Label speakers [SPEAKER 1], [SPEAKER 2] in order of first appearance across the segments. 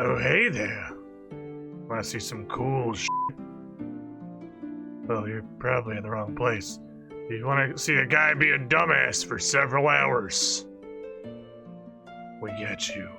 [SPEAKER 1] Oh, hey there. Want to see some cool shit? Well, you're probably in the wrong place. You want to see a guy be a dumbass for several hours. We get you.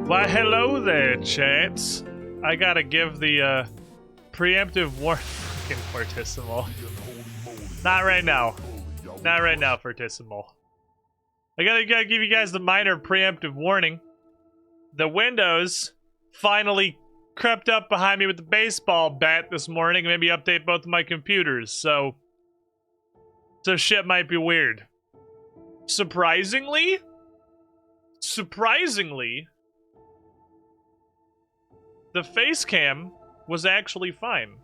[SPEAKER 1] Why, hello there, chats. I gotta give the preemptive war fucking Fortissimo. Not right now. Not right now, Fortissimo. I gotta give you guys the minor preemptive warning. The Windows finally crept up behind me with the baseball bat this morning and maybe update both of my computers, so shit might be weird. Surprisingly, the face cam was actually fine.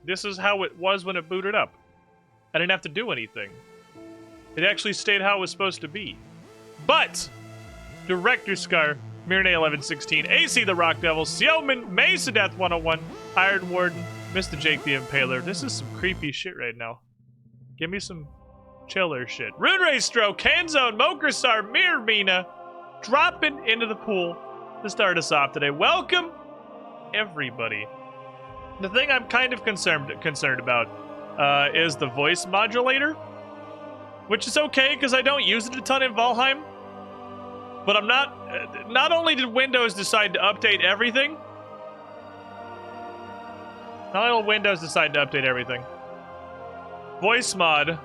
[SPEAKER 1] This is how it was when it booted up. I didn't have to do anything. It actually stayed how it was supposed to be. But Director Scar, Mirne 1116, AC the Rock Devil, Xiaomin, Mesa Death 101, Iron Warden, Mr. Jake the Impaler. This is some creepy shit right now. Give me some chiller shit. Rune Raystro, Canzone, Mokersar, Mir Mina, dropping into the pool to start us off today. Welcome, everybody. The thing I'm kind of concerned about is the voice modulator, which is okay because I don't use it a ton in Valheim. But I'm not only did Windows decide to update everything, Voice Mod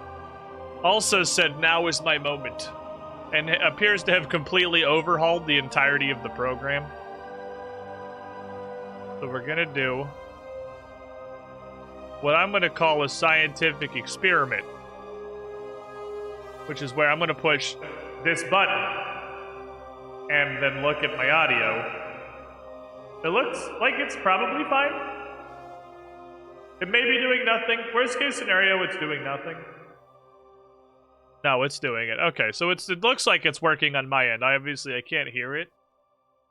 [SPEAKER 1] also said now is my moment, and appears to have completely overhauled the entirety of the program. So we're gonna do what I'm gonna call a scientific experiment, which is where I'm gonna push this button and then look at my audio. It looks like it's probably fine. It may be doing nothing. Worst case scenario, it's doing nothing. No, it's doing it. Okay, so it looks like it's working on my end. I can't hear it.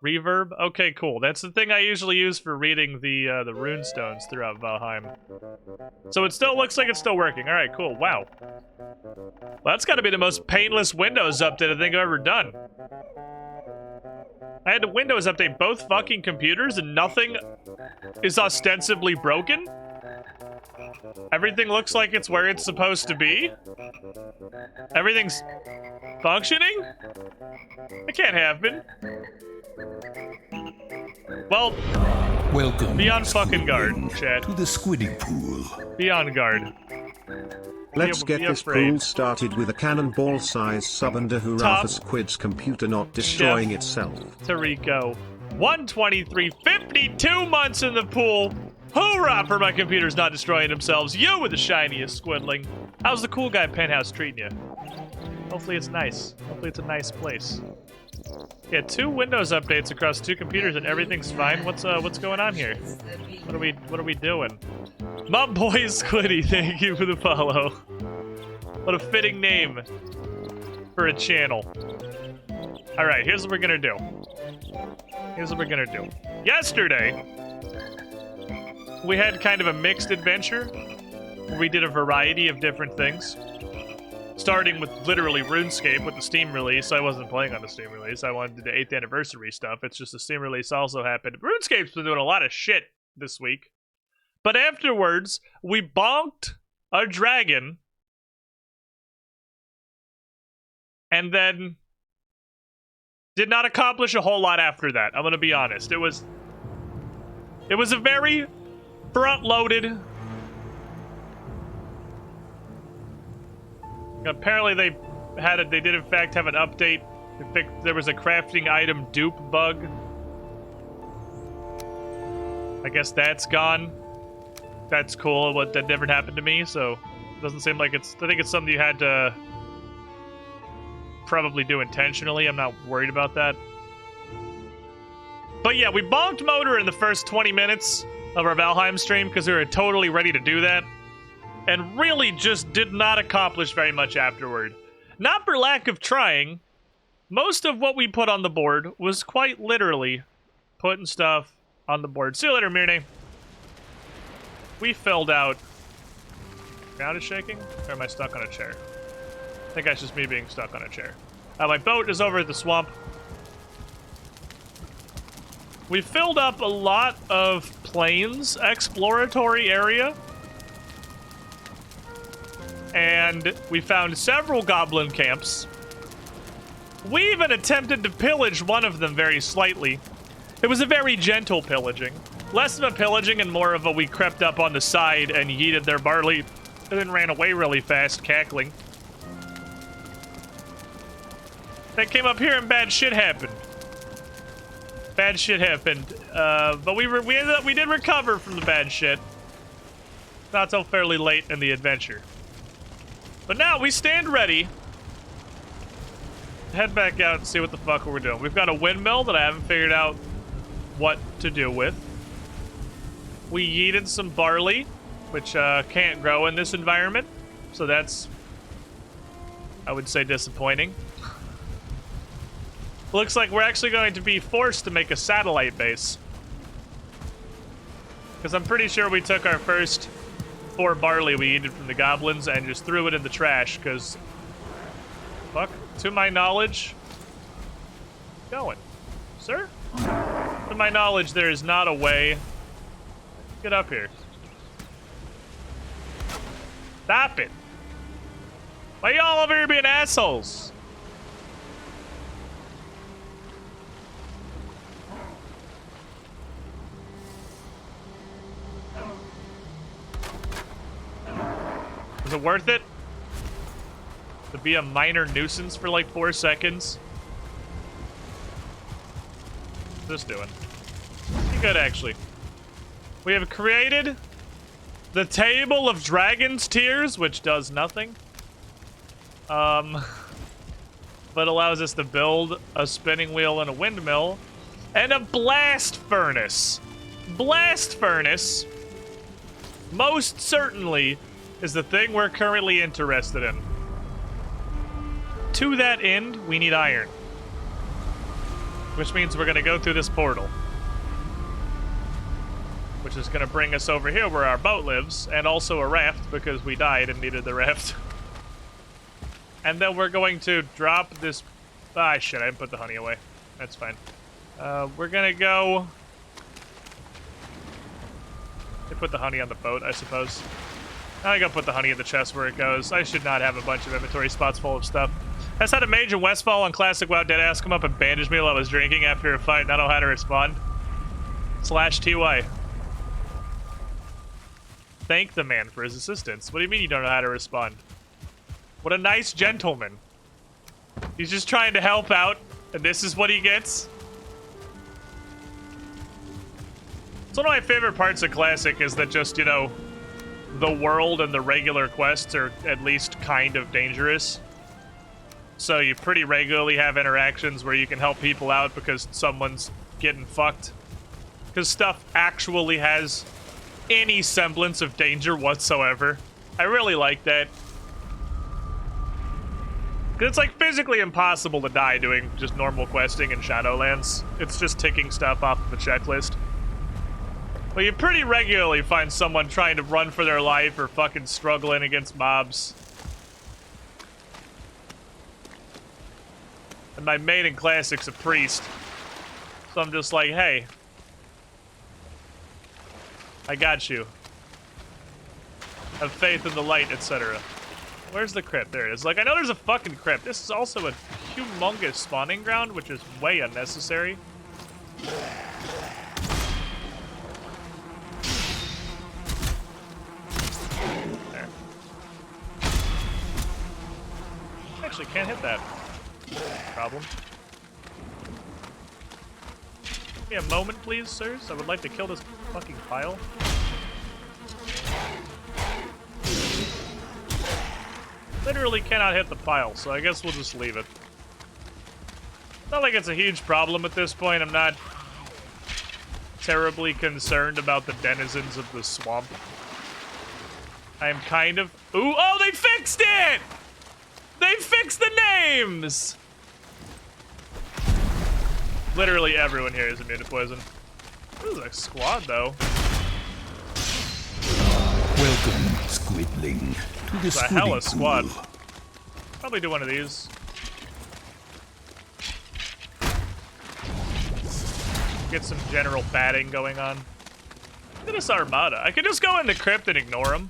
[SPEAKER 1] Reverb? Okay, cool. That's the thing I usually use for reading the runestones throughout Valheim. So it still looks like it's still working. Alright, cool. Wow. Well, that's gotta be the most painless Windows update I think I've ever done. I had to Windows update both fucking computers and nothing is ostensibly broken? Everything looks like it's where it's supposed to be? Everything's functioning? It can't happen. Well, welcome. Be on fucking guard, chat.
[SPEAKER 2] To the squiddy pool.
[SPEAKER 1] Be on guard.
[SPEAKER 3] Let's get this pool started with a cannonball-sized sub under hurrah for Squid's computer not destroying itself.
[SPEAKER 1] Tarico. 123, 52 months in the pool. Hoorah for my computers not destroying themselves. You were the shiniest squidling. How's the cool guy penthouse treating you? Hopefully it's nice. Hopefully it's a nice place. Yeah, 2 Windows updates across 2 computers and everything's fine. What's going on here? What are we doing? My boy Squiddy, thank you for the follow. What a fitting name for a channel. Alright, here's what we're gonna do. Yesterday, we had kind of a mixed adventure where we did a variety of different things. Starting with literally RuneScape with the Steam release. I wasn't playing on the Steam release. I wanted the 8th anniversary stuff. It's just the Steam release also happened. RuneScape's been doing a lot of shit this week. But afterwards, we bonked a dragon. And then did not accomplish a whole lot after that. I'm gonna be honest. It was a very front-loaded. Apparently they did in fact have an update. There was a crafting item dupe bug. I guess that's gone. That's cool. That never happened to me, so it doesn't seem like it's... I think it's something you had to probably do intentionally. I'm not worried about that. But yeah, we bonked Motor in the first 20 minutes of our Valheim stream because we were totally ready to do that. And really just did not accomplish very much afterward. Not for lack of trying. Most of what we put on the board was quite literally putting stuff on the board. See you later, Mirne. We filled out... Ground is shaking? Or am I stuck on a chair? I think that's just me being stuck on a chair. My boat is over at the swamp. We filled up a lot of plains exploratory area. And we found several goblin camps. We even attempted to pillage one of them very slightly. It was a very gentle pillaging. Less of a pillaging and more of a we crept up on the side and yeeted their barley and then ran away really fast, cackling. They came up here and bad shit happened. Bad shit happened. But we did recover from the bad shit. Not so fairly late in the adventure. But now we stand ready. Head back out and see what the fuck we're doing. We've got a windmill that I haven't figured out what to do with. We yeeted some barley, which can't grow in this environment. So that's, I would say, disappointing. Looks like we're actually going to be forced to make a satellite base. Because I'm pretty sure we took our first 4 barley we yeeted from the goblins and just threw it in the trash, because... Fuck. To my knowledge... Going. Sir? To my knowledge, there is not a way... Get up here. Stop it! Why y'all over here being assholes? Is it worth it? To be a minor nuisance for like 4 seconds? What's this doing? Pretty good, actually. We have created the Table of Dragon's Tears, which does nothing. But allows us to build a spinning wheel and a windmill. And a blast furnace. Blast furnace, most certainly, is the thing we're currently interested in. To that end, we need iron. Which means we're gonna go through this portal. Which is gonna bring us over here where our boat lives, and also a raft, because we died and needed the raft. And then we're going to drop this... Ah, shit, I didn't put the honey away. That's fine. We're gonna go... They put the honey on the boat, I suppose. I gotta put the honey in the chest where it goes. I should not have a bunch of inventory spots full of stuff. I just had a major Westfall on Classic WoW Deadass come up and bandage me while I was drinking after a fight, and I don't know how to respond. /TY. Thank the man for his assistance. What do you mean you don't know how to respond? What a nice gentleman. He's just trying to help out, and this is what he gets? It's one of my favorite parts of Classic is that just, you know, the world and the regular quests are at least kind of dangerous. So you pretty regularly have interactions where you can help people out because someone's getting fucked. Because stuff actually has any semblance of danger whatsoever. I really like that. It's like physically impossible to die doing just normal questing in Shadowlands. It's just ticking stuff off of the checklist. But you pretty regularly find someone trying to run for their life or fucking struggling against mobs. And my main in Classic's a priest. So I'm just like, hey. I got you. Have faith in the light, etc. Where's the crypt? There it is. Like, I know there's a fucking crypt. This is also a humongous spawning ground, which is way unnecessary. There. Actually, can't hit that. Problem. Give me a moment, please, sirs. I would like to kill this fucking pile. Literally cannot hit the pile, so I guess we'll just leave it. Not like it's a huge problem at this point. I'm not terribly concerned about the denizens of the swamp. I am kind of... Ooh, oh, they fixed it! They fixed the names! Literally everyone here is immune to poison. This is a squad, though.
[SPEAKER 2] Welcome, Squidling, to the
[SPEAKER 1] It's a hella
[SPEAKER 2] squidding
[SPEAKER 1] squad.
[SPEAKER 2] pool.
[SPEAKER 1] Probably do one of these. Get some general batting going on. Look at this armada. I could just go into crypt and ignore them.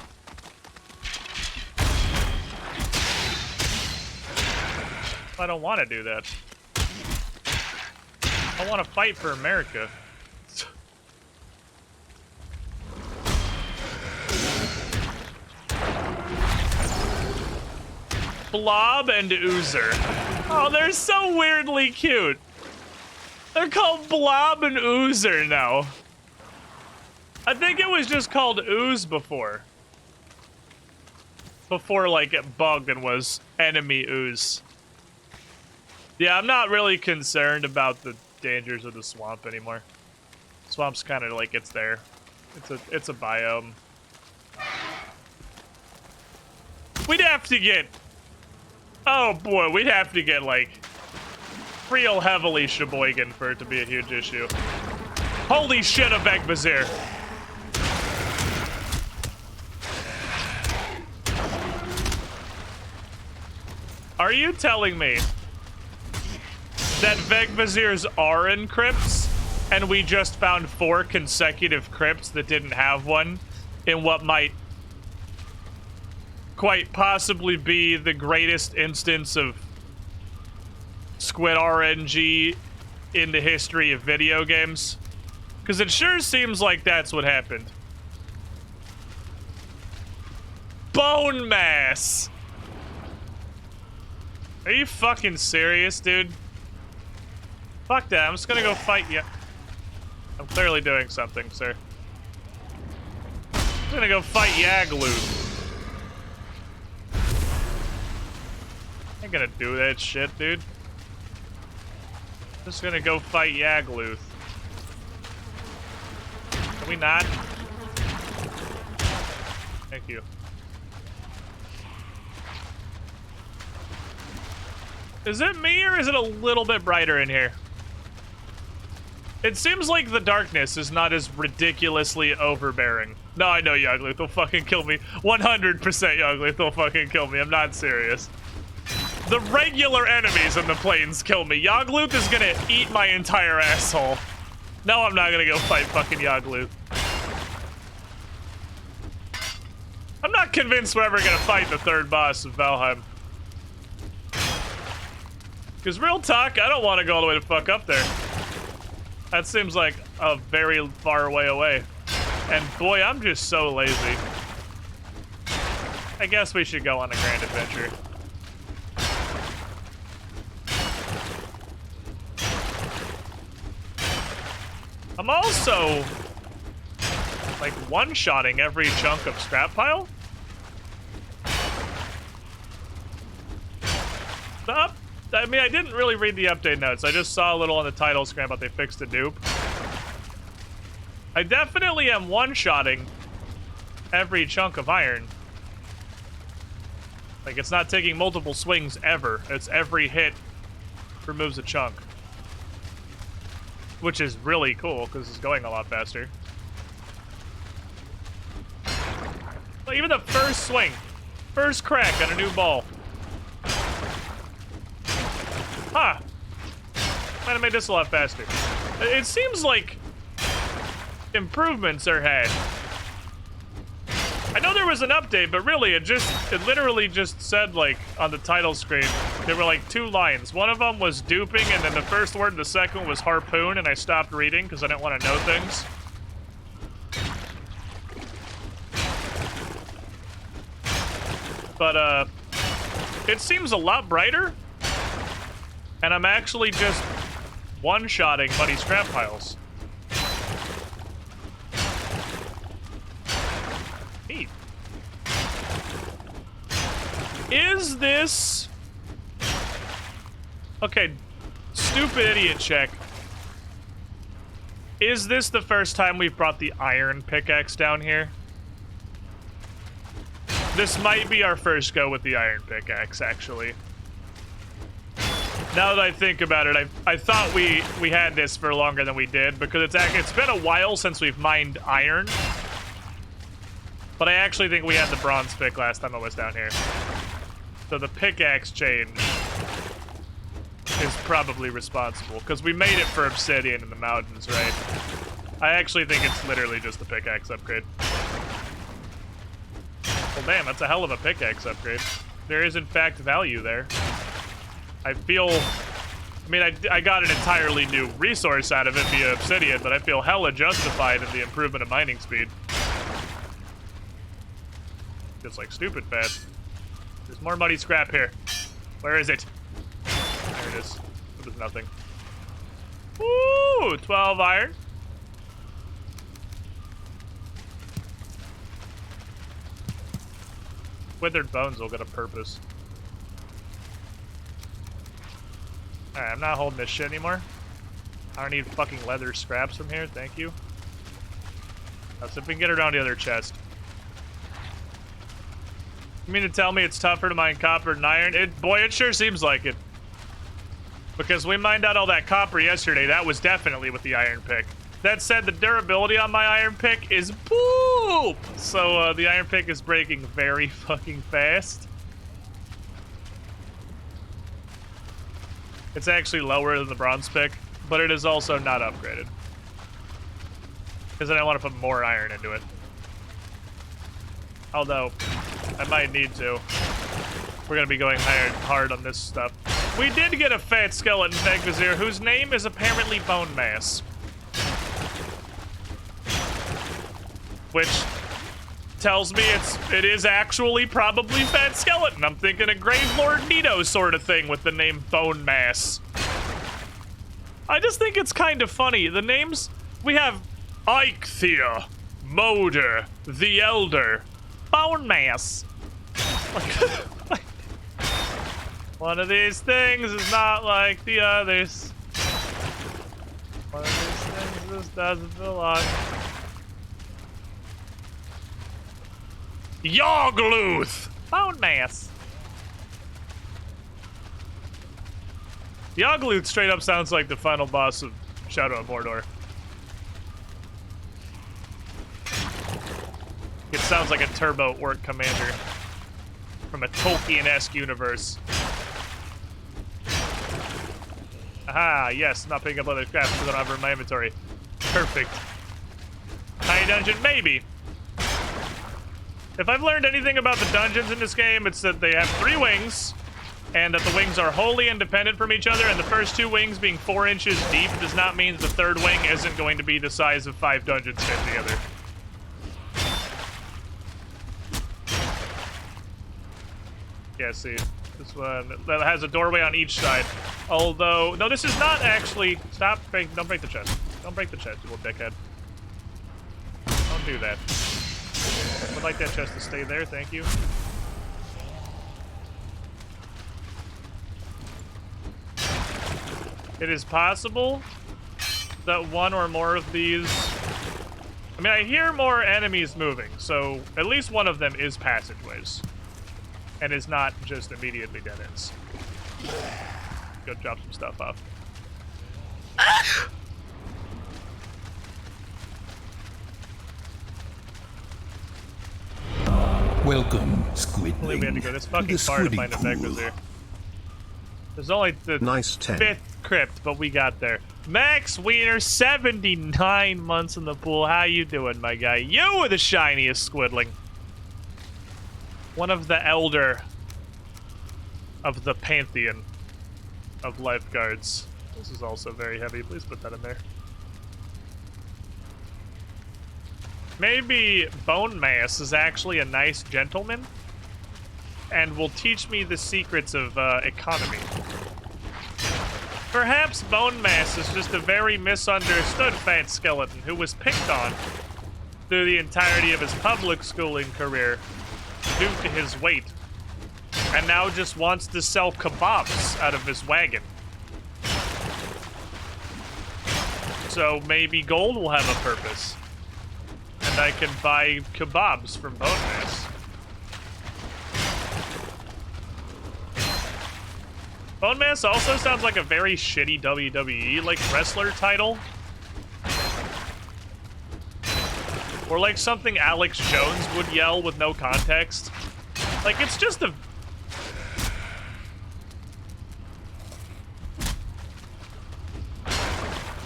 [SPEAKER 1] I don't want to do that. I want to fight for America. Blob and Oozer. Oh, they're so weirdly cute. They're called Blob and Oozer now. I think it was just called Ooze before. Before, like, it bugged and was enemy Ooze. Yeah, I'm not really concerned about the dangers of the swamp anymore. Swamp's kind of like it's there. It's a biome. We'd have to get... Oh boy, we'd have to get, like, real heavily Sheboygan for it to be a huge issue. Holy shit, a Vegbazier. Are you telling me that Vegbazirs are in crypts, and we just found 4 consecutive crypts that didn't have one in what might quite possibly be the greatest instance of squid RNG in the history of video games? Because it sure seems like that's what happened. Bone mass! Are you fucking serious, dude? Fuck that, I'm just gonna go fight you. I'm clearly doing something, sir. I'm gonna go fight Yagluth. Ain't gonna do that shit, dude. Just gonna go fight Yagluth. Can we not? Thank you. Is it me, or is it a little bit brighter in here? It seems like the darkness is not as ridiculously overbearing. No, I know Yagluth will fucking kill me. 100% Yagluth will fucking kill me. I'm not serious. The regular enemies in the plains kill me. Yagluth is gonna eat my entire asshole. No, I'm not gonna go fight fucking Yagluth. I'm not convinced we're ever gonna fight the 3rd boss of Valheim. Because real talk, I don't want to go all the way to fuck up there. That seems like a very far way away. And boy, I'm just so lazy. I guess we should go on a grand adventure. I'm also, like, one-shotting every chunk of scrap pile. I mean, I didn't really read the update notes. I just saw a little on the title screen about they fixed a dupe. I definitely am one-shotting every chunk of iron. Like, it's not taking multiple swings ever. It's every hit removes a chunk. Which is really cool, because it's going a lot faster. Like, even the first swing. First crack on a new ball. Huh. Might have made this a lot faster. It seems like improvements are had. I know there was an update, but really, it literally just said, like, on the title screen, there were, like, 2 lines. One of them was duping, and then the first word, the second was harpoon, and I stopped reading because I didn't want to know things. But, it seems a lot brighter. And I'm actually just one-shotting muddy scrap piles. Neat. Is this... Okay, Stupid idiot check. Is this the first time we've brought the iron pickaxe down here? This might be our first go with the iron pickaxe, actually. Now that I think about it, I thought we had this for longer than we did, because it's been a while since we've mined iron. But I actually think we had the bronze pick last time I was down here. So the pickaxe change is probably responsible, because we made it for obsidian in the mountains, right? I actually think it's literally just the pickaxe upgrade. Well, damn, that's a hell of a pickaxe upgrade. There is, in fact, value there. I feel... I mean, I got an entirely new resource out of it via obsidian, but I feel hella justified in the improvement of mining speed. Just like stupid fast. There's more muddy scrap here. Where is it? There it is. It was nothing. Ooh, 12 iron. Withered bones will get a purpose. Alright, I'm not holding this shit anymore. I don't need fucking leather scraps from here, thank you. Let's see if we can get around the other chest. You mean to tell me it's tougher to mine copper than iron? Boy, it sure seems like it. Because we mined out all that copper yesterday, that was definitely with the iron pick. That said, the durability on my iron pick is boop! So, the iron pick is breaking very fucking fast. It's actually lower than the bronze pick, but it is also not upgraded. Because I want to put more iron into it. Although, I might need to. We're going to be going hard on this stuff. We did get a fat skeleton Vegvizir whose name is apparently Bone Mass. Which tells me it is actually probably Fat Skeleton. I'm thinking a Grave Lord Nito sort of thing with the name Bone Mass. I just think it's kind of funny. The names, we have Eichthea, Moder, the Elder, Bone Mass. Like, one of these things is not like the others. One of these things just doesn't belong. Yogluth! Bone Mass. Yogluth straight up sounds like the final boss of Shadow of Mordor. It sounds like a turbo orc commander from a Tolkien-esque universe. Aha, yes, not picking up other crap because I don't have her in my inventory. Perfect. Tiny dungeon, maybe. If I've learned anything about the dungeons in this game, it's that they have 3 wings, and that the wings are wholly independent from each other, and the first 2 wings being 4 inches deep does not mean the 3rd wing isn't going to be the size of 5 dungeons fit together. Yeah, see, this one that has a doorway on each side. Although, no, this is not actually. Stop! Don't break the chest. Don't break the chest, you little dickhead. Don't do that. I would like that chest to stay there, thank you. It is possible that one or more of these... I mean, I hear more enemies moving, so at least one of them is passageways. And is not just immediately dead ends. Go drop some stuff off.
[SPEAKER 2] Welcome, Squidling.
[SPEAKER 1] I believe we had to go this fucking far to find a Vegvizir. There's only the
[SPEAKER 3] nice 10.
[SPEAKER 1] 5th crypt, but we got there. Max Wiener, 79 months in the pool. How you doing, my guy? You are the shiniest Squidling. One of the elder of the pantheon of lifeguards. This is also very heavy. Please put that in there. Maybe Bone Mass is actually a nice gentleman and will teach me the secrets of economy. Perhaps Bone Mass is just a very misunderstood fat skeleton who was picked on through the entirety of his public schooling career due to his weight, and now just wants to sell kebabs out of his wagon. So maybe gold will have a purpose. And I can buy kebabs from Bone Mass. Bone Mass also sounds like a very shitty WWE, like, wrestler title. Or like something Alex Jones would yell with no context. Like, it's just a...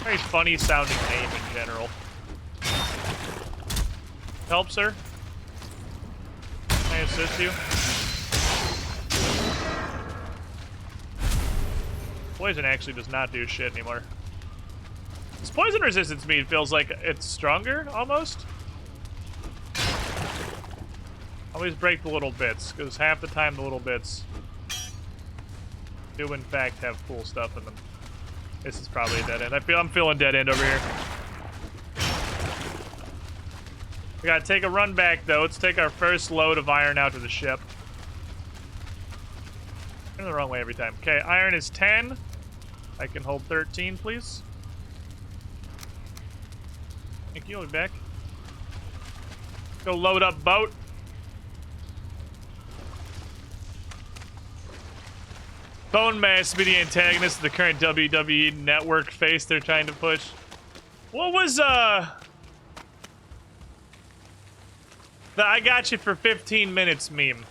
[SPEAKER 1] very funny sounding name in general. Help, sir? Can I assist you? Poison actually does not do shit anymore. This poison resistance meat feels like it's stronger, almost. Always break the little bits, because half the time the little bits do in fact have cool stuff in them. This is probably a dead end. I'm feeling dead end over here. We gotta take a run back though. Let's take our first load of iron out to the ship. I'm the wrong way every time. Okay, iron is 10. I can hold 13, please. Thank you, I'll be back. Go load up boat. Bone Mass be the antagonist of the current WWE network face they're trying to push. What was, the I got you for 15 minutes meme?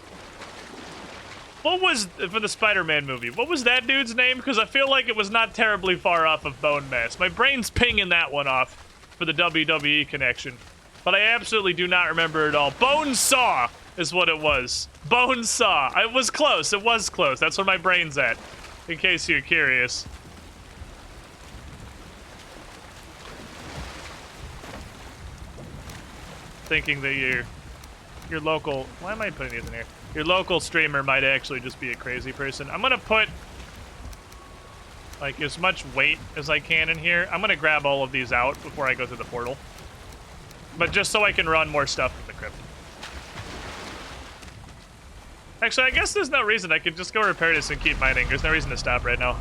[SPEAKER 1] What was, for the Spider-Man movie, what was that dude's name? Because I feel like it was not terribly far off of Bone Mass. My brain's pinging that one off for the WWE connection. But I absolutely do not remember it all. Bone Saw is what it was. Bone Saw. It was close. It was close. That's where my brain's at, in case you're curious. Thinking that your local... Why am I putting these in here? Your local streamer might actually just be a crazy person. I'm gonna put, like, as much weight as I can in here. I'm gonna grab all of these out before I go through the portal. But just so I can run more stuff from the crypt. Actually, I guess there's no reason. I could just go repair this and keep mining. There's no reason to stop right now.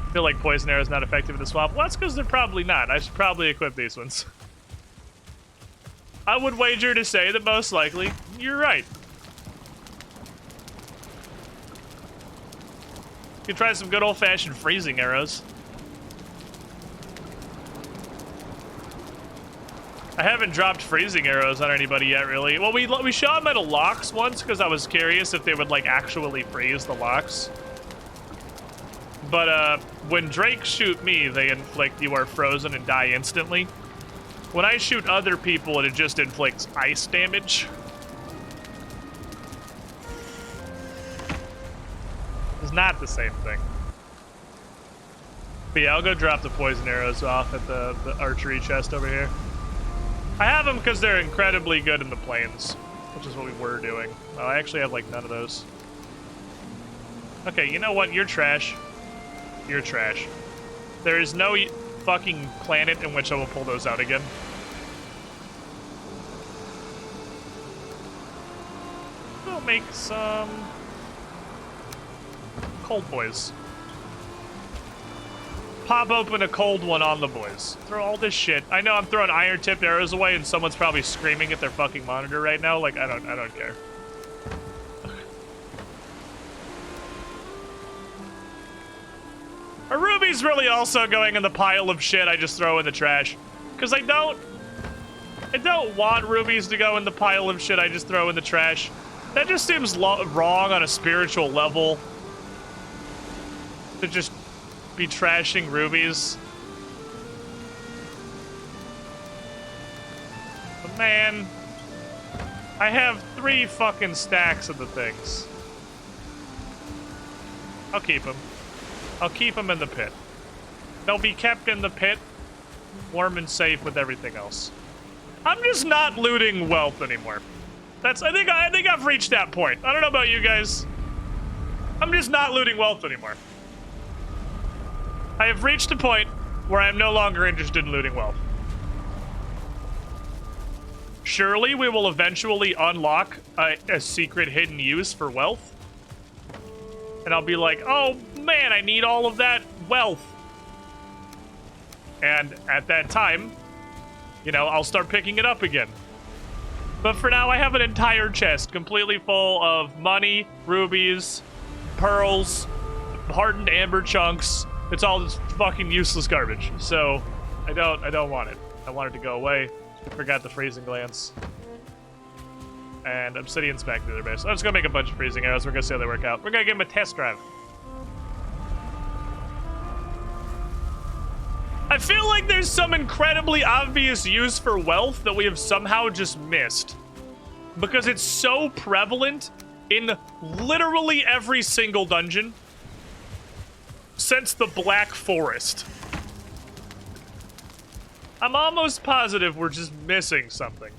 [SPEAKER 1] I feel like poison arrow is not effective in the swamp. Well, that's because they're probably not. I should probably equip these ones. I would wager to say that most likely, you're right. You could try some good old-fashioned freezing arrows. I haven't dropped freezing arrows on anybody yet, really. Well, we shot metal locks once because I was curious if they would, like, actually freeze the locks. But, when drakes shoot me, they inflict you are frozen and die instantly. When I shoot other people, it just inflicts ice damage. It's not the same thing. But yeah, I'll go drop the poison arrows off at the archery chest over here. I have them because they're incredibly good in the plains, which is what we were doing. Oh, I actually have, like, none of those. Okay, you know what? You're trash. You're trash. There is no fucking planet in which I will pull those out again. We'll make some cold boys. Pop open a cold one on the boys. Throw all this shit. I know I'm throwing iron-tipped arrows away and someone's probably screaming at their fucking monitor right now. Like, I don't care. Are rubies really also going in the pile of shit I just throw in the trash? Because I don't want rubies to go in the pile of shit I just throw in the trash. That just seems wrong on a spiritual level. To just be trashing rubies. But man, I have 3 fucking stacks of the things. I'll keep them. I'll keep them in the pit. They'll be kept in the pit, warm and safe with everything else. I'm just not looting wealth anymore. I think I've reached that point. I don't know about you guys. I'm just not looting wealth anymore. I have reached a point where I'm no longer interested in looting wealth. Surely we will eventually unlock a secret hidden use for wealth. And I'll be like, oh, man, I need all of that wealth. And at that time, you know, I'll start picking it up again. But for now, I have an entire chest completely full of money, rubies, pearls, hardened amber chunks. It's all just fucking useless garbage. So I don't want it. I want it to go away. I forgot the freezing glands. And obsidian's back to their base. I'm just gonna make a bunch of freezing arrows. We're gonna see how they work out. We're gonna give them a test drive. I feel like there's some incredibly obvious use for wealth that we have somehow just missed. Because it's so prevalent in literally every single dungeon since the Black Forest. I'm almost positive we're just missing something.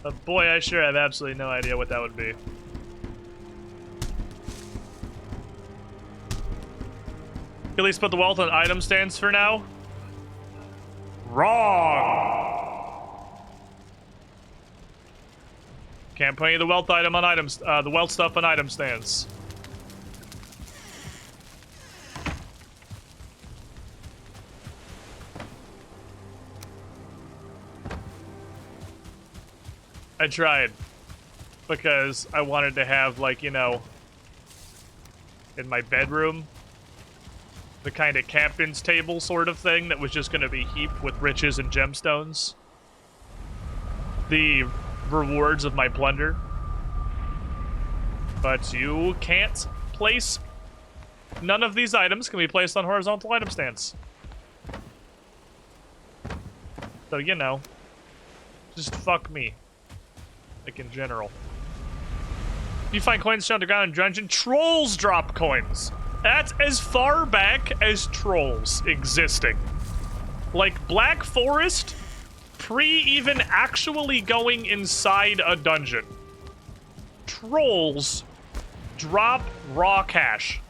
[SPEAKER 1] But boy, I sure have absolutely no idea what that would be. At least put the wealth on item stands for now. Wrong. Can't put any of the wealth item on items. The wealth stuff on item stands. I tried because I wanted to have, like, you know, in my bedroom, the kind of captain's table sort of thing that was just going to be heaped with riches and gemstones. The rewards of my plunder. But you can't place... None of these items can be placed on horizontal item stands. So, you know, just fuck me. Like, in general. You find coins underground in dungeon, trolls drop coins. That's as far back as trolls existing. Like, Black Forest, pre-even actually going inside a dungeon. Trolls drop raw cash.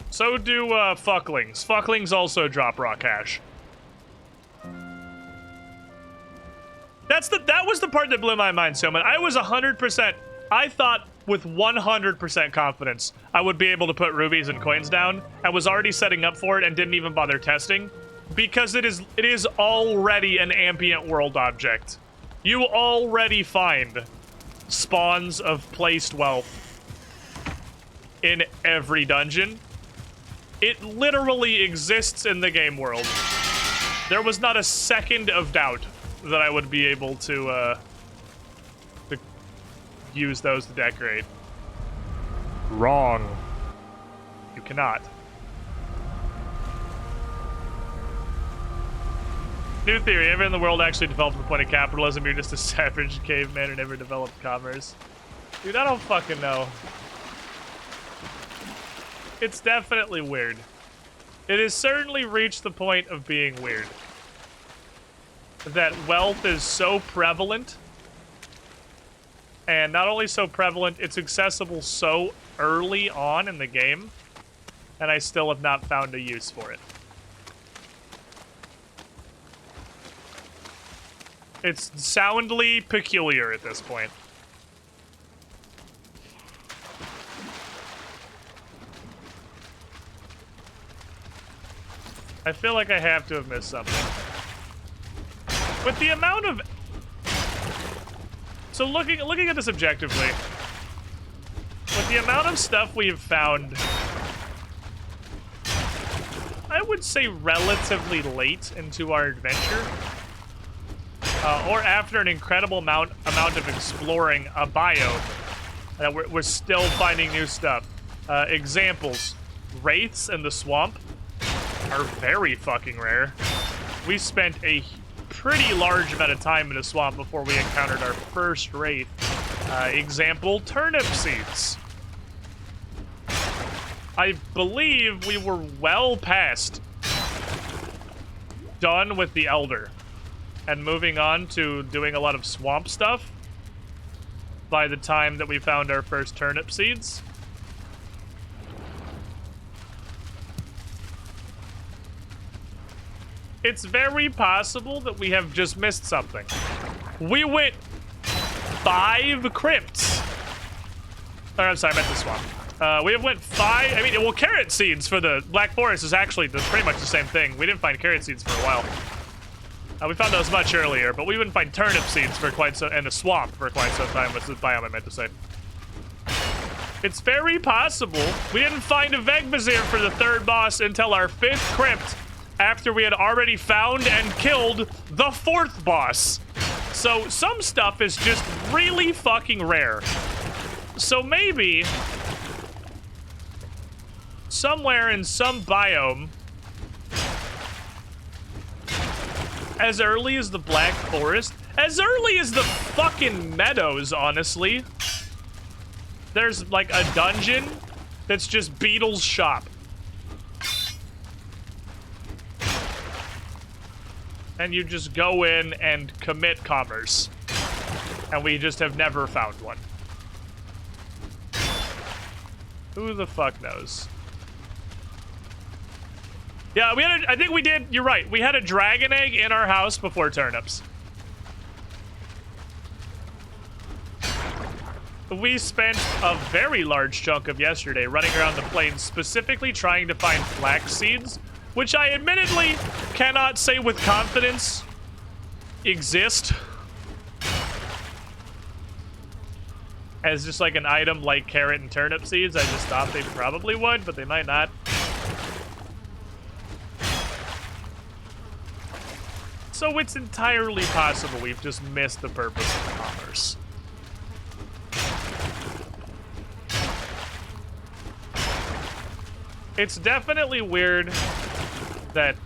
[SPEAKER 1] So do, fucklings. Fucklings also drop raw cash. That was the part that blew my mind so much. I was 100%, I thought with 100% confidence I would be able to put rubies and coins down. I was already setting up for it and didn't even bother testing because it is already an ambient world object. You already find spawns of placed wealth in every dungeon. It literally exists in the game world. There was not a second of doubt that I would be able to use those to decorate. Wrong. You cannot. New theory, ever in the world actually developed from the point of capitalism? You're just a savage caveman who never developed commerce. Dude, I don't fucking know. It's definitely weird. It has certainly reached the point of being weird. That wealth is so prevalent. And not only so prevalent, it's accessible so early on in the game. And I still have not found a use for it. It's soundly peculiar at this point. I feel like I have to have missed something. With the amount of... So looking at this objectively, with the amount of stuff we've found, I would say relatively late into our adventure, or after an incredible amount of exploring a biome, we're still finding new stuff. Examples, wraiths in the swamp are very fucking rare. We spent a pretty large amount of time in a swamp before we encountered our first wraith. Example, turnip seeds. I believe we were well past done with the Elder and moving on to doing a lot of swamp stuff by the time that we found our first turnip seeds. It's very possible that we have just missed something. We went 5 crypts Or, I'm sorry, I meant the swamp. We have went 5. I mean, well, carrot seeds for the Black Forest is actually pretty much the same thing. We didn't find carrot seeds for a while. We found those much earlier, but we wouldn't find turnip seeds for quite so, and the swamp for quite some time. What's the biome I meant to say? It's very possible we didn't find a Vegvazir for the 3rd boss until our 5th crypt, after we had already found and killed the 4th boss. So some stuff is just really fucking rare. So maybe somewhere in some biome, as early as the Black Forest, as early as the fucking meadows, honestly, there's like a dungeon that's just Beetle's shop. And you just go in and commit commerce. And we just have never found one. Who the fuck knows? Yeah, we had I think we did, you're right. We had a dragon egg in our house before turnips. We spent a very large chunk of yesterday running around the plains specifically trying to find flax seeds, which I admittedly cannot say with confidence exist as just like an item like carrot and turnip seeds. I just thought they probably would, but they might not. So it's entirely possible we've just missed the purpose of commerce. It's definitely weird that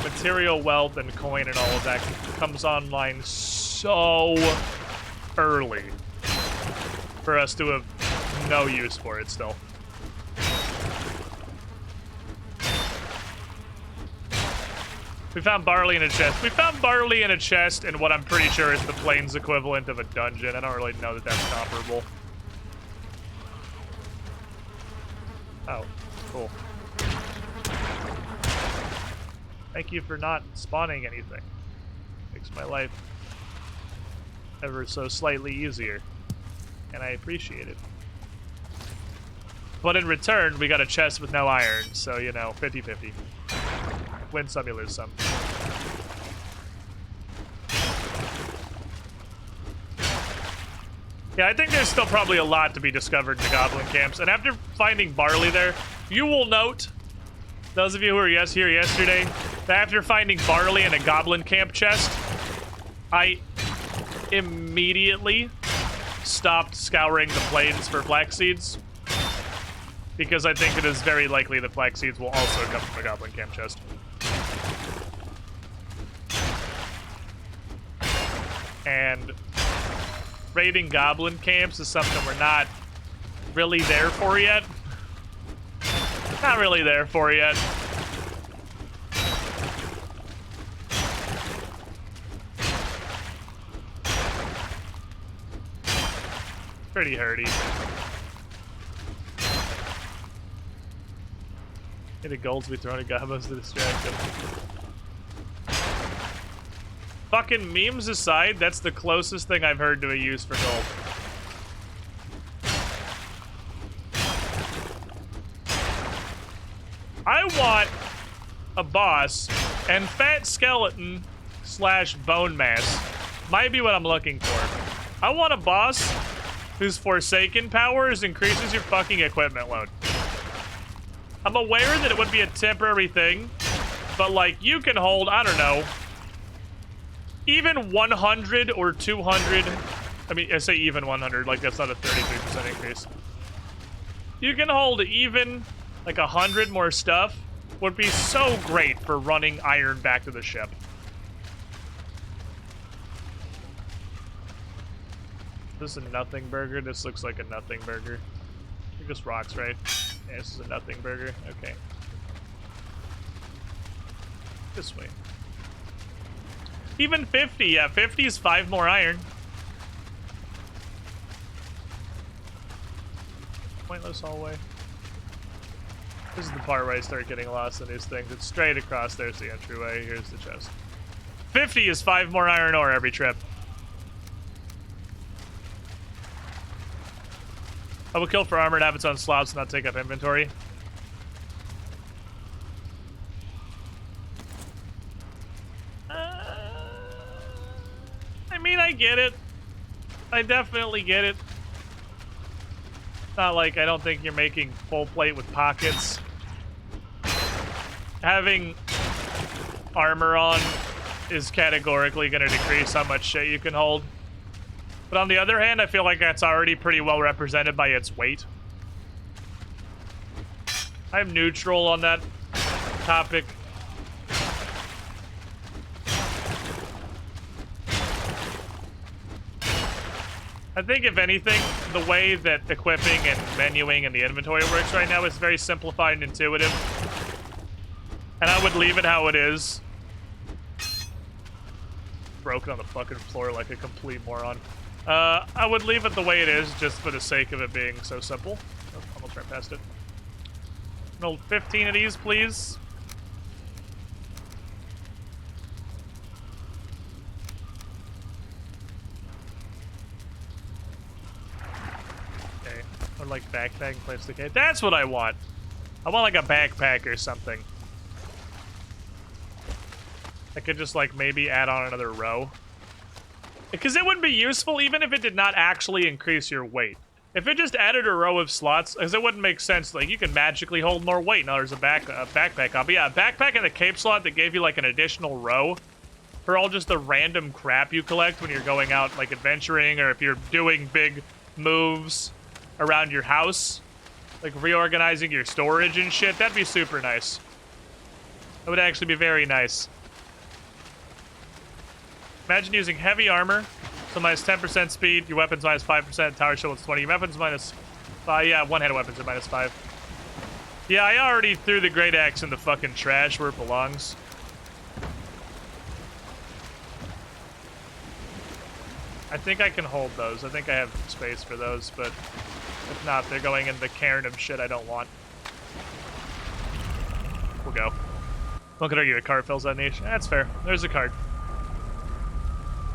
[SPEAKER 1] material wealth and coin and all of that comes online so early for us to have no use for it still. We found barley in a chest. We found barley in a chest in what I'm pretty sure is the plains equivalent of a dungeon. I don't really know that that's comparable. Oh, cool. Thank you for not spawning anything. Makes my life ever so slightly easier. And I appreciate it. But in return, we got a chest with no iron, so, you know, 50-50. Win some, you lose some. Yeah, I think there's still probably a lot to be discovered in the goblin camps. And after finding barley there, you will note, those of you who were here yesterday, that after finding barley in a goblin camp chest, I immediately stopped scouring the plains for flax seeds. Because I think it is very likely that flax seeds will also come from a goblin camp chest. And raiding goblin camps is something we're not really there for yet. Not really there for yet. Pretty hurty. Get a gold to be thrown at gobos to distract him. Fucking memes aside, that's the closest thing I've heard to a use for gold. I want a boss, and fat skeleton / bone mass might be what I'm looking for. I want a boss whose Forsaken powers increases your fucking equipment load. I'm aware that it would be a temporary thing, but like you can hold, I don't know, even 100 or 200. I mean, I say even 100, like that's not a 33% increase. You can hold even like 100 more stuff would be so great for running iron back to the ship. This is a nothing burger. This looks like a nothing burger. They're just rocks, right? Yeah, this is a nothing burger. Okay. This way. Even 50, yeah, 50 is 5 more iron. Pointless hallway. This is the part where I start getting lost in these things. It's straight across. There's the entryway. Here's the chest. 50 is 5 more iron ore every trip. I will kill for armor and have its own slots and not take up inventory. I mean, I get it. I definitely get it. It's not like I don't think you're making full plate with pockets. Having armor on is categorically going to decrease how much shit you can hold. But on the other hand, I feel like that's already pretty well represented by its weight. I'm neutral on that topic. I think, if anything, the way that equipping and menuing and the inventory works right now is very simplified and intuitive. And I would leave it how it is. Broken on the fucking floor like a complete moron. I would leave it the way it is just for the sake of it being so simple. Oh, almost right past it. Roll 15 of these, please. Okay. Or like backpack and place the case. That's what I want. I want like a backpack or something. I could just like maybe add on another row. Because it would be useful even if it did not actually increase your weight. If it just added a row of slots, because it wouldn't make sense. Like, you can magically hold more weight. Now there's a backpack on. But yeah, a backpack and a cape slot that gave you like an additional row for all just the random crap you collect when you're going out like adventuring, or if you're doing big moves around your house, like reorganizing your storage and shit. That'd be super nice. That would actually be very nice. Imagine using heavy armor, so minus 10% speed, your weapons minus 5%, tower shield is 20, your weapons minus 5, yeah, one-handed weapons are minus 5. Yeah, I already threw the great axe in the fucking trash where it belongs. I think I can hold those. I think I have space for those, but if not, they're going in the cairn of shit I don't want. We'll go. One could argue a cart fills that niche. That's fair. There's a cart.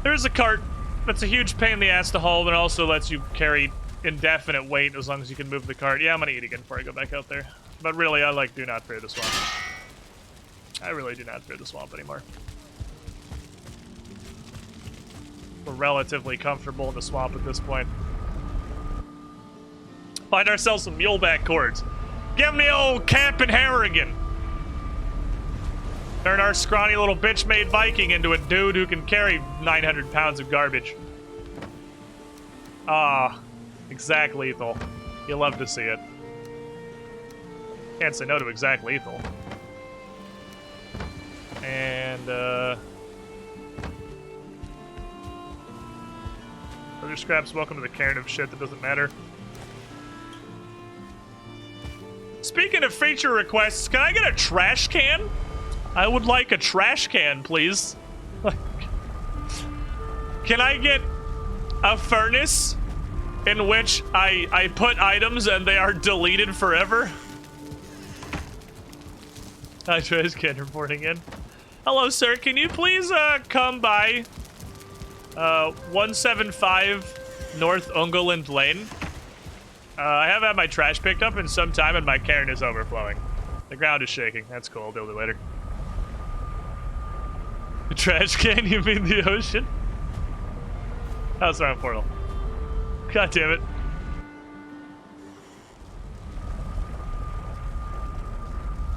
[SPEAKER 1] There's a cart. That's a huge pain in the ass to haul, but it also lets you carry indefinite weight as long as you can move the cart. Yeah, I'm gonna eat again before I go back out there. But really, I do not fear the swamp. I really do not fear the swamp anymore. We're relatively comfortable in the swamp at this point. Find ourselves some muleback cords. Give me old Captain Harrigan. Turn our scrawny little bitch-made Viking into a dude who can carry 900 pounds of garbage. Ah, exact lethal. You love to see it. Can't say no to exact lethal. And, other scraps, welcome to the cairn of shit that doesn't matter. Speaking of feature requests, can I get a trash can? I would like a trash can, please. Can I get a furnace in which I put items and they are deleted forever? Hi, trash can reporting in. Hello, sir. Can you please come by 175 North Ungaland Lane? I have had my trash picked up in some time and my cairn is overflowing. The ground is shaking. That's cool. I'll deal with it later. The trash can? You mean the ocean? Oh, sorry, portal. God damn it.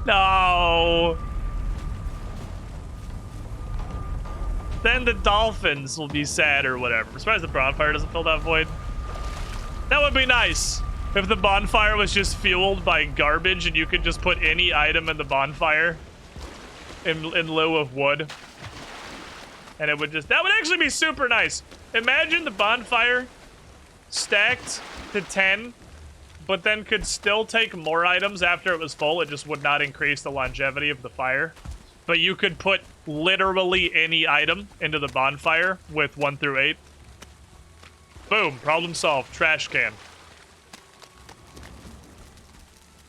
[SPEAKER 1] No. Then the dolphins will be sad or whatever. I'm surprised the bonfire doesn't fill that void. That would be nice. If the bonfire was just fueled by garbage and you could just put any item in the bonfire in lieu of wood. And it would just, that would actually be super nice. Imagine the bonfire stacked to 10, but then could still take more items after it was full. It just would not increase the longevity of the fire. But you could put literally any item into the bonfire with 1 through 8. Boom, problem solved. Trash can.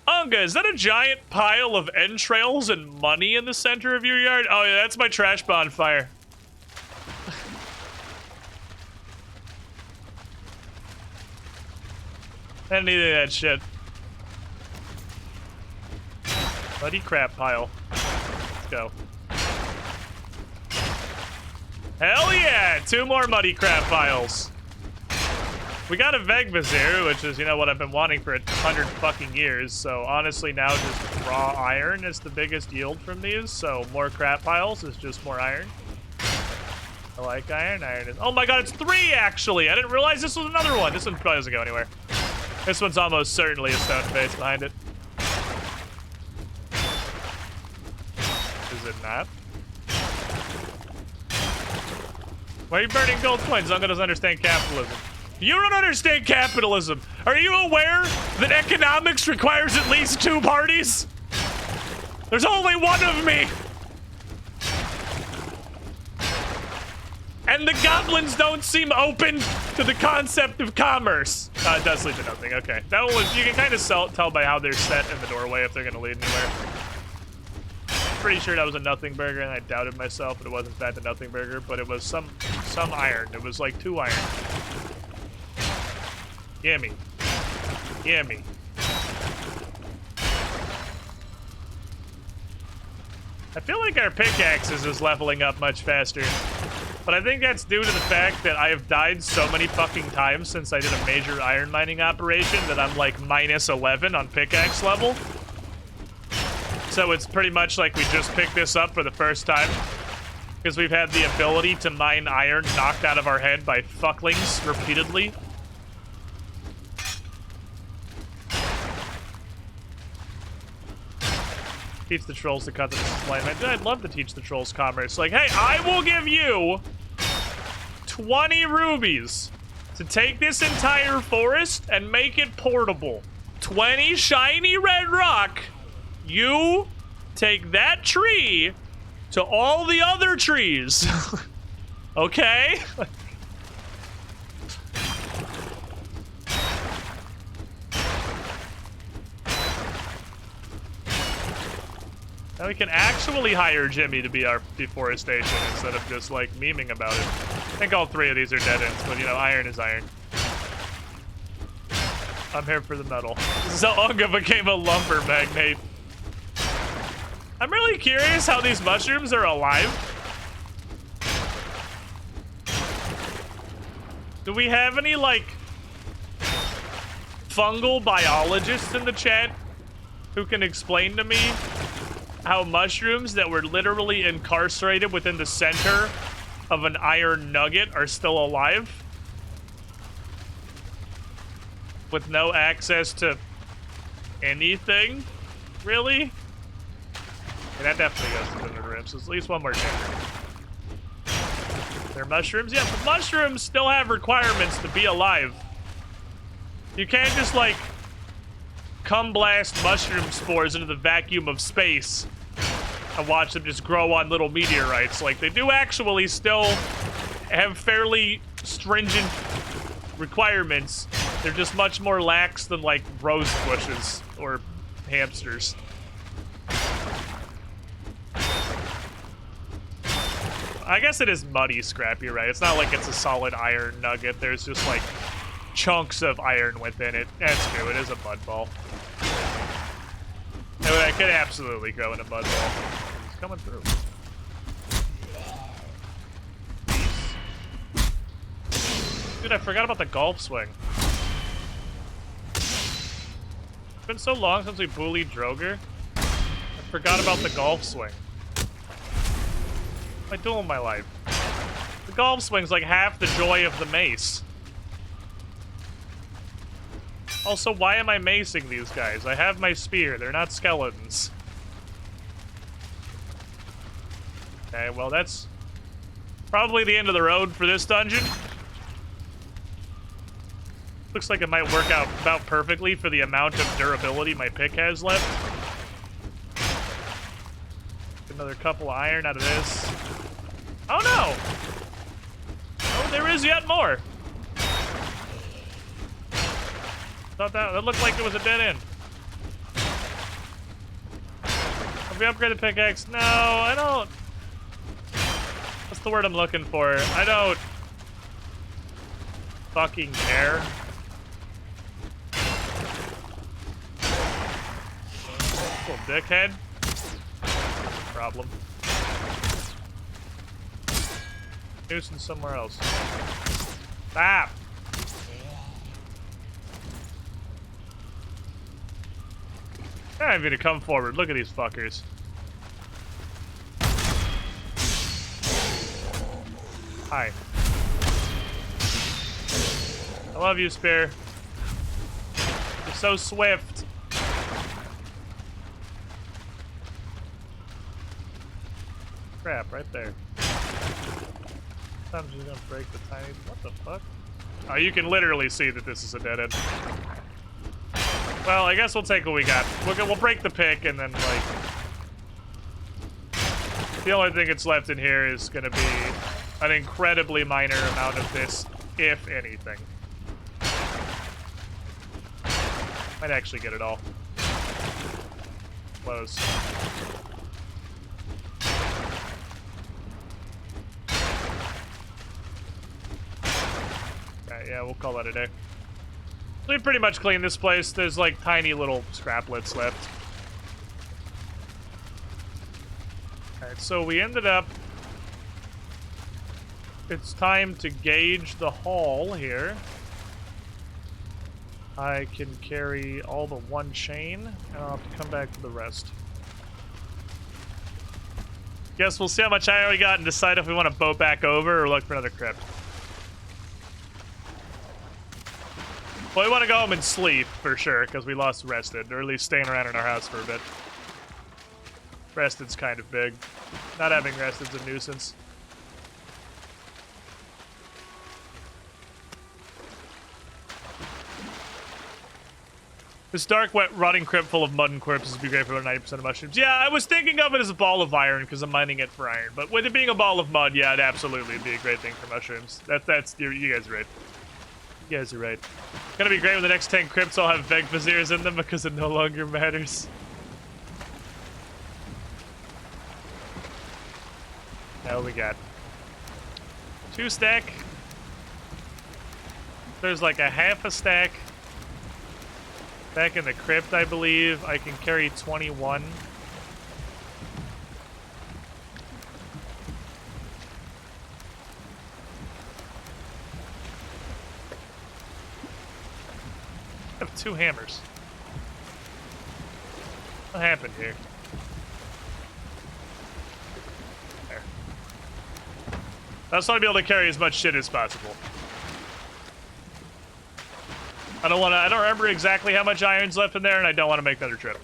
[SPEAKER 1] UNGA, is that a giant pile of entrails and money in the center of your yard? Oh yeah, that's my trash bonfire. Any of that shit. Muddy crap pile. Let's go. Hell yeah! 2 more muddy crap piles. We got a Vegvizir, which is, you know, what I've been wanting for 100 fucking years. So honestly, now just raw iron is the biggest yield from these. So more crap piles is just more iron. I like iron. Iron is. Oh my god, it's 3 actually! I didn't realize this was another one. This one probably doesn't go anywhere. This one's almost certainly a stone face behind it. Is it not? Why are you burning gold coins? Zunga doesn't understand capitalism. You don't understand capitalism! Are you aware that economics requires at least 2 parties? There's only one of me! And the goblins don't seem open to the concept of commerce. It does lead to nothing, okay. That was, you can kind of tell by how they're set in the doorway if they're gonna lead anywhere. Pretty sure that was a nothing burger, and I doubted myself, but it wasn't that the nothing burger, but it was some iron. It was like 2 iron. Gimme. Gimme. I feel like our pickaxes is leveling up much faster. But I think that's due to the fact that I have died so many fucking times since I did a major iron mining operation that I'm like -11 on pickaxe level. So it's pretty much like we just picked this up for the first time. Because we've had the ability to mine iron knocked out of our head by fucklings repeatedly. Teach the trolls to cut the disappointment. I'd love to teach the trolls commerce. Like, hey, I will give you 20 rubies to take this entire forest and make it portable. 20 shiny red rock. You take that tree to all the other trees. Okay? Now we can actually hire Jimmy to be our deforestation instead of just like memeing about it. I think all 3 of these are dead ends, but you know, iron is iron. I'm here for the metal. This is how UNGA became a lumber magnate. I'm really curious how these mushrooms are alive. Do we have any like fungal biologists in the chat who can explain to me how mushrooms that were literally incarcerated within the center of an iron nugget are still alive? With no access to anything? Really? Yeah, that definitely goes to the rim, so at least one more chamber. They're mushrooms? Yeah, but mushrooms still have requirements to be alive. You can't just, like, cum blast mushroom spores into the vacuum of space and watch them just grow on little meteorites. Like, they do actually still have fairly stringent requirements. They're just much more lax than, like, rose bushes or hamsters. I guess it is muddy scrap, you're right. It's not like it's a solid iron nugget. There's just, like, chunks of iron within it. That's true, it is a mud ball. I could absolutely go in a mud ball. He's coming through. Dude, I forgot about the golf swing. It's been so long since we bullied Droger. I forgot about the golf swing. What am I doing with my life? The golf swing's like half the joy of the mace. Also, why am I macing these guys? I have my spear. They're not skeletons. Okay, well, that's probably the end of the road for this dungeon. Looks like it might work out about perfectly for the amount of durability my pick has left. Another couple of iron out of this. Oh, no! Oh, there is yet more. Thought that looked like it was a dead end. Have we upgraded pickaxe? No, I don't. What's the word I'm looking for? I don't Little dickhead. Problem. Nuisance somewhere else. Stop! I'm gonna come forward. Look at these fuckers. Hi. I love you, Spear. You're so swift. Crap, right there. Sometimes you're gonna break the tiny. What the fuck? Oh, you can literally see that this is a dead end. Well, I guess we'll take what we got. We'll break the pick and then, like... The only thing that's left in here is gonna be an incredibly minor amount of this, if anything. Might actually get it all. Close. Alright, yeah, we'll call that a day. We pretty much cleaned this place. There's like tiny little scraplets left. Alright, so we ended up... It's time to gauge the haul here. I can carry all the one chain, and I'll have to come back for the rest. Guess we'll see how much iron we got and decide if we want to boat back over or look for another crypt. Well, we want to go home and sleep, for sure, because we lost Rested, or at least staying around in our house for a bit. Rested's kind of big. Not having Rested's a nuisance. This dark, wet, rotting crypt full of mud and corpses would be great for 90% of mushrooms. Yeah, I was thinking of it as a ball of iron, because I'm mining it for iron. But with it being a ball of mud, yeah, it'd absolutely be a great thing for mushrooms. You guys are right. You guys are right. It's gonna be great when the next 10 crypts all have Veg Viziers in them because it no longer matters. Now we got 2 stack. There's like a half a stack back in the crypt, I believe. I can carry 21. I have 2 hammers. What happened here? There. I just want to be able to carry as much shit as possible. I don't remember exactly how much iron's left in there, and I don't want to make another trip.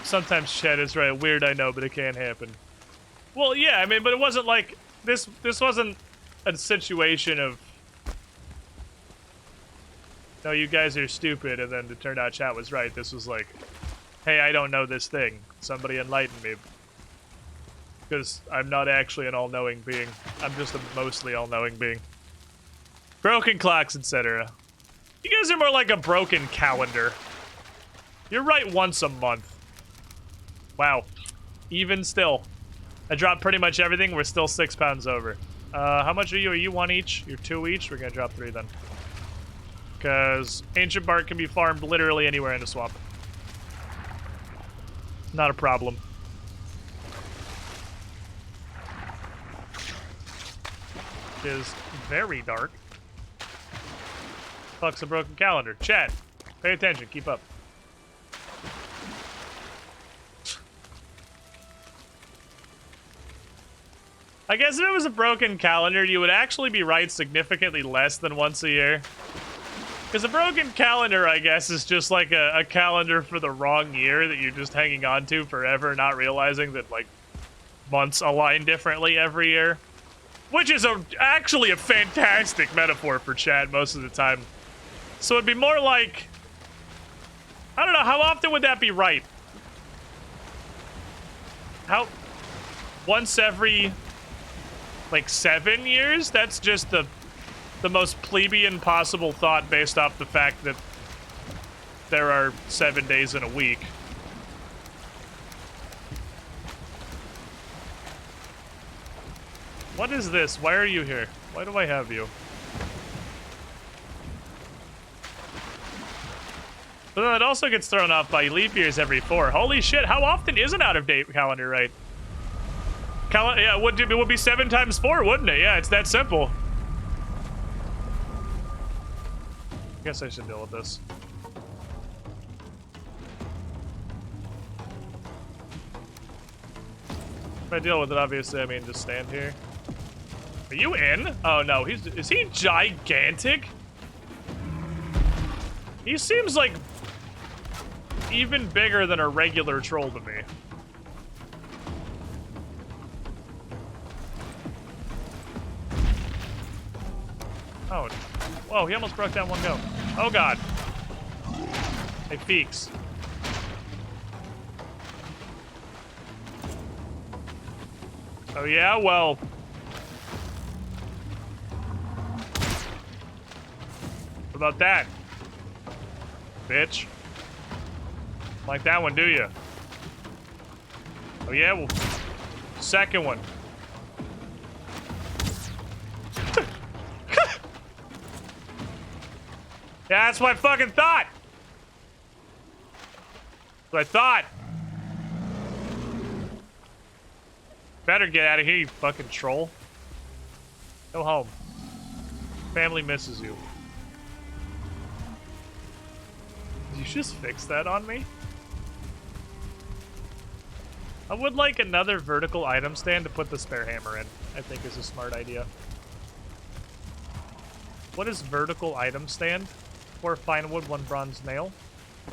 [SPEAKER 1] Sometimes Chad is right. Weird, I know, but it can happen. Well, yeah, I mean, but it wasn't like... This wasn't a situation of... No, you guys are stupid, and then it turned out Chat was right. This was like, hey, I don't know this thing. Somebody enlighten me. Because I'm not actually an all-knowing being. I'm just a mostly all-knowing being. Broken clocks, etc. You guys are more like a broken calendar. You're right once a month. Wow. Even still. I dropped pretty much everything. We're still 6 pounds over. How much are you? Are you 1 each? You're 2 each? We're gonna drop 3 then. Because ancient bark can be farmed literally anywhere in the swamp. Not a problem. It is very dark. Fuck's a broken calendar. Chat, pay attention. Keep up. I guess if it was a broken calendar, you would actually be right significantly less than once a year. Because a broken calendar, I guess, is just like a calendar for the wrong year that you're just hanging on to forever, not realizing that, like, months align differently every year. Which is actually a fantastic metaphor for Chad most of the time. So it'd be more like... I don't know, how often would that be right? Once every... like 7 years? That's just the most plebeian possible thought based off the fact that there are 7 days in a week. What is this? Why are you here? Why do I have you? But then it also gets thrown off by leap years every 4. Holy shit, how often is an out-of-date calendar, right? Yeah, it would be 7 times 4, wouldn't it? Yeah, it's that simple. I guess I should deal with this. If I deal with it, obviously, I mean, just stand here. Are you in? Oh, no, is he gigantic? He seems like even bigger than a regular troll to me. Oh, whoa, he almost broke down one go. Oh, God. Hey, Feeks. Oh, yeah? Well. What about that? Bitch. Like that one, do you? Oh, yeah? Well, second one. Yeah, that's what I fucking thought. That's what I thought. Better get out of here, you fucking troll. Go home. Family misses you. Did you just fix that on me? I would like another vertical item stand to put the spare hammer in. I think is a smart idea. What is vertical item stand? 4 fine wood, 1 bronze nail. I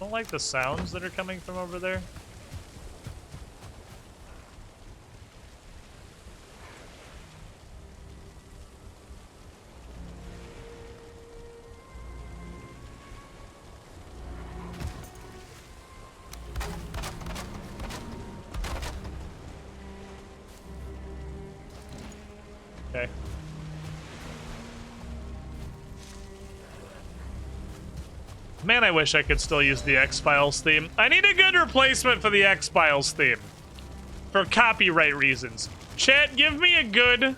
[SPEAKER 1] don't like the sounds that are coming from over there. Okay. Man, I wish I could still use the X-Files theme. I need a good replacement for the X-Files theme. For copyright reasons. Chat, give me a good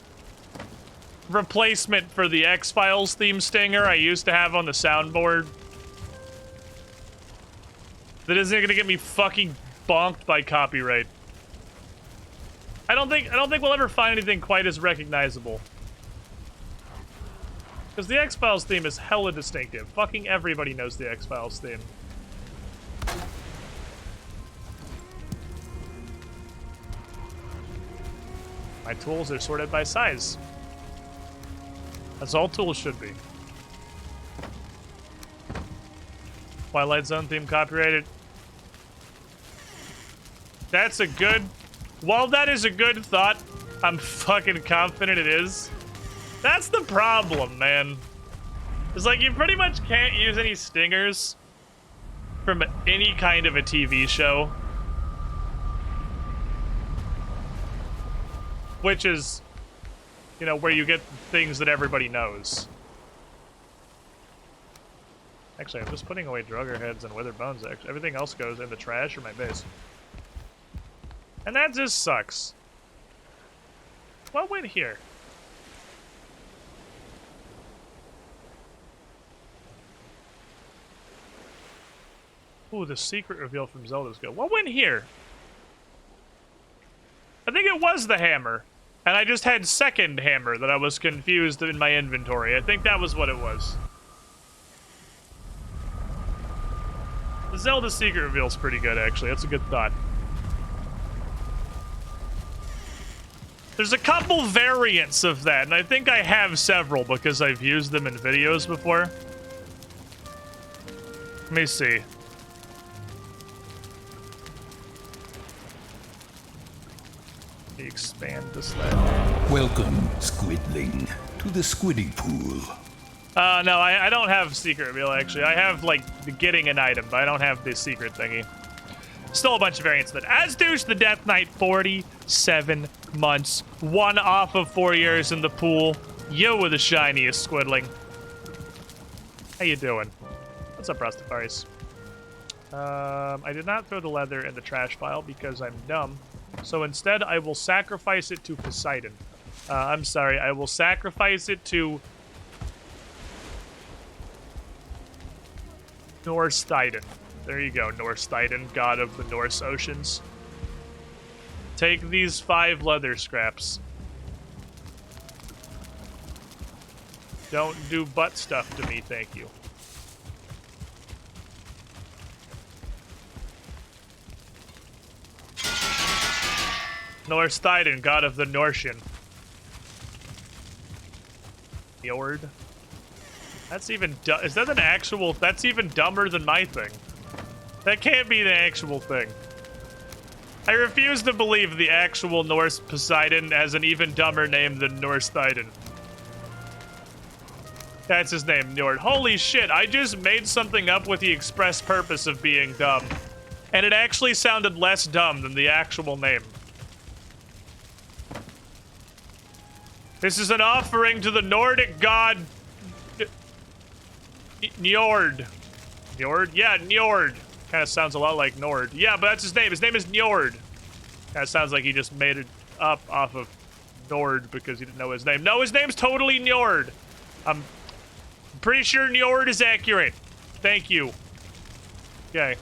[SPEAKER 1] replacement for the X-Files theme stinger I used to have on the soundboard. That isn't gonna get me fucking bonked by copyright. I don't think we'll ever find anything quite as recognizable. Because the X-Files theme is hella distinctive. Fucking everybody knows the X-Files theme. My tools are sorted by size. As all tools should be. Twilight Zone theme copyrighted. That's a good... While that is a good thought, I'm fucking confident it is. That's the problem, man. It's like you pretty much can't use any stingers from any kind of a TV show. Which is, you know, where you get things that everybody knows. Actually, I'm just putting away Drugger heads and withered bones. Actually, everything else goes in the trash or my base. And that just sucks. What went here? Ooh, the secret reveal from Zelda's Go. What went here? I think it was the hammer. And I just had second hammer that I was confused in my inventory. I think that was what it was. The Zelda secret reveal's pretty good, actually. That's a good thought. There's a couple variants of that, and I think I have several because I've used them in videos before. Let me see. Expand this level.
[SPEAKER 2] Welcome, Squidling, to the Squiddy Pool.
[SPEAKER 1] No, I don't have secret reveal, actually. I have, like, the getting an item, but I don't have the secret thingy. Still a bunch of variants of that. As douche the Death Knight, 47 months. 1 off of 4 years in the pool. You were the shiniest, Squidling. How you doing? What's up, Rastafaris? I did not throw the leather in the trash pile because I'm dumb. So instead, I will sacrifice it to Poseidon. I'm sorry, I will sacrifice it to Norse Thyden. There you go, Norse Thyden, god of the Norse oceans. Take these 5 leather scraps. Don't do butt stuff to me, thank you. Norse Thyden, god of the Norsian. Fjord. That's even is that an actual? That's even dumber than my thing. That can't be the actual thing. I refuse to believe the actual Norse Poseidon has an even dumber name than Norse Thyden. That's his name, Njord. Holy shit, I just made something up with the express purpose of being dumb. And it actually sounded less dumb than the actual name. This is an offering to the Nordic god Njord. Njord? Yeah, Njord. Kind of sounds a lot like Nord. Yeah, but that's his name. His name is Njord. Kind of sounds like he just made it up off of Nord because he didn't know his name. No, his name's totally Njord. I'm pretty sure Njord is accurate. Thank you. Okay.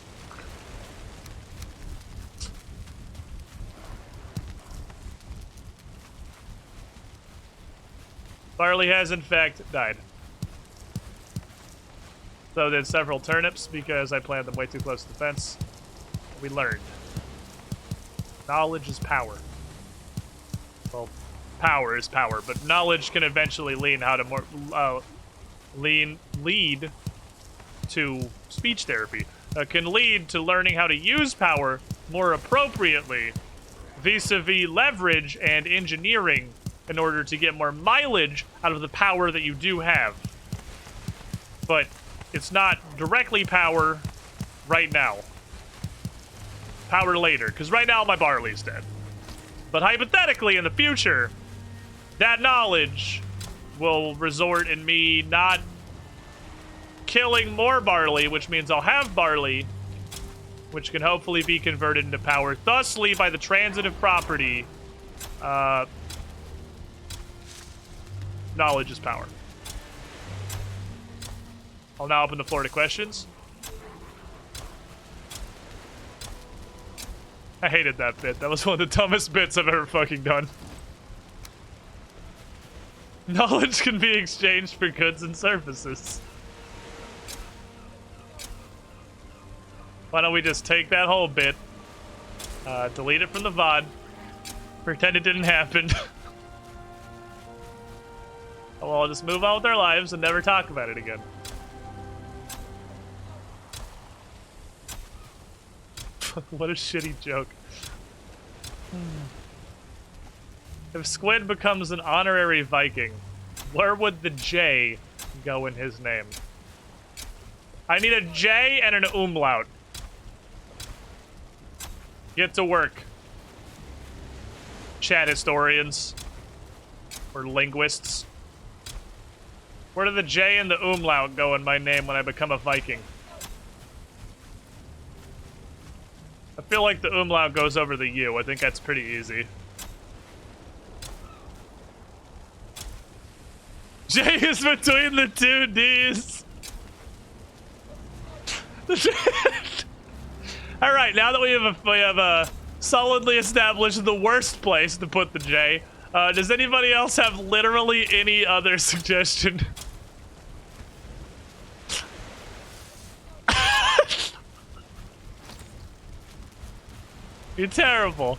[SPEAKER 1] Barley has, in fact, died. So did several turnips because I planted them way too close to the fence. We learned. Knowledge is power. Well, power is power, but knowledge can eventually lead to speech therapy. Can lead to learning how to use power more appropriately vis-a-vis leverage and engineering in order to get more mileage out of the power that you do have. But it's not directly power right now. Power later, because right now my barley's dead. But hypothetically, in the future, that knowledge will resort in me not killing more barley, which means I'll have barley, which can hopefully be converted into power. Thusly, by the transitive property, knowledge is power. I'll now open the floor to questions. I hated that bit. That was one of the dumbest bits I've ever fucking done. Knowledge can be exchanged for goods and services. Why don't we just take that whole bit, delete it from the VOD, pretend it didn't happen. Well, I'll just move on with our lives and never talk about it again. What a shitty joke. If Squid becomes an honorary Viking, where would the J go in his name? I need a J and an umlaut. Get to work. Chat historians. Or linguists. Where do the J and the umlaut go in my name when I become a Viking? I feel like the umlaut goes over the U. I think that's pretty easy. J is between the two D's. All right, now that we have solidly established the worst place to put the J, does anybody else have literally any other suggestion? You're terrible.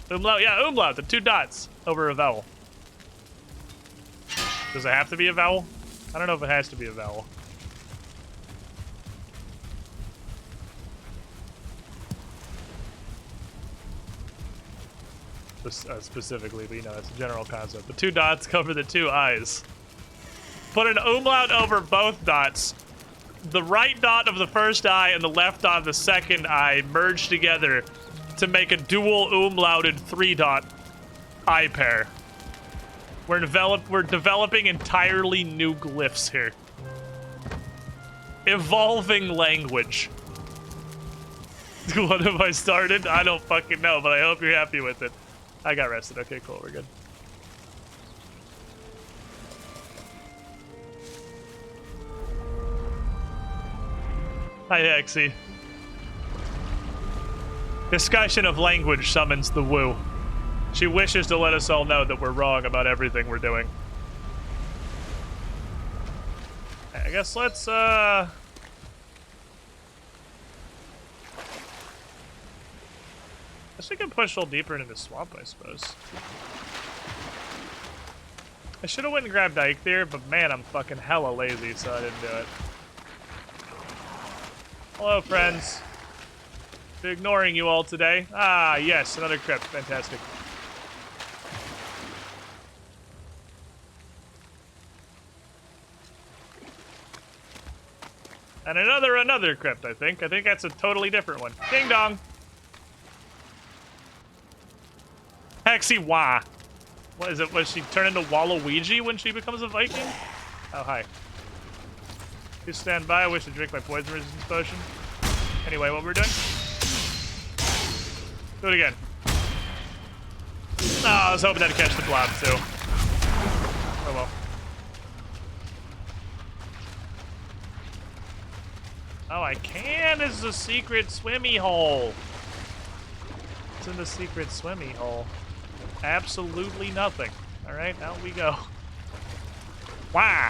[SPEAKER 1] Umlaut, yeah, umlaut, the 2 dots over a vowel. Does it have to be a vowel? I don't know if it has to be a vowel. Specifically, but you know, it's a general concept. The 2 dots cover the 2 eyes. Put an umlaut over both dots. The right dot of the first eye and the left dot of the second eye merge together to make a dual umlauted 3-dot eye pair. We're developing entirely new glyphs here. Evolving language. What have I started? I don't fucking know, but I hope you're happy with it. I got rested. Okay, cool. We're good. Hi, Hexy. Discussion of language summons the woo. She wishes to let us all know that we're wrong about everything we're doing. I guess let's, guess we can push a little deeper into the swamp, I suppose. I should have went and grabbed Ike there, but man, I'm fucking hella lazy, so I didn't do it. Hello, friends. Been ignoring you all today. Ah, yes, another crypt. Fantastic. And another crypt, I think. I think that's a totally different one. Ding dong. Hexy, wah. What is it? Was she turn into Waluigi when she becomes a Viking? Oh, hi. Please stand by. I wish to drink my poison resistance potion. Anyway, what we're doing? Do it again. Oh, I was hoping I'd catch the blob, too. Oh, well. Oh, I can! This is a secret swimmy hole. What's in the secret swimmy hole? Absolutely nothing. Alright, out we go. Wah!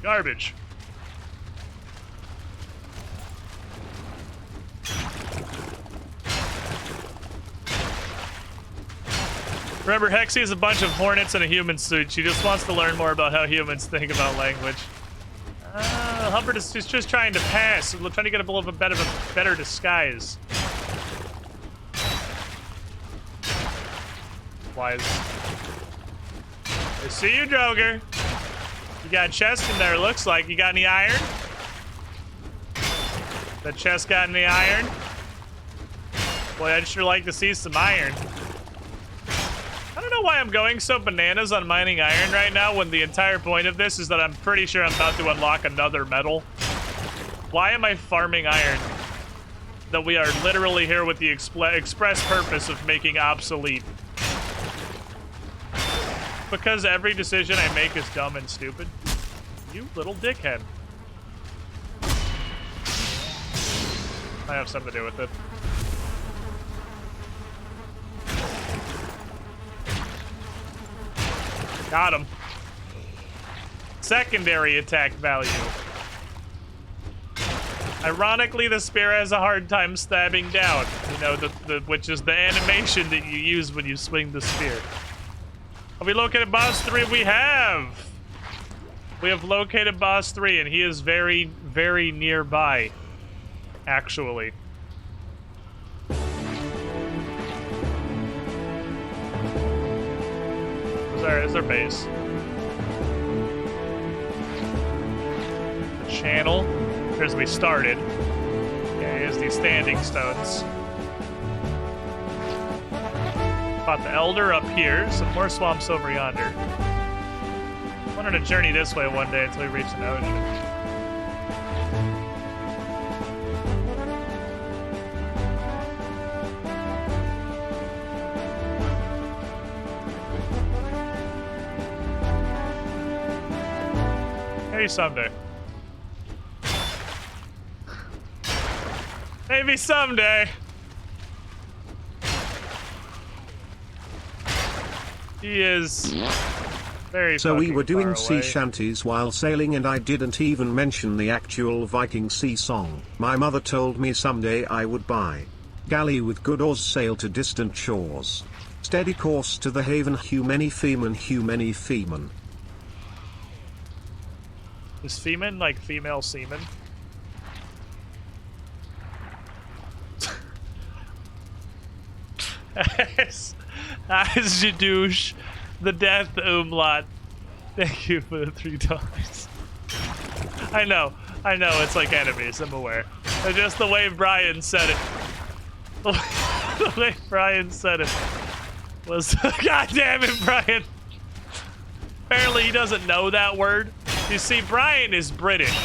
[SPEAKER 1] Garbage. Remember, Hexy is a bunch of hornets in a human suit. She just wants to learn more about how humans think about language. Hubbard is just trying to pass, trying to get a little bit of a better disguise. Wise. I see you, Droger. You got a chest in there, looks like. You got any iron? That chest got any iron? Boy, I'd sure like to see some iron. I don't know why I'm going so bananas on mining iron right now when the entire point of this is that I'm pretty sure I'm about to unlock another metal. Why am I farming iron? That we are literally here with the express purpose of making obsolete. Because every decision I make is dumb and stupid. You little dickhead. I have something to do with it. Got him. Secondary attack value. Ironically, the spear has a hard time stabbing down. You know, which is the animation that you use when you swing the spear. Have we located boss 3? We have! We have located boss 3, and he is very, very nearby. Actually. There's our base. The channel. Here's where we started. Okay, here's these standing stones. Fought the Elder up here. Some more swamps over yonder. I wanted to journey this way one day until we reach an ocean. Maybe someday. Maybe someday. He is very.
[SPEAKER 3] So we were doing sea
[SPEAKER 1] away.
[SPEAKER 3] shanties while sailing, and I didn't even mention the actual Viking sea song. My mother told me someday I would buy galley with good oars, sail to distant shores. Steady course to the haven, humany femen.
[SPEAKER 1] Is femen like female semen? As you douche, the death umlaut. Thank you for the $3. I know, it's like enemies, I'm aware. But just the way Brian said it. The way Brian said it was, God damn it, Brian. Apparently he doesn't know that word. You see, Brian is British,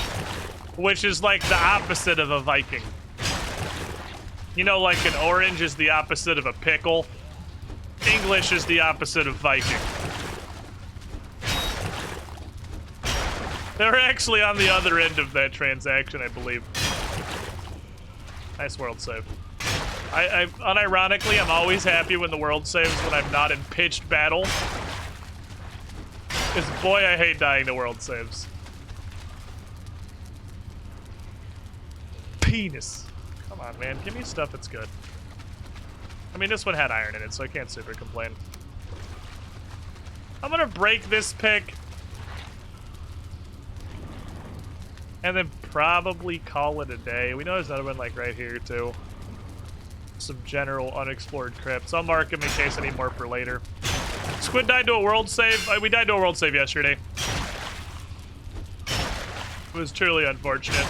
[SPEAKER 1] which is like the opposite of a Viking. You know, like an orange is the opposite of a pickle. English is the opposite of Viking. They're actually on the other end of that transaction, I believe. Nice world save. Unironically, I'm always happy when the world saves when I'm not in pitched battle. Because boy, I hate dying to world saves. Penis. Come on, man. Give me stuff that's good. I mean, this one had iron in it, so I can't super complain. I'm gonna break this pick. And then probably call it a day. We know there's another one like right here too. Some general unexplored crypts. I'll mark them in case I need more for later. Squid died to a world save. We died to a world save yesterday. It was truly unfortunate.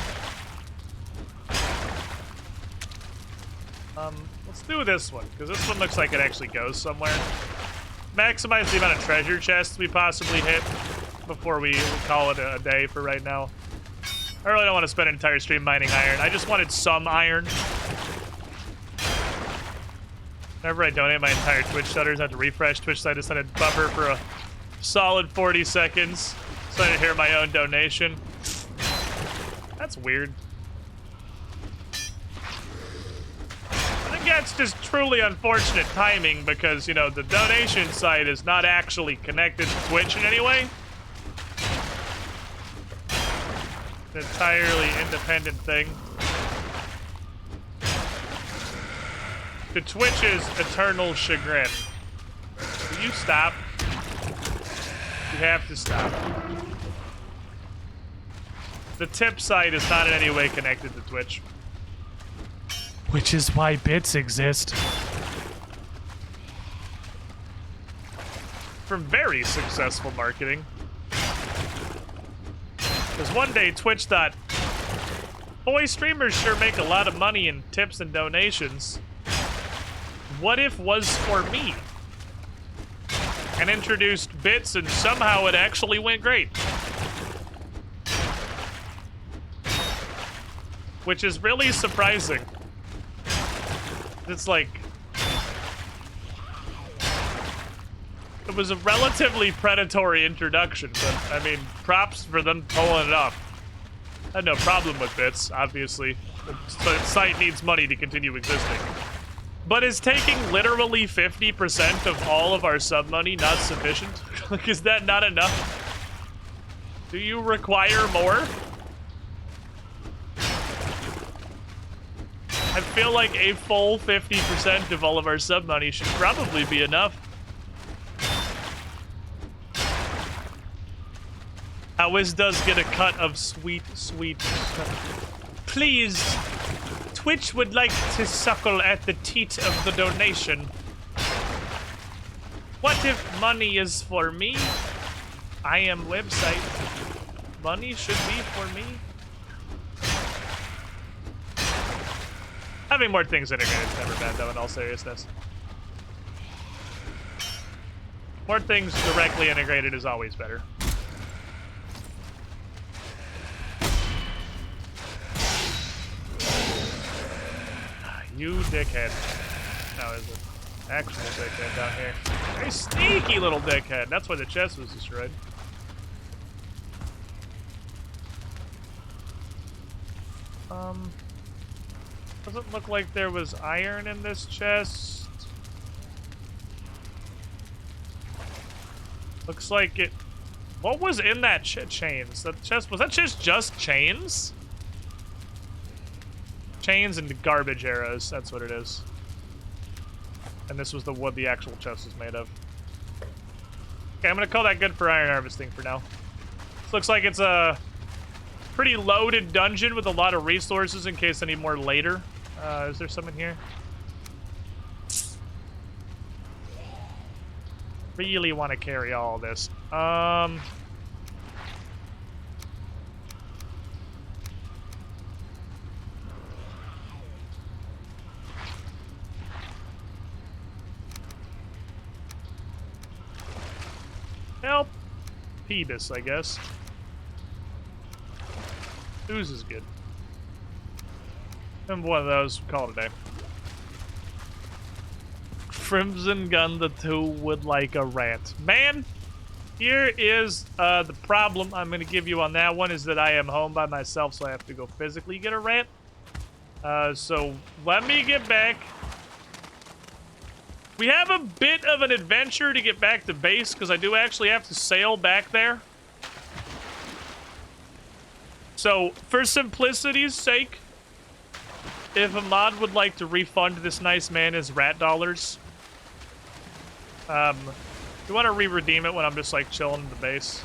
[SPEAKER 1] Let's do this one, because this one looks like it actually goes somewhere. Maximize the amount of treasure chests we possibly hit before we call it a day for right now. I really don't want to spend an entire stream mining iron. I just wanted some iron. Whenever I donate my entire Twitch stutters, I have to refresh Twitch site to send a buffer for a solid 40 seconds so I can hear my own donation. That's weird. I think that's just truly unfortunate timing because, you know, the donation site is not actually connected to Twitch in any way. An entirely independent thing. To Twitch's eternal chagrin. Will you stop? You have to stop. The tip site is not in any way connected to Twitch. Which is why bits exist. For very successful marketing. Because one day Twitch thought, boy, streamers sure make a lot of money in tips and donations. What if was for me? And introduced bits and somehow it actually went great. Which is really surprising. It's like... It was a relatively predatory introduction, but, I mean, props for them pulling it off. I had no problem with bits, obviously. The site needs money to continue existing. But is taking literally 50% of all of our sub money not sufficient? Like, is that not enough? Do you require more? I feel like a full 50% of all of our sub money should probably be enough. Always does get a cut of sweet, sweet. Please, Twitch would like to suckle at the teat of the donation. What if money is for me? I am website. Money should be for me. Having more things integrated is never bad, though, in all seriousness. More things directly integrated is always better. You dickhead. How is it? Actual dickhead down here. Very sneaky little dickhead. That's why the chest was destroyed. Doesn't look like there was iron in this chest. Looks like it... What was in that chains? That chest... Was that just chains? Chains and garbage arrows. That's what it is. And this was the wood the actual chest was made of. Okay, I'm gonna call that good for iron harvesting for now. This looks like it's a pretty loaded dungeon with a lot of resources in case I need more later. Is there some in here? Really want to carry all this. Help! Peebus, I guess. Ooze is good. And one of those, call it a day. Crimson Gun the 2 would like a rant. Man, here is the problem I'm going to give you on that one is that I am home by myself, so I have to go physically get a rant. So let me get back. We have a bit of an adventure to get back to base, because I do actually have to sail back there. So, for simplicity's sake, if a mod would like to refund this nice man his rat dollars, you want to re-redeem it when I'm just like chilling in the base.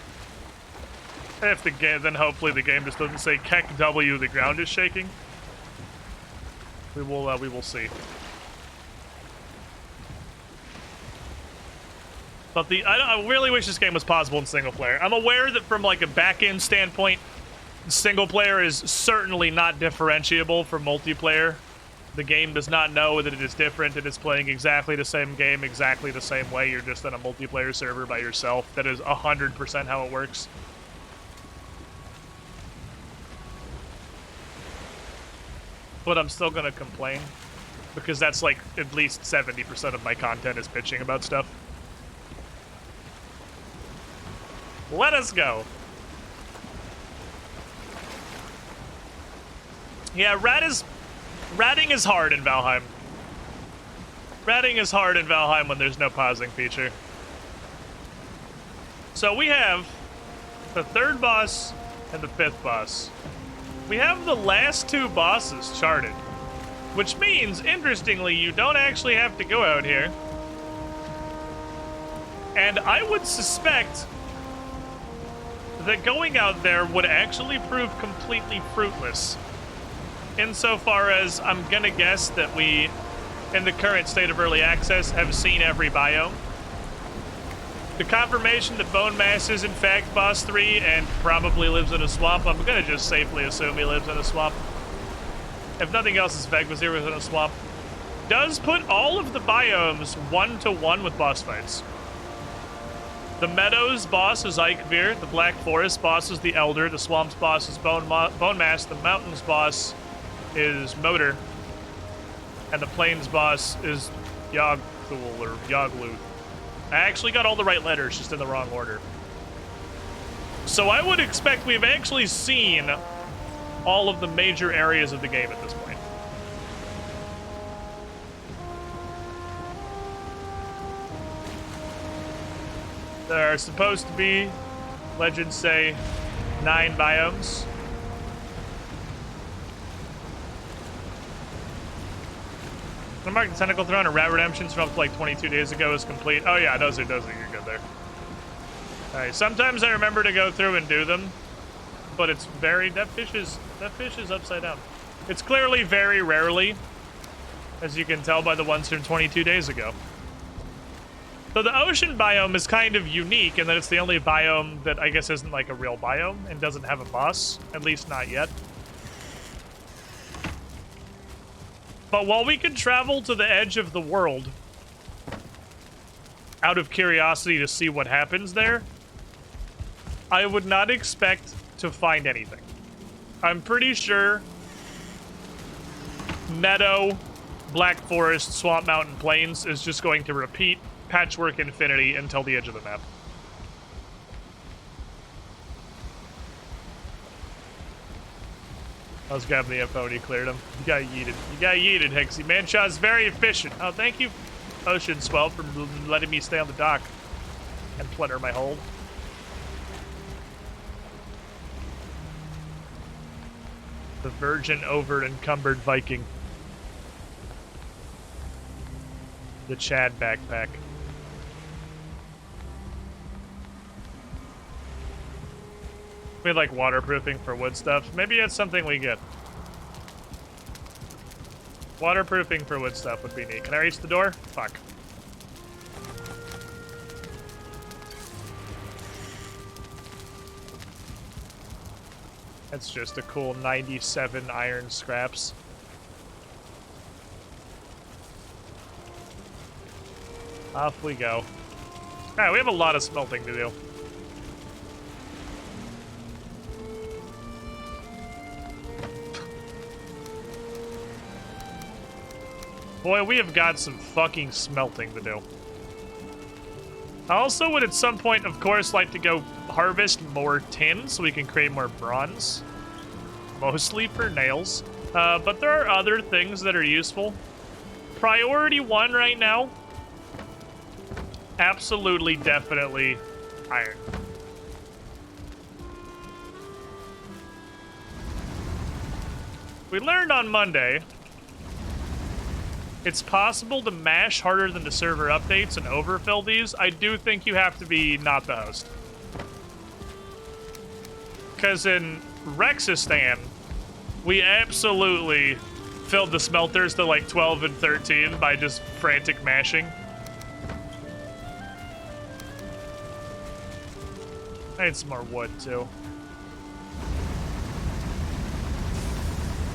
[SPEAKER 1] If the game, then hopefully the game just doesn't say Keck W, the ground is shaking. We will see. But I really wish this game was possible in single player. I'm aware that from like a back-end standpoint, single player is certainly not differentiable from multiplayer. The game does not know that it is different. It is playing exactly the same game, exactly the same way. You're just on a multiplayer server by yourself. That is 100% how it works. But I'm still gonna complain, because that's like at least 70% of my content is bitching about stuff. Let us go. Yeah, ratting is hard in Valheim. Ratting is hard in Valheim when there's no pausing feature. So we have the 3rd boss and the 5th boss. We have the last 2 bosses charted, which means, interestingly, you don't actually have to go out here. And I would suspect that going out there would actually prove completely fruitless. Insofar as I'm gonna guess that we, in the current state of early access, have seen every biome. The confirmation that Bone Mass is in fact boss 3 and probably lives in a swamp, I'm gonna just safely assume he lives in a swamp. If nothing else, his Vegvazir was in a swamp. Does put all of the biomes 1-to-1 with boss fights. The Meadows boss is Eichveer, the Black Forest boss is the Elder, the Swamps boss is Bone Mass, the Mountains boss is Motor, and the Plains boss is Yogthul or Yogluth. I actually got all the right letters, just in the wrong order. So I would expect we've actually seen all of the major areas of the game at this point. There are supposed to be, legends say, 9 biomes. The Mark the Tentacle Throne and Rat Redemptions from up to like 22 days ago is complete. Oh yeah, those are you're good there. Alright, sometimes I remember to go through and do them, but it's very, that fish is upside down. It's clearly very rarely, as you can tell by the ones from 22 days ago. So the ocean biome is kind of unique in that it's the only biome that I guess isn't like a real biome and doesn't have a boss, at least not yet. But while we could travel to the edge of the world out of curiosity to see what happens there, I would not expect to find anything. I'm pretty sure Meadow, Black Forest, Swamp Mountain Plains is just going to repeat Patchwork Infinity until the edge of the map. I was grabbing the info and he cleared him. You got yeeted. You got yeeted, Hexy. Manshaw's very efficient. Oh, thank you, Ocean Swell, for letting me stay on the dock and plunder my hold. The virgin over-encumbered Viking. The Chad backpack. We had like waterproofing for wood stuff. Maybe it's something we get. Waterproofing for wood stuff would be neat. Can I reach the door? Fuck. That's just a cool 97 iron scraps. Off we go. Alright, we have a lot of smelting to do. Boy, we have got some fucking smelting to do. I also would at some point, of course, like to go harvest more tin so we can create more bronze. Mostly for nails. But there are other things that are useful. Priority 1 right now. Absolutely, definitely iron. We learned on Monday it's possible to mash harder than the server updates and overfill these. I do think you have to be not the host. Because in Rexistan, we absolutely filled the smelters to like 12 and 13 by just frantic mashing. I need some more wood too.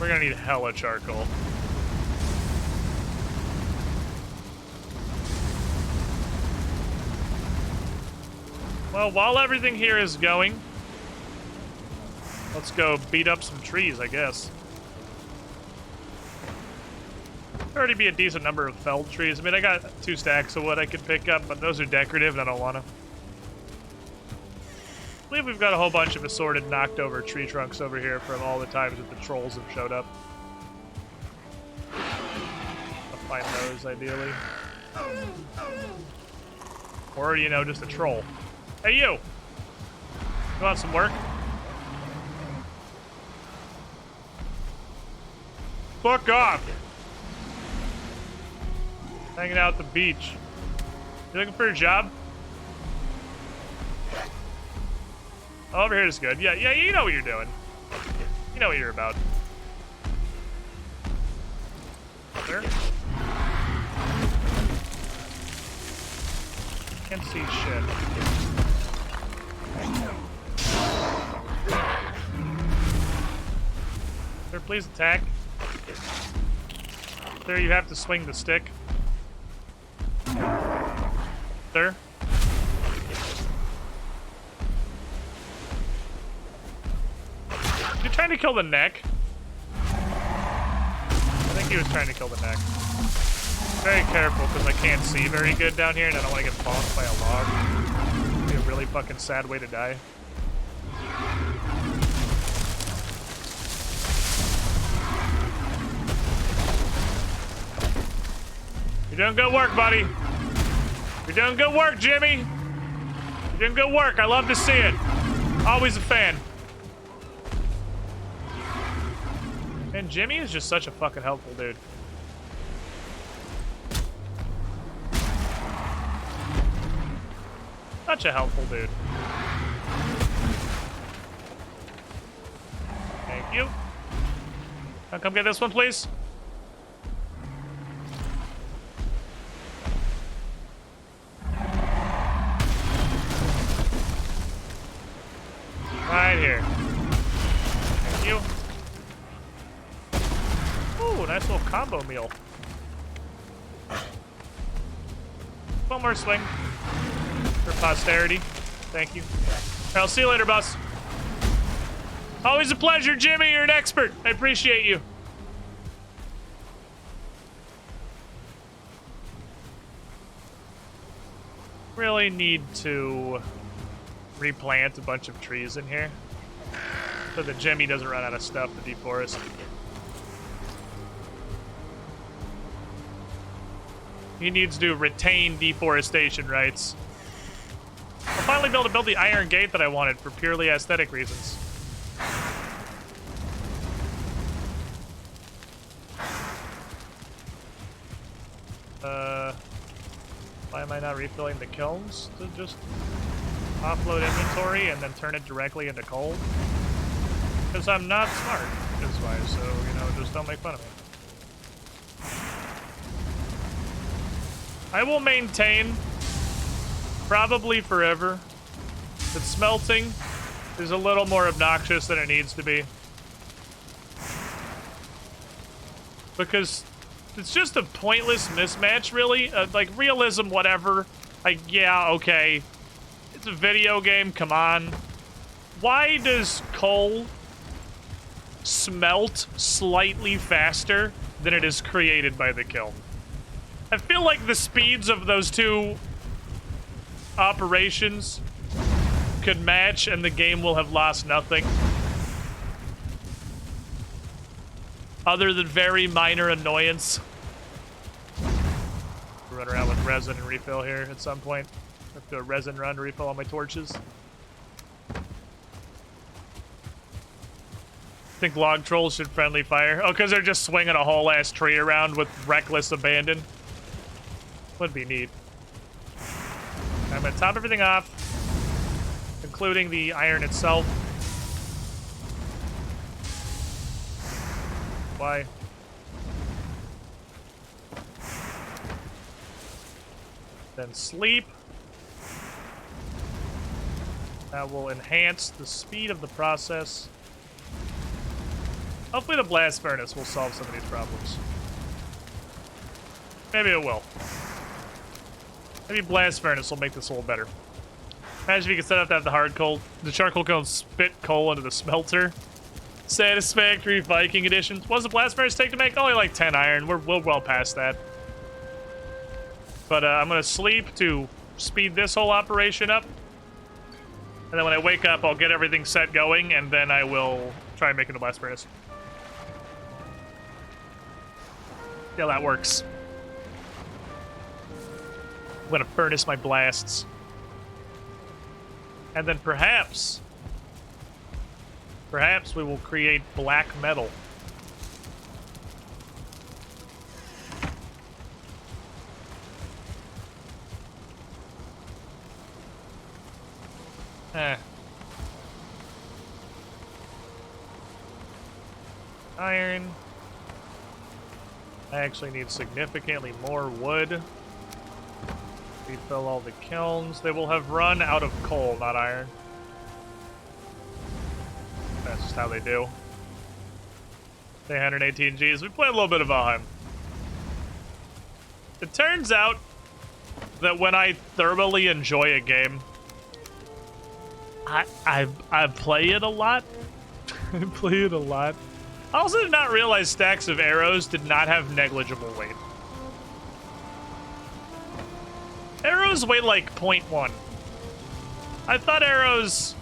[SPEAKER 1] We're gonna need hella charcoal. Well, while everything here is going, let's go beat up some trees, I guess. There'd already be a decent number of felled trees. I mean, I got 2 stacks of wood I could pick up, but those are decorative and I don't want to. I believe we've got a whole bunch of assorted knocked over tree trunks over here from all the times that the trolls have showed up. I'll find those, ideally. Or, you know, just a troll. Hey, you! You want some work? Fuck off! Hanging out at the beach. You looking for a job? Oh, over here is good. Yeah, you know what you're doing. You know what you're about. There. Can't see shit. Sir, please attack. Sir, you have to swing the stick. Sir? You trying to kill the neck? I think he was trying to kill the neck. Very careful, because I can't see very good down here, and I don't want to get bonked by a log. It'd be a really fucking sad way to die. You're doing good work, buddy. You're doing good work, Jimmy. You're doing good work. I love to see it. Always a fan. And Jimmy is just such a fucking helpful dude. Such a helpful dude. Thank you. Now come get this one, please. Right here. Thank you. Ooh, nice little combo meal. One more swing. For posterity. Thank you. I'll see you later, boss. Always a pleasure, Jimmy. You're an expert. I appreciate you. Really need to replant a bunch of trees in here so that Jimmy doesn't run out of stuff to deforest. He needs to retain deforestation rights. I'll finally be able to build the iron gate that I wanted for purely aesthetic reasons. Why am I not refilling the kilns to just offload inventory and then turn it directly into coal? Because I'm not smart, is why, so, you know, just don't make fun of me. I will maintain, probably forever, that smelting is a little more obnoxious than it needs to be. Because it's just a pointless mismatch, really. Like, realism, whatever. Like, yeah, okay. It's a video game, come on. Why does coal smelt slightly faster than it is created by the kiln? I feel like the speeds of those two operations could match and the game will have lost nothing. Other than very minor annoyance. Run around with resin and refill here at some point. Have to do a resin run to refill all my torches. I think log trolls should friendly fire. Oh, because they're just swinging a whole ass tree around with reckless abandon. Would be neat. I'm gonna top everything off, including the iron itself. Why? Then sleep. That will enhance the speed of the process. Hopefully the blast furnace will solve some of these problems. Maybe it will. Maybe blast furnace will make this a little better. Imagine if you could set up to have the hard coal, the charcoal cone spit coal into the smelter. Satisfactory Viking edition. What does the blast furnace take to make? Only like 10 iron. We're well past that. But I'm gonna sleep to speed this whole operation up. And then when I wake up, I'll get everything set going, and then I will try making the blast furnace. Yeah, that works. I'm gonna furnace my blasts. And then perhaps we will create black metal. Iron. I actually need significantly more wood. Refill all the kilns. They will have run out of coal, not iron. That's just how they do. 318 Gs. We play a little bit of Valheim. It turns out that when I thoroughly enjoy a game, I play it a lot. I play it a lot. I also did not realize stacks of arrows did not have negligible weight. Arrows weigh like 0.1. I thought arrows...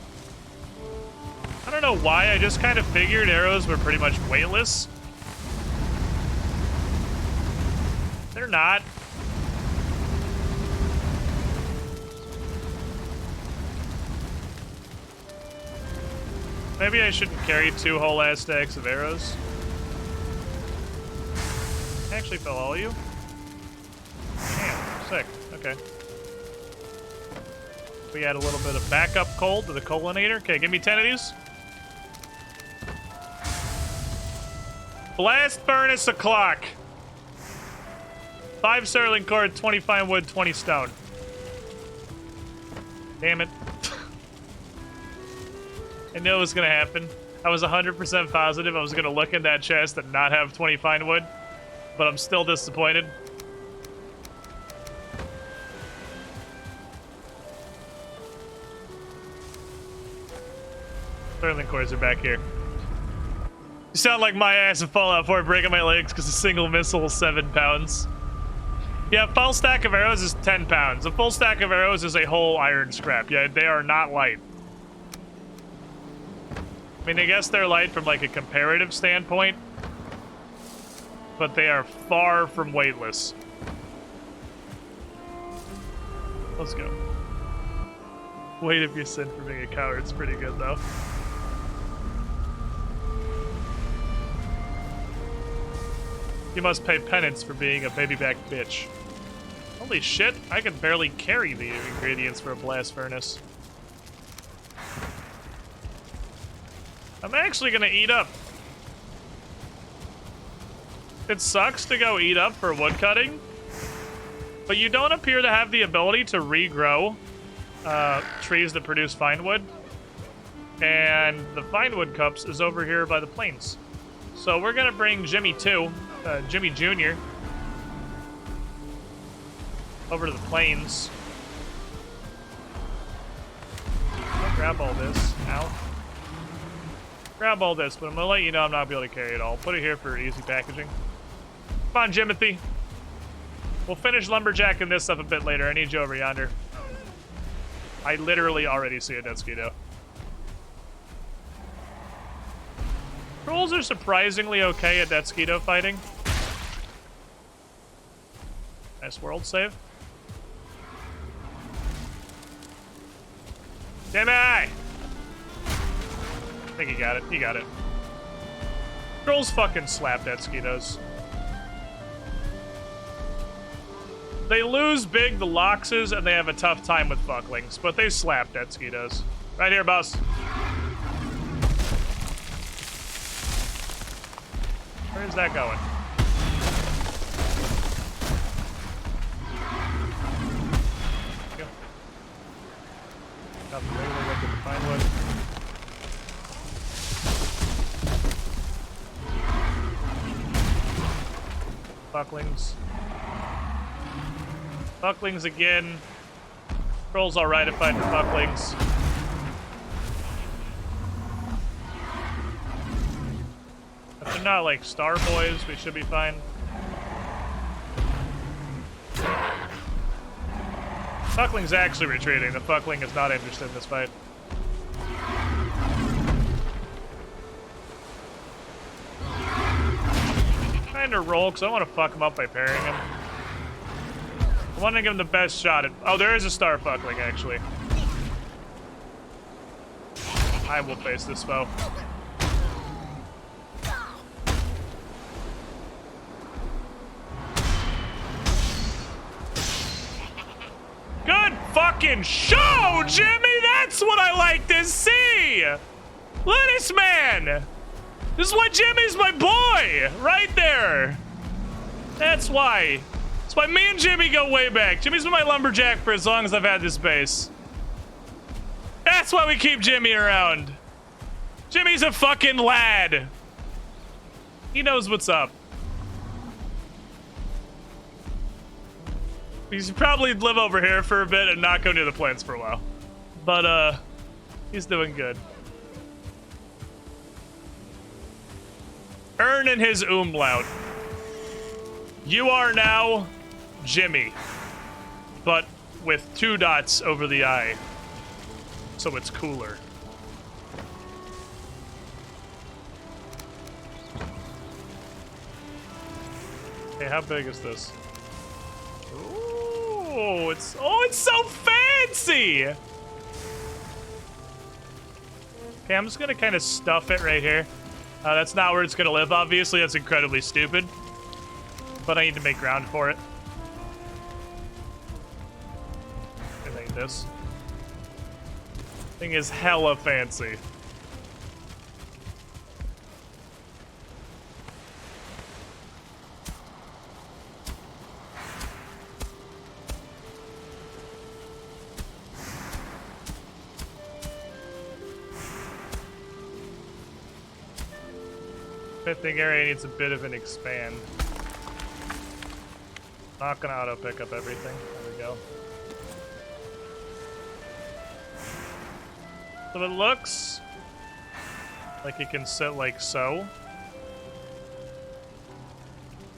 [SPEAKER 1] I don't know why, I just kind of figured arrows were pretty much weightless. They're not. Maybe I shouldn't carry 2 whole ass stacks of arrows. Actually fell all of you. Damn, sick. Okay. We add a little bit of backup coal to the colinator. Okay, give me 10 of these. Blast furnace o'clock. 5 sterling cord, 20 fine wood, 20 stone. Damn it. I knew it was gonna happen. I was 100% positive I was gonna look in that chest and not have 20 fine wood, but I'm still disappointed. Sterling cores are back here. You sound like my ass in Fallout 4 breaking my legs because a single missile is 7 pounds. Yeah, a full stack of arrows is 10 pounds. A full stack of arrows is a whole iron scrap. Yeah, they are not light. I mean, I guess they're light from like a comparative standpoint, but they are far from weightless. Let's go. Weight of your sin for being a coward is pretty good, though. You must pay penance for being a baby-back bitch. Holy shit, I can barely carry the ingredients for a blast furnace. I'm actually gonna eat up. It sucks to go eat up for wood cutting, but you don't appear to have the ability to regrow trees that produce fine wood. And the fine wood cups is over here by the plains. So we're gonna bring Jimmy too, Jimmy Jr. over to the plains. I'll grab all this. Ow. Grab all this, but I'm gonna let you know I'm not gonna be able to carry it all. Put it here for easy packaging. Come on, Jimothy. We'll finish lumberjacking this up a bit later. I need you over yonder. I literally already see a dead skeeto. Trolls are surprisingly okay at dead skeeto fighting. Nice world save. Jimmy! I think he got it. He got it. Trolls fucking slap dead skeetos. They lose big the Loxes and they have a tough time with fucklings, but they slap dead skeetos. Right here, boss. Where's that going? Go. Got the regular whip with the pine wood. Fucklings. Fucklings again. Troll's alright at fighting fucklings. If they're not like star boys, we should be fine. Fuckling's actually retreating. The fuckling is not interested in this fight. Trying to roll because I want to fuck him up by parrying him. I want to give him the best shot at... Oh, there is a star fuckling, actually. I will face this foe. Good fucking show, Jimmy! That's what I like to see! Lettuce Man! This is why Jimmy's my boy! Right there! That's why. That's why me and Jimmy go way back. Jimmy's been my lumberjack for as long as I've had this base. That's why we keep Jimmy around. Jimmy's a fucking lad. He knows what's up. He should probably live over here for a bit and not go near the plants for a while. But, he's doing good. Earning his umlaut. You are now Jimmy, but with 2 dots over the eye, so it's cooler. Hey, how big is this? Ooh, it's so fancy! Okay, I'm just gonna kind of stuff it right here. That's not where it's gonna live, obviously. That's incredibly stupid. But I need to make ground for it. I think this thing is hella fancy. Fifthing area needs a bit of an expand. Not gonna auto pick up everything. There we go. So it looks like it can sit like so.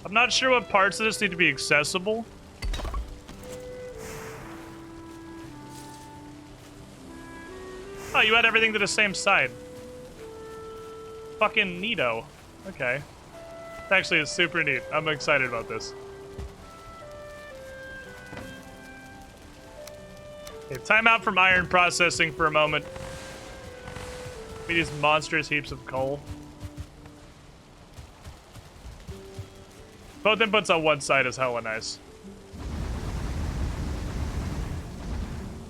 [SPEAKER 1] I'm not sure what parts of this need to be accessible. Oh, you add everything to the same side. Fucking neato. Okay. Actually, it's super neat. I'm excited about this. Okay, time out from iron processing for a moment. We need these monstrous heaps of coal. Both inputs on one side is hella nice.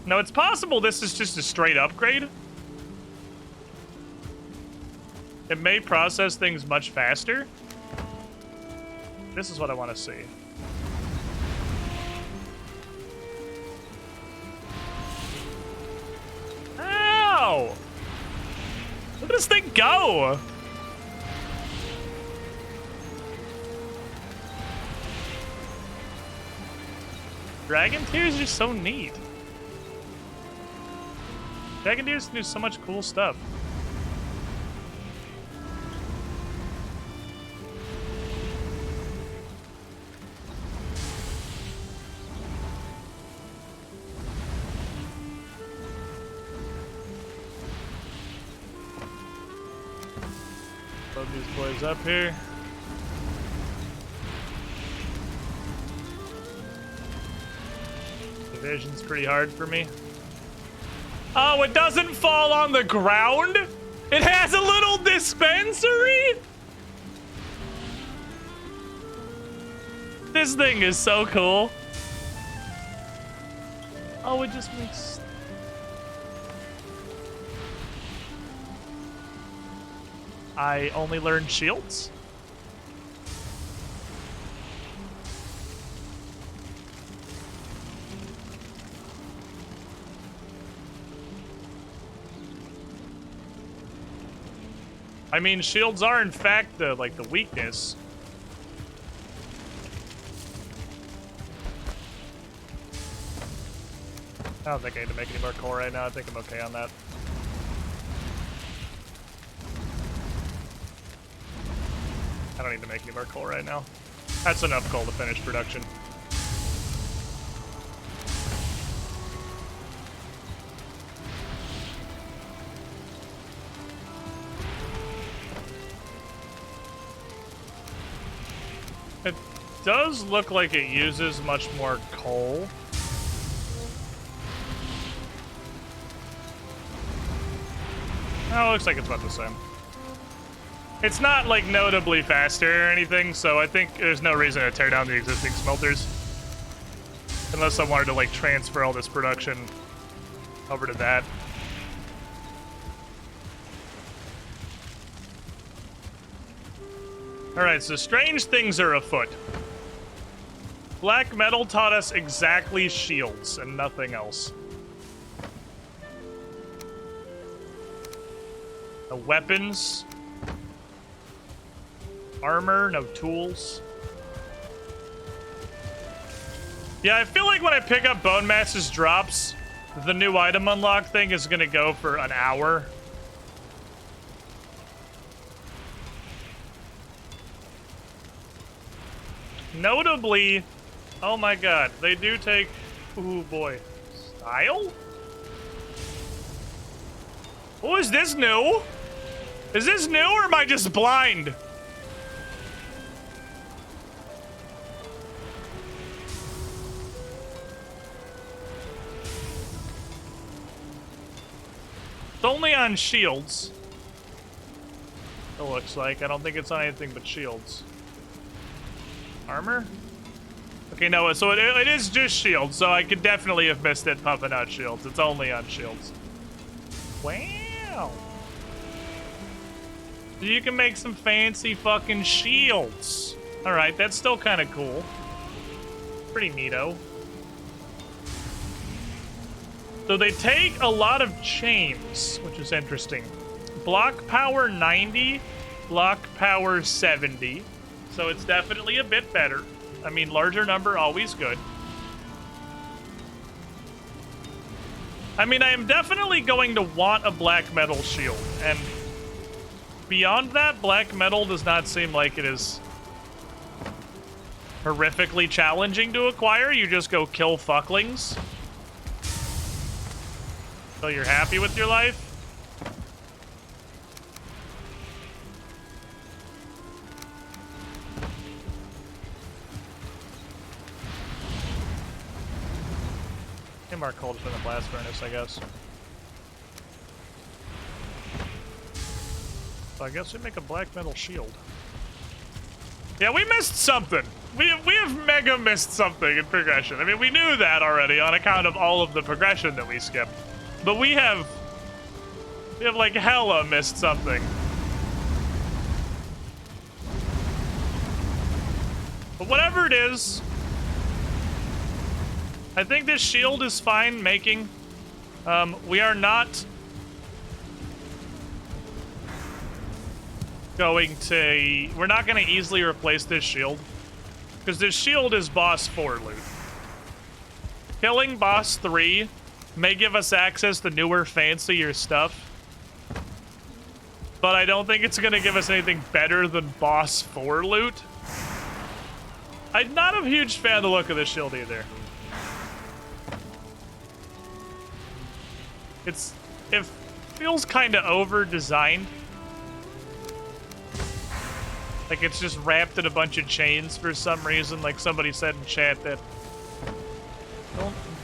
[SPEAKER 1] Now, it's possible this is just a straight upgrade. It may process things much faster. This is what I want to see. Ow! Look at this thing go! Dragon Tears are so neat. Dragon Tears can do so much cool stuff. Load these boys up here. Division's pretty hard for me. Oh, it doesn't fall on the ground? It has a little dispensary? This thing is so cool. Oh, it just makes... I only learned shields? I mean, shields are in fact the weakness. I don't think I need to make any more coal right now. I think I'm okay on that. I don't need to make any more coal right now. That's enough coal to finish production. It does look like it uses much more coal. Oh, it looks like it's about the same. It's not, like, notably faster or anything, so I think there's no reason to tear down the existing smelters. Unless I wanted to, like, transfer all this production over to that. Alright, so strange things are afoot. Black metal taught us exactly shields and nothing else. No weapons. Armor, no tools. Yeah, I feel like when I pick up Bone Mass's drops, the new item unlock thing is gonna go for an hour. Notably, oh my god, they do take, ooh boy, style? Oh, is this new? Is this new or am I just blind? It's only on shields. It looks like. I don't think it's on anything but shields. Armor? Okay, no, so it is just shields, so I could definitely have missed it pumping out shields. It's only on shields. Wow. You can make some fancy fucking shields. Alright, that's still kind of cool. Pretty neato. So they take a lot of chains, which is interesting. Block power 90, block power 70. So it's definitely a bit better. I mean, larger number, always good. I mean, I am definitely going to want a black metal shield. And beyond that, black metal does not seem like it is horrifically challenging to acquire. You just go kill fucklings. So you're happy with your life? Get more coal from the blast furnace, I guess. So I guess we make a black metal shield. Yeah, we missed something. We have mega missed something in progression. I mean, we knew that already on account of all of the progression that we skipped. But we have like hella missed something. But whatever it is, I think this shield is fine making. We are not going to... We're not going to easily replace this shield. Because this shield is boss 4 loot. Killing boss 3 may give us access to newer, fancier stuff. But I don't think it's going to give us anything better than boss 4 loot. I'm not a huge fan of the look of this shield either. It feels kind of over-designed. Like, it's just wrapped in a bunch of chains for some reason. Like somebody said in chat that...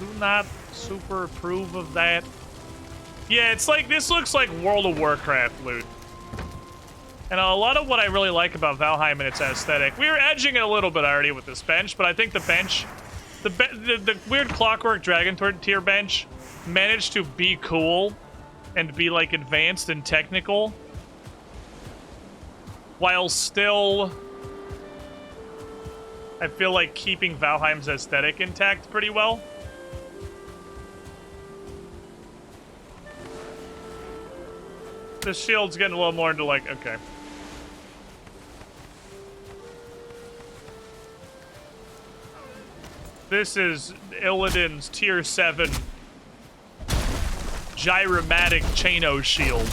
[SPEAKER 1] Do not super approve of that. Yeah, it's like, this looks like World of Warcraft loot. And a lot of what I really like about Valheim and its aesthetic, we were edging it a little bit already with this bench, but I think the bench, the weird Clockwork Dragon tier bench managed to be cool and be, like, advanced and technical while still, I feel like, keeping Valheim's aesthetic intact pretty well. The shield's getting a little more into, like, okay. This is Illidan's tier 7 gyromatic Chaino shield.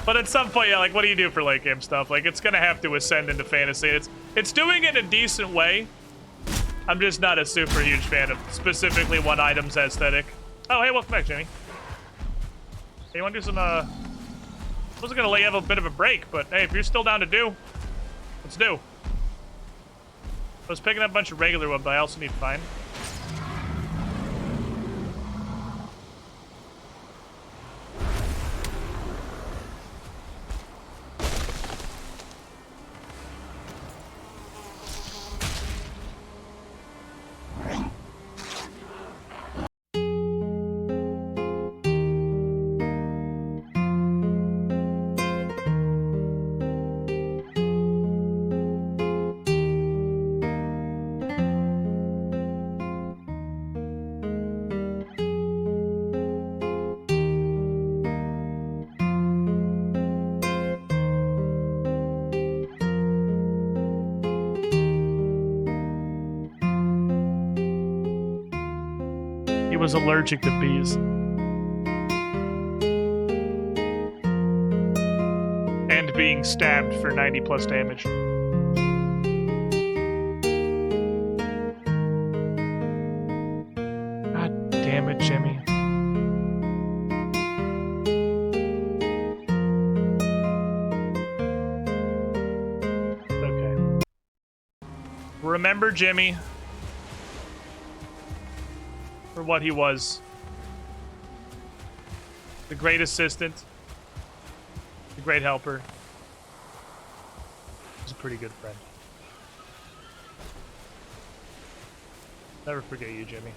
[SPEAKER 1] But at some point, yeah, like, what do you do for late game stuff? Like, it's gonna have to ascend into fantasy. It's doing it in a decent way. I'm just not a super huge fan of specifically one item's aesthetic. Oh, hey, welcome back, Jimmy. Hey, you wanna do some, I wasn't gonna let you have a bit of a break, but hey, if you're still down to do, let's do. I was picking up a bunch of regular wood, but I also need fine. Was allergic to bees. And being stabbed for 90 plus damage. God damn it, Jimmy. Okay. Remember Jimmy. For what he was. The great assistant. The great helper. He was a pretty good friend. Never forget you, Jimmy.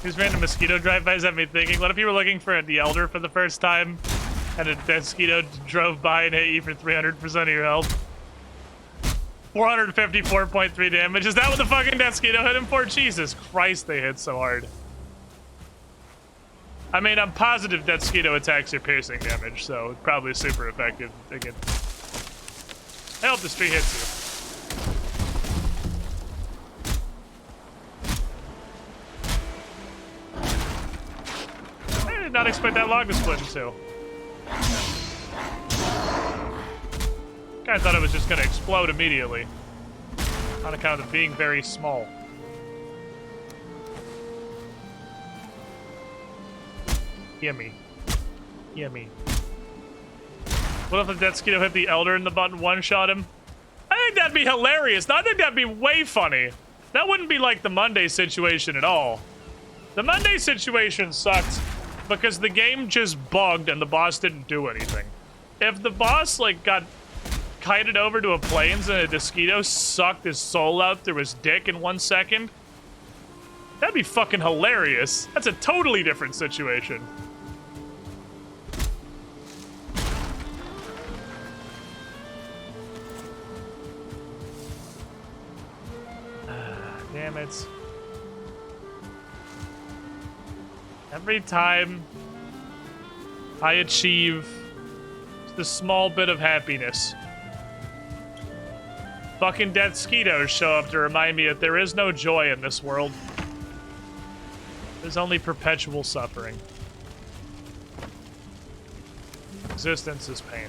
[SPEAKER 1] These random mosquito drive-bys have me thinking, what if you were looking for the Elder for the first time? And a mosquito drove by and hit you for 300% of your health. 454.3 damage. Is that what the fucking mosquito hit him for? Jesus Christ, they hit so hard. I mean, I'm positive that mosquito attacks are piercing damage, so it's probably super effective again. I hope this tree hits you. I did not expect that log to split in two. I thought it was just gonna explode immediately on account of being very small. Yummy. Yummy. What if the Deathsquito hit the Elder in the butt and one-shot him? I think that'd be hilarious. I think that'd be way funny. That wouldn't be like the Monday situation at all. The Monday situation sucked because the game just bugged and the boss didn't do anything. If the boss, like, got kited over to a plains and a mosquito sucked his soul out through his dick in 1 second, that'd be fucking hilarious. That's a totally different situation. Damn it. Every time I achieve the small bit of happiness, fucking Deathsquitos show up to remind me that there is no joy in this world. There's only perpetual suffering. Existence is pain.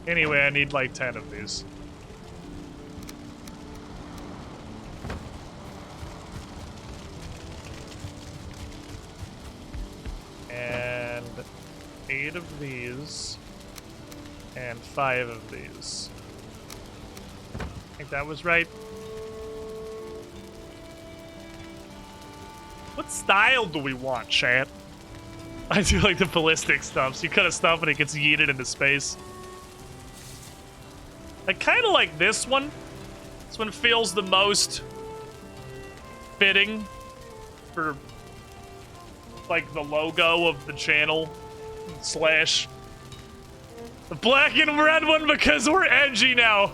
[SPEAKER 1] Anyway, I need like 10 of these. 8 of these and 5 of these. I think that was right. What style do we want, chat? I do like the ballistic stuff. So you cut a stuff and it gets yeeted into space. I kind of like this one. This one feels the most fitting for like the logo of the channel / the black and red one because we're edgy now.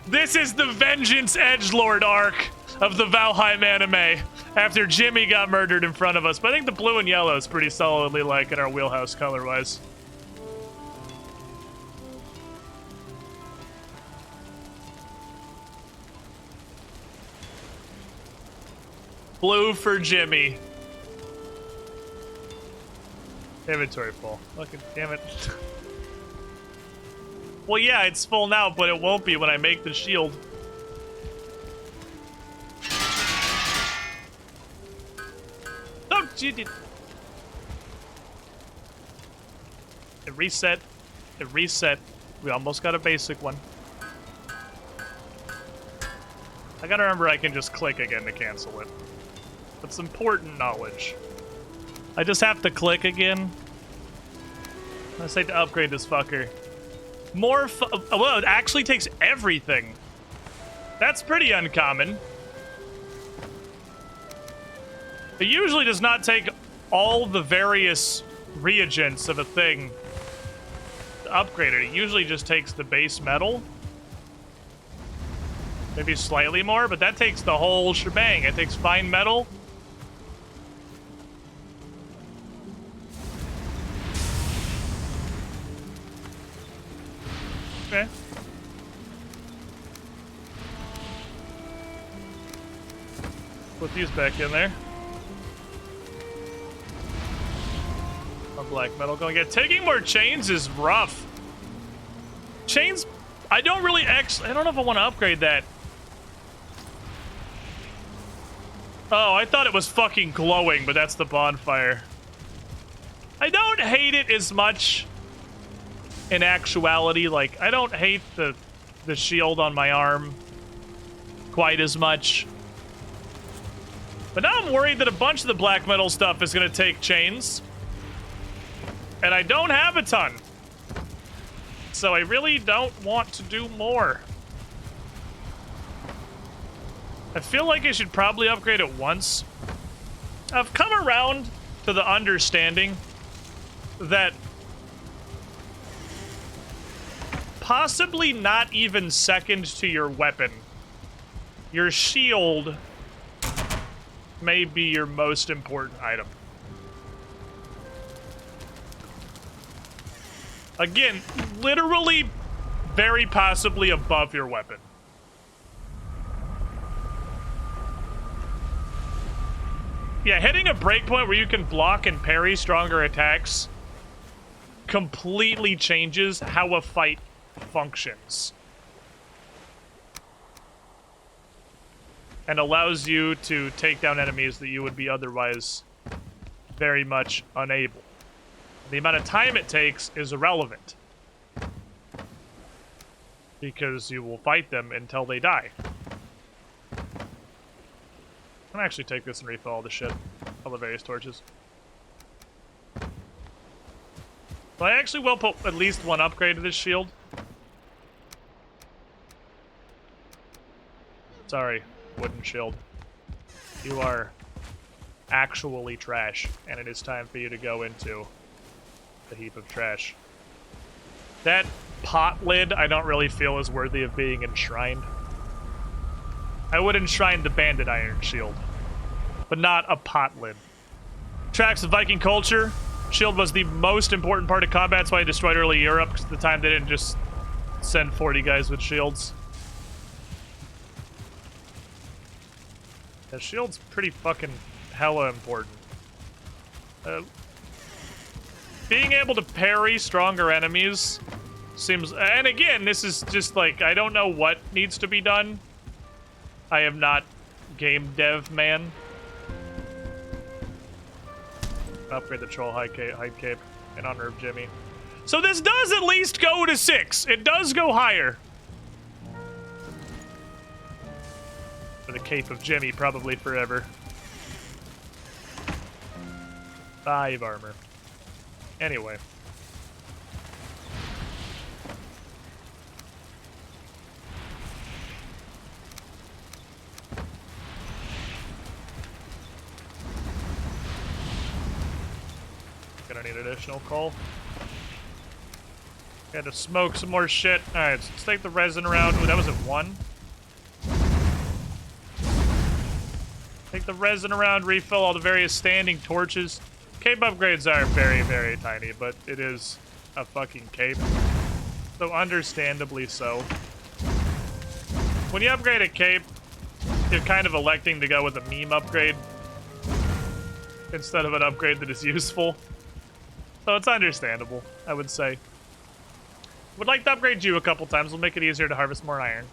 [SPEAKER 1] This is the Vengeance Edgelord arc of the Valheim anime after Jimmy got murdered in front of us. But I think the blue and yellow is pretty solidly like in our wheelhouse color-wise. Blue for Jimmy. Inventory full. Fucking damn it. Well, yeah, it's full now, but it won't be when I make the shield. Oh, you did. It reset. It reset. We almost got a basic one. I gotta remember I can just click again to cancel it. That's important knowledge. I just have to click again. I say to upgrade this fucker. More well, it actually takes everything. That's pretty uncommon. It usually does not take all the various reagents of a thing to upgrade it. It usually just takes the base metal. Maybe slightly more, but that takes the whole shebang. It takes fine metal. Okay. Put these back in there. Our black metal going. Yeah, taking more chains is rough. Chains, I don't really I don't know if I want to upgrade that. Oh, I thought it was fucking glowing, but that's the bonfire. I don't hate it as much in actuality. Like, I don't hate the shield on my arm quite as much. But now I'm worried that a bunch of the black metal stuff is going to take chains. And I don't have a ton. So I really don't want to do more. I feel like I should probably upgrade it once. I've come around to the understanding that possibly not even second to your weapon, your shield may be your most important item. Again, literally very possibly above your weapon. Yeah, hitting a breakpoint where you can block and parry stronger attacks completely changes how a fight functions. And allows you to take down enemies that you would be otherwise very much unable. The amount of time it takes is irrelevant. Because you will fight them until they die. I'm gonna actually take this and refill all the shit. All the various torches. But I actually will put at least one upgrade to this shield. Sorry, wooden shield. You are actually trash, and it is time for you to go into the heap of trash. That pot lid I don't really feel is worthy of being enshrined. I would enshrine the bandit iron shield, but not a pot lid. Tracks of Viking culture. Shield was the most important part of combat. That's why I destroyed early Europe, because at the time they didn't just send 40 guys with shields. The shield's pretty fucking hella important. Being able to parry stronger enemies seems... And again, this is just like, I don't know what needs to be done. I am not game dev man. Upgrade the troll hide cape. in honor of Jimmy. So this does at least go to 6. It does go higher. For the cape of Jimmy, probably forever. 5 armor. Anyway. Gonna need additional coal. Had to smoke some more shit. Alright, so let's take the resin around. Ooh, that was at 1. Take the resin around, refill all the various standing torches. Cape upgrades are very, very tiny, but it is a fucking cape. So understandably so. When you upgrade a cape, you're kind of electing to go with a meme upgrade instead of an upgrade that is useful. So it's understandable, I would say. Would like to upgrade you a couple times. We'll make it easier to harvest more iron.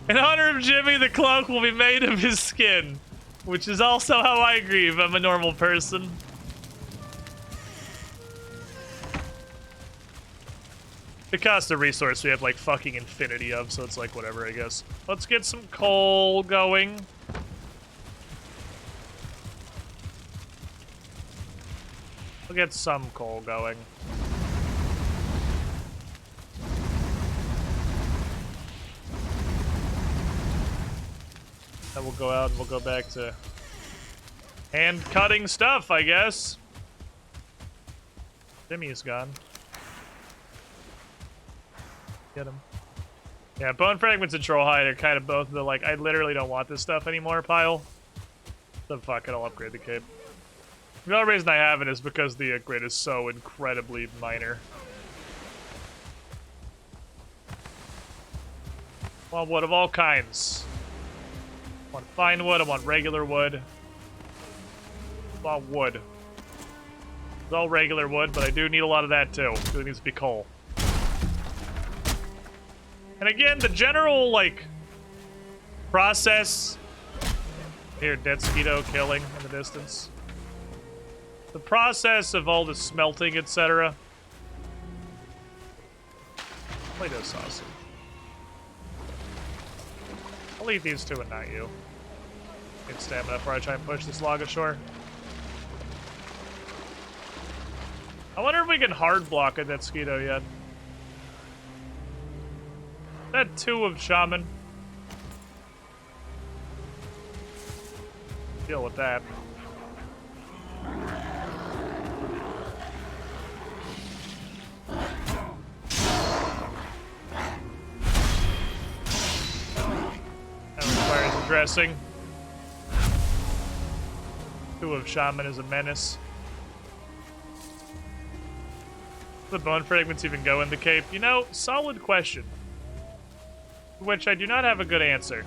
[SPEAKER 1] In honor of Jimmy, the cloak will be made of his skin, which is also how I grieve. I'm a normal person. The cost of resource we have like fucking infinity of, so it's like whatever, I guess. Let's get some coal going. We'll get some coal going. Then we'll go out and we'll go back to hand-cutting stuff, I guess. Jimmy's gone. Get him. Yeah, bone fragments and troll hide are kind of both the like, I literally don't want this stuff anymore pile. So fuck it, I'll upgrade the cape. The only reason I have it is because the upgrade is so incredibly minor. I want wood of all kinds. I want fine wood, I want regular wood. I want wood. It's all regular wood, but I do need a lot of that too. It needs to be coal. And again, the general, like, process... Here, dead mosquito killing in the distance. The process of all the smelting, etc. Play-Doh sauce. I'll eat these two and not you. Get stamina before I try and push this log ashore. I wonder if we can hard block a mosquito yet. That 2 of shaman. Deal with that. That requires addressing. 2 of shaman is a menace. The bone fragments even go in the cape? You know, solid question. To which I do not have a good answer.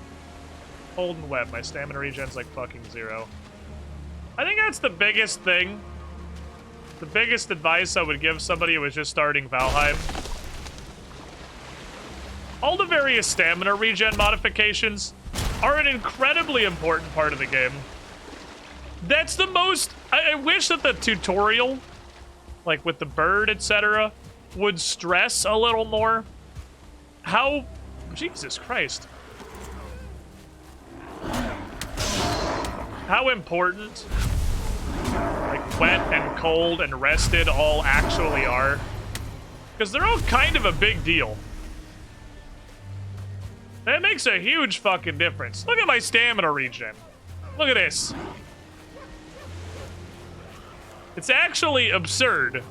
[SPEAKER 1] Hold and web. My stamina regen's like fucking 0. I think that's the biggest thing. The biggest advice I would give somebody who was just starting Valheim. All the various stamina regen modifications are an incredibly important part of the game. That's the most... I wish that the tutorial, like with the bird, etc., would stress a little more how... Jesus Christ. How important, like, wet and cold and rested all actually are. Because they're all kind of a big deal. That makes a huge fucking difference. Look at my stamina regen. Look at this. It's actually absurd.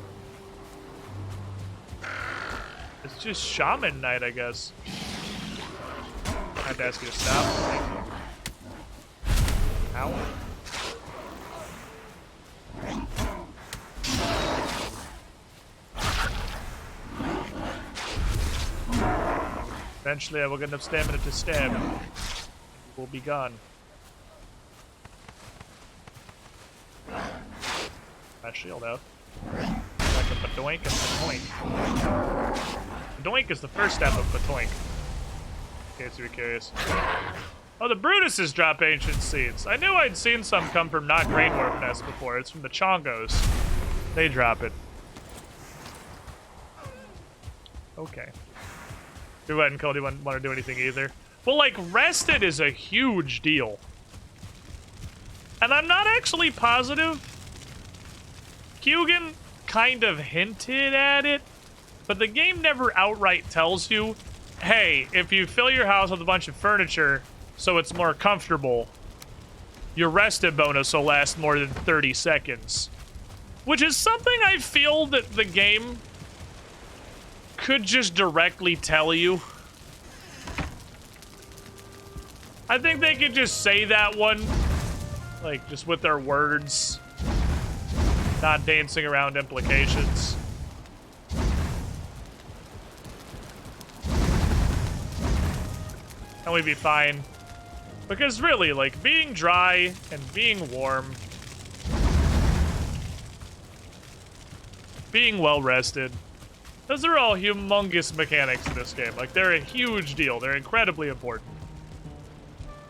[SPEAKER 1] It's just shaman night, I guess. I have to ask you to stop. Thank you. Ow. Eventually I will get enough stamina to stab him. We'll be gone. My shield out. Like a badoink and badoink. Badoink is the first step of batoink. In case you were curious. Oh, the Brutuses drop ancient seeds. I knew I'd seen some come from not Grain Warp Nest before. It's from the Chongos. They drop it. Okay. Go ahead and Cole, do you want to do anything either? Well, like, rested is a huge deal. And I'm not actually positive. Hugin kind of hinted at it, but the game never outright tells you, hey, if you fill your house with a bunch of furniture so it's more comfortable, your rested bonus will last more than 30 seconds. Which is something I feel that the game could just directly tell you. I think they could just say that one, like, just with their words, not dancing around implications. And we'd be fine. Because really, like, being dry and being warm, being well rested, those are all humongous mechanics in this game. Like, they're a huge deal. They're incredibly important.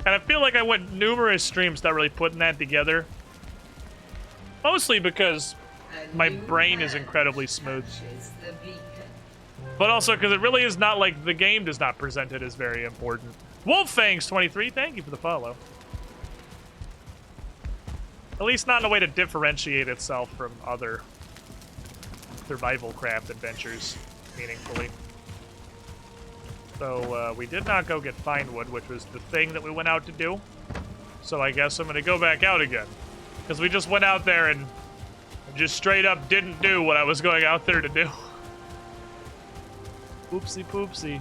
[SPEAKER 1] And I feel like I went numerous streams not really putting that together. Mostly because my brain is incredibly smooth. But also because it really is not like the game does not present it as very important. Wolffangs23, thank you for the follow. At least not in a way to differentiate itself from other survival craft adventures meaningfully. So we did not go get fine wood, which was the thing that we went out to do. So I guess I'm gonna go back out again. Because we just went out there and just straight up didn't do what I was going out there to do. Oopsie poopsie.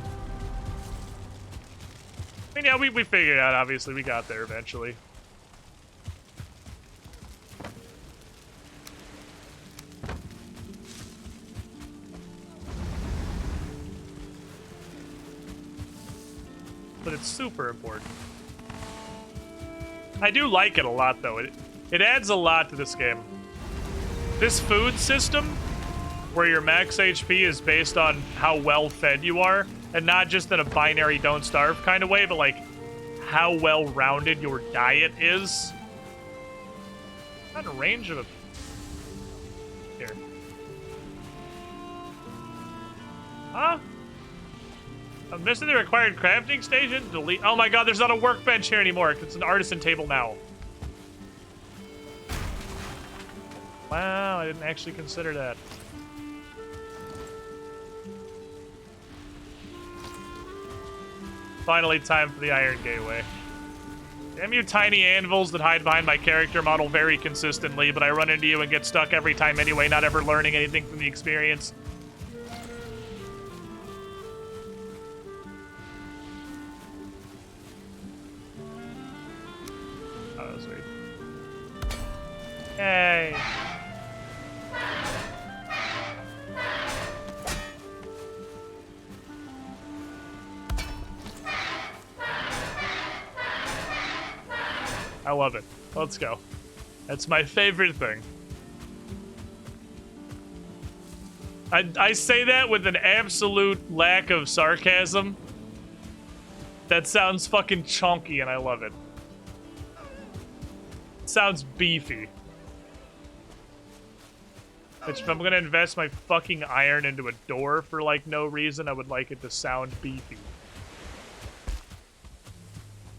[SPEAKER 1] I mean, yeah, we figured it out, obviously. We got there eventually. But it's super important. I do like it a lot, though. It adds a lot to this game. This food system, where your max HP is based on how well fed you are, and not just in a binary don't starve kind of way, but like how well rounded your diet is. Not a range of a... Here. Huh? I'm missing the required crafting station. Delete. Oh my god, there's not a workbench here anymore. It's an artisan table now. Wow, I didn't actually consider that. Finally, time for the Iron Gateway. Damn you tiny anvils that hide behind my character model very consistently, but I run into you and get stuck every time anyway, not ever learning anything from the experience. Oh, sweet. Yay. I love it. Let's go. That's my favorite thing. I say that with an absolute lack of sarcasm. That sounds fucking chunky and I love it. It sounds beefy. Which if I'm gonna invest my fucking iron into a door for like no reason, I would like it to sound beefy.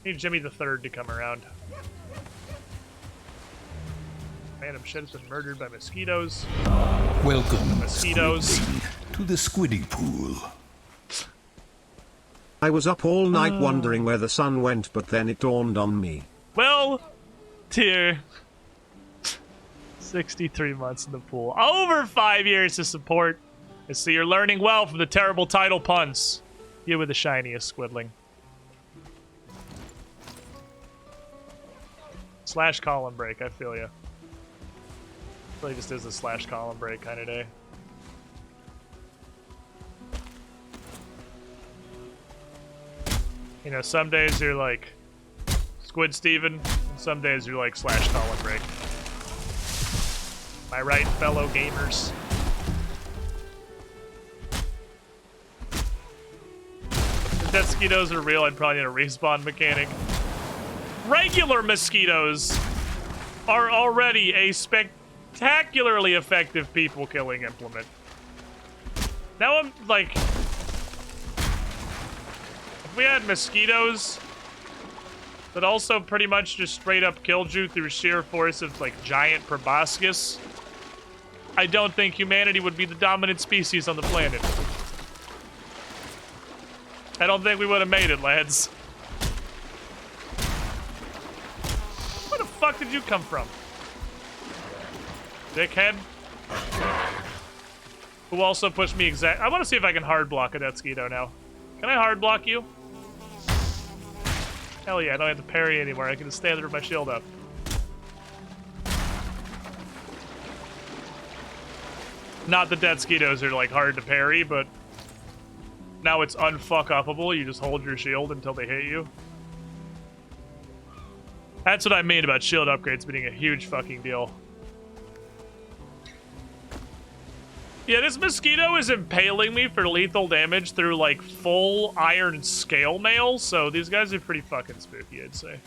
[SPEAKER 1] Need Jimmy the Third to come around. Random shit has been murdered by mosquitoes.
[SPEAKER 2] Welcome,
[SPEAKER 1] Mosquitoes.
[SPEAKER 2] Squidling, to the Squiddy Pool.
[SPEAKER 3] I was up all night wondering where the sun went, but then it dawned on me.
[SPEAKER 1] Well, dear. 63 months in the pool. Over 5 years to support. I see you're learning well from the terrible title puns. You were the shiniest, Squidling. Slash column break, I feel ya. Really just is a slash column break kind of day. You know, some days you're like Squid Steven, and some days you're like slash column break. Am I right, fellow gamers? If mosquitoes are real, I'd probably need a respawn mechanic. Regular mosquitoes are already a spectacularly effective people-killing implement. Now I'm like... If we had mosquitoes that also pretty much just straight up killed you through sheer force of, like, giant proboscis, I don't think humanity would be the dominant species on the planet. I don't think we would have made it, lads. Where the fuck did you come from? Dickhead. Who also pushed me exact... I want to see if I can hard block a Deathsquito now. Can I hard block you? Hell yeah, I don't have to parry anymore. I can just stand there with my shield up. Not that Deathsquitos are, like, hard to parry, but... Now it's unfuck-uppable. You just hold your shield until they hit you. That's what I mean about shield upgrades being a huge fucking deal. Yeah, this mosquito is impaling me for lethal damage through, like, full iron scale mail, so these guys are pretty fucking spooky, I'd say.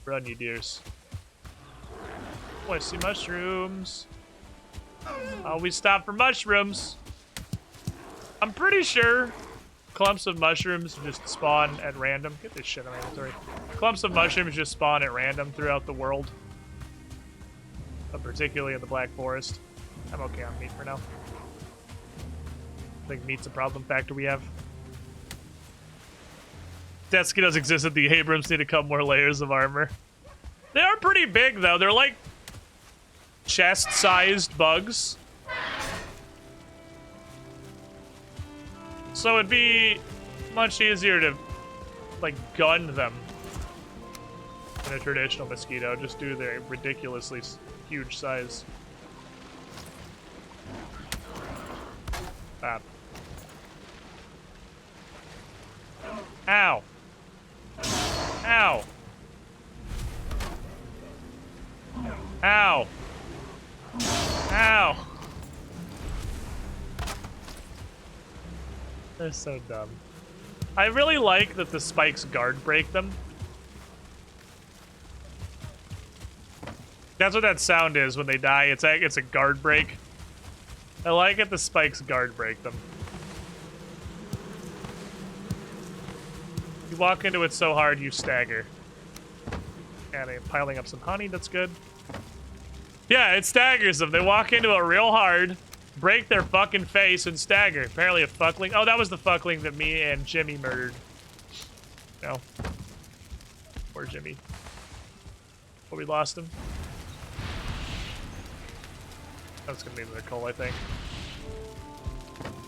[SPEAKER 1] Run, you deers. Oh, I see mushrooms. Always stop for mushrooms. I'm pretty sure clumps of mushrooms just spawn at random. Get this shit in my inventory. Clumps of mushrooms just spawn at random throughout the world. But particularly in the Black Forest. I'm okay on meat for now. I think meat's a problem factor we have. Deathsquitos exist at the Abrams need a couple more layers of armor. They are pretty big though. They're like chest-sized bugs. So it'd be much easier to, like, gun them than a traditional mosquito, just due to their ridiculously huge size. Ah. Ow. Ow. Ow. Ow. They're so dumb. I really like that the spikes guard break them. That's what that sound is when they die. It's a guard break. I like it the spikes guard break them. You walk into it so hard you stagger. And I'm piling up some honey, that's good. Yeah, it staggers them. They walk into it real hard, break their fucking face, and stagger. Apparently a fuckling. Oh, that was the fuckling that me and Jimmy murdered. No. Poor Jimmy. Oh, we lost him. That's gonna be another call, I think.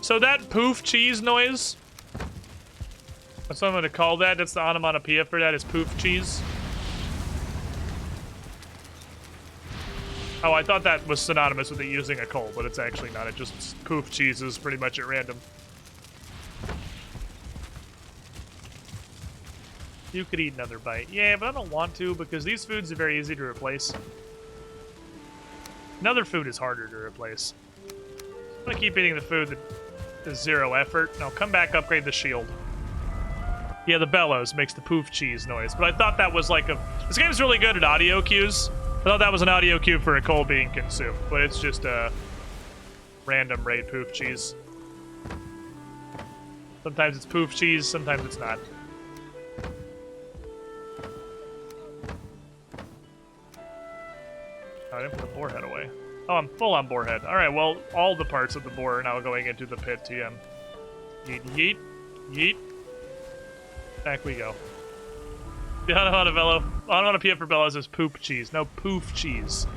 [SPEAKER 1] So that poof cheese noise, that's what I'm gonna call that. That's the onomatopoeia for that, is poof cheese. Oh, I thought that was synonymous with it using a coal, but it's actually not. It just poof cheeses pretty much at random. You could eat another bite. Yeah, but I don't want to because these foods are very easy to replace. Another food is harder to replace. I'm gonna keep eating the food that is zero effort. Now come back, upgrade the shield. Yeah, the bellows makes the poof cheese noise, but I thought that was like a... This game's really good at audio cues. I thought that was an audio cue for a coal being consumed, but it's just a random rate poof cheese. Sometimes it's poof cheese, sometimes it's not. I didn't put the boar head away. Oh, I'm full on boar head. Alright, well, all the parts of the boar are now going into the pit TM. Yeet, yeet, yeet. Back we go. The onomatopoeia for bellows is poop cheese. No, poof cheese.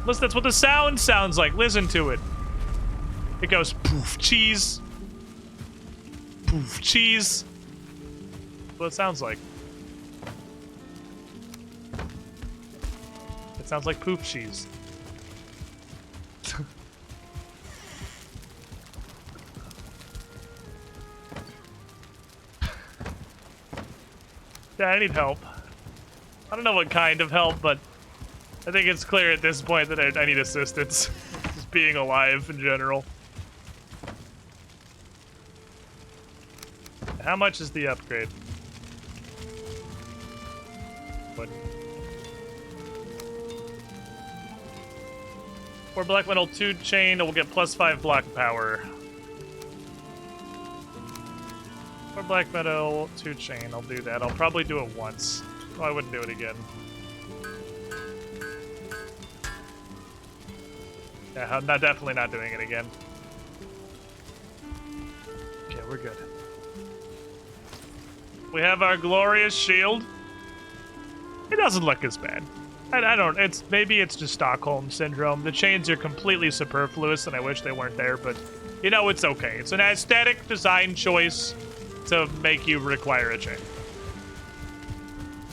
[SPEAKER 1] Listen, that's what the sound sounds like. Listen to it. It goes poof cheese. Poof cheese. That's what it sounds like. It sounds like poof cheese. Yeah, I need help. I don't know what kind of help, but I think it's clear at this point that I need assistance. Just being alive in general. How much is the upgrade? But 4 black metal, 2 chain, we'll get +5 block power. 4 black metal, 2 chain, I'll do that. I'll probably do it once. Oh, I wouldn't do it again. Yeah, I'm definitely not doing it again. Okay, we're good. We have our glorious shield. It doesn't look as bad. I don't, maybe it's just Stockholm Syndrome. The chains are completely superfluous and I wish they weren't there, but you know, it's okay. It's an aesthetic design choice to make you require a chain.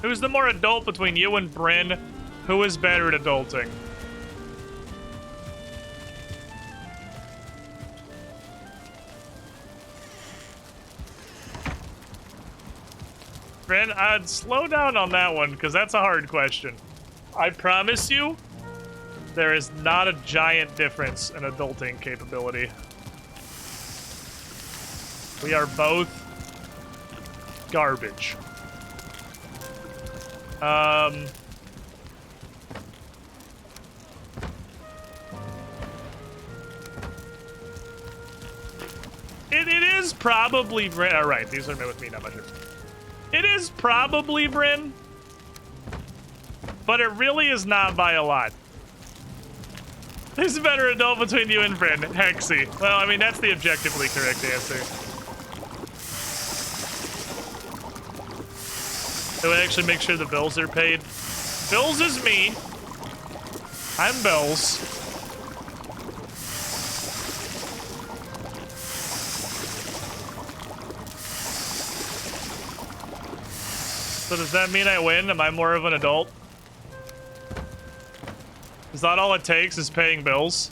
[SPEAKER 1] Who's the more adult between you and Bryn? Who is better at adulting? Bryn, I'd slow down on that one, because that's a hard question. I promise you, there is not a giant difference in adulting capability. We are both garbage. It is probably Bryn. All right, these are with me, not much. It is probably Bryn, but it really is not by a lot. Who's a better adult between you and Bryn? Hexy. Well, I mean, that's the objectively correct answer. Do I actually make sure the bills are paid? Bills is me. I'm Bills. So does that mean I win? Am I more of an adult? Is that all it takes is paying bills?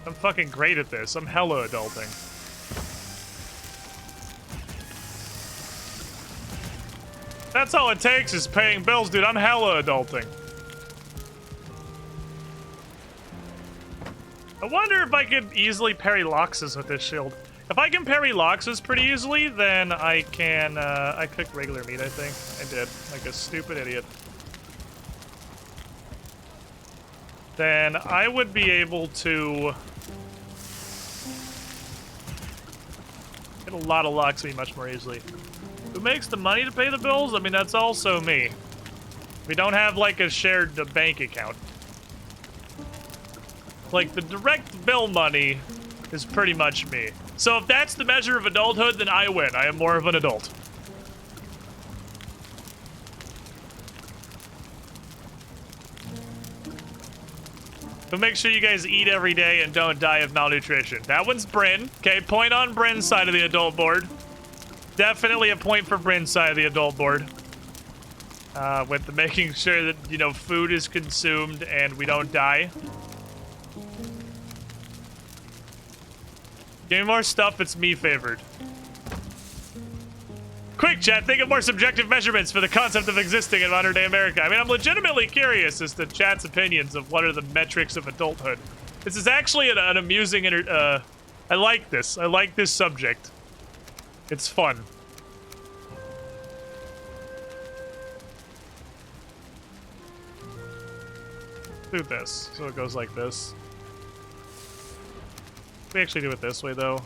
[SPEAKER 1] I'm fucking great at this. I'm hella adulting. That's all it takes is paying bills, dude. I'm hella adulting. I wonder if I could easily parry Loxes with this shield. If I can parry Loxes pretty easily, then I can, I cook regular meat, I think. I did, like a stupid idiot. Then I would be able to get a lot of Loxy much more easily. Who makes the money to pay the bills? I mean, that's also me. We don't have, like, a shared bank account. Like, the direct bill money is pretty much me. So if that's the measure of adulthood, then I win. I am more of an adult. But make sure you guys eat every day and don't die of malnutrition. That one's Bryn. Okay, point on Bryn's side of the adult board. Definitely a point for Bryn's side of the adult board. With the making sure that, you know, food is consumed and we don't die. Give me more stuff, it's me favored. Quick, chat, think of more subjective measurements for the concept of existing in modern day America. I mean, I'm legitimately curious as to chat's opinions of what are the metrics of adulthood. This is actually an amusing, I like this. I like this subject. It's fun. Do this, so it goes like this. We actually do it this way, though.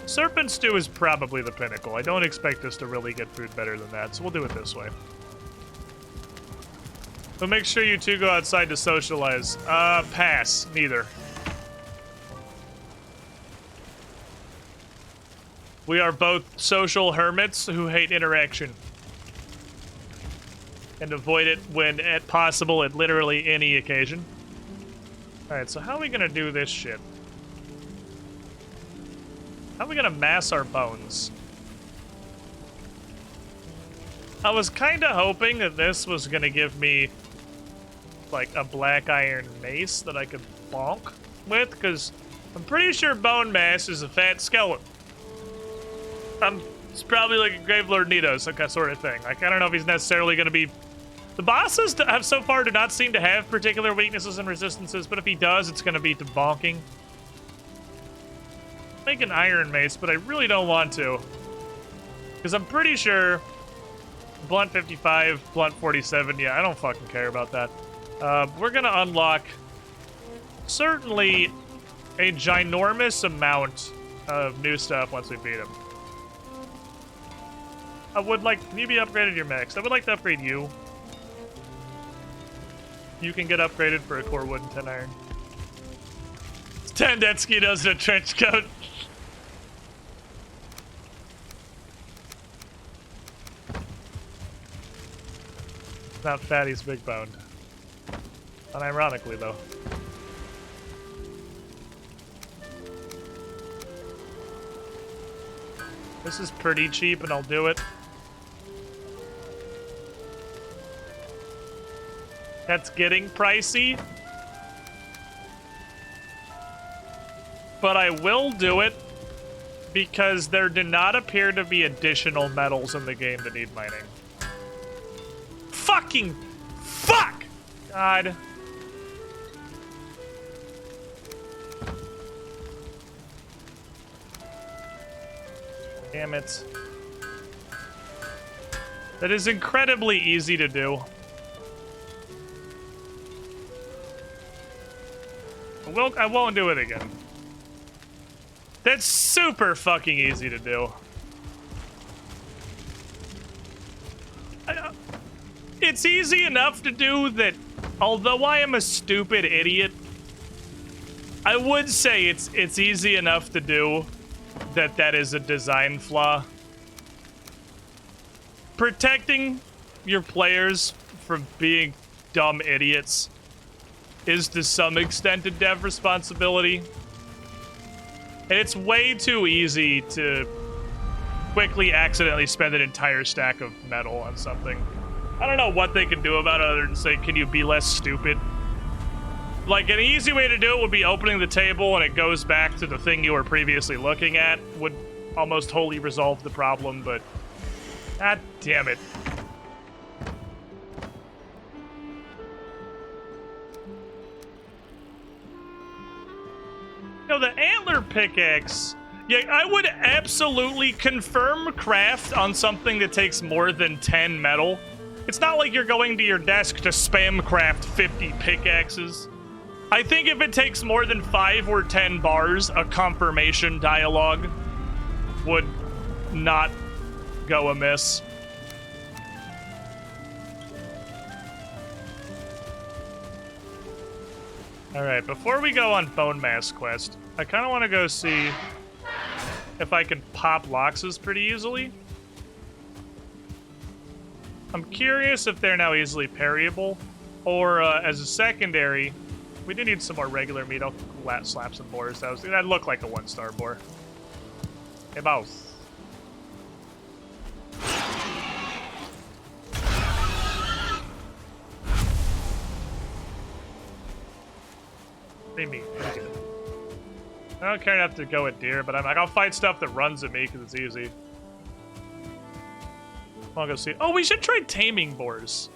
[SPEAKER 1] Serpent Stew is probably the pinnacle. I don't expect us to really get food better than that, so we'll do it this way. But make sure you two go outside to socialize. Pass. Neither. We are both social hermits who hate interaction. And avoid it when at possible at literally any occasion. Alright, so how are we gonna do this shit? How are we gonna mass our bones? I was kinda hoping that this was gonna give me like a black iron mace that I could bonk with, because I'm pretty sure bone mass is a fat skeleton. It's probably like a Gravelord Nidos, like that sort of thing. Like, I don't know if he's necessarily gonna be... The bosses have so far do not seem to have particular weaknesses and resistances, but if he does, it's going to be to bonking. Make an iron mace, but I really don't want to. Because I'm pretty sure Blunt 55, Blunt 47, yeah, I don't fucking care about that. We're gonna unlock certainly a ginormous amount of new stuff once we beat him. I would like... Can you be upgraded? Your max. I would like to upgrade you. You can get upgraded for a core wood and 10 iron. 10 dead mosquitoes in a trench coat. Not fatty's big boned. Unironically, though. This is pretty cheap, and I'll do it. That's getting pricey. But I will do it because there do not appear to be additional metals in the game that need mining. Fucking fuck! God. Damn it. That is incredibly easy to do. I won't do it again. That's super fucking easy to do. It's easy enough to do that, although I am a stupid idiot, I would say it's easy enough to do that is a design flaw. Protecting your players from being dumb idiots is to some extent a dev responsibility. And it's way too easy to quickly accidentally spend an entire stack of metal on something. I don't know what they can do about it other than say, can you be less stupid? Like, an easy way to do it would be opening the table and it goes back to the thing you were previously looking at. Would almost wholly resolve the problem, but... God damn it. No, the antler pickaxe. Yeah, I would absolutely confirm craft on something that takes more than 10 metal. It's not like you're going to your desk to spam craft 50 pickaxes. I think if it takes more than 5 or 10 bars, a confirmation dialogue would not go amiss. Alright, before we go on Bone Mass Quest, I kind of want to go see if I can pop Loxes pretty easily. I'm curious if they're now easily parryable, or as a secondary, we do need some more regular meat. I'll slap some boars. That looked like a 1-star boar. Hey, boss. Meat. I don't care enough to go with deer, but I'll fight stuff that runs at me because it's easy. I'll go see. Oh, we should try taming boars.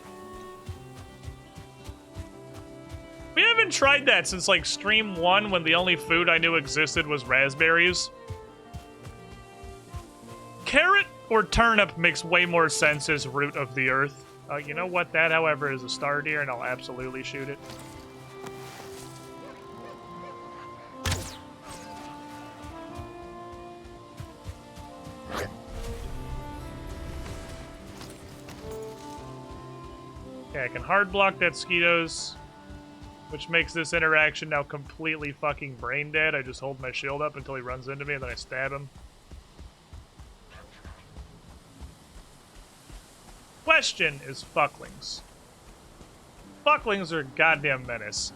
[SPEAKER 1] We haven't tried that since like stream 1 when the only food I knew existed was raspberries. Carrot or turnip makes way more sense as root of the earth. You know what? That, however, is a star deer, and I'll absolutely shoot it. Okay, I can hard block that mosquitoes, which makes this interaction now completely fucking brain dead. I just hold my shield up until he runs into me and then I stab him. Question is fucklings. Fucklings are a goddamn menace.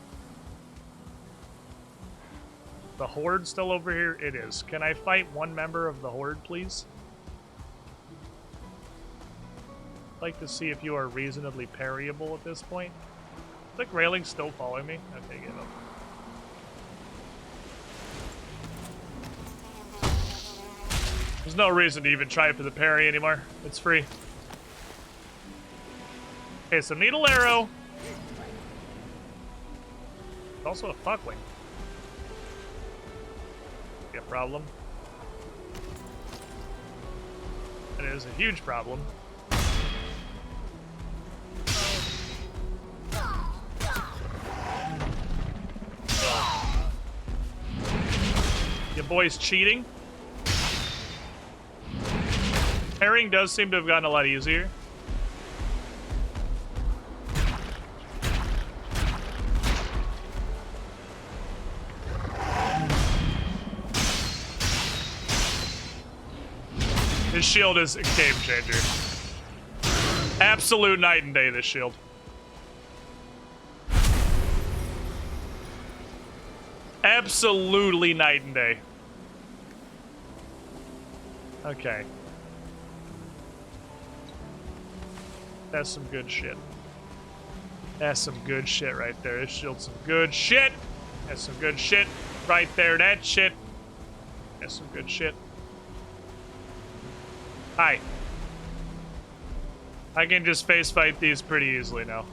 [SPEAKER 1] The horde still over here? It is. Can I fight one member of the horde, please? I'd like to see if you are reasonably parryable at this point. Is like railing still following me? Okay, get up. There's no reason to even try for the parry anymore. It's free. Okay, so needle arrow. It's also a fuckling. Be a problem. And it is a huge problem. Your boy's cheating. Parrying does seem to have gotten a lot easier. His shield is a game changer. Absolute night and day, this shield. Absolutely night and day. Okay. That's some good shit. That's some good shit right there. This shield's some good shit. That's some good shit right there. That shit. That's some good shit. Hi. I can just face fight these pretty easily now.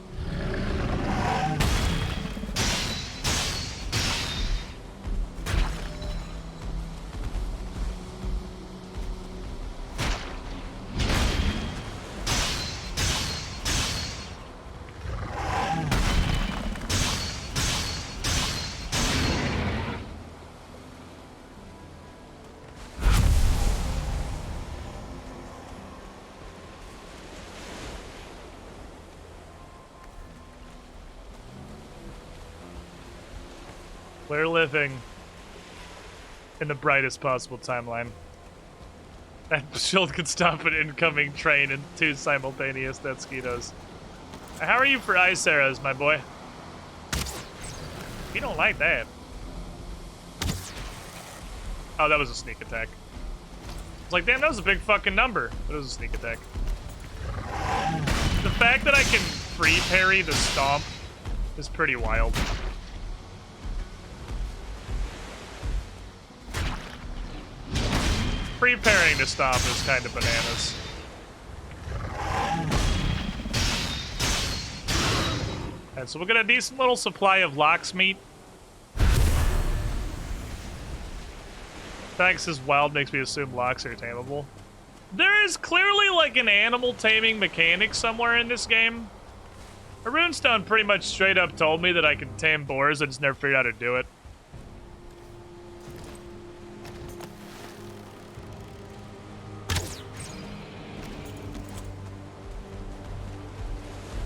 [SPEAKER 1] We're living in the brightest possible timeline. That shield could stop an incoming train in 2 simultaneous Deathsquitos. How are you for ice arrows, my boy? You don't like that. Oh, that was a sneak attack. It's like, damn, that was a big fucking number. But it was a sneak attack. The fact that I can free parry the stomp is pretty wild. Free-parrying the stomp is kind of bananas. And so we'll get a decent little supply of Lox meat. Thanks as wild makes me assume Lox are tameable. There is clearly like an animal taming mechanic somewhere in this game. A runestone pretty much straight up told me that I can tame boars, I just never figured out how to do it.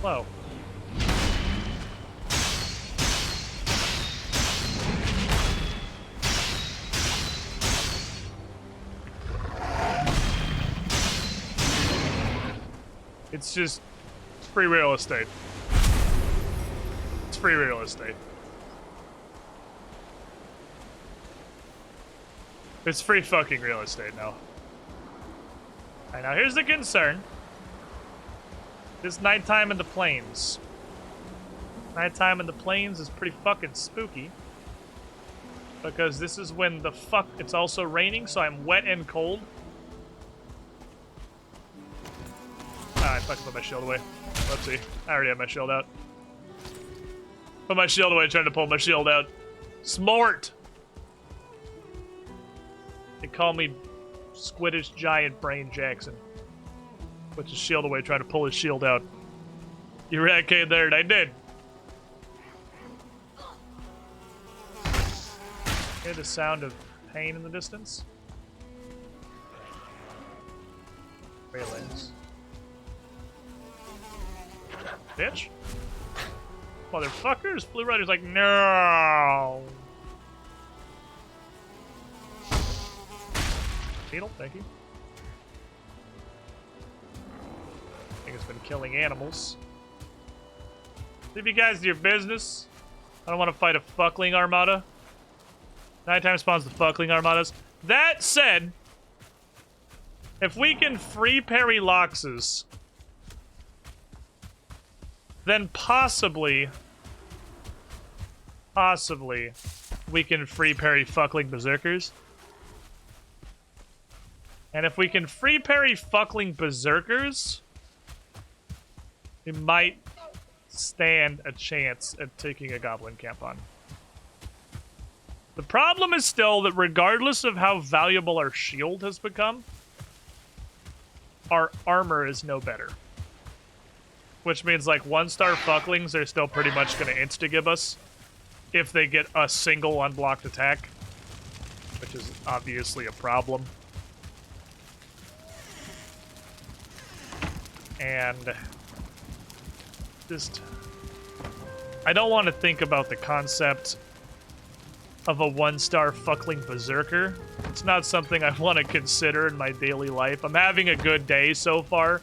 [SPEAKER 1] Whoa. It's just free real estate. It's free real estate. It's free fucking real estate now. Alright, now here's the concern. This nighttime in the plains. Nighttime in the plains is pretty fucking spooky. Because this is when the fuck... It's also raining, so I'm wet and cold. Ah, I fucking put my shield away. Whoopsie. I already have my shield out. Put my shield away, trying to pull my shield out. Smart! They call me Squiddish Giant Brain Jackson. Puts his shield away, trying to pull his shield out. You rat-cade there, and I did. Hear the sound of pain in the distance? Railings. Bitch. Motherfuckers! Blue Rider's like, no! Beetle, thank you. I think it's been killing animals. Leave you guys to your business. I don't want to fight a fuckling armada. Nighttime spawns the fuckling armadas. That said, if we can free parry Loxes, then possibly, we can free parry fuckling berserkers. And if we can free parry fuckling berserkers, we might stand a chance at taking a goblin camp on. The problem is still that regardless of how valuable our shield has become, our armor is no better. Which means, like, 1-star fucklings are still pretty much going to insta-give us if they get a single unblocked attack. Which is obviously a problem. And just... I don't want to think about the concept of a 1-star fuckling berserker. It's not something I want to consider in my daily life. I'm having a good day so far.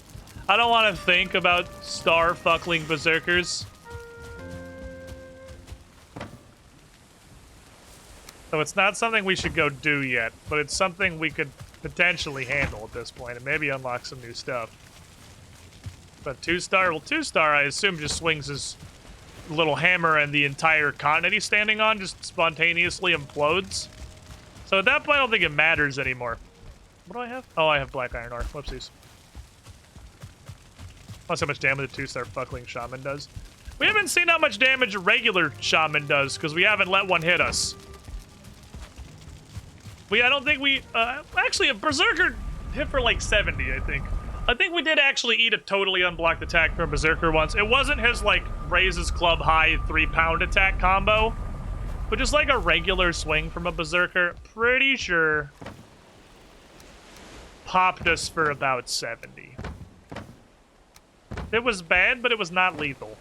[SPEAKER 1] I don't want to think about star fuckling berserkers. So it's not something we should go do yet, but it's something we could potentially handle at this point and maybe unlock some new stuff. But 2-star, well, 2-star I assume just swings his little hammer and the entire continent he's standing on just spontaneously implodes. So at that point I don't think it matters anymore. What do I have? Oh, I have black iron ore. Whoopsies. That's how much damage the 2-star fuckling shaman does. We haven't seen how much damage a regular shaman does because we haven't let one hit us. I don't think we, actually a berserker hit for like 70, I think. I think we did actually eat a totally unblocked attack from a berserker once. It wasn't his, like, raises club high 3-pound attack combo, but just like a regular swing from a berserker. Pretty sure popped us for about 70. It was bad, but it was not lethal.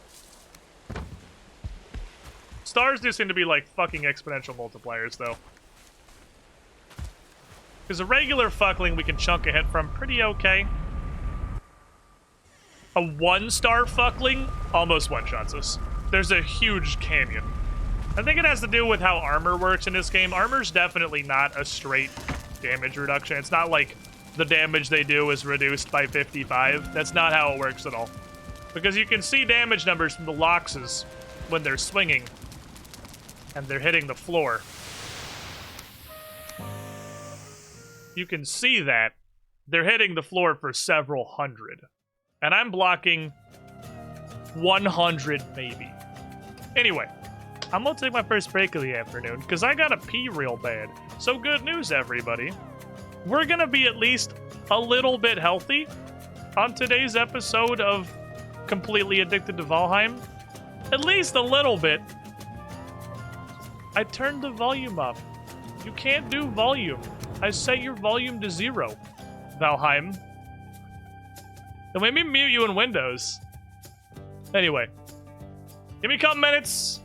[SPEAKER 1] Stars do seem to be like fucking exponential multipliers, though. Because a regular fuckling we can chunk a hit from pretty okay. A 1-star fuckling almost one-shots us. There's a huge canyon. I think it has to do with how armor works in this game. Armor's definitely not a straight damage reduction. It's not like the damage they do is reduced by 55. That's not how it works at all. Because you can see damage numbers from the Loxes when they're swinging and they're hitting the floor. You can see that they're hitting the floor for several hundred. And I'm blocking 100 maybe. Anyway, I'm gonna take my first break of the afternoon because I gotta pee real bad. So good news, everybody. We're gonna be at least a little bit healthy on today's episode of Completely Addicted to Valheim. At least a little bit. I turned the volume up. You can't do volume. I set your volume to 0, Valheim. Then let me mute you in Windows. Anyway, give me a couple minutes.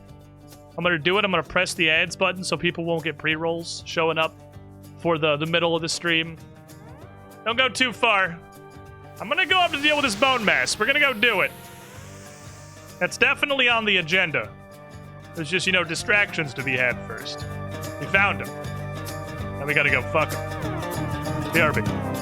[SPEAKER 1] I'm gonna do it. I'm gonna press the ads button so people won't get pre-rolls showing up for the middle of the stream. Don't go too far. I'm gonna go up to deal with this bone mass. We're gonna go do it. That's definitely on the agenda. There's just, you know, distractions to be had first. We found him. Now we gotta go fuck him. BRB.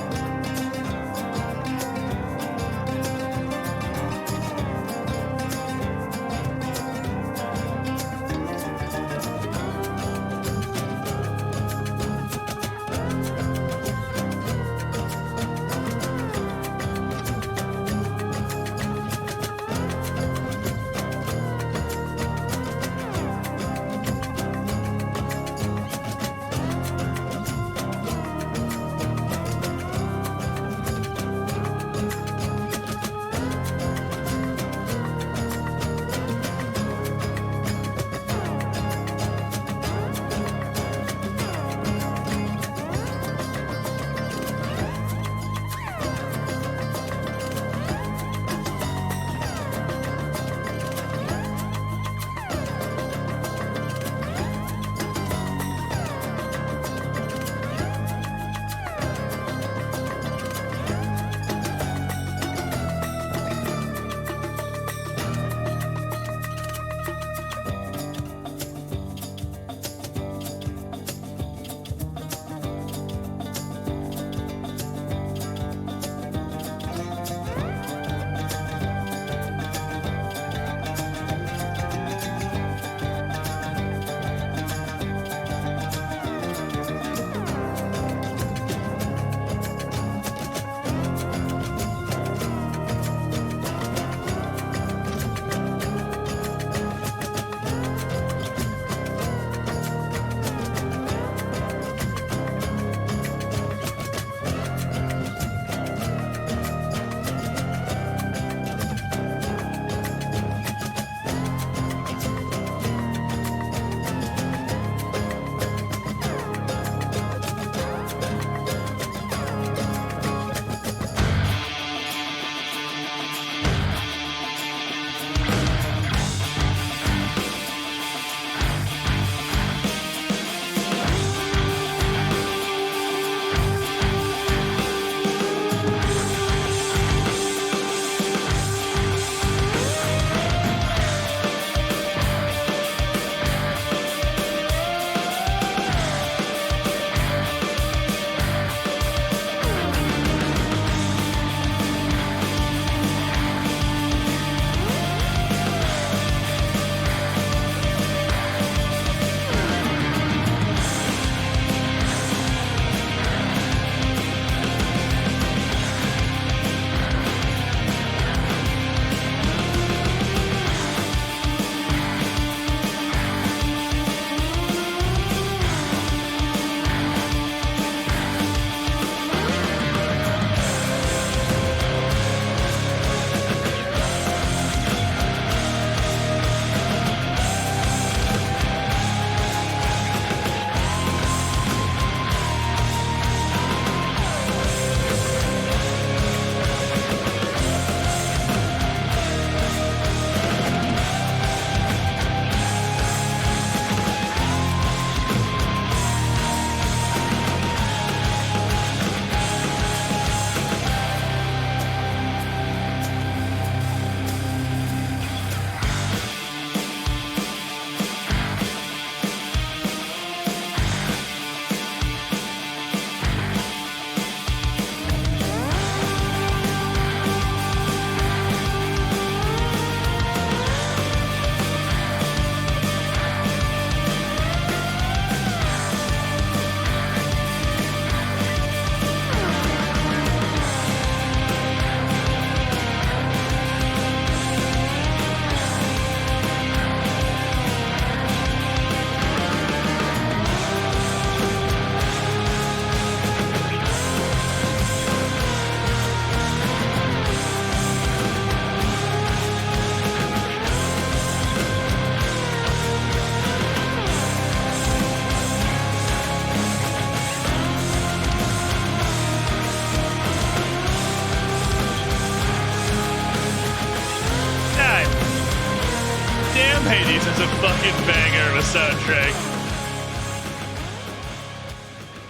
[SPEAKER 1] a fucking banger of a soundtrack.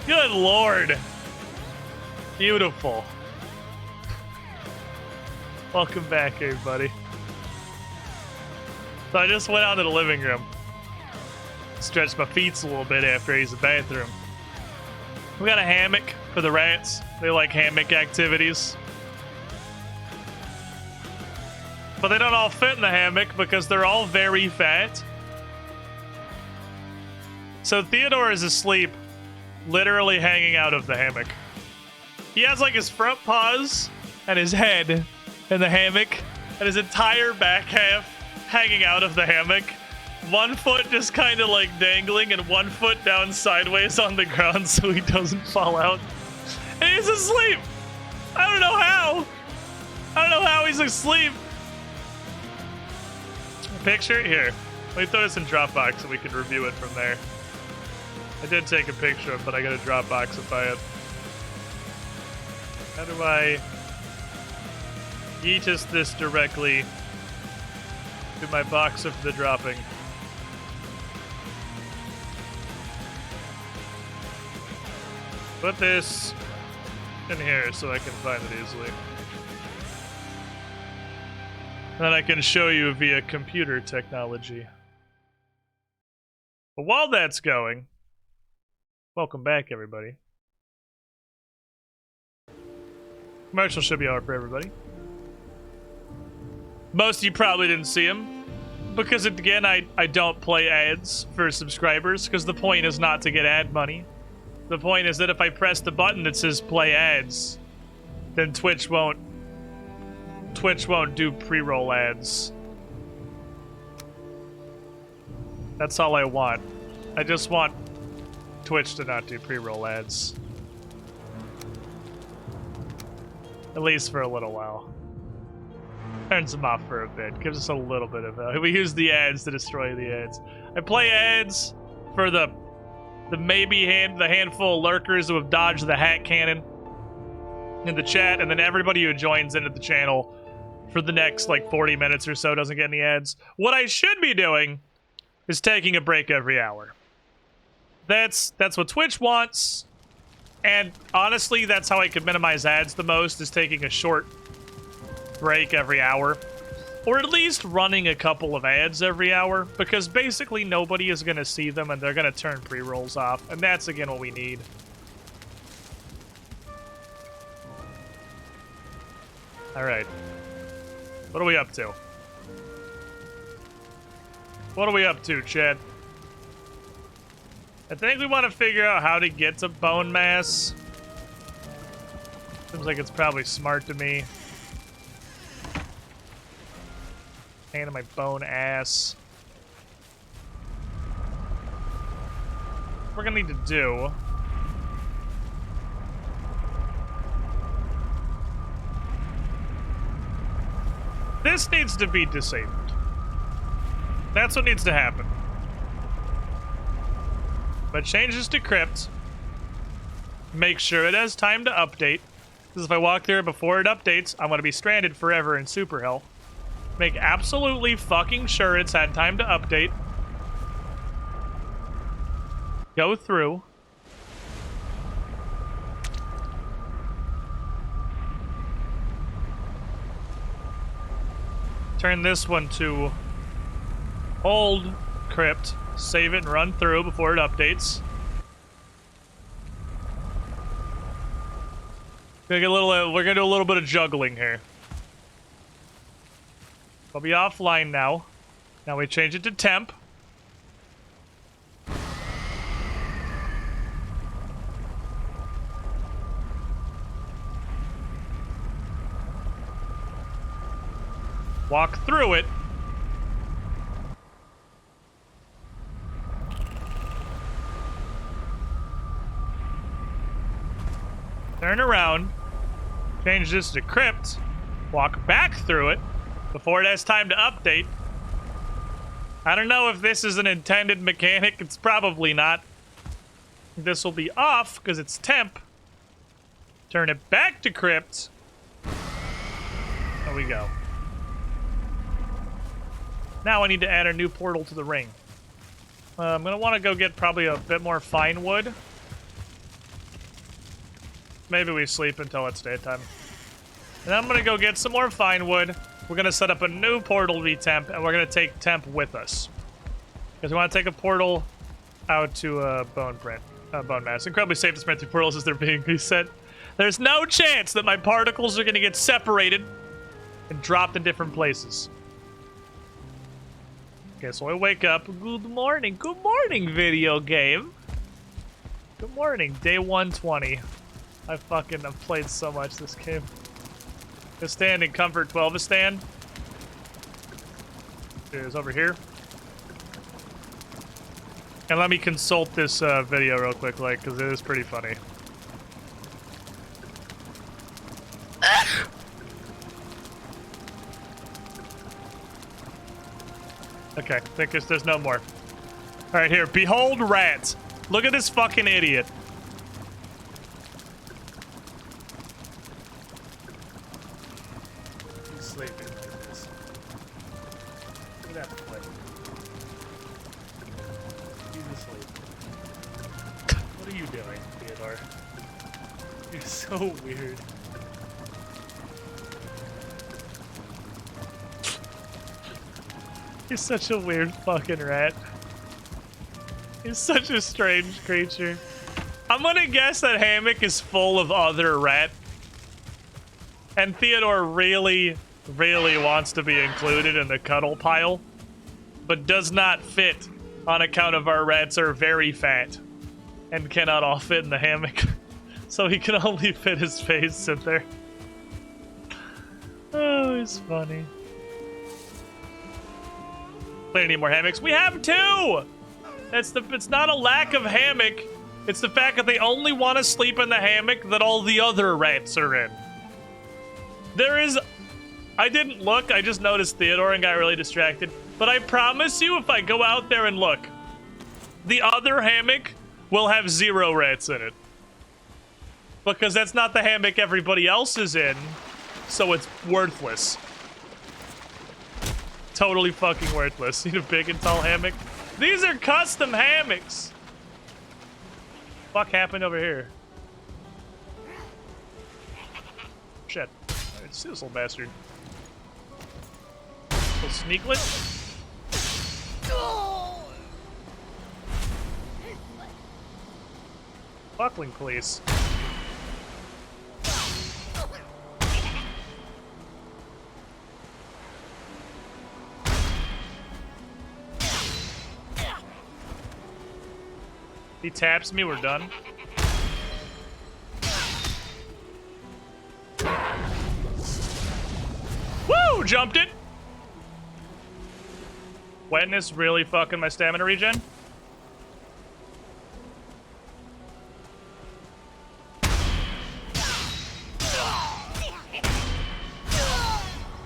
[SPEAKER 1] Good lord. Beautiful. Welcome back, everybody. So I just went out to the living room. Stretched my feet a little bit after I used the bathroom. We got a hammock for the rats. They like hammock activities. But they don't all fit in the hammock because they're all very fat. So Theodore is asleep, literally hanging out of the hammock. He has like his front paws and his head in the hammock, and his entire back half hanging out of the hammock. One foot just kind of like dangling and one foot down sideways on the ground so he doesn't fall out. And he's asleep! I don't know how! I don't know how he's asleep! Picture? Here. Let me throw this in Dropbox so we can review it from there. I did take a picture of it, but I gotta Dropboxify it. How do I yeetus this directly to my box of the dropping? Put this in here so I can find it easily. And then I can show you via computer technology. But while that's going, welcome back, everybody. Commercial should be over for everybody. Most of you probably didn't see them, because again, I don't play ads for subscribers, because the point is not to get ad money. The point is that if I press the button that says play ads, then Twitch won't do pre-roll ads. That's all I want. I just want Twitch to not do pre-roll ads. At least for a little while. Turns them off for a bit. Gives us a little bit of we use the ads to destroy the ads. I play ads for the handful of lurkers who have dodged the hat cannon in the chat, and then everybody who joins into the channel for the next like 40 minutes or so doesn't get any ads. What I should be doing is taking a break every hour. That's what Twitch wants, and honestly that's how I could minimize ads the most, is taking a short break every hour, or at least running a couple of ads every hour, because basically nobody is going to see them and they're going to turn pre-rolls off, and that's again what we need. Alright. What are we up to? What are we up to, Chad? I think we want to figure out how to get to bone mass. Seems like it's probably smart to me. Pain in my bone ass. What we're gonna need to do... This needs to be disabled. That's what needs to happen. But change this to crypt. Make sure it has time to update. Because if I walk there before it updates, I'm going to be stranded forever in super hell. Make absolutely fucking sure it's had time to update. Go through. Turn this one to old crypt. Save it and run through before it updates. We're gonna do a little bit of juggling here. I'll be offline now. Now we change it to temp. Walk through it. Turn around. Change this to crypt. Walk back through it before it has time to update. I don't know if this is an intended mechanic. It's probably not. This will be off because it's temp. Turn it back to crypt. There we go. Now I need to add a new portal to the ring. I'm gonna want to go get probably a bit more fine wood. Maybe we sleep until it's daytime. And I'm gonna go get some more fine wood. We're gonna set up a new portal to be temp, and we're gonna take temp with us. Because we want to take a portal out to bone mass. Incredibly safe to sprint through portals as they're being reset. There's no chance that my particles are gonna get separated and dropped in different places. Okay, so I wake up. Good morning, video game. Good morning, day 120. I've played so much this game. A stand in Comfort 12 a stand. It is over here. And let me consult this video real quick, like, because it is pretty funny. Okay, I think there's no more. Alright, here. Behold rats. Look at this fucking idiot. He's sleeping like this. Look at that play. He's asleep. What are you doing, Theodore? You're so weird. He's such a weird fucking rat. He's such a strange creature. I'm gonna guess that Hammock is full of other rat. And Theodore really, really wants to be included in the cuddle pile, but does not fit on account of our rats are very fat and cannot all fit in the hammock. So he can only fit his face in there. Oh, he's funny. Play any more hammocks? We have two! It's not a lack of hammock. It's the fact that they only want to sleep in the hammock that all the other rats are in. I didn't look, I just noticed Theodore and got really distracted. But I promise you, if I go out there and look, the other hammock will have 0 rats in it. Because that's not the hammock everybody else is in, so it's worthless. Totally fucking worthless. Need a big and tall hammock? These are custom hammocks! Fuck happened over here? Shit. Alright, see this little bastard. Little sneaklet? Fuckling, please. He taps me, we're done. Woo! Jumped it! Wetness really fucking my stamina regen?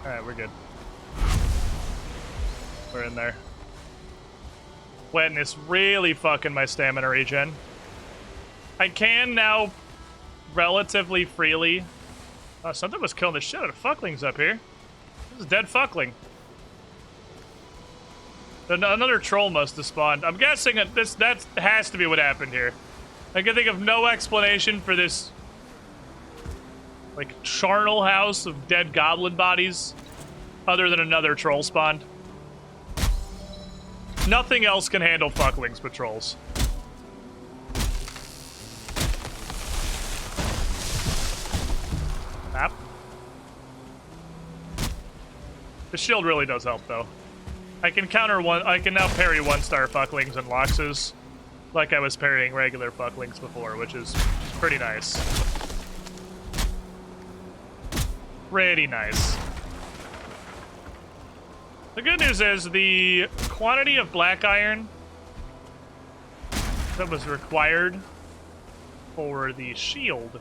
[SPEAKER 1] Alright, we're good. We're in there. Wetness really fucking my stamina regen. I can now relatively freely. Oh, something was killing the shit out of fucklings up here. This is a dead fuckling. Another troll must have spawned. I'm guessing that has to be what happened here. I can think of no explanation for this, like, charnel house of dead goblin bodies other than another troll spawned. Nothing else can handle fucklings but trolls. Tap. The shield really does help, though. I can now parry 1-star fucklings and loxes, like I was parrying regular fucklings before, which is pretty nice. Pretty nice. The good news is the quantity of black iron that was required for the shield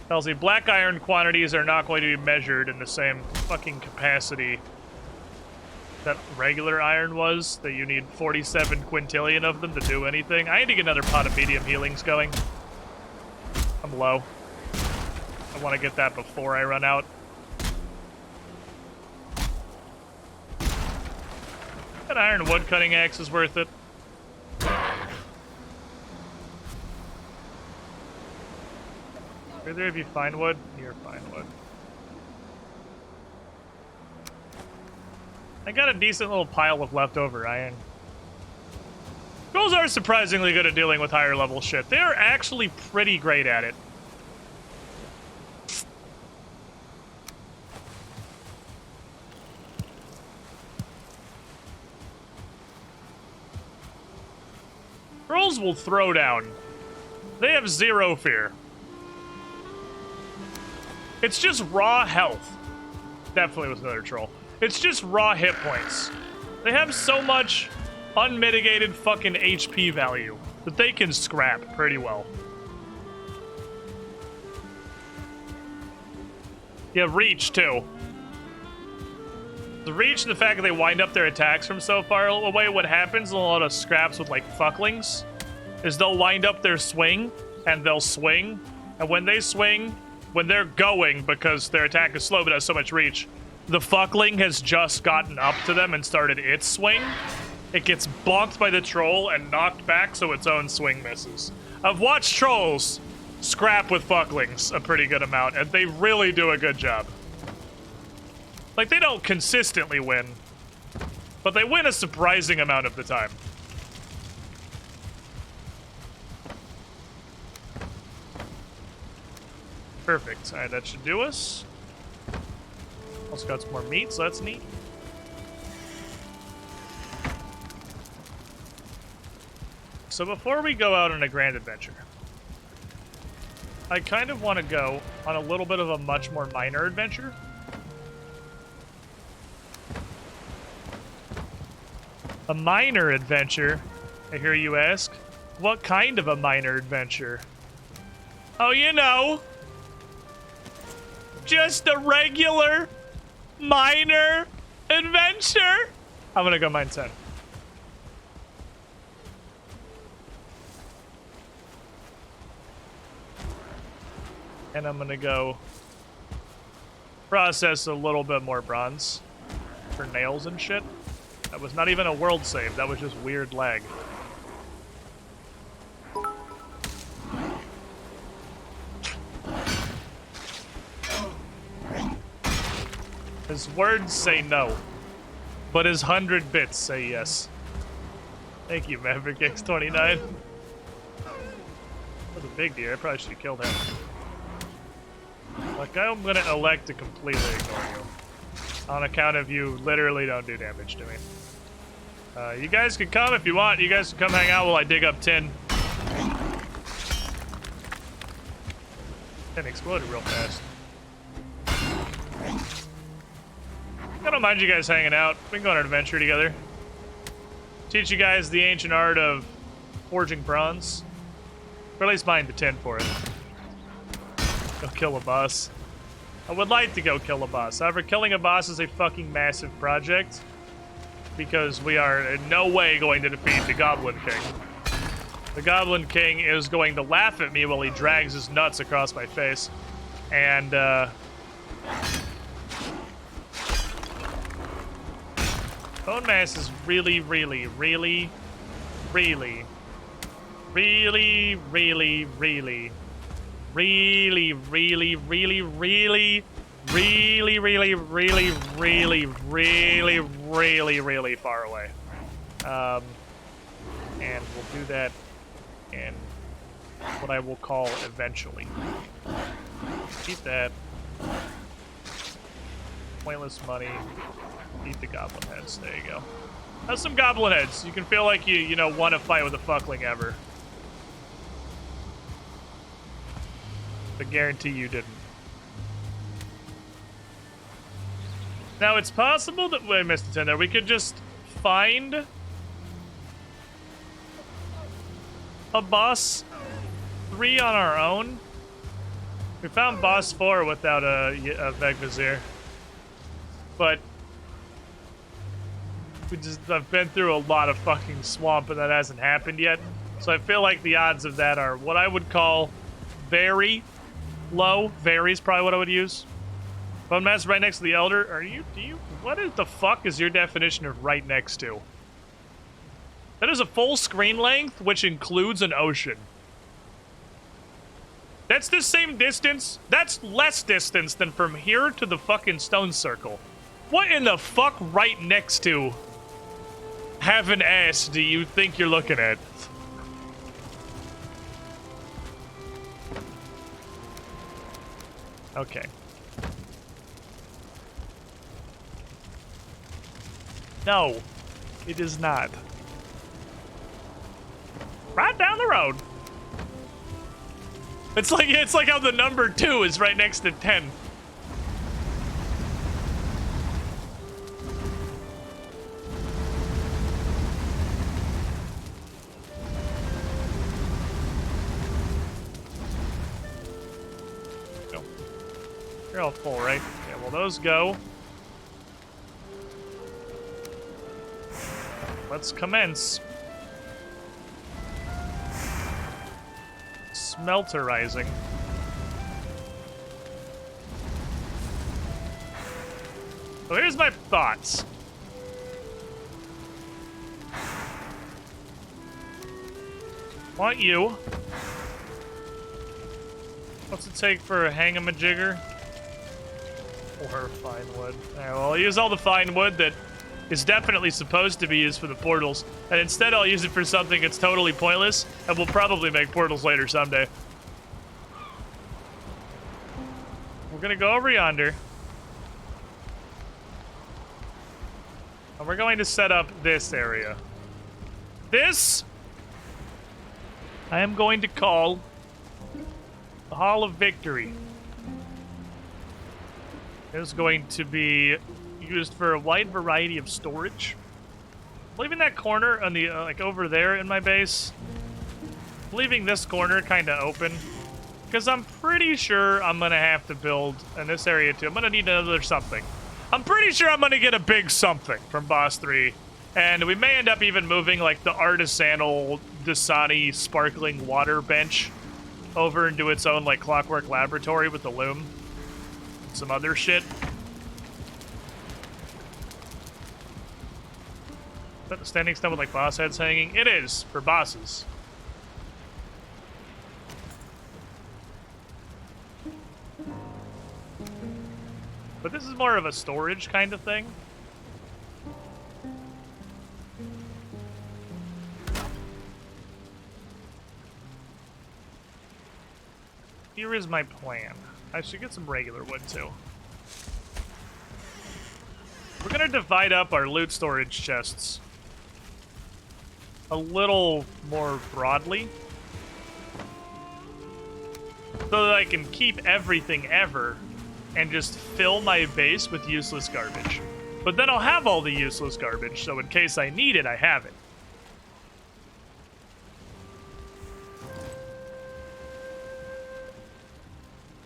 [SPEAKER 1] tells me black iron quantities are not going to be measured in the same fucking capacity that regular iron was, that you need 47 quintillion of them to do anything. I need to get another pot of medium healings going. I'm low. I want to get that before I run out. An iron wood cutting axe is worth it. Either of you find wood? Here, find wood. I got a decent little pile of leftover iron. Trolls are surprisingly good at dealing with higher level shit. They are actually pretty great at it. Trolls will throw down. They have zero fear. It's just raw health. Definitely was another troll. It's just raw hit points. They have so much unmitigated fucking HP value that they can scrap pretty well. Yeah, reach too. The reach and the fact that they wind up their attacks from so far away, what happens in a lot of scraps with like fucklings is they'll wind up their swing and they'll swing, and when they swing, when they're going, because their attack is slow but has so much reach, the fuckling has just gotten up to them and started its swing. It gets blocked by the troll and knocked back so its own swing misses. I've watched trolls scrap with fucklings a pretty good amount, and they really do a good job. Like, they don't consistently win, but they win a surprising amount of the time. Perfect. Alright, that should do us. Also got some more meat, so that's neat. So before we go out on a grand adventure, I kind of want to go on a little bit of a much more minor adventure. A minor adventure? I hear you ask. What kind of a minor adventure? Oh, you know. Just a regular minor adventure. I'm gonna go mine 10. And I'm gonna go process a little bit more bronze for nails and shit. That was not even a world save, that was just weird lag. His words say no, but his 100 bits say yes. Thank you, Maverick X29. That was a big deer, I probably should have killed him. Like, I'm gonna elect to completely ignore you. On account of you literally don't do damage to me. You guys can come if you want. You guys can come hang out while I dig up tin. Tin exploded real fast. I don't mind you guys hanging out. We can go on an adventure together. Teach you guys the ancient art of forging bronze. Or at least mine the tin for it. Go kill a boss. I would like to go kill a boss. However, killing a boss is a fucking massive project. Because we are in no way going to defeat the Goblin King. The Goblin King is going to laugh at me while he drags his nuts across my face. And, Bone Mass is really, really, really, really, really, really, really, really, really, really, really, really, really, really, really, really, really, really far away. And we'll do that in what I will call eventually. Keep that. Pointless money. Eat the goblin heads. There you go. Have some goblin heads. You can feel like you know, want to fight with a fuckling ever. But guarantee you didn't. Now, it's possible that... Wait, I missed a 10 there. We could just find a boss 3 on our own. We found boss 4 without a Vegvizir. But I've been through a lot of fucking swamp and that hasn't happened yet. So I feel like the odds of that are what I would call very low. Very is probably what I would use. Bone Mass right next to the Elder. What is the fuck is your definition of right next to? That is a full screen length, which includes an ocean. That's the same distance. That's less distance than from here to the fucking stone circle. What in the fuck right next to have an ass do you think you're looking at? Okay. No, it is not. Right down the road. It's like how the number 2 is right next to 10. Go. You're all full, right? Yeah, well, those go. Let's commence. Smelterizing. So here's my thoughts. Want you. What's it take for a hangamajigger? Or fine wood. Alright, well, I'll use all the fine wood that is definitely supposed to be used for the portals, and instead I'll use it for something that's totally pointless, and we'll probably make portals later someday. We're gonna go over yonder. And we're going to set up this area. This, I am going to call the Hall of Victory. It's going to be used for a wide variety of storage. Leaving that corner on the like over there in my base. Leaving this corner kind of open, because I'm pretty sure I'm gonna have to build in this area too. I'm gonna need another something. I'm pretty sure I'm gonna get a big something from Boss 3, and we may end up even moving like the artisanal Dasani sparkling water bench over into its own like clockwork laboratory with the loom. Some other shit. Is that the standing stone with like boss heads hanging? It is, for bosses. But this is more of a storage kind of thing. Here is my plan. I should get some regular wood too. We're gonna divide up our loot storage chests a little more broadly, so that I can keep everything ever and just fill my base with useless garbage. But then I'll have all the useless garbage, so in case I need it, I have it.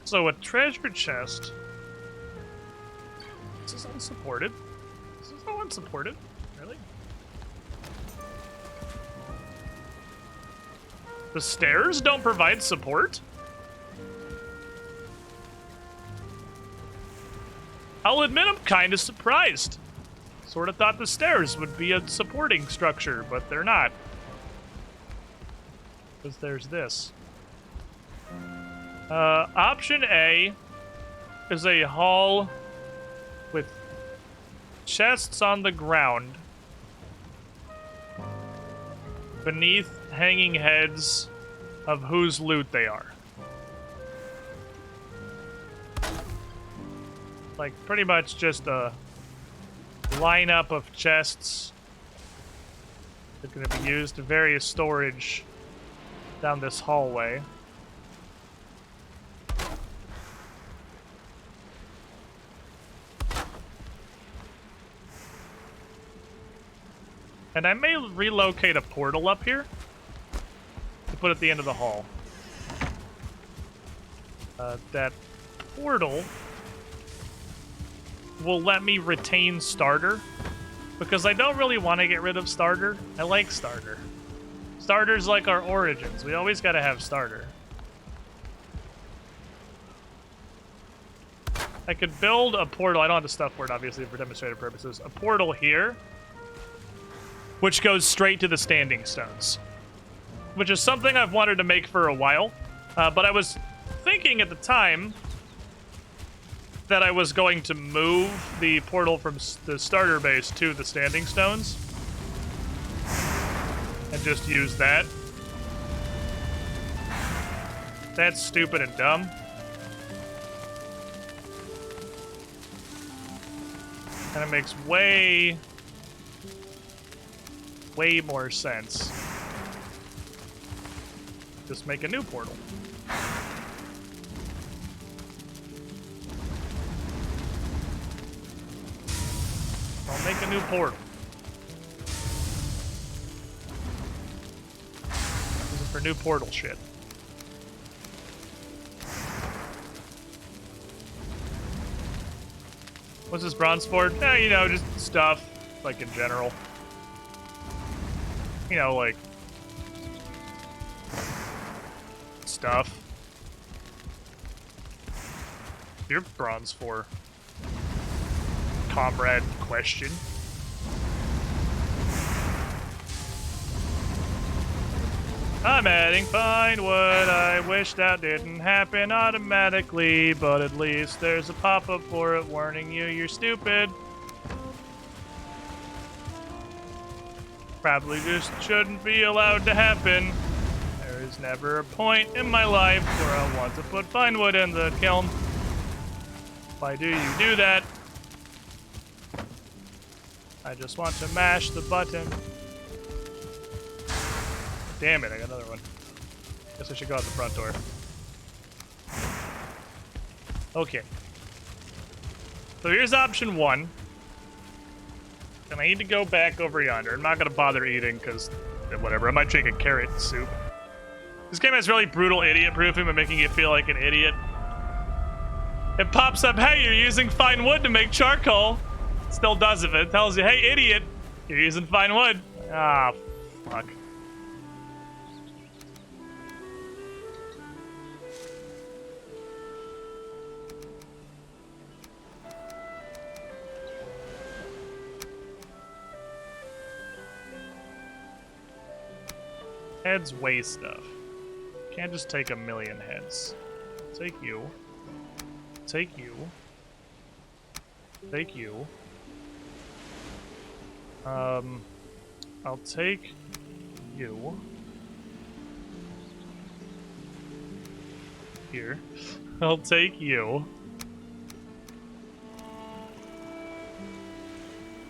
[SPEAKER 1] So a treasure chest. This is unsupported. This is no unsupported. Really? The stairs don't provide support? I'll admit I'm kind of surprised. Sort of thought the stairs would be a supporting structure, but they're not. Because there's this. Option A is a hall with chests on the ground beneath hanging heads of whose loot they are. Like, pretty much just a lineup of chests that are going to be used to various storage down this hallway. And I may relocate a portal up here to put at the end of the hall. That portal will let me retain starter, because I don't really want to get rid of starter. I like starter. Starter's like our origins. We always gotta have starter. I could build a portal. I don't have the stuff for it, obviously, for demonstrative purposes. A portal here. which goes straight to the standing stones, which is something I've wanted to make for a while, but I was thinking at the time that I was going to move the portal from the starter base to the standing stones and just use that. That's stupid and dumb. And it makes way more sense. Just make a new portal. I'll make a new portal. This is for new portal shit. What's this bronze for? You know, just stuff, like, in general. You know, like... stuff. You're bronze for? Comrade question. I'm adding fine wood. I wish that didn't happen automatically, but at least there's a pop-up for it warning you you're stupid. Probably just shouldn't be allowed to happen. There is never a point in my life where I want to put fine wood in the kiln. Why do you do that? I just want to mash the button. Damn it, I got another one. Guess I should go out the front door. Okay. So here's option one. And I need to go back over yonder. I'm not going to bother eating because, whatever, I might drink a carrot soup. This game has really brutal idiot proofing by making you feel like an idiot. It pops up, hey, you're using fine wood to make charcoal. It still does if it tells you, hey, idiot, you're using fine wood. Ah, fuck. Heads weigh stuff. Can't just take a million heads. Take you. Take you. Take you. I'll take you. Here. I'll take you.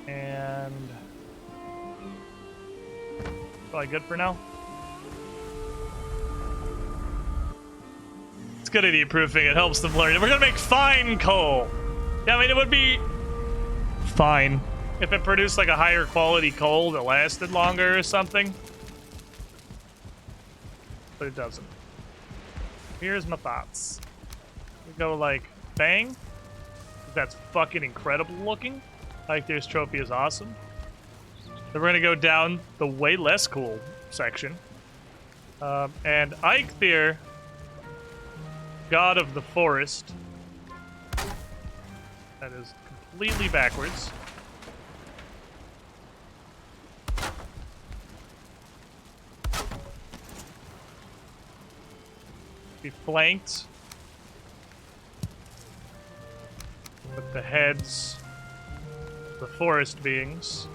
[SPEAKER 1] And... probably good for now. It's good idiot proofing, it helps them learn. We're gonna make fine coal! Yeah, I mean, it would be fine if it produced like a higher quality coal that lasted longer or something. But it doesn't. Here's my thoughts. We go like, bang. That's fucking incredible looking. Like this trophy is awesome. Then we're gonna go down the way less cool section. And Eikthyr, God of the Forest. That is completely backwards. Be flanked with the heads of the forest beings.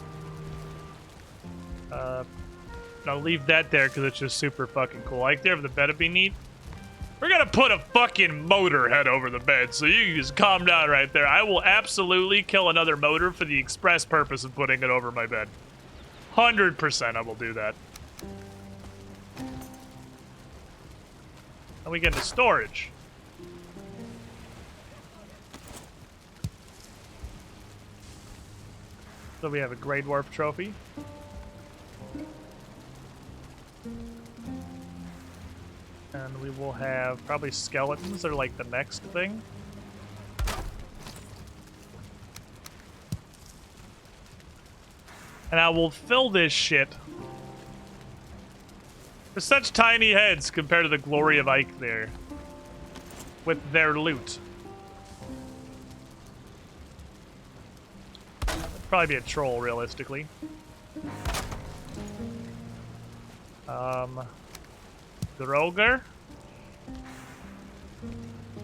[SPEAKER 1] I'll leave that there because it's just super fucking cool. Like there, the bed would be neat. We're gonna put a fucking motor head over the bed, so you can just calm down right there. I will absolutely kill another motor for the express purpose of putting it over my bed. 100% I will do that. And we get into storage. So we have a Grey Dwarf trophy. And we will have probably skeletons are like the next thing. And I will fill this shit with such tiny heads compared to the glory of Eikthyr with their loot. Probably be a troll, realistically. Droger.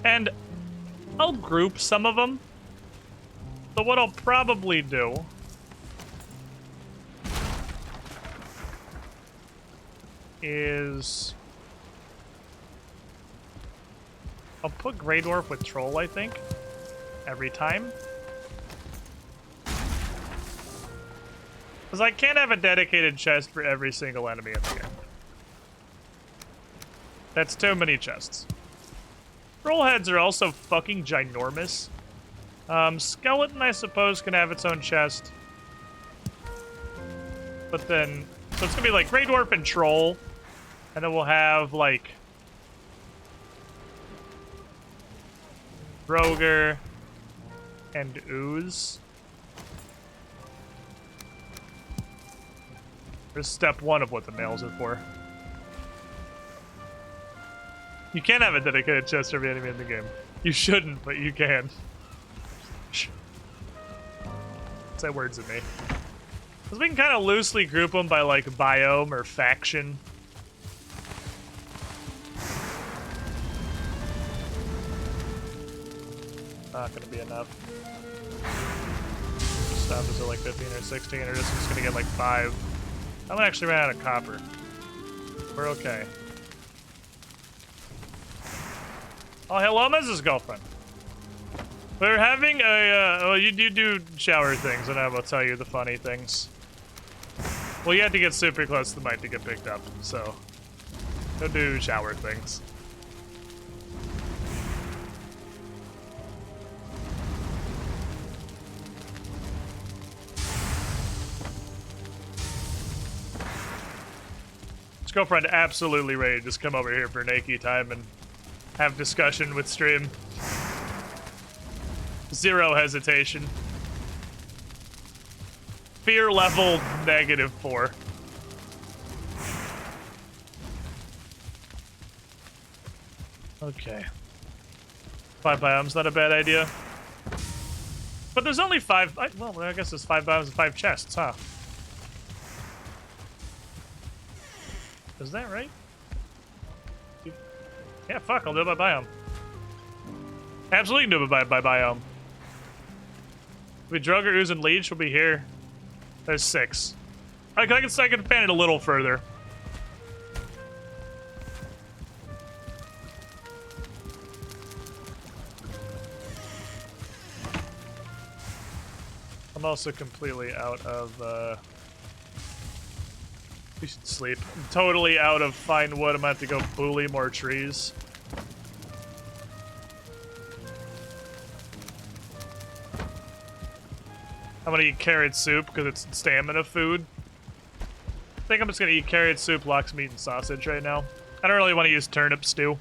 [SPEAKER 1] And I'll group some of them. So what I'll probably do is I'll put Grey Dwarf with Troll, I think, every time. Because I can't have a dedicated chest for every single enemy in the game. That's too many chests. Troll heads are also fucking ginormous. Skeleton, I suppose, can have its own chest. But then, so it's gonna be like Grey Dwarf and Troll. And then we'll have, like, Roger and Ooze. There's step one of what the males are for. You can have a dedicated chest for every enemy in the game. You shouldn't, but you can. Say words at me. Because we can kind of loosely group them by, like, biome or faction. Not gonna be enough. Stuff is at like 15 or 16, or this is gonna get like 5. I'm gonna actually run out of copper. We're okay. Oh, hello, Mrs. Girlfriend. We're having a, well, you do shower things, and I will tell you the funny things. Well, you had to get super close to the mic to get picked up, so go do shower things. Girlfriend absolutely ready to just come over here for Nakey time and have discussion with stream. Zero hesitation. Fear level -4. Okay. 5 biomes, not a bad idea. But there's only 5. Well, I guess there's 5 biomes and 5 chests, huh? Is that right? Yeah, fuck, I'll do it by biome. Absolutely do it by biome. We Droger, Ooze, and Leech will be here. There's 6. I can fan it a little further. I'm also completely out of, we should sleep. I'm totally out of fine wood. I'm gonna have to go bully more trees. I'm gonna eat carrot soup because it's stamina food. I think I'm just gonna eat carrot soup, lox meat, and sausage right now. I don't really want to use turnip stew.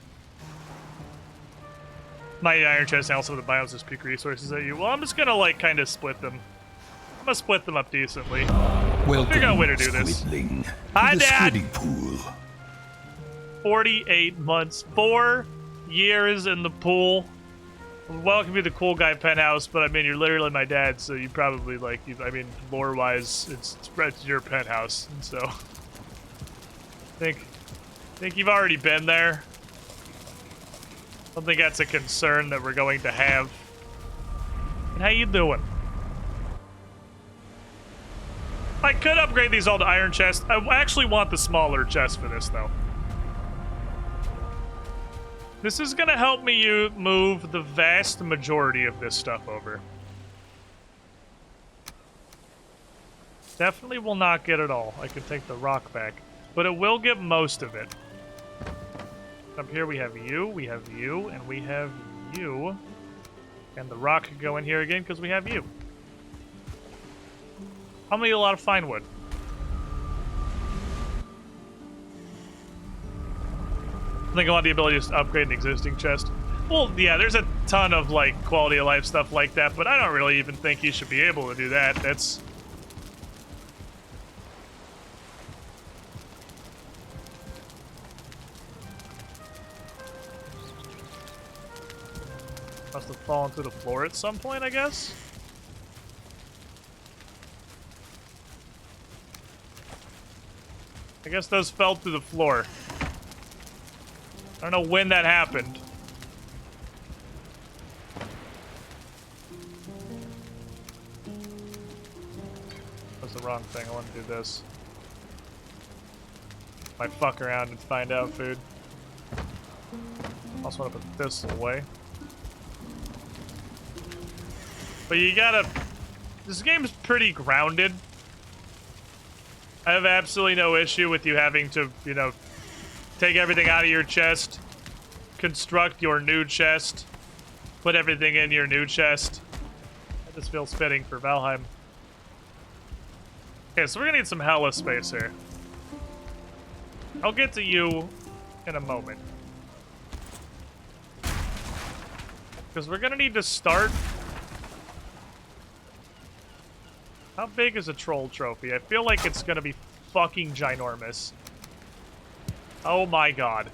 [SPEAKER 1] My iron chest and also the biomes just peak resources at you. Well, I'm just gonna like kind of split them. I'm gonna split them up decently.
[SPEAKER 2] Welcome,
[SPEAKER 1] figure out a way to do this.
[SPEAKER 2] Squidling,
[SPEAKER 1] Hi,
[SPEAKER 2] to the
[SPEAKER 1] Dad!
[SPEAKER 2] Squiddy Pool.
[SPEAKER 1] 48 months. 4 years in the pool. Welcome to the cool guy penthouse, but I mean, you're literally my dad, so you probably, like, I mean, lore-wise, it's your penthouse, and so... think you've already been there. I don't think that's a concern that we're going to have. And how you doing? I could upgrade these all to iron chests. I actually want the smaller chest for this, though. This is gonna help me move the vast majority of this stuff over. Definitely will not get it all. I can take the rock back. But it will get most of it. Up here we have you, and we have you. And the rock could go in here again because we have you. I'm gonna need a lot of fine wood. I think I want the ability to upgrade an existing chest. Well, yeah, there's a ton of, like, quality of life stuff like that, but I don't really even think you should be able to do that. That's... must have fallen through the floor at some point, I guess? I guess those fell through the floor. I don't know when that happened. That's the wrong thing. I want to do this. Might fuck around and find out food. Also want to put this away. But you gotta... This game's pretty grounded. I have absolutely no issue with you having to, you know, take everything out of your chest, construct your new chest, put everything in your new chest. This feels fitting for Valheim. Okay, so we're gonna need some hella space here. I'll get to you in a moment. Because we're gonna need to start... How big is a troll trophy? I feel like it's gonna be fucking ginormous. Oh my god.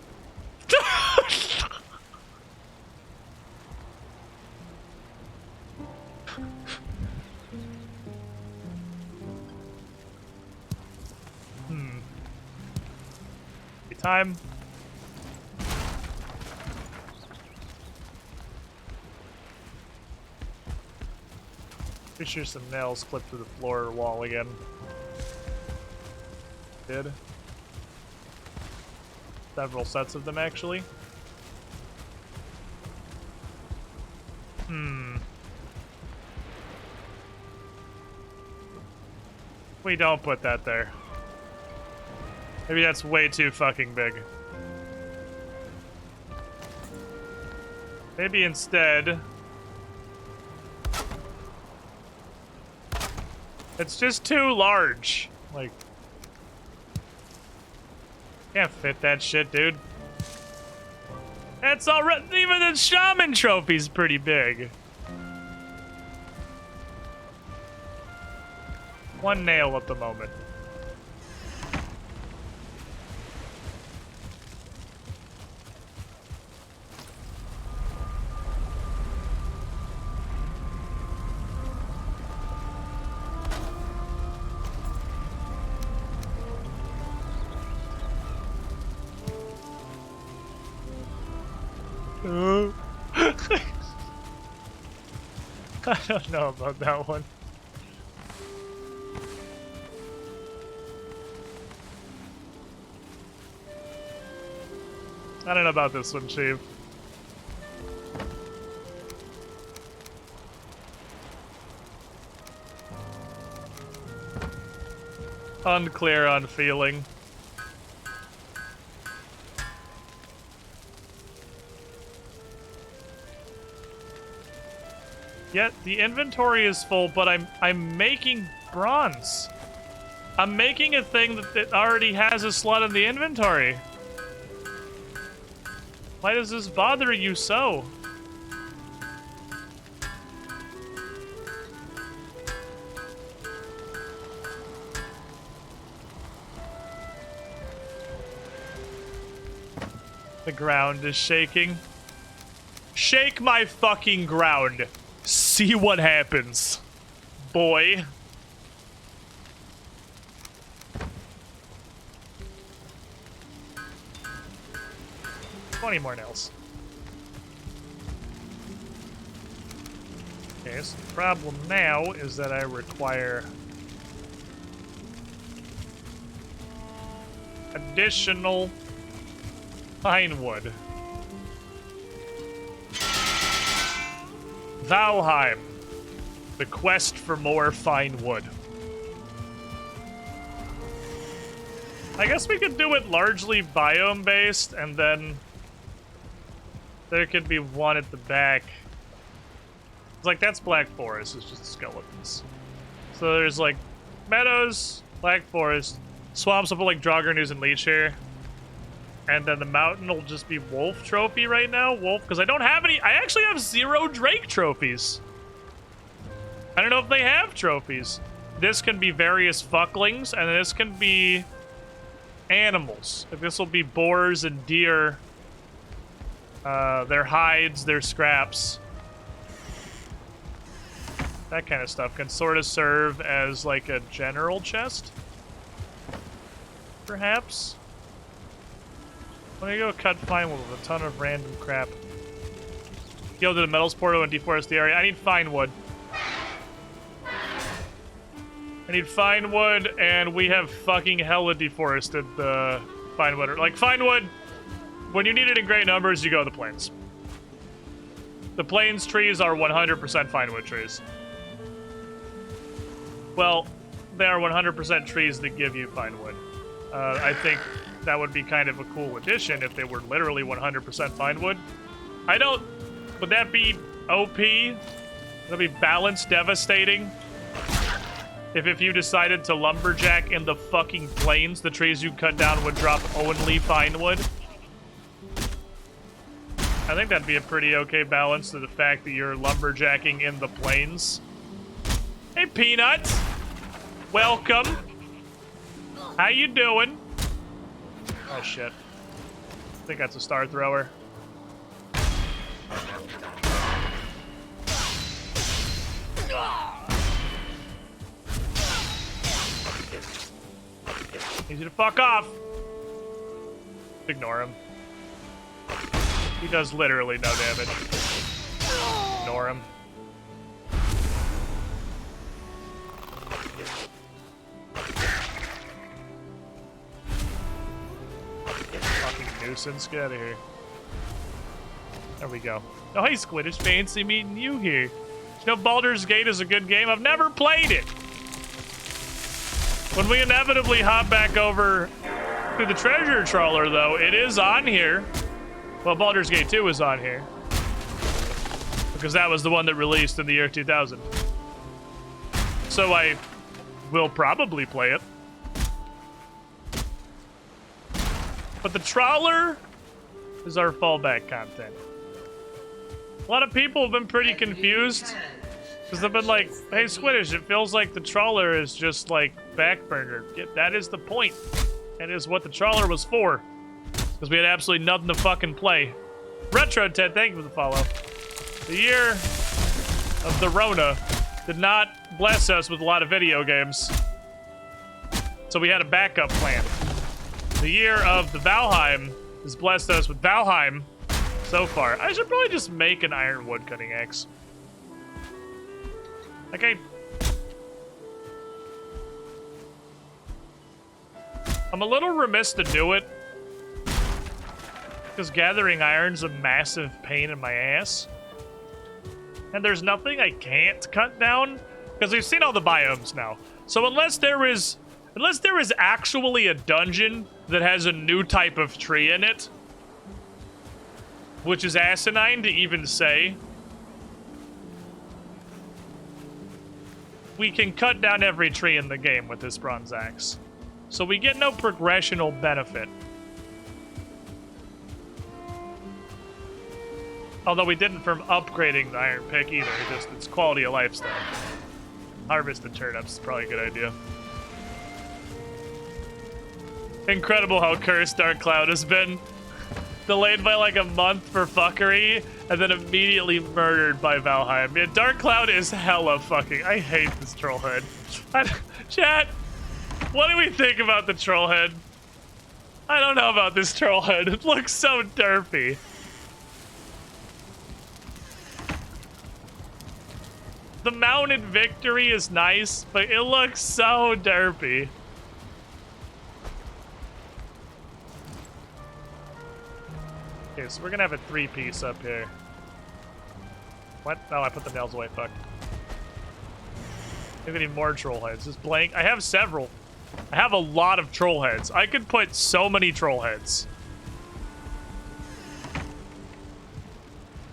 [SPEAKER 1] Time. Pretty sure some nails clipped through the floor or wall again. Did. Several sets of them, actually. We don't put that there. Maybe that's way too fucking big. Maybe instead... It's just too large. Like... Can't fit that shit, dude. That's already... Even the shaman trophy's pretty big. One nail at the moment. I don't know about that one. I don't know about this one, Chief. Unclear on feeling. Yet the inventory is full, but I'm making bronze. I'm making a thing that already has a slot in the inventory. Why does this bother you so? The ground is shaking. Shake my fucking ground. See what happens, boy. Twenty more nails. Okay, so the problem now is that I require additional pine wood. Valheim, the quest for more fine wood. I guess we could do it largely biome-based, and then there could be one at the back. It's like, that's Black Forest, it's just skeletons. So there's like meadows, Black Forest, swamps will put like Draugr and Leech here. And then the mountain will just be wolf trophy right now. Wolf, because I don't have any. I actually have 0 Drake trophies. I don't know if they have trophies. This can be various fucklings, and this can be animals. If this will be boars and deer, their hides, their scraps. That kind of stuff can sort of serve as like a general chest. perhaps? I'm gonna go cut fine wood with a ton of random crap. Go to the metals portal and deforest the area. I need fine wood. I need fine wood, and we have fucking hella deforested the fine wood. Like, fine wood, when you need it in great numbers, you go to the plains. The plains trees are 100% fine wood trees. Well, they are 100% trees that give you fine wood. I think that would be kind of a cool addition if they were literally 100% fine wood. I don't... Would that be OP? Would that be balanced devastating? If you decided to lumberjack in the fucking plains, the trees you cut down would drop only fine wood? I think that'd be a pretty okay balance to the fact that you're lumberjacking in the plains. Hey, Peanut! Welcome! How you doing? Oh, shit. I think that's a star thrower. Easy to fuck off. Ignore him. He does literally no damage. Ignore him. Fucking nuisance. Get out of here. There we go. Oh, hey, Squid. It's fancy meeting you here. You know, Baldur's Gate is a good game. I've never played it. When we inevitably hop back over to the treasure trawler, though, it is on here. Well, Baldur's Gate 2 is on here. Because that was the one that released in the year 2000. So I will probably play it. But the trawler is our fallback content. A lot of people have been pretty confused. Because they've been like, hey, Squiddish, it feels like the trawler is just, like, backburner. Yeah, that is the point. That is what the trawler was for. Because we had absolutely nothing to fucking play. Retro Ted, thank you for the follow. The year of the Rona did not bless us with a lot of video games. So we had a backup plan. The year of the Valheim has blessed us with Valheim so far. I should probably just make an iron wood cutting axe. Okay. I'm a little remiss to do it. Because gathering iron's a massive pain in my ass. And there's nothing I can't cut down. Because we've seen all the biomes now. So unless there is actually a dungeon that has a new type of tree in it, which is asinine to even say, we can cut down every tree in the game with this bronze axe. So we get no progressional benefit. Although we didn't from upgrading the iron pick either, just its quality of life stuff. Harvest the turnips is probably a good idea. Incredible how cursed Dark Cloud has been. Delayed by like a month for fuckery, and then immediately murdered by Valheim. Yeah, Dark Cloud is hella fucking... I hate this trollhead. Chat, what do we think about the trollhead? I don't know about this trollhead. It looks so derpy. The mounted victory is nice, but it looks so derpy. Okay, so we're gonna have a 3-piece up here. What? Oh, I put the nails away, fuck. I think we need more troll heads. Just blank. I have several. I have a lot of troll heads. I could put so many troll heads.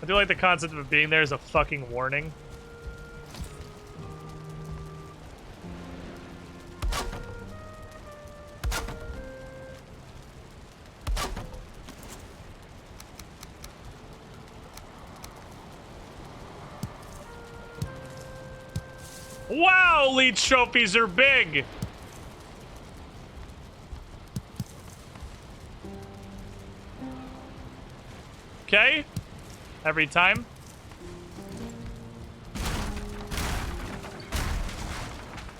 [SPEAKER 1] I do like the concept of it being there as a fucking warning. Wow, leech trophies are big. Okay. Every time.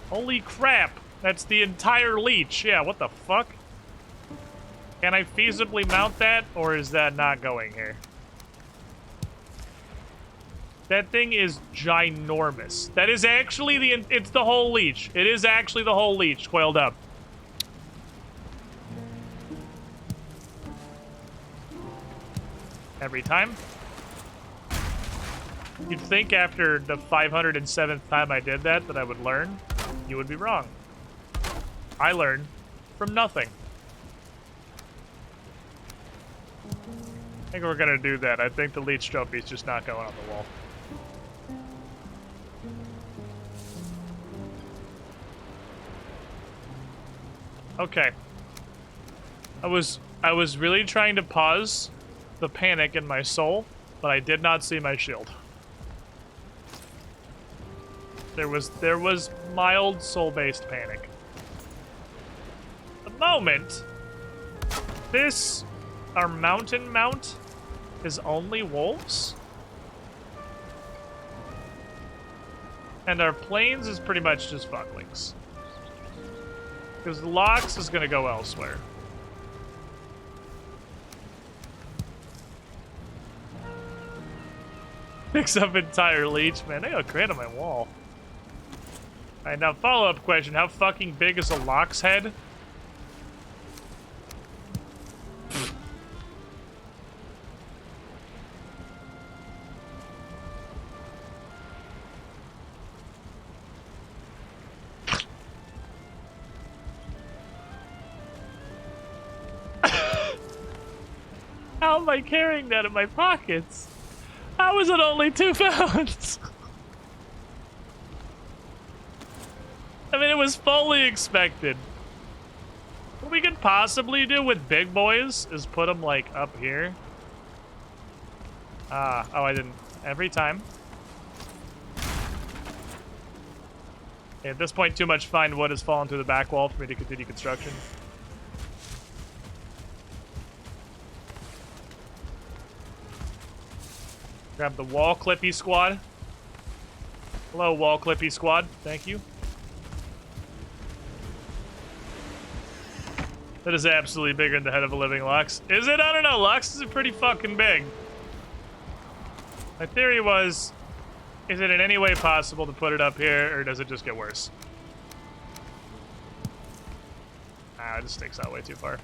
[SPEAKER 1] Holy crap. That's the entire leech. Yeah, what the fuck? Can I feasibly mount that, or is that not going here? That thing is ginormous. That is actually it's the whole leech. It is actually the whole leech coiled up. Every time. You'd think after the 507th time I did that I would learn. You would be wrong. I learned from nothing. I think we're gonna do that. I think the leech trophy's just not going on the wall. Okay. I was really trying to pause the panic in my soul, but I did not see my shield. There was mild soul-based panic. At the moment, our mountain mount is only wolves. And our plains is pretty much just fucklings. Because Lox is gonna go elsewhere. Picks up entire leech, man. They got a crate on my wall. Alright, now follow-up question. How fucking big is a Lox head? How am I carrying that in my pockets? How is it only 2 pounds? I mean, it was fully expected. What we could possibly do with big boys is put them, like, up here. Oh, I didn't. Every time. Okay, at this point, too much fine wood has fallen through the back wall for me to continue construction. Grab the wall clippy squad. Hello, wall clippy squad. Thank you. That is absolutely bigger than the head of a living Lux. Is it? I don't know. Lux is pretty fucking big. My theory was, is it in any way possible to put it up here, or does it just get worse? Ah, it just sticks out way too far.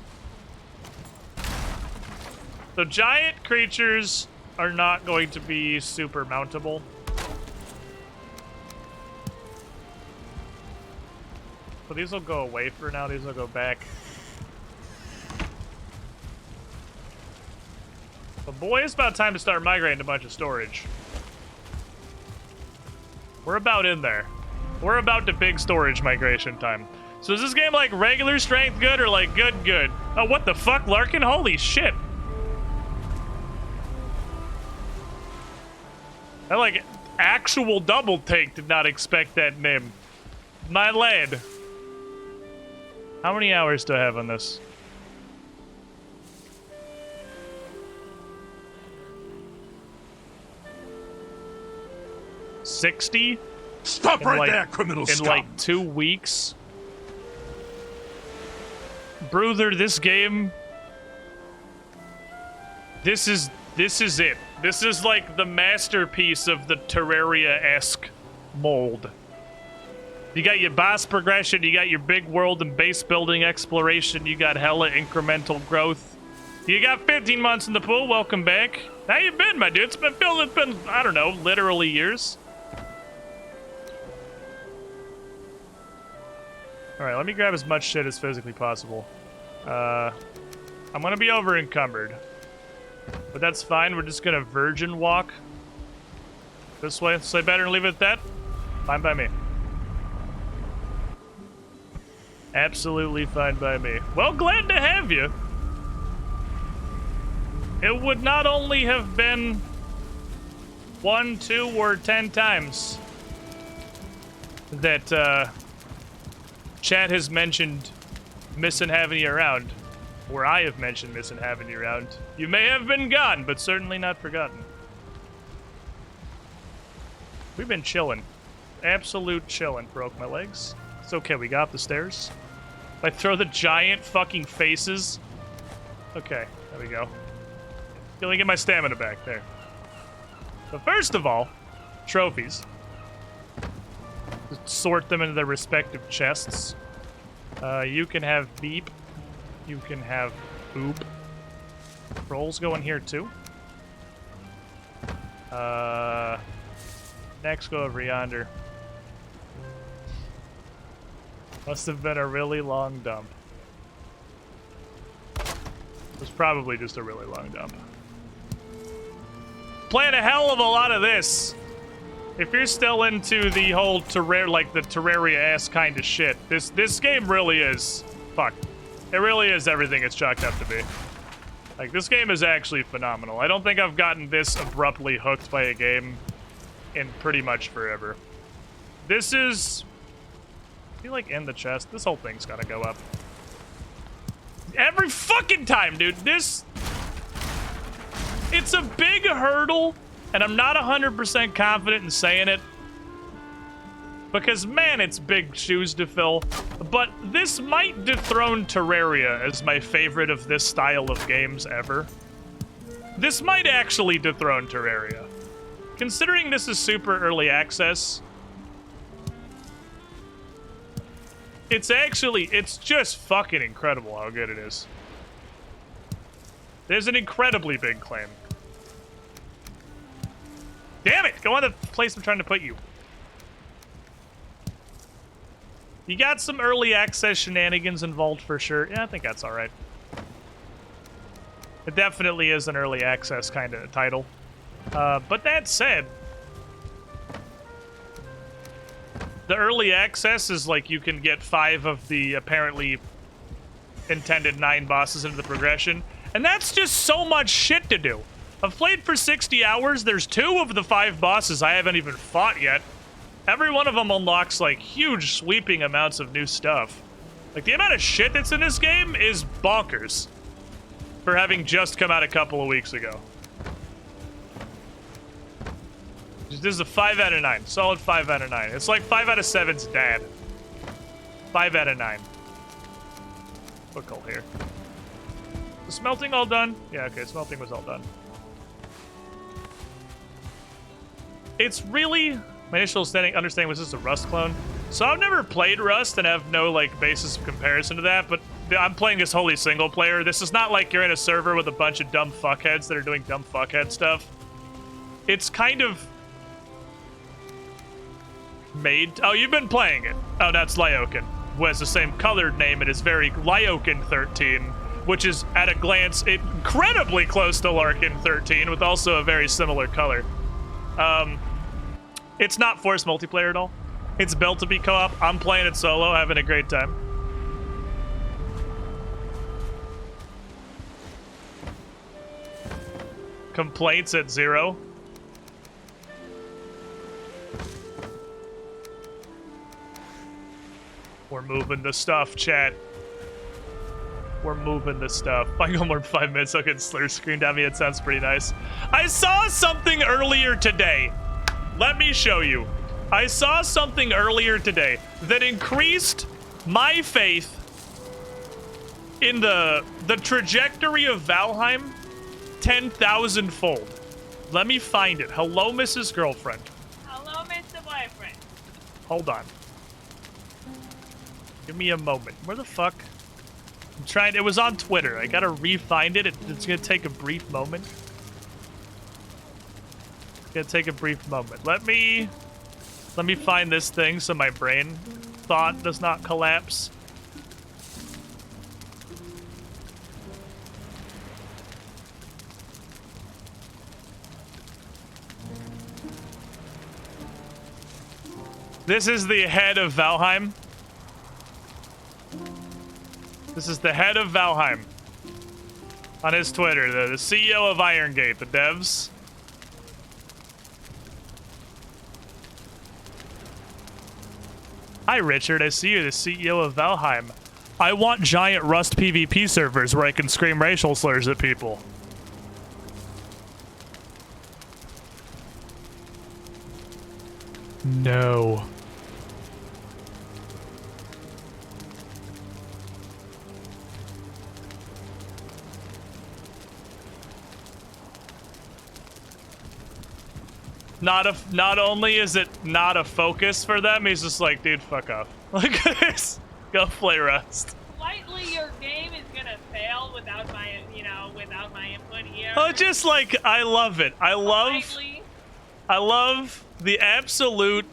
[SPEAKER 1] So giant creatures are not going to be super mountable. So these will go away for now. These will go back. But boy, it's about time to start migrating a bunch of storage. We're about in there. We're about to big storage migration time. So is this game like regular strength good or like good? Oh, what the fuck, Larkin? Holy shit. I like actual double take. Did not expect that name. My lad. How many hours do I have on this? $60?
[SPEAKER 2] Stop right there, criminal scum!
[SPEAKER 1] In like 2 weeks? Brother, this game... This is it. This is like the masterpiece of the Terraria-esque mold. You got your boss progression, you got your big world and base building exploration, you got hella incremental growth. You got 15 months in the pool, welcome back. How you been, my dude? It's been, I don't know, literally years. Alright, let me grab as much shit as physically possible. I'm gonna be over encumbered. But that's fine, we're just gonna virgin walk this way. So I better leave it at that? Fine by me. Absolutely fine by me. Well, glad to have you. It would not only have been 1, 2, or 10 times that chat has mentioned missing having you around, or I have mentioned missing having you around. You may have been gone, but certainly not forgotten. We've been chilling. Absolute chilling. Broke my legs. It's okay, we got up the stairs. If I throw the giant fucking faces Okay, there we go. Gonna get my stamina back there. So first of all, trophies. Just sort them into their respective chests. You can have beep. You can have boop. Rolls go in here too. Next go over yonder. Must have been a really long dump. It was probably just a really long dump. Playing a hell of a lot of this. If you're still into the whole Terraria-ass kind of shit, this game really is... Fuck. It really is everything it's chalked up to be. Like, this game is actually phenomenal. I don't think I've gotten this abruptly hooked by a game in pretty much forever. This is... I feel like in the chest. This whole thing's gotta go up. Every fucking time, dude. This... It's a big hurdle, and I'm not 100% confident in saying it. Because, man, it's big shoes to fill. But this might dethrone Terraria as my favorite of this style of games ever. This might actually dethrone Terraria. Considering this is super early access, it's just fucking incredible how good it is. There's an incredibly big claim. Damn it! Go on the place I'm trying to put you. You got some early access shenanigans involved for sure. Yeah, I think that's alright. It definitely is an early access kind of title. But that said, the early access is like you can get 5 of the apparently intended 9 bosses into the progression. And that's just so much shit to do. I've played for 60 hours. There's 2 of the 5 bosses I haven't even fought yet. Every one of them unlocks, like, huge sweeping amounts of new stuff. Like, the amount of shit that's in this game is bonkers. For having just come out a couple of weeks ago. This is a 5 out of 9. Solid 5 out of 9. It's like 5 out of 7's dad. 5 out of 9. What goal here? The smelting all done? Yeah, okay, smelting was all done. It's really... My initial understanding was this a Rust clone. So I've never played Rust and have no, like, basis of comparison to that, but I'm playing this wholly single player. This is not like you're in a server with a bunch of dumb fuckheads that are doing dumb fuckhead stuff. It's kind of... made... Oh, you've been playing it. Oh, that's Lyokin, who has the same colored name. It is very Lyokin 13, which is, at a glance, incredibly close to Larkin 13, with also a very similar color. It's not forced multiplayer at all. It's built to be co-op. I'm playing it solo, having a great time. Complaints at 0. We're moving the stuff, chat. We're moving the stuff. If I go more than 5 minutes, I'll get slur screened at me. It sounds pretty nice. I saw something earlier today. Let me show you. I saw something earlier today that increased my faith in the trajectory of Valheim 10,000-fold. Let me find it. Hello, Mrs. Girlfriend.
[SPEAKER 4] Hello, Mr. Boyfriend.
[SPEAKER 1] Hold on. Give me a moment. Where the fuck? I'm trying. It was on Twitter. I gotta re-find it. It's gonna take a brief moment. Gonna take a brief moment. Let me find this thing so my brain thought does not collapse. This is the head of Valheim. This is the head of Valheim. On his Twitter, the CEO of Irongate, the devs. Hi, Richard. I see you're the CEO of Valheim. I want giant Rust PvP servers where I can scream racial slurs at people. No. Not only is it not a focus for them, he's just like, dude, fuck off. Like, go play Rust.
[SPEAKER 4] Slightly, your game is gonna fail without my, without my input here.
[SPEAKER 1] Oh, just like, I love it. I love the absolute,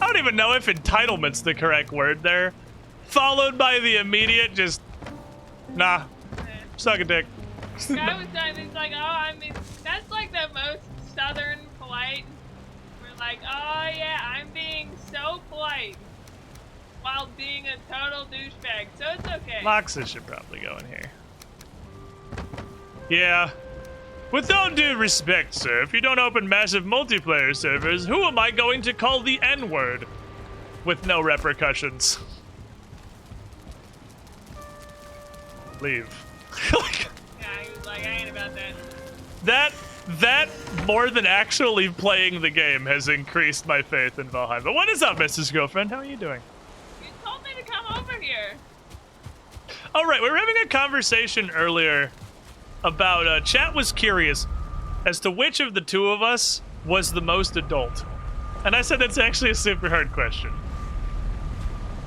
[SPEAKER 1] I don't even know if entitlement's the correct word there, followed by the immediate just, nah, suck a dick.
[SPEAKER 4] Guy was done, he's like, that's like the most southern polite. We're like, oh yeah, I'm being so polite while being a total douchebag, so it's okay.
[SPEAKER 1] Moxa should probably go in here. Yeah. With all due respect, sir, if you don't open massive multiplayer servers, who am I going to call the N-word? With no repercussions. Leave.
[SPEAKER 4] Yeah, he was like, I ain't about that.
[SPEAKER 1] That more than actually playing the game has increased my faith in Valheim. But what is up, Mrs. Girlfriend? How are you doing?
[SPEAKER 4] You told me to come over here.
[SPEAKER 1] All right, we were having a conversation earlier about, chat was curious as to which of the two of us was the most adult. And I said that's actually a super hard question.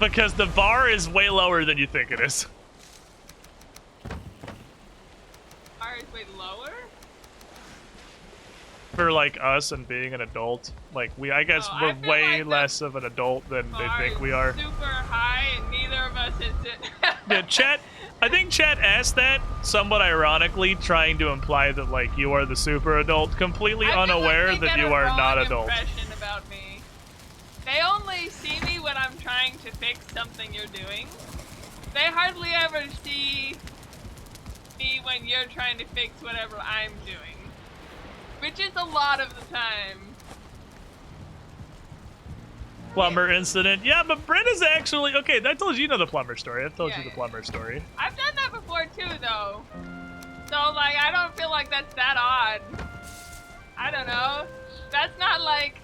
[SPEAKER 1] Because the bar is way lower than you think it is.
[SPEAKER 4] Bar is way lower?
[SPEAKER 1] For like us and being an adult, like I guess
[SPEAKER 4] Oh,
[SPEAKER 1] we're
[SPEAKER 4] I feel
[SPEAKER 1] way
[SPEAKER 4] like
[SPEAKER 1] less of an adult than they
[SPEAKER 4] Bar
[SPEAKER 1] think
[SPEAKER 4] is
[SPEAKER 1] we are.
[SPEAKER 4] super high and neither of us hits it.
[SPEAKER 1] Yeah, chat. I think chat asked that somewhat ironically, trying to imply that like you are the super adult, completely
[SPEAKER 4] I feel
[SPEAKER 1] unaware
[SPEAKER 4] like they
[SPEAKER 1] that
[SPEAKER 4] get
[SPEAKER 1] you
[SPEAKER 4] a
[SPEAKER 1] are not
[SPEAKER 4] wrong
[SPEAKER 1] adult.
[SPEAKER 4] impression about me. They only see me when I'm trying to fix something you're doing. They hardly ever see me when you're trying to fix whatever I'm doing. Which is a lot of the time.
[SPEAKER 1] Plumber incident. Yeah, but Brent is actually okay. I told you, the plumber story. I've told
[SPEAKER 4] Yeah,
[SPEAKER 1] you the
[SPEAKER 4] yeah.
[SPEAKER 1] plumber story.
[SPEAKER 4] I've done that before too, though. So, like, I don't feel like that's that odd. I don't know. That's not like...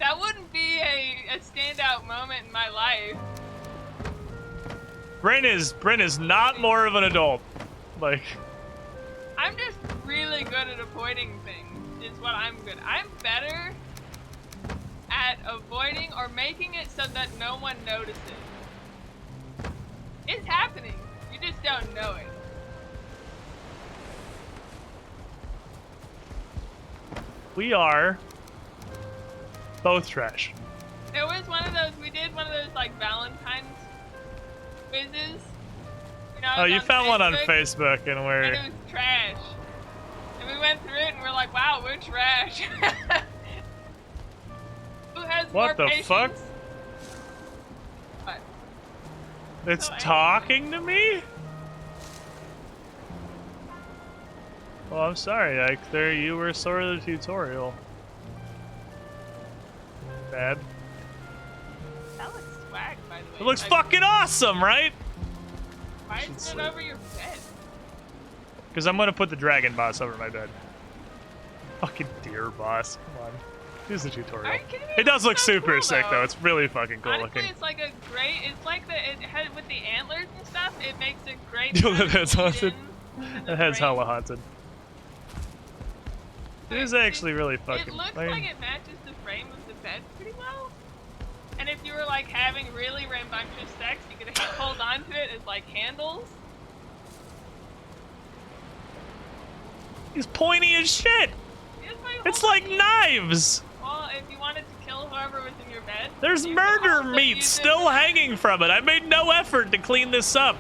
[SPEAKER 4] That wouldn't be a standout moment in my life.
[SPEAKER 1] Brent is not more of an adult. Like,
[SPEAKER 4] I'm just really good at avoiding things, is what I'm good. I'm better at avoiding or making it so that no one notices. It's happening. You just don't know it.
[SPEAKER 1] we are both trash.
[SPEAKER 4] There was one of those, we did one of those like Valentine's quizzes. You know,
[SPEAKER 1] Oh,
[SPEAKER 4] it
[SPEAKER 1] you
[SPEAKER 4] was
[SPEAKER 1] found one on Facebook and
[SPEAKER 4] and
[SPEAKER 1] we're...
[SPEAKER 4] it was trash. And we went through it and we're like, wow, we're trash. Who has more
[SPEAKER 1] What the
[SPEAKER 4] patience?
[SPEAKER 1] fuck?
[SPEAKER 4] What?
[SPEAKER 1] It's
[SPEAKER 4] So
[SPEAKER 1] talking to me? Well, I'm sorry, Ike. There, you were sort of the tutorial. Bad.
[SPEAKER 4] That looks swag, by the way.
[SPEAKER 1] It looks
[SPEAKER 4] Like,
[SPEAKER 1] fucking awesome, right?
[SPEAKER 4] why
[SPEAKER 1] should
[SPEAKER 4] is it
[SPEAKER 1] sleep.
[SPEAKER 4] over your bed?
[SPEAKER 1] Because I'm gonna put the dragon boss over my bed. Fucking deer boss. Come on. Here's the tutorial.
[SPEAKER 4] Are you kidding me?
[SPEAKER 1] It does look
[SPEAKER 4] It's so
[SPEAKER 1] super
[SPEAKER 4] cool,
[SPEAKER 1] sick, though.
[SPEAKER 4] though.
[SPEAKER 1] It's really fucking cool
[SPEAKER 4] Honestly,
[SPEAKER 1] looking.
[SPEAKER 4] it's like a great, it's like the, it had, with the antlers and stuff, it makes it great.
[SPEAKER 1] Yo,
[SPEAKER 4] kind
[SPEAKER 1] that
[SPEAKER 4] of
[SPEAKER 1] head's haunted.
[SPEAKER 4] lead in
[SPEAKER 1] That
[SPEAKER 4] the
[SPEAKER 1] head's
[SPEAKER 4] frame.
[SPEAKER 1] hella haunted. It is actually really fucking...
[SPEAKER 4] It looks
[SPEAKER 1] I mean,
[SPEAKER 4] like it matches the frame of the bed pretty well. And if you were like having really rambunctious sex, you could hold on to it as like handles.
[SPEAKER 1] he's pointy as shit!
[SPEAKER 4] It's like,
[SPEAKER 1] It's
[SPEAKER 4] hold
[SPEAKER 1] like
[SPEAKER 4] on,
[SPEAKER 1] knives!
[SPEAKER 4] well, if you wanted to kill whoever was in your bed,
[SPEAKER 1] There's
[SPEAKER 4] you could
[SPEAKER 1] murder
[SPEAKER 4] also
[SPEAKER 1] meat
[SPEAKER 4] use it
[SPEAKER 1] still
[SPEAKER 4] as-
[SPEAKER 1] hanging from it. I made no effort to clean this up.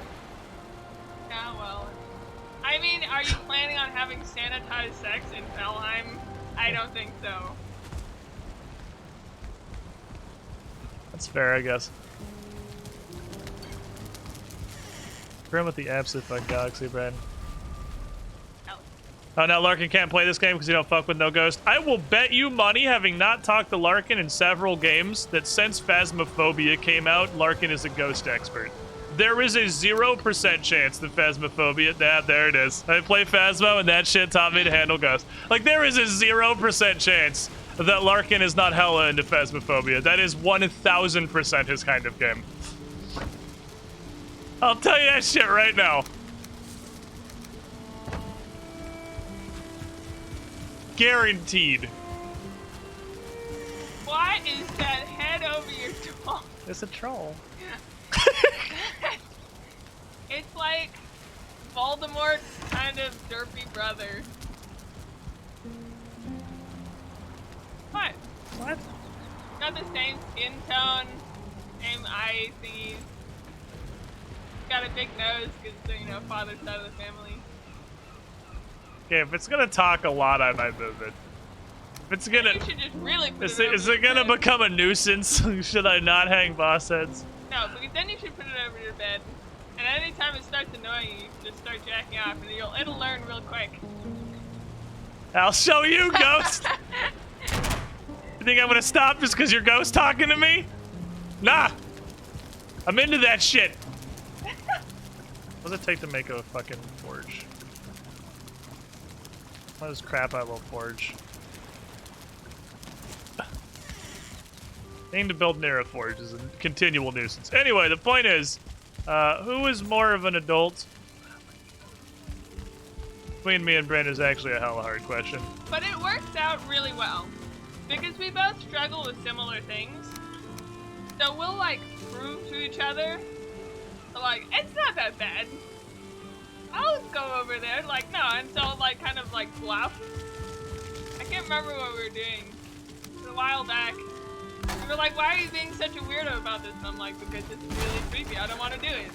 [SPEAKER 4] Yeah, well, I mean, are you planning on having sanitized sex in Valheim? I don't think so.
[SPEAKER 1] That's fair, I guess. Grim with the absolute fucking galaxy, Brad. Oh, now Larkin can't play this game because you don't fuck with no ghost. I will bet you money, having not talked to Larkin in several games, that since Phasmophobia came out, Larkin is a ghost expert. There is a 0% chance that Phasmophobia... there it is. I play Phasmo and that shit taught me to handle ghosts. Like, there is a 0% chance that Larkin is not hella into Phasmophobia. That is 1000% his kind of game. I'll tell you that shit right now. Guaranteed.
[SPEAKER 4] is that head over your door?
[SPEAKER 1] It's a troll.
[SPEAKER 4] It's like Voldemort's kind of derpy brother. What?
[SPEAKER 1] What?
[SPEAKER 4] Got the same skin tone, same eye thingies. Got a big nose because, you know, father's side of the family.
[SPEAKER 1] Okay, if it's gonna talk a lot, I might move it. If it's gonna...
[SPEAKER 4] You should just really put
[SPEAKER 1] Is
[SPEAKER 4] it over
[SPEAKER 1] it
[SPEAKER 4] your
[SPEAKER 1] gonna
[SPEAKER 4] bed.
[SPEAKER 1] become a nuisance? Should I not hang boss heads?
[SPEAKER 4] No, because then you should put it over your bed. And anytime it starts annoying you, you just start jacking off and it'll learn real quick.
[SPEAKER 1] I'll show you, ghost! You think I'm gonna stop just because you're ghost talking to me? Nah! I'm into that shit! What does it take to make a fucking forge? What is crap I will forge? Needing to build near a forge is a continual nuisance. Anyway, the point is, who is more of an adult? Between me and Brandon is actually a hella hard question.
[SPEAKER 4] But it works out really well. Because we both struggle with similar things. So we'll, like, prove to each other, like, it's not that bad. I'll go over there, like, no, and so, like, kind of, like, bluff. I can't remember what we were doing. It was a while back. We were like, why are you being such a weirdo about this? And I'm like, because it's really creepy, I don't want to do it.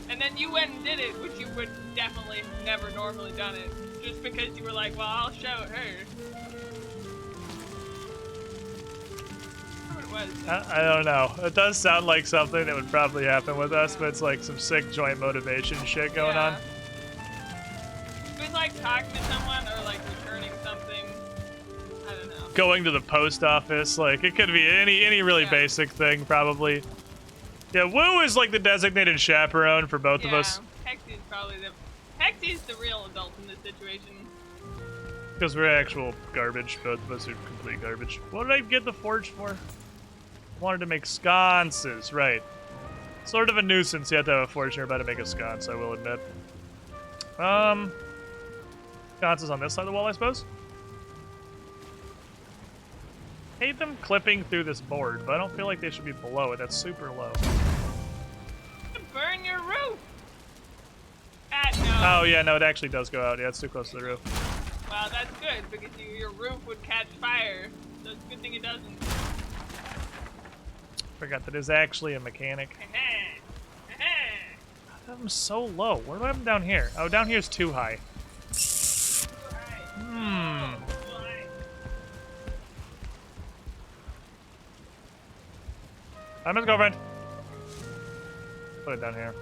[SPEAKER 4] And then you went and did it, which you would definitely have never normally done it. Just because you were like, well, I'll show her.
[SPEAKER 1] I don't know. It does sound like something that would probably happen with us, but it's like some sick joint motivation shit going on.
[SPEAKER 4] It was like talking to someone or like returning something. I don't know.
[SPEAKER 1] Going to the post office, like it could be any really basic thing, probably. Yeah, Woo is like the designated chaperone for both of us.
[SPEAKER 4] Hexy's probably Hexy's the real adult in this situation.
[SPEAKER 1] Because we're actual garbage. Both of us are complete garbage. What did I get the forge for? I wanted to make sconces, right. Sort of a nuisance. You have to have a forge here about to make a sconce, I will admit. Sconces on this side of the wall, I suppose? Hate them clipping through this board, but I don't feel like they should be below it. That's super low.
[SPEAKER 4] Burn your roof! No.
[SPEAKER 1] Oh, yeah, no, it actually does go out. Yeah, it's too close to the roof.
[SPEAKER 4] Well, that's good, because your roof would catch fire. So it's a good thing it doesn't.
[SPEAKER 1] Forgot that is actually a mechanic. I'm so low. Where do I have them down here? Oh, down here's too high. I'm his girlfriend. Put it down here.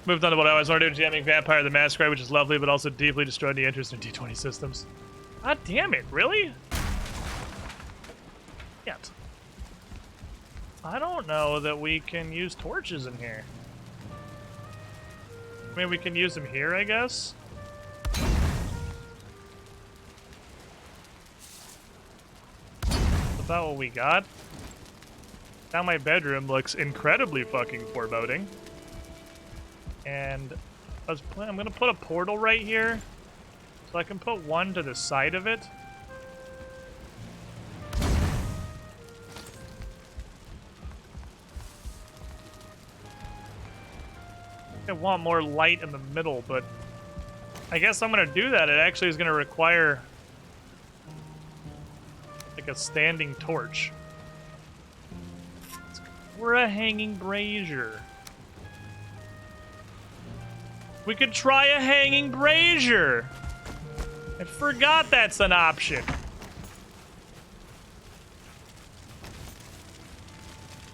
[SPEAKER 1] Moved on to what I always wanted to do, jamming Vampire the Masquerade, which is lovely, but also deeply destroyed the interest in D20 systems. God damn it, really? Yet. I don't know that we can use torches in here. I mean, we can use them here, I guess. That's about what we got. Now my bedroom looks incredibly fucking foreboding. And I'm gonna put a portal right here, so I can put one to the side of it. I want more light in the middle, but I guess I'm gonna do that. It actually is gonna require like a standing torch. Or a hanging brazier. We could try a hanging brazier. I forgot that's an option.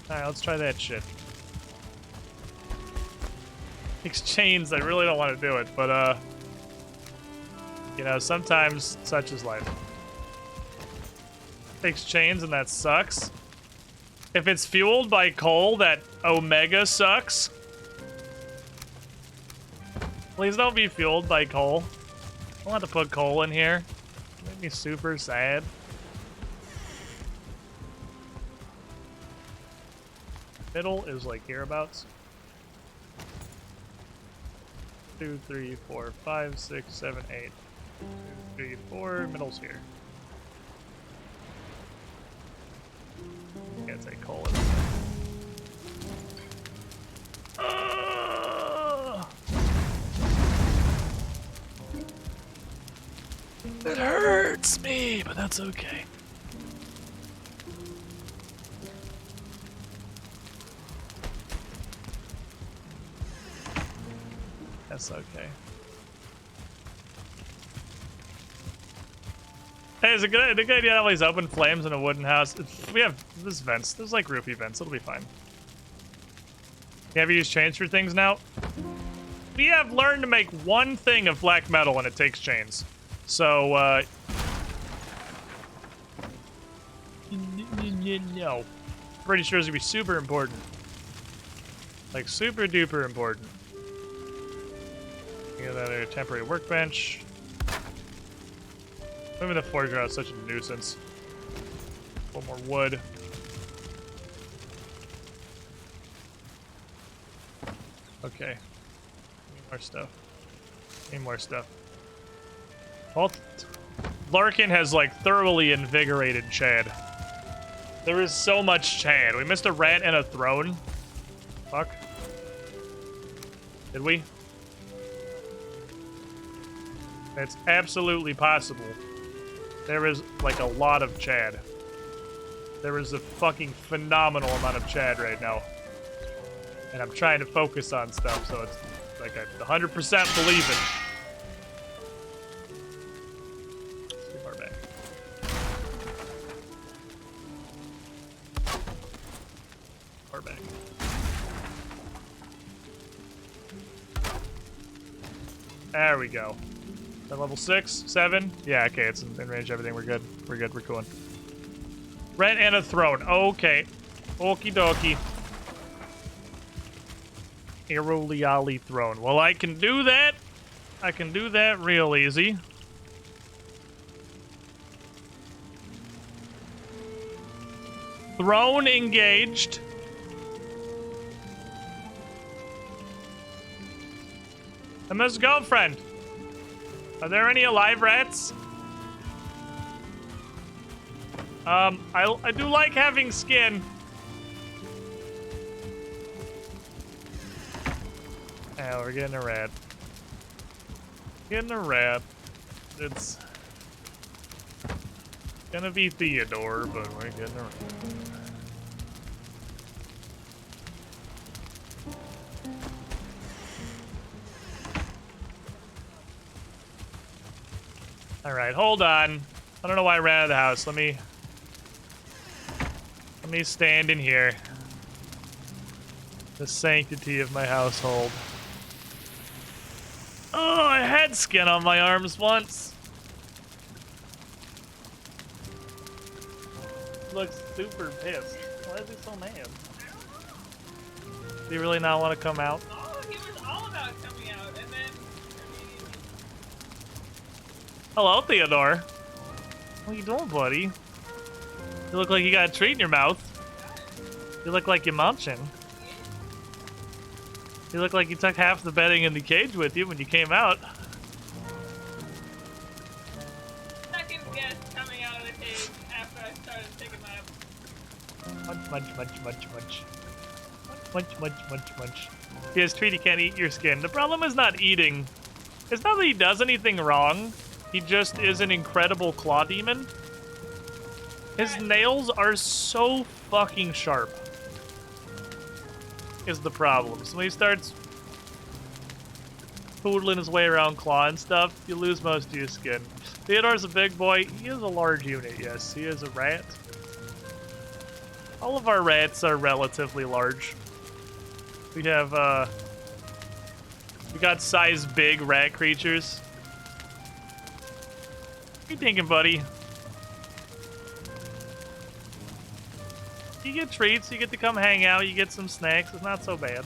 [SPEAKER 1] Alright, let's try that shit. Takes chains, I really don't want to do it, but you know, sometimes such is life. Takes chains and that sucks. If it's fueled by coal, that Omega sucks. Please don't be fueled by coal. I don't have to put coal in here. It make me super sad. Middle is like hereabouts. 2, 3, 4, 5, 6, 7, 8. 2, 3, 4. Middle's here. Can't say colon. It hurts me, but that's okay. That's okay. Hey, is it good idea to have all these open flames in a wooden house? We have this vents. There's like roofie vents. It'll be fine. You have to use chains for things now? We have learned to make one thing of black metal and it takes chains. So, no. Pretty sure it's gonna be super important. Like, super duper important. Get another temporary workbench. Moving the floor ground is such a nuisance. A little more wood. Okay. Need more stuff. Need more stuff. Larkin has, like, thoroughly invigorated Chad. There is so much Chad. We missed a rat and a throne. Fuck. Did we? It's absolutely possible. There is, like, a lot of Chad. There is a fucking phenomenal amount of Chad right now. And I'm trying to focus on stuff, so it's like I 100% believe it. Let's get far back. Far back. There we go. Is that level 6? 7? Yeah, okay, it's in range, everything. We're good. We're good, we're cool. Red and a throne. Okay. Okie dokie. Aeroliali throne. Well, I can do that. I can do that real easy. Throne engaged. Emma's girlfriend. Are there any alive rats? I do like having skin. Yeah, we're getting a rat. Getting a rat. It's gonna be Theodore, but we're getting a rat. Alright, hold on. I don't know why I ran out of the house. Let me stand in here. The sanctity of my household. Oh, I had skin on my arms once. Looks super pissed. Why is he so mad? Does he really not want to come out?
[SPEAKER 4] Oh, he was all about coming out, and then...
[SPEAKER 1] Hello, Theodore. What are you doing, buddy? You look like you got a treat in your mouth. You look like you're munching. You look like you took half the bedding in the cage with you when you came out.
[SPEAKER 4] Second guess coming out of the cage after I started taking my...
[SPEAKER 1] Munch, munch, munch, munch. Munch, munch, munch, munch. Yes, Treaty can't eat your skin. The problem is not eating. It's not that he does anything wrong. He just is an incredible claw demon. His nails are so fucking sharp. Is the problem. So when he starts poodling his way around claw and stuff, you lose most of your skin. Theodore's a big boy. He is a large unit, yes. He is a rat. All of our rats are relatively large. We have, we got size big rat creatures. What you thinking, buddy? You get treats, you get to come hang out, you get some snacks. It's not so bad.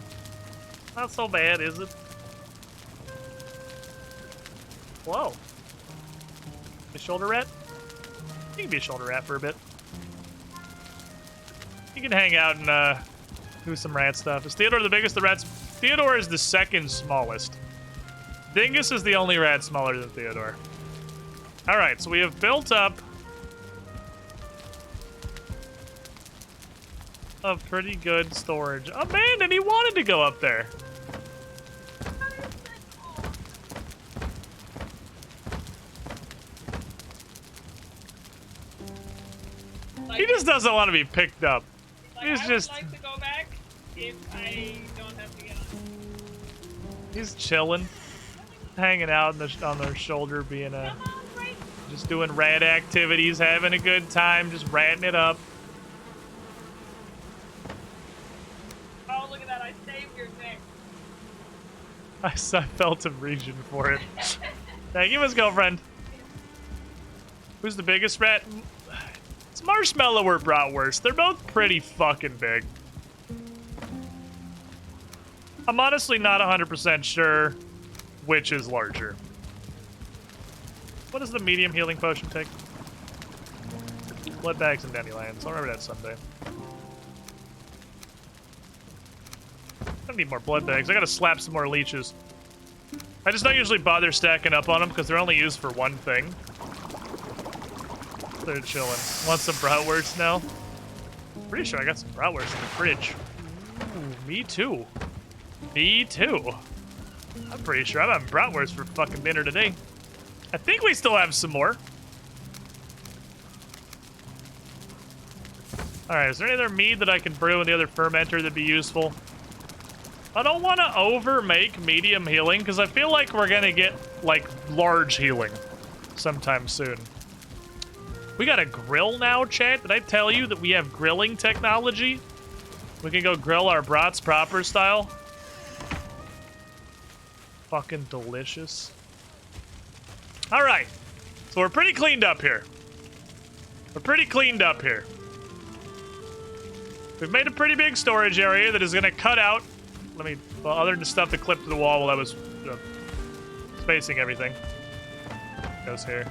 [SPEAKER 1] Not so bad, is it? Whoa. A shoulder rat? You can be a shoulder rat for a bit. You can hang out and do some rat stuff. Is Theodore the biggest? The rats. Theodore is the second smallest. Dingus is the only rat smaller than Theodore. Alright, so we have built up of pretty good storage. Oh man, and he wanted to go up there.
[SPEAKER 4] Like,
[SPEAKER 1] He just doesn't want to be picked up.
[SPEAKER 4] like,
[SPEAKER 1] He's
[SPEAKER 4] I
[SPEAKER 1] just...
[SPEAKER 4] would like to go back if I don't have to get on.
[SPEAKER 1] He's chilling. Hanging out on their shoulder, being a...
[SPEAKER 4] Come on, right?
[SPEAKER 1] Just doing rat activities, having a good time, just ratting it up.
[SPEAKER 4] Oh, look at that. I saved your neck.
[SPEAKER 1] I felt a region for it. Thank you, his girlfriend. Who's the biggest rat? It's Marshmallow or Bratwurst. They're both pretty fucking big. I'm honestly not 100% sure which is larger. What does the medium healing potion take? Blood bags and dandelions. I'll remember that someday. I need more blood bags. I gotta slap some more leeches. I just don't usually bother stacking up on them because they're only used for one thing. They're chilling. Want some bratwurst now? Pretty sure I got some bratwurst in the fridge. Ooh, me too. Me too. I'm pretty sure I'm having bratwurst for fucking dinner today. I think we still have some more. Alright, is there any other mead that I can brew in the other fermenter that'd be useful? I don't want to over-make medium healing, because I feel like we're gonna get, like, large healing sometime soon. We got a grill now, chat? Did I tell you that we have grilling technology? We can go grill our brats proper style. Fucking delicious. Alright. So we're pretty cleaned up here. We're pretty cleaned up here. We've made a pretty big storage area that is going to cut out. Let me... Well, other than the stuff that clipped to the wall while I was spacing everything. Goes here.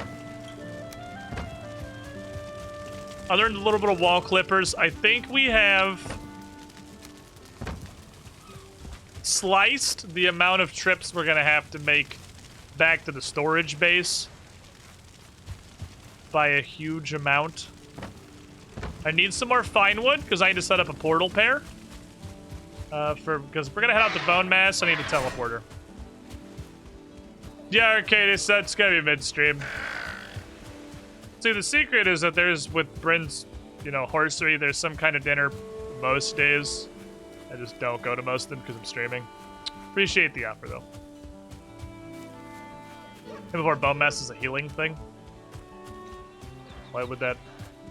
[SPEAKER 1] Other than the little bit of wall clippers, I think we have sliced the amount of trips we're going to have to make back to the storage base by a huge amount. I need some more fine wood because I need to set up a portal pair. Because we're going to head out to Bone Mass, I need a teleporter. Yeah, Arcadis, that's going to be midstream. See, the secret is that there's, with Bryn's, you know, horsery, there's some kind of dinner most days. I just don't go to most of them because I'm streaming. Appreciate the offer, though. And before Bone Mass is a healing thing. Why would that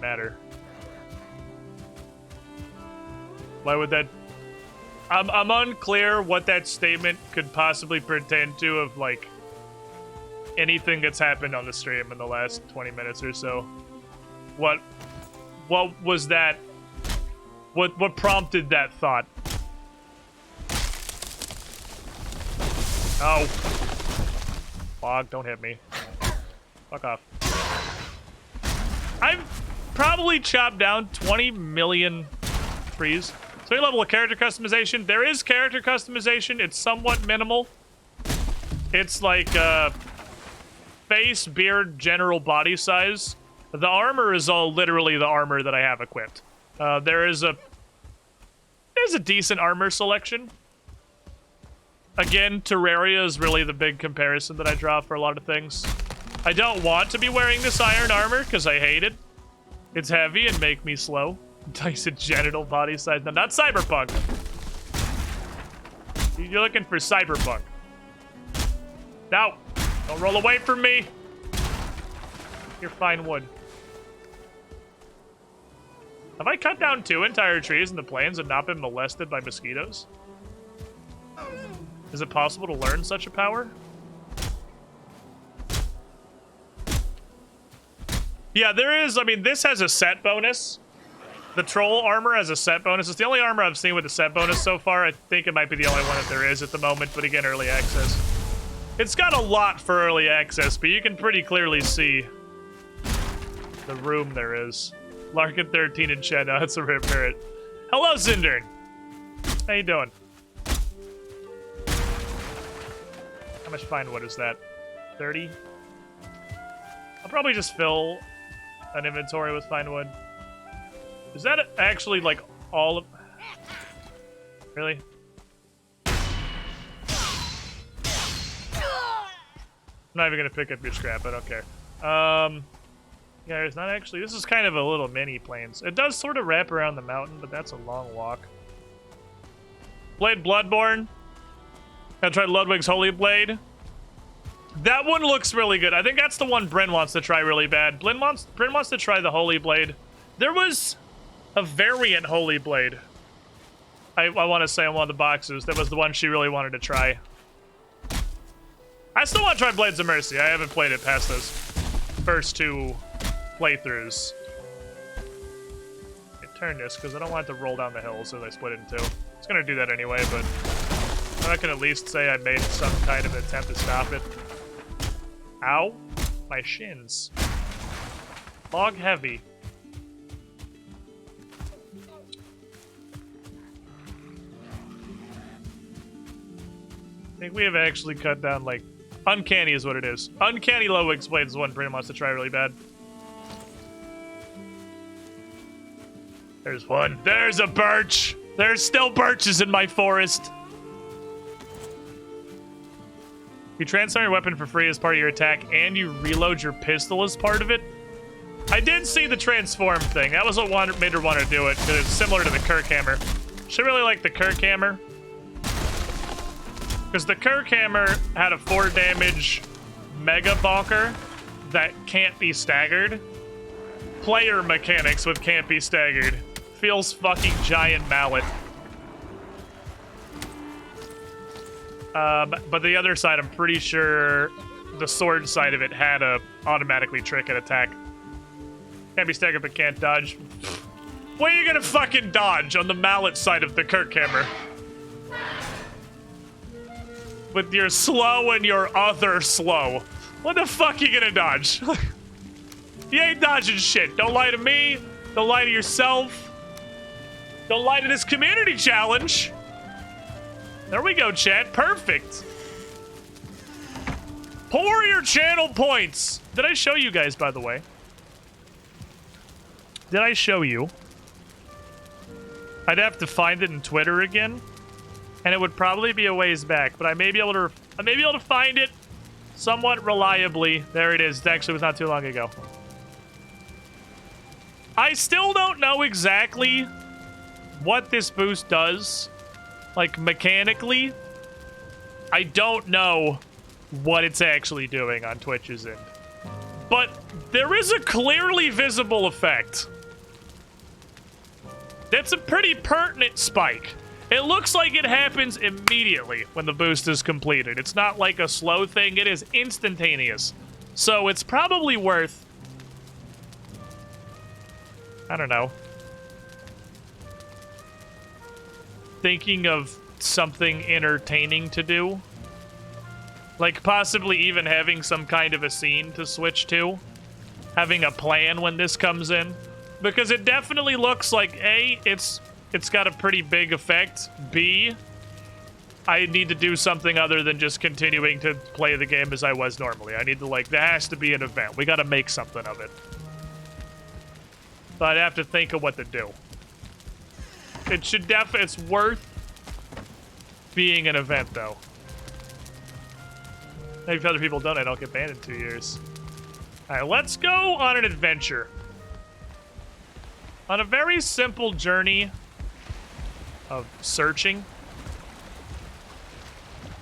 [SPEAKER 1] matter? Why would that... I'm unclear what that statement could possibly pertain to of, like, anything that's happened on the stream in the last 20 minutes or so. What was that? What prompted that thought? Oh. Fog, don't hit me. Fuck off. I've probably chopped down 20 million trees. So any level of character customization. There is character customization. It's somewhat minimal. It's like face, beard, general body size. The armor is all literally the armor that I have equipped. There's a decent armor selection. Again, Terraria is really the big comparison that I draw for a lot of things. I don't want to be wearing this iron armor because I hate it. It's heavy and make me slow. Dyson genital body size. No, not cyberpunk. You're looking for cyberpunk. No, don't roll away from me. You're fine wood. Have I cut down 2 entire trees in the plains and not been molested by mosquitoes? Is it possible to learn such a power? Yeah, there is. I mean, this has a set bonus. The troll armor has a set bonus. It's the only armor I've seen with a set bonus so far. I think it might be the only one that there is at the moment, but again, early access. It's got a lot for early access, but you can pretty clearly see the room there is. Larkin 13 in chat. No, that's a rare parrot. Hello, Zindern. How you doing? How much fine wood is that? 30? I'll probably just fill an inventory with fine wood. Is that actually, like, all of... Really? I'm not even gonna pick up your scrap, I don't care. Yeah, there's not actually, this is kind of a little mini plains. It does sort of wrap around the mountain, but that's a long walk. Played Bloodborne. I tried Ludwig's Holy Blade. That one looks really good. I think that's the one Bryn wants to try really bad. Bryn wants to try the Holy Blade. There was a variant Holy Blade. I want to say on one of the boxes. That was the one she really wanted to try. I still want to try Blades of Mercy. I haven't played it past those first two playthroughs. I turn this because I don't want it to roll down the hills as I split it in two. It's going to do that anyway, but I can at least say I made some kind of attempt to stop it. Ow. My shins. Log heavy. I think we have actually cut down, like, Uncanny is what it is. Uncanny Ludwig's Blade is the one Brandon wants to try really bad. There's one. There's a birch! There's still birches in my forest! You transform your weapon for free as part of your attack, and you reload your pistol as part of it. I did see the transform thing. That was what made her want to do it, because it's similar to the Kirk Hammer. She really liked the Kirk Hammer. Because the Kirk Hammer had a 4 damage Mega Bonker that can't be staggered. Player mechanics with can't be staggered. Feels fucking giant mallet. But the other side, I'm pretty sure the sword side of it had a automatically trick and attack. Can't be staggered but can't dodge. Where are you gonna fucking dodge on the mallet side of the Kirk Hammer? With your slow and your other slow. What the fuck are you gonna dodge? You ain't dodging shit. Don't lie to me. Don't lie to yourself. Don't lie to this community challenge. There we go, chat. Perfect. Pour your channel points. Did I show you guys, by the way? Did I show you? I'd have to find it in Twitter again. And it would probably be a ways back, but I may be able to find it somewhat reliably. There it is. It actually was not too long ago. I still don't know exactly what this boost does, like mechanically. I don't know what it's actually doing on Twitch's end. But there is a clearly visible effect. That's a pretty pertinent spike. It looks like it happens immediately when the boost is completed. It's not like a slow thing. It is instantaneous. So it's probably worth, I don't know, thinking of something entertaining to do. Like possibly even having some kind of a scene to switch to. Having a plan when this comes in. Because it definitely looks like, A, it's got a pretty big effect. B, I need to do something other than just continuing to play the game as I was normally. I need to, like, there has to be an event. We gotta make something of it. But I'd have to think of what to do. It should it's worth being an event, though. Maybe if other people don't, I don't get banned in 2 years. Alright, let's go on an adventure. On a very simple journey of searching.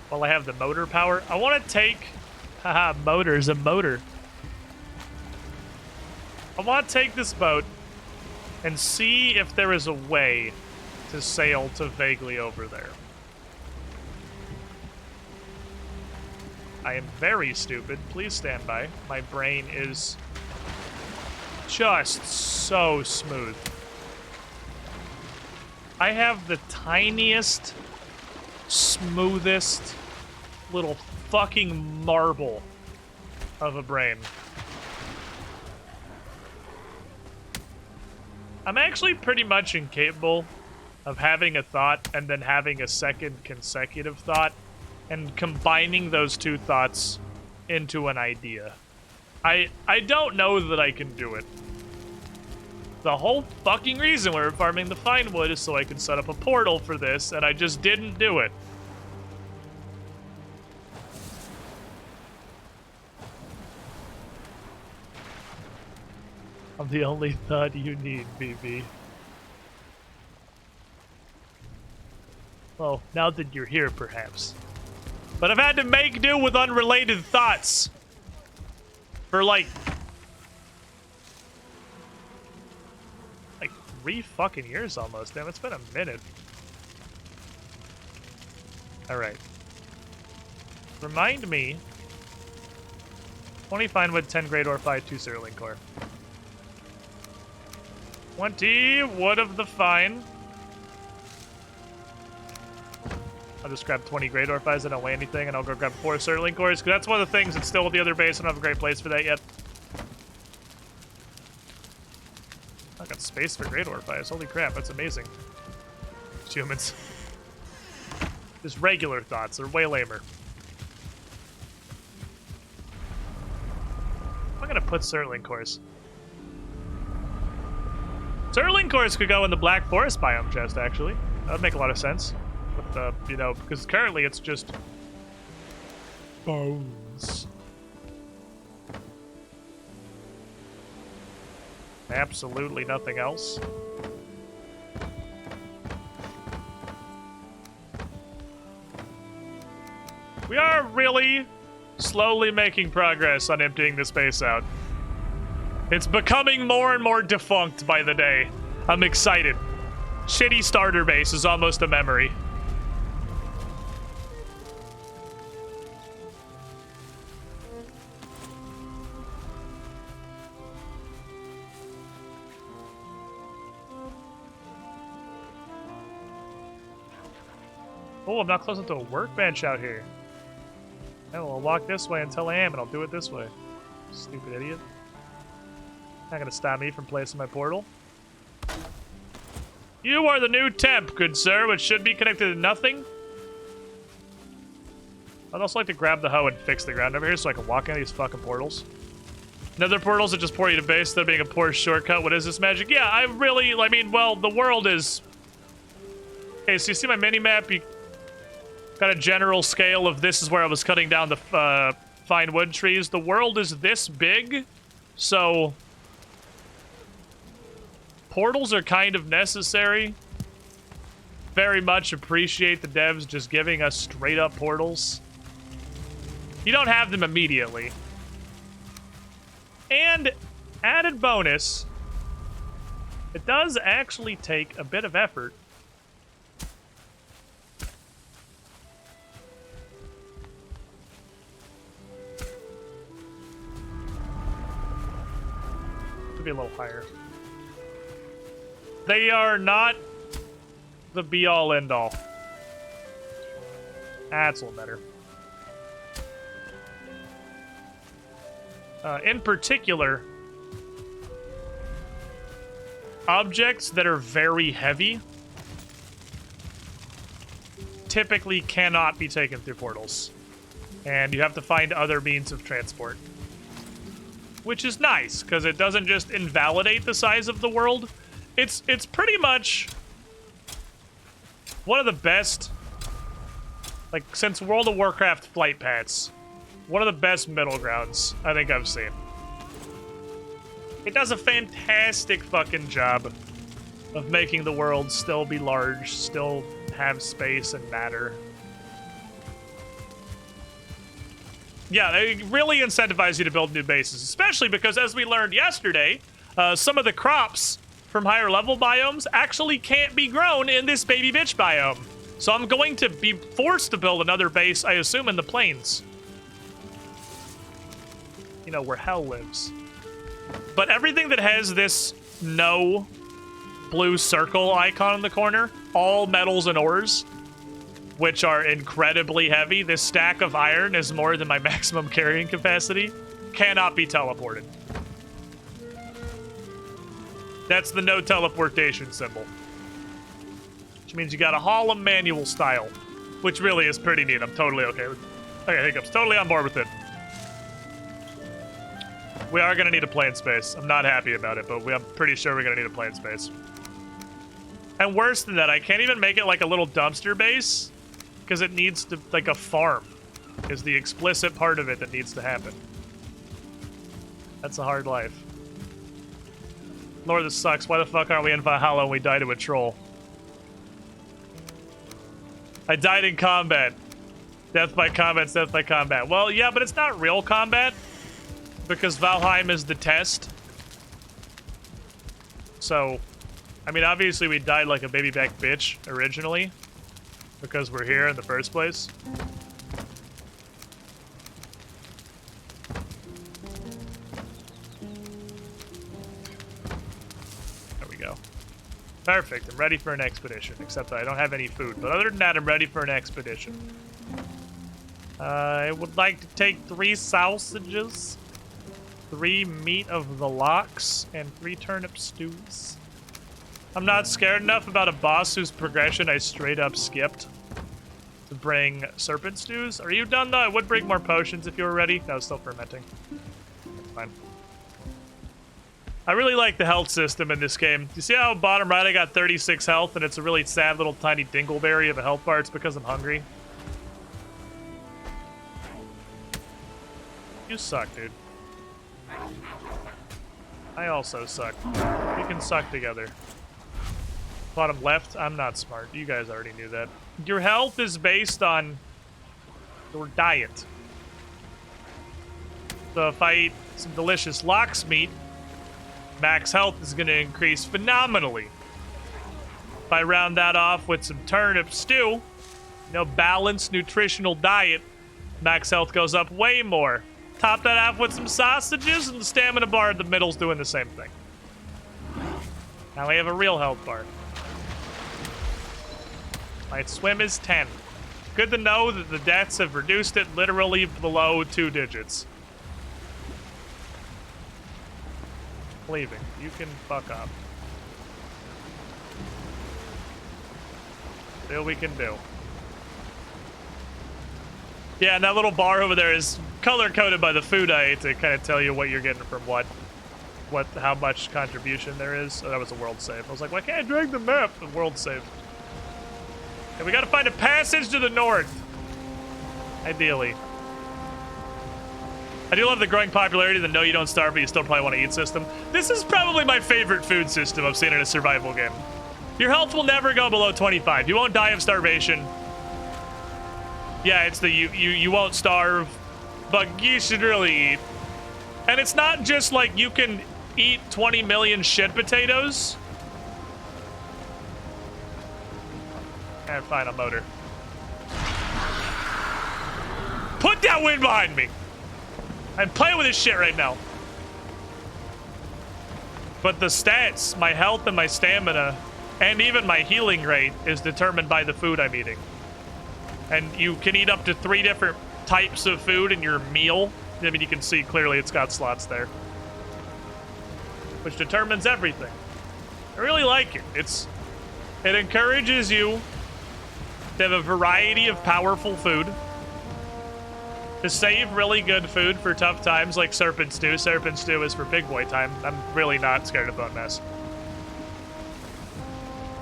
[SPEAKER 1] While I have the motor power. I want to take... Haha, motor's a motor. I want to take this boat and see if there is a way to sail to vaguely over there. I am very stupid. Please stand by. My brain is just so smooth. I have the tiniest, smoothest little fucking marble of a brain. I'm actually pretty much incapable of having a thought and then having a second consecutive thought and combining those two thoughts into an idea. I don't know that I can do it. The whole fucking reason we're farming the fine wood is so I can set up a portal for this, and I just didn't do it. I'm the only thud you need, BB. Well, now that you're here, perhaps. But I've had to make do with unrelated thoughts for like 3 fucking years almost. Damn, it's been a minute. Alright. Remind me. 20 fine wood, 10 great ore, 5, 2 Sterling core. 20 wood of the fine. I'll just grab 20 great ore fives. I don't weigh anything, and I'll go grab 4 Sterling cores, because that's one of the things that's still with the other base. I don't have a great place for that yet. I got space for great ore fives. Holy crap, that's amazing. Humans. Just regular thoughts. They're way lamer. I'm gonna put Sterling cores. Sterling cores could go in the Black Forest biome chest, actually. That would make a lot of sense. With the, you know, because currently it's just bones. Absolutely nothing else. We are really slowly making progress on emptying this base out. It's becoming more and more defunct by the day. I'm excited. Shitty starter base is almost a memory. Oh, I'm not close enough to a workbench out here. Yeah, well, I'll walk this way until I am, and I'll do it this way. Stupid idiot. Not gonna stop me from placing my portal. You are the new temp, good sir, which should be connected to nothing. I'd also like to grab the hoe and fix the ground over here so I can walk into these fucking portals. Nether portals that just pour you to base, that being a poor shortcut. What is this magic? Yeah, I mean, well, the world is... Okay, so you see my mini-map? You got a general scale of this is where I was cutting down the fine wood trees. The world is this big, so... Portals are kind of necessary. Very much appreciate the devs just giving us straight up portals. You don't have them immediately. And added bonus, it does actually take a bit of effort to be a little higher. They are not the be-all, end-all. That's a little better. In particular, objects that are very heavy typically cannot be taken through portals. And you have to find other means of transport. Which is nice, because it doesn't just invalidate the size of the world. It's pretty much one of the best, like, since World of Warcraft flight paths, one of the best middle grounds I think I've seen. It does a fantastic fucking job of making the world still be large, still have space and matter. Yeah, they really incentivize you to build new bases, especially because, as we learned yesterday, some of the crops from higher level biomes actually can't be grown in this baby bitch biome. So I'm going to be forced to build another base, I assume, in the plains. You know, where hell lives. But everything that has this no blue circle icon in the corner, all metals and ores, which are incredibly heavy. This stack of iron is more than my maximum carrying capacity. Cannot be teleported. That's the no teleportation symbol. Which means you gotta haul them manual style. Which really is pretty neat. I'm totally okay with it. Okay, Hiccup's totally on board with it. We are gonna need a plane space. I'm not happy about it, but I'm pretty sure we're gonna need a plane space. And worse than that, I can't even make it like a little dumpster base because it needs to, like a farm is the explicit part of it that needs to happen. That's a hard life. Lord, this sucks. Why the fuck aren't we in Valhalla and we died to a troll? I died in combat. Death by combat's death by combat. Well, yeah, but it's not real combat because Valheim is the test. So, I mean, obviously we died like a baby back bitch originally because we're here in the first place. There we go. Perfect. I'm ready for an expedition, except that I don't have any food. But other than that, I'm ready for an expedition. I would like to take 3 sausages, 3 meat of the locks, and 3 turnip stews. I'm not scared enough about a boss whose progression I straight up skipped to bring serpent stews. Are you done though? I would bring more potions if you were ready. That was still fermenting. That's fine. I really like the health system in this game. You see how bottom right I got 36 health and it's a really sad little tiny dingleberry of a health bar? It's because I'm hungry. You suck, dude. I also suck. We can suck together. Bottom left, I'm not smart. You guys already knew that. Your health is based on your diet. So if I eat some delicious lox meat, max health is going to increase phenomenally. If I round that off with some turnip stew, you know, balanced nutritional diet, max health goes up way more. Top that off with some sausages, and the stamina bar in the middle's doing the same thing. Now we have a real health bar. My swim is 10. Good to know that the deaths have reduced it literally below 2 digits. Leaving. You can fuck up. See what we can do. Yeah, and that little bar over there is color-coded by the food I ate to kind of tell you what you're getting from what, how much contribution there is. Oh, that was a world save. I was like, why can't I drag the map? The world save. Okay, we gotta find a passage to the north. Ideally. I do love the growing popularity of the no you don't starve but you still probably want to eat system. This is probably my favorite food system I've seen in a survival game. Your health will never go below 25. You won't die of starvation. Yeah, it's the you won't starve, but you should really eat. And it's not just like you can eat 20 million shit potatoes. Can't find a motor. Put that wind behind me. I'm playing with this shit right now. But the stats, my health and my stamina, and even my healing rate is determined by the food I'm eating. And you can eat up to 3 different types of food in your meal. I mean, you can see clearly it's got slots there. Which determines everything. I really like it. It encourages you to have a variety of powerful food. To save really good food for tough times like serpent stew. Serpent stew is for big boy time. I'm really not scared of bone mess.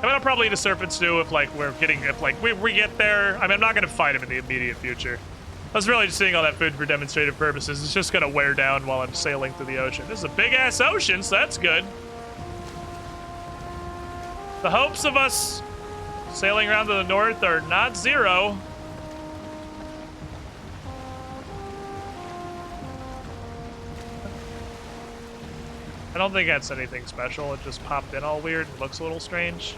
[SPEAKER 1] I mean, I'll probably eat a serpent stew if we get there. I mean, I'm not gonna fight him in the immediate future. I was really just seeing all that food for demonstrative purposes. It's just gonna wear down while I'm sailing through the ocean. This is a big ass ocean, so that's good. The hopes of us sailing around to the north are not zero. I don't think that's anything special. It just popped in all weird and looks a little strange.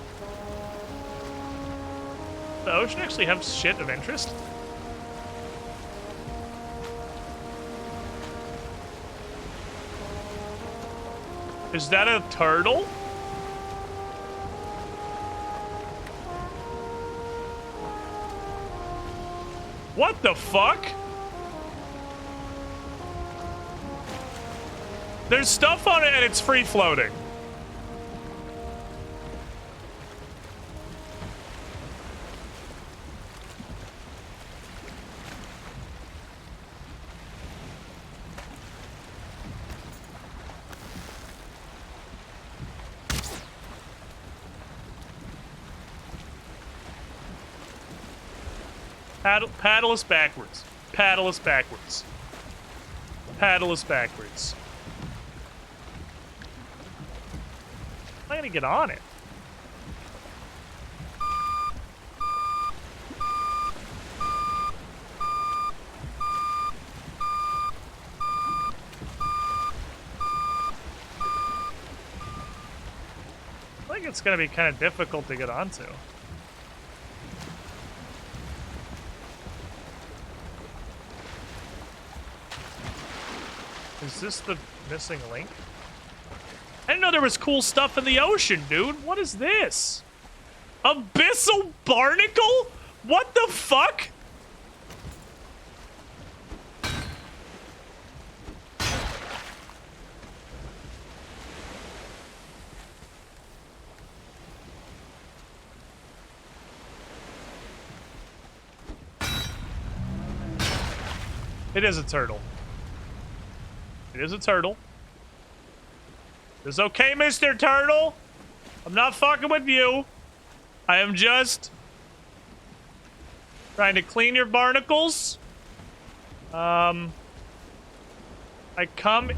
[SPEAKER 1] The ocean actually have shit of interest? Is that a turtle? What the fuck? There's stuff on it and it's free floating. Paddle us backwards. Paddle us backwards. Paddle us backwards. I'm gonna get on it. I think it's gonna be kind of difficult to get onto. Is this the missing link? I didn't know there was cool stuff in the ocean, dude. What is this? Abyssal barnacle? What the fuck? It is a turtle. It is a turtle. It's okay, Mr. Turtle. I'm not fucking with you. I am just trying to clean your barnacles. I come...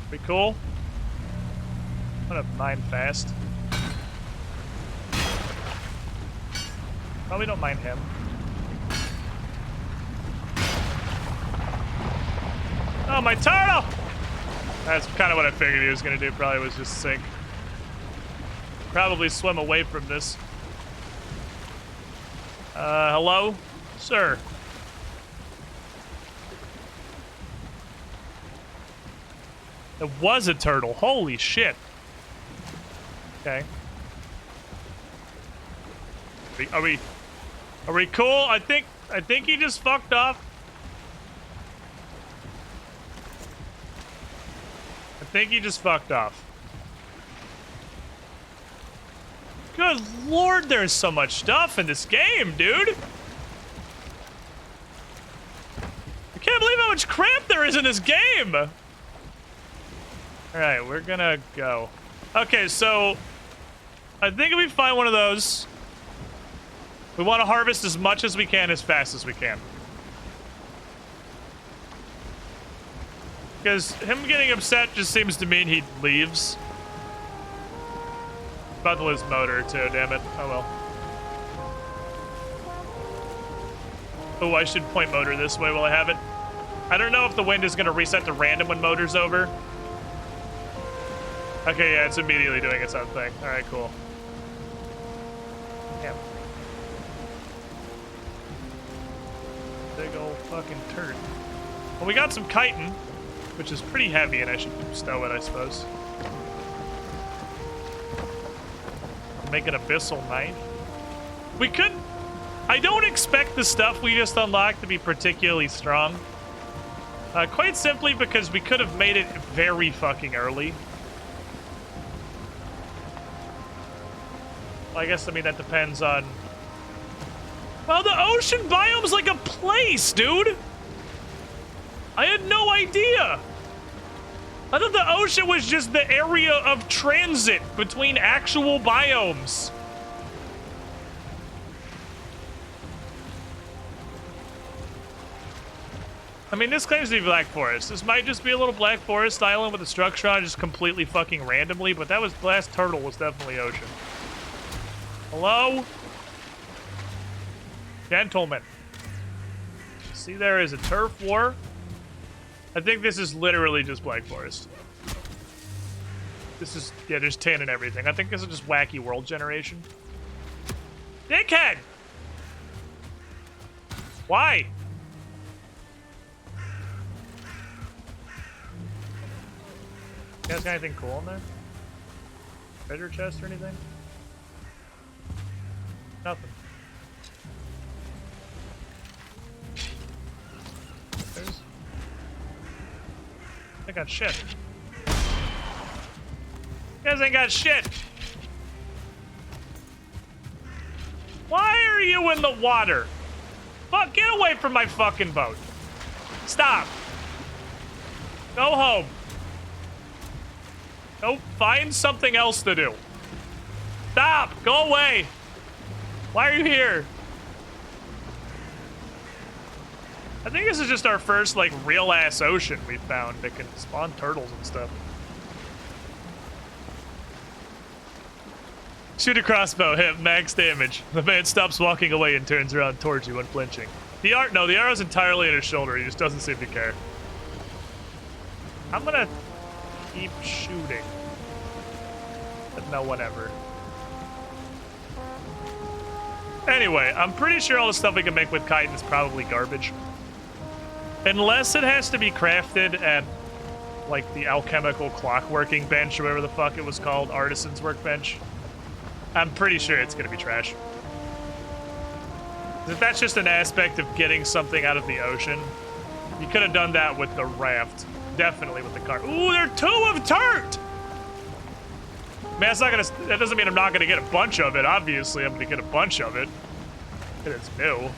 [SPEAKER 1] We cool? I'm gonna mine fast. Probably don't mind him. Oh, my turtle! That's kind of what I figured he was gonna do. Probably was just sink. Probably swim away from this. Hello? Sir. It was a turtle. Holy shit. Okay. Are we cool? I think he just fucked off. I think he just fucked off. Good lord, there's so much stuff in this game, dude. I can't believe how much crap there is in this game. All right, we're gonna go. Okay, so I think if we find one of those, we want to harvest as much as we can, as fast as we can. Because him getting upset just seems to mean he leaves. About to lose motor too, damn it. Oh well. Oh, I should point motor this way while I have it. I don't know if the wind is going to reset to random when motor's over. Okay, yeah, it's immediately doing its own thing. Alright, cool. Damn. Big old fucking turd. Well, we got some chitin, which is pretty heavy, and I should stow it, I suppose. Make an abyssal knife. We could... I don't expect the stuff we just unlocked to be particularly strong. Quite simply because we could have made it very fucking early. Well, I guess, I mean, that depends on... Well, the ocean biome's like a place, dude! I had no idea! I thought the ocean was just the area of transit between actual biomes. I mean, this claims to be Black Forest. This might just be a little Black Forest island with a structure on just completely fucking randomly, but that was, last turtle was definitely ocean. Hello? Gentlemen. See, there is a turf war. I think this is literally just Black Forest. This is, yeah, there's tin and everything. I think this is just wacky world generation. Dickhead! Why? You guys got anything cool in there? Treasure chest or anything? Nothing. There's... I got shit. You guys ain't got shit. Why are you in the water? Fuck, get away from my fucking boat. Stop. Go home. Go find something else to do. Stop! Go away! Why are you here? I think this is just our first, like, real-ass ocean we found that can spawn turtles and stuff. Shoot a crossbow, hit max damage. The man stops walking away and turns around towards you, unflinching. The arrow's entirely in his shoulder. He just doesn't seem to care. I'm gonna keep shooting. But no, whatever. Anyway, I'm pretty sure all the stuff we can make with chitin is probably garbage. Unless it has to be crafted at, like, the alchemical clockworking bench or whatever the fuck it was called, artisan's workbench. I'm pretty sure it's gonna be trash. If that's just an aspect of getting something out of the ocean, you could have done that with the raft. Definitely with the car. Ooh, they're 2 of turt! Man, that's not gonna, that doesn't mean I'm not gonna get a bunch of it. Obviously, I'm gonna get a bunch of it. And it's new.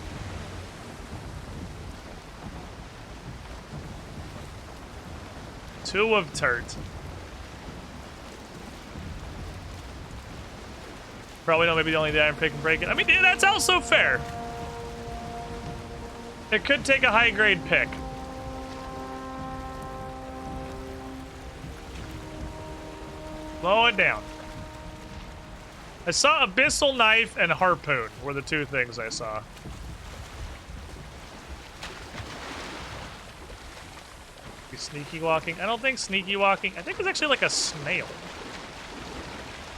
[SPEAKER 1] Two of turt. Probably not maybe the only iron pick and break it. I mean, yeah, that's also fair. It could take a high grade pick. Slow it down. I saw abyssal knife and harpoon were the 2 things I saw. Be sneaky walking. I don't think sneaky walking. I think it's actually like a snail.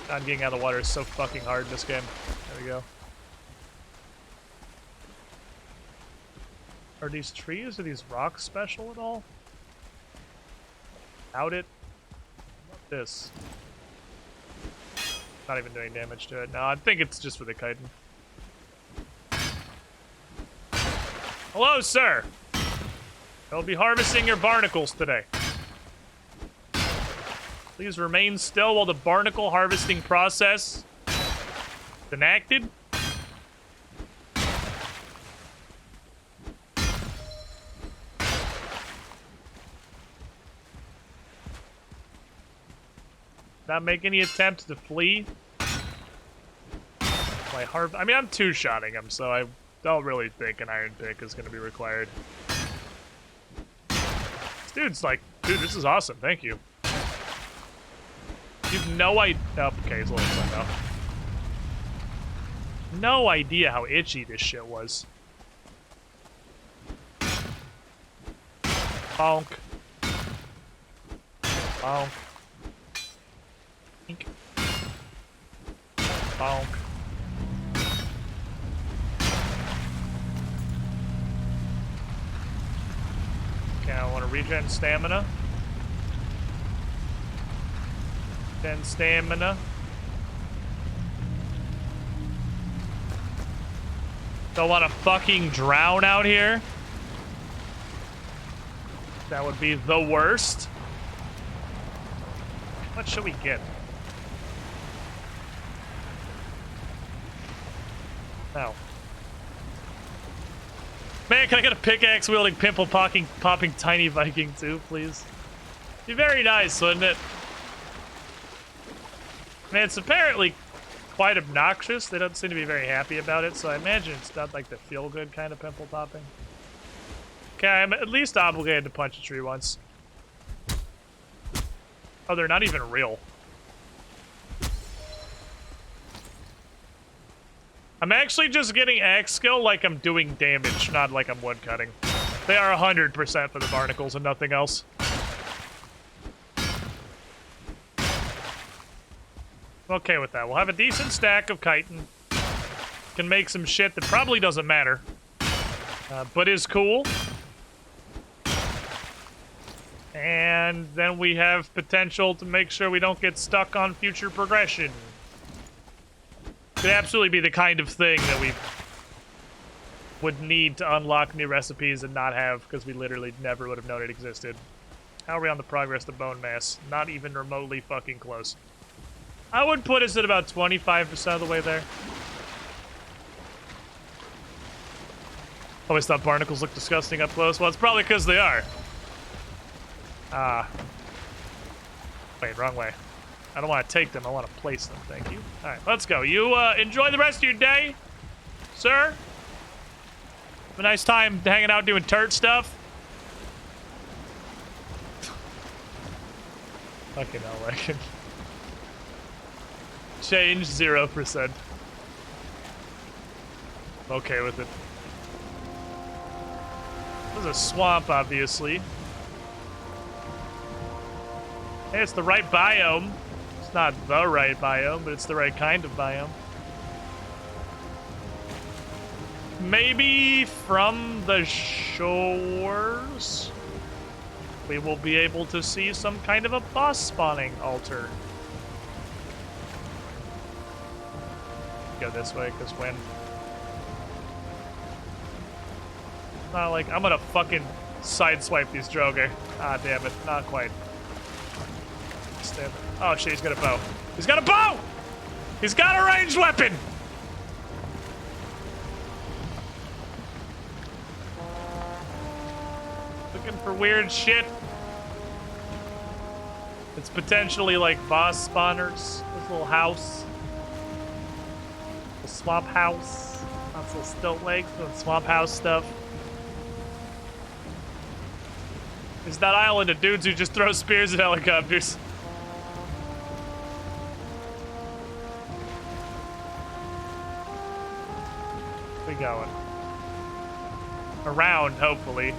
[SPEAKER 1] God, getting out of the water is so fucking hard in this game. There we go. Are these trees or these rocks special at all? Doubt it. What's this? Not even doing damage to it. No, I think it's just for the chitin. Hello, sir. I'll be harvesting your barnacles today. Please remain still while the barnacle harvesting process is enacted. Not make any attempt to flee. I mean, I'm 2-shotting him, so I don't really think an iron pick is going to be required. This dude's like, dude, this is awesome. Thank you. You've no idea. Oh, okay, he's a little fun now. No idea how itchy this shit was. Bonk. Bonk. Bonk. Okay, I want to regen stamina. Then stamina. Don't want to fucking drown out here. That would be the worst. What should we get? No. Man, can I get a pickaxe wielding pimple popping tiny Viking too, please? Be very nice, wouldn't it? Man, it's apparently quite obnoxious. They don't seem to be very happy about it, so I imagine it's not like the feel-good kind of pimple popping. Okay, I'm at least obligated to punch a tree once. Oh, they're not even real. I'm actually just getting axe skill like I'm doing damage, not like I'm woodcutting. They are 100% for the barnacles and nothing else. I'm okay with that. We'll have a decent stack of chitin. Can make some shit that probably doesn't matter. But is cool. And then we have potential to make sure we don't get stuck on future progression. Could absolutely be the kind of thing that we would need to unlock new recipes and not have because we literally never would have known it existed. How are we on the progress to bone mass? Not even remotely fucking close. I would put us at about 25% of the way there. Always thought barnacles look disgusting up close. Well, it's probably because they are. Ah. Wait, wrong way. I don't want to take them. I want to place them. Thank you. All right, let's go. You enjoy the rest of your day, sir. Have a nice time hanging out doing turd stuff. Fucking hell, Reckon. Change 0%. I'm okay with it. This is a swamp, obviously. Hey, it's the right biome. It's not the right biome, but it's the right kind of biome. Maybe from the shores, we will be able to see some kind of a boss spawning altar. Go this way, because when... Not like, I'm gonna fucking sideswipe these Droger. Ah, damn it. Not quite. Stand. Oh shit, he's got a bow. He's got a bow! He's got a ranged weapon! Looking for weird shit. It's potentially like boss spawners. This little house. The swamp house. Lots of stilt legs and swamp house stuff. There's that island of dudes who just throw spears at helicopters. We going. Around, hopefully.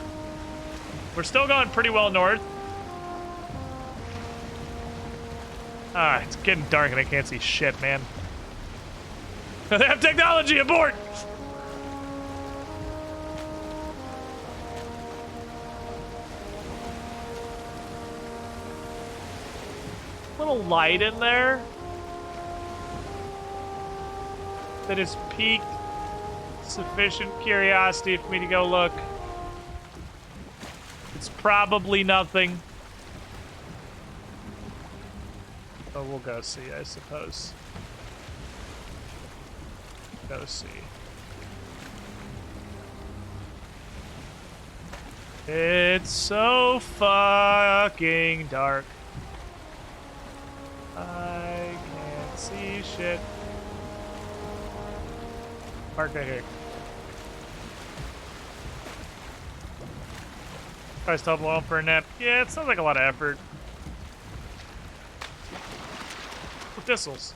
[SPEAKER 1] We're still going pretty well north. Ah, it's getting dark and I can't see shit, man. They have technology aboard! Little light in there that has piqued sufficient curiosity for me to go look. It's probably nothing. But we'll go see, I suppose. Go see. It's so fucking dark. I can't see shit. Park right here. Probably stop alone for a nap. Yeah, it sounds like a lot of effort. For thistles.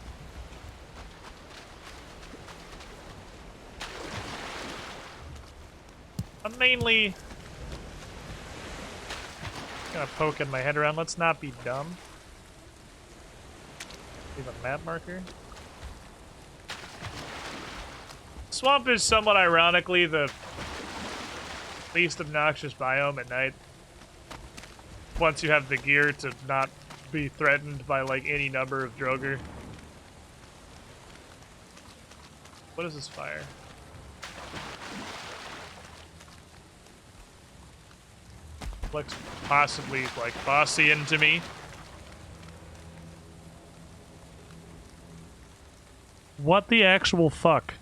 [SPEAKER 1] I'm mainly gonna poke my head around. Let's not be dumb. Leave a map marker. Swamp is somewhat ironically the least obnoxious biome at night. Once you have the gear to not be threatened by like any number of Droger. What is this fire? Looks possibly like Bossian to me. What the actual fuck?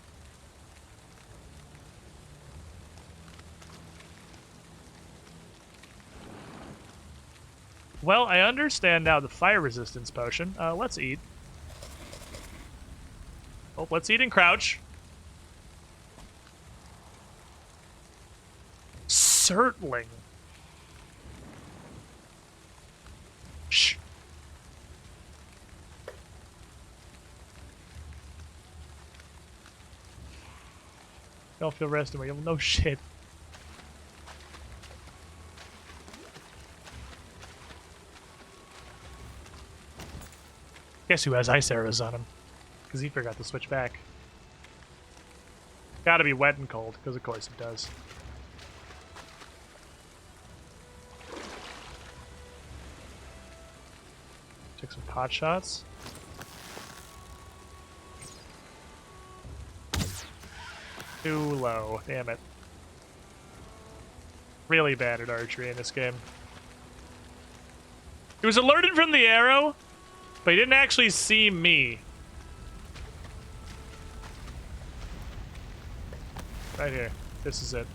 [SPEAKER 1] Well, I understand now the fire resistance potion. Let's eat. Oh, let's eat and crouch. Surtling. Shh. Don't feel rested. No shit. Guess who has ice arrows on him? Because he forgot to switch back. Gotta be wet and cold, because of course it does. Take some pot shots. Too low, damn it. Really bad at archery in this game. He was alerted from the arrow, but he didn't actually see me. Right here. This is it.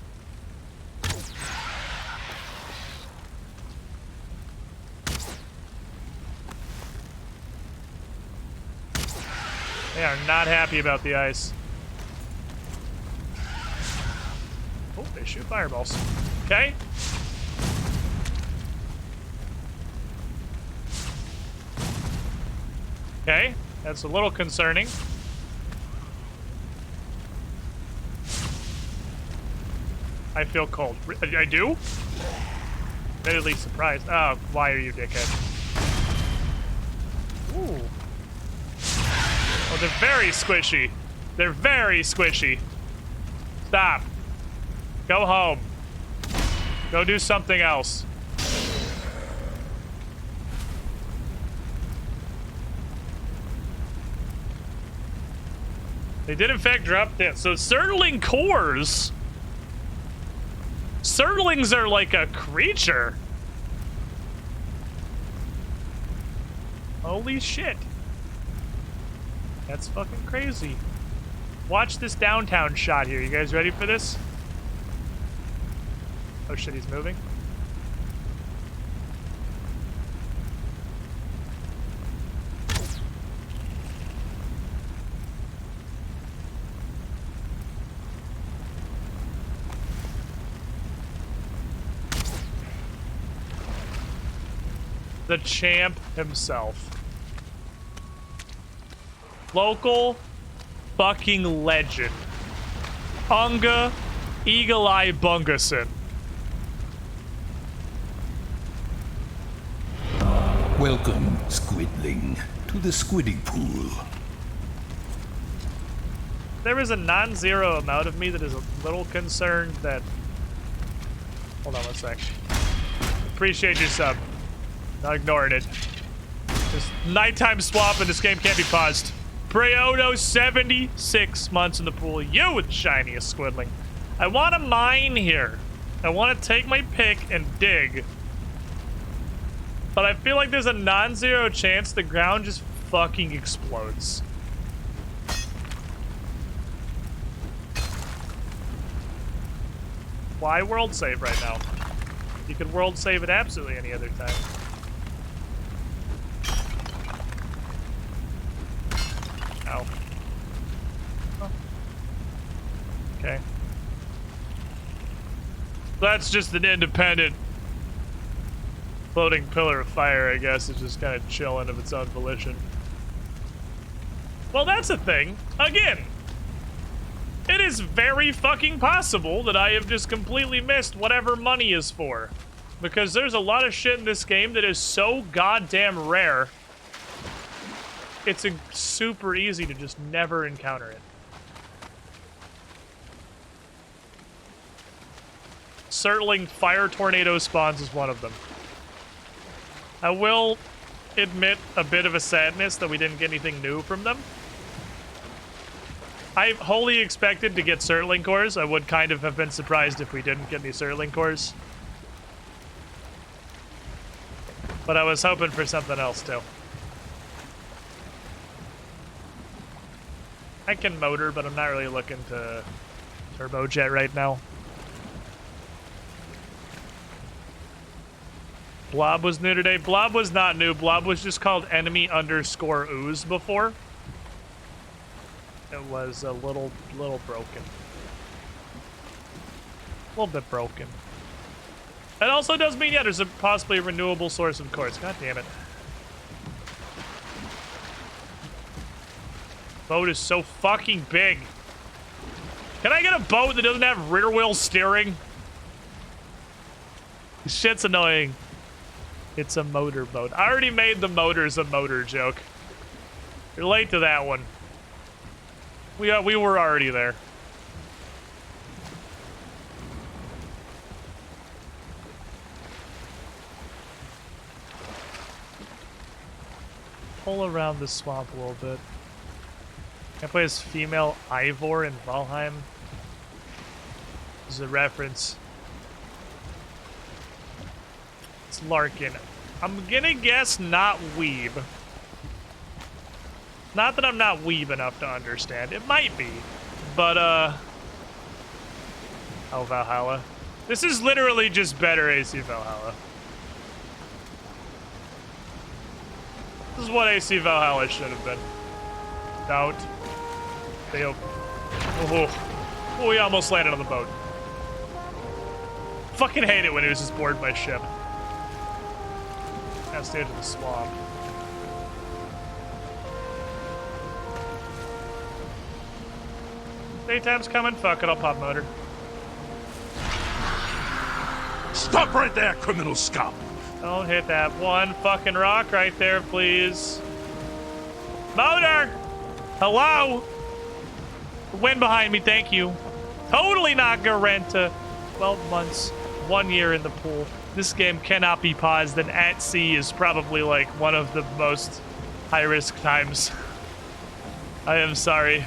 [SPEAKER 1] They are not happy about the ice. Oh, they shoot fireballs. Okay. Okay, that's a little concerning. I feel cold. I do? Admittedly surprised. Oh, why are you, dickhead? Ooh. Oh, they're very squishy. They're very squishy. Stop. Go home. Go do something else. They did in fact drop that. So Surtling cores. Surtlings are like a creature. Holy shit. That's fucking crazy. Watch this downtown shot here. You guys ready for this? Oh shit, he's moving. The champ himself. Local fucking legend. UNGA Eagle Eye BUNGASSON.
[SPEAKER 2] Welcome, Squidling, to the squidding pool.
[SPEAKER 1] There is a non-zero amount of me that is a little concerned that... Hold on one sec. Appreciate your sub. Not ignoring it. This nighttime swap in this game can't be paused. Preoto, 76 months in the pool. You with shiniest squidling. I want to mine here. I want to take my pick and dig. But I feel like there's a non-zero chance the ground just fucking explodes. Why world save right now? You could world save it absolutely any other time. Ow. Oh. Okay. That's just an independent floating pillar of fire, I guess. It's just kind of chilling of its own volition. Well, that's a thing. Again, it is very fucking possible that I have just completely missed whatever money is for. Because there's a lot of shit in this game that is so goddamn rare. It's super easy to just never encounter it. Surtling fire tornado spawns is one of them. I will admit a bit of a sadness that we didn't get anything new from them. I wholly expected to get Surtling cores. I would kind of have been surprised if we didn't get any Surtling cores. But I was hoping for something else too. I can motor, but I'm not really looking to turbojet right now. Blob was new today. Blob was not new. Blob was just called enemy_ooze before. It was a little broken. A little bit broken. That also does mean, yeah, there's a possibly renewable source of cores. God damn it. Boat is so fucking big. Can I get a boat that doesn't have rear wheel steering? This shit's annoying. It's a motor boat. I already made the motors a motor joke. You're late to that one. We were already there. Pull around the swamp a little bit. Can I play as female Ivor in Valheim? This is a reference. It's Larkin. I'm gonna guess not weeb. Not that I'm not weeb enough to understand. It might be. But, oh, Valhalla. This is literally just better AC Valhalla. This is what AC Valhalla should have been. Don't. Stay open. Oh, we almost landed on the boat. Fucking hate it when it was just board my ship. Now stay into the swamp. Daytime's coming. Fuck it, I'll pop motor.
[SPEAKER 2] Stop right there, criminal scum!
[SPEAKER 1] Don't hit that one fucking rock right there, please. Motor! Hello? Wind behind me, thank you. Totally not gonna rent 12 months, 1 year in the pool. This game cannot be paused, and at sea is probably like one of the most high-risk times. I am sorry.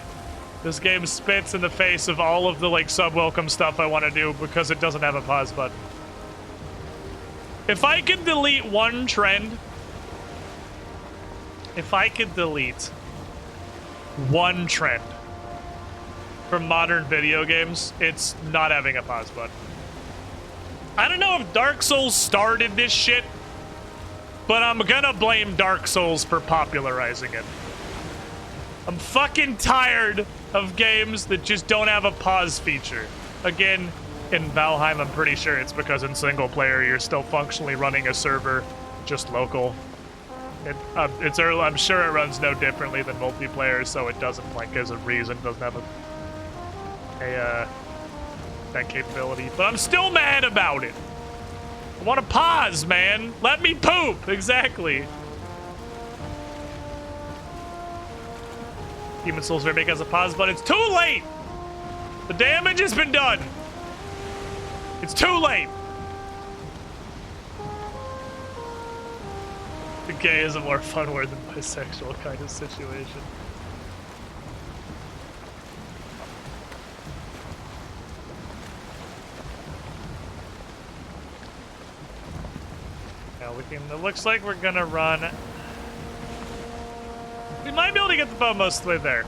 [SPEAKER 1] This game spits in the face of all of the like sub-welcome stuff I want to do because it doesn't have a pause button. If I could delete one trend, if I could delete one trend from modern video games, it's not having a pause button. I don't know if Dark Souls started this shit, but I'm gonna blame Dark Souls for popularizing it. I'm fucking tired of games that just don't have a pause feature. Again, in Valheim, I'm pretty sure it's because in single player, you're still functionally running a server, just local. It's early, I'm sure it runs no differently than multiplayer, so it doesn't, like, as a reason, doesn't have that capability. But I'm still mad about it. I want to pause, man. Let me poop. Exactly. Demon Souls Remake has a pause button. It's too late. The damage has been done. It's too late. The gay is a more fun word than bisexual kind of situation. Now we can. It looks like we're gonna run. We might be able to get the boat most of the way there.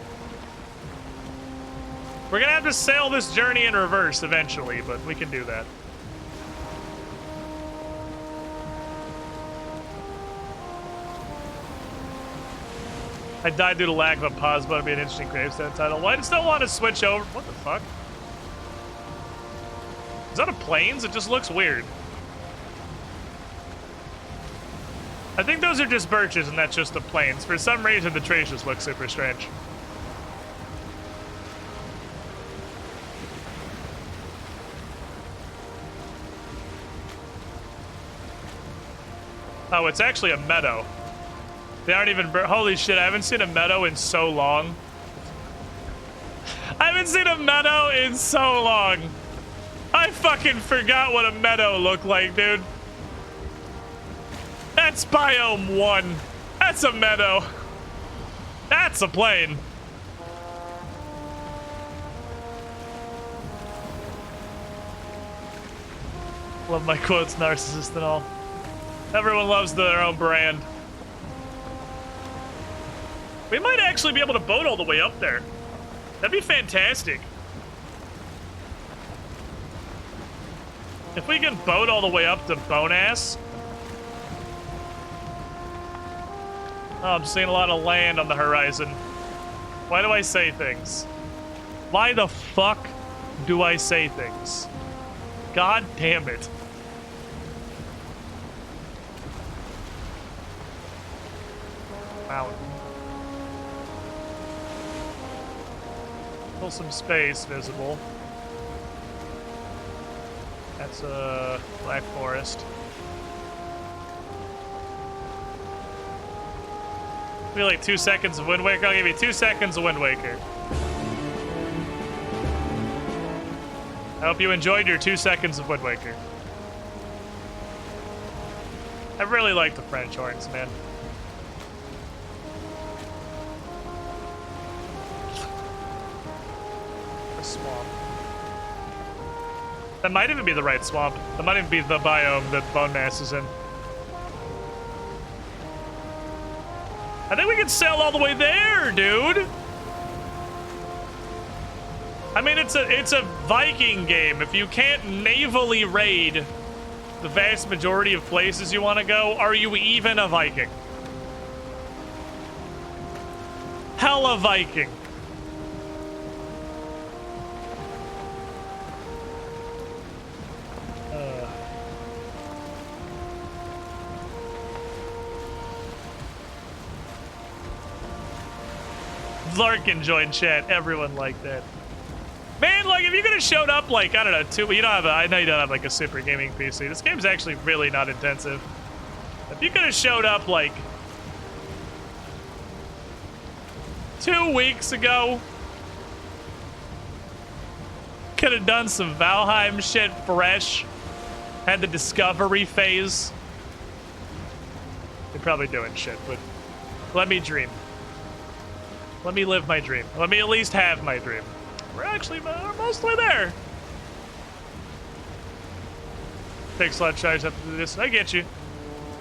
[SPEAKER 1] We're gonna have to sail this journey in reverse eventually, but we can do that. I died due to lack of a pause, but it'd be an interesting gravestone title. Well, I just don't want to switch over. What the fuck? Is that a planes? It just looks weird. I think those are just birches, and that's just the planes. For some reason, the trees just look super strange. Oh, it's actually a meadow. They aren't even... Holy shit, I haven't seen a meadow in so long. I haven't seen a meadow in so long. I fucking forgot what a meadow looked like, dude. That's biome 1. That's a meadow. That's a plain. Love my quotes, narcissist and all. Everyone loves their own brand. We might actually be able to boat all the way up there. That'd be fantastic. If we can boat all the way up to Boneass. Oh, I'm seeing a lot of land on the horizon. Why do I say things? Why the fuck do I say things? God damn it. Mountain. Still some space visible. That's a black forest. Be like 2 seconds of Wind Waker. I'll give you 2 seconds of Wind Waker. I hope you enjoyed your 2 seconds of Wind Waker. I really like the French horns, man. The swamp. That might even be the right swamp. That might even be the biome that Bone Mass is in. I think we can sail all the way there, dude. I mean, it's a Viking game. If you can't navally raid the vast majority of places you want to go, are you even a Viking? How hella Viking. Larkin joined chat. Everyone liked that. Man, like, if you could have showed up, like, I don't know, you don't have I know you don't have, like, a super gaming PC. This game's actually really not intensive. If you could have showed up, like, 2 weeks ago, could have done some Valheim shit fresh, had the discovery phase. You're probably doing shit, but let me dream. Let me live my dream. Let me at least have my dream. We're mostly there. Takes a lot of charge up to do this. I get you.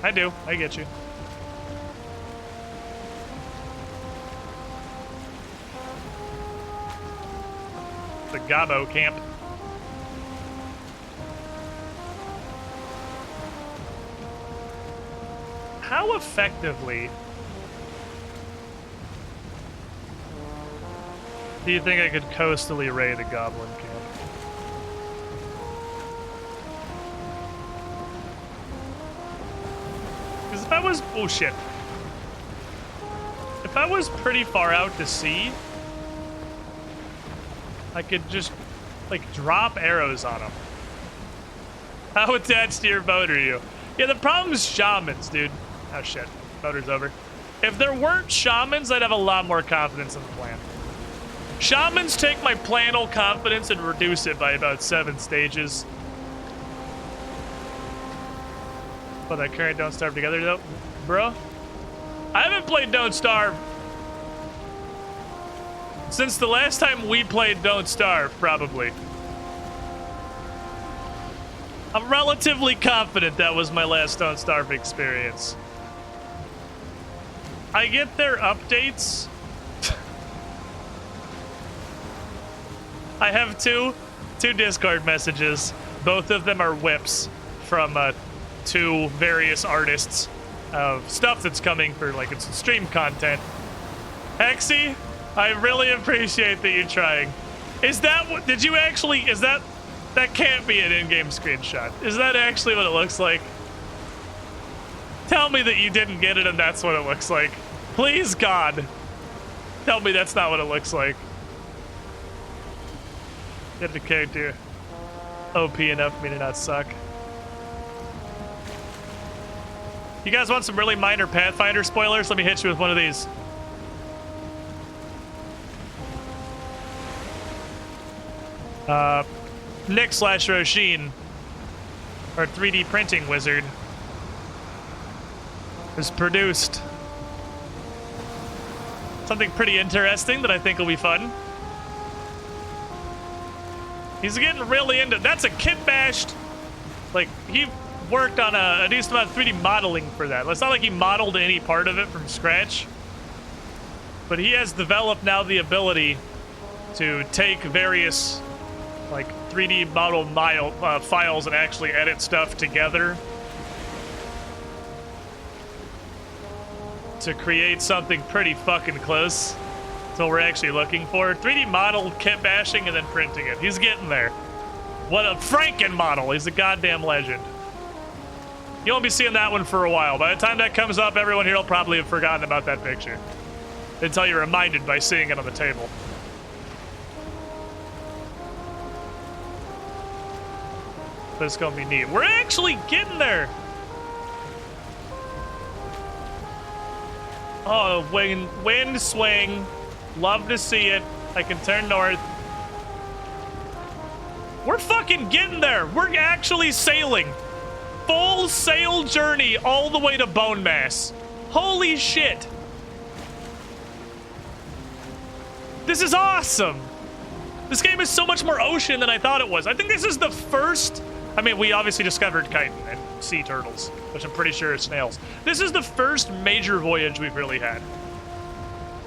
[SPEAKER 1] I do. I get you. The Gabo camp. How effectively do you think I could coastally raid a goblin camp? Because if I was... oh, shit. If I was pretty far out to sea, I could just, like, drop arrows on them. How attached to your boat are you? Yeah, the problem is shamans, dude. Oh, shit. Boater's over. If there weren't shamans, I'd have a lot more confidence in the plan. Shamans take my planal confidence and reduce it by about 7 stages. But that current Don't Starve together, though. Bro, I haven't played Don't Starve since the last time we played Don't Starve, probably. I'm relatively confident that was my last Don't Starve experience. I get their updates. I have two Discord messages. Both of them are whips from 2 various artists of stuff that's coming for, like, it's stream content. Hexy, I really appreciate that you're trying. Is that what, did you actually, is that can't be an in-game screenshot. Is that actually what it looks like? Tell me that you didn't get it and that's what it looks like. Please, God. Tell me that's not what it looks like. Get the character OP enough for me to not suck. You guys want some really minor Pathfinder spoilers? Let me hit you with one of these. Nick/Roshin, our 3D printing wizard, has produced something pretty interesting that I think will be fun. He's getting really into... That's a kit-bashed... Like, he worked on a decent amount of 3D modeling for that. It's not like he modeled any part of it from scratch. But he has developed now the ability to take various, like, 3D model files and actually edit stuff together to create something pretty fucking close. That's what we're actually looking for. 3D model, kit bashing, and then printing it. He's getting there. What a Franken model. He's a goddamn legend. You won't be seeing that one for a while. By the time that comes up, everyone here will probably have forgotten about that picture until you're reminded by seeing it on the table. But it's gonna be neat. We're actually getting there. Oh, wind swing. Love to see it. I can turn north. We're fucking getting there. We're actually sailing. Full sail journey all the way to Bone Mass. Holy shit. This is awesome. This game is so much more ocean than I thought it was. I think this is the first... I mean, we obviously discovered chitin and sea turtles, which I'm pretty sure are snails. This is the first major voyage we've really had.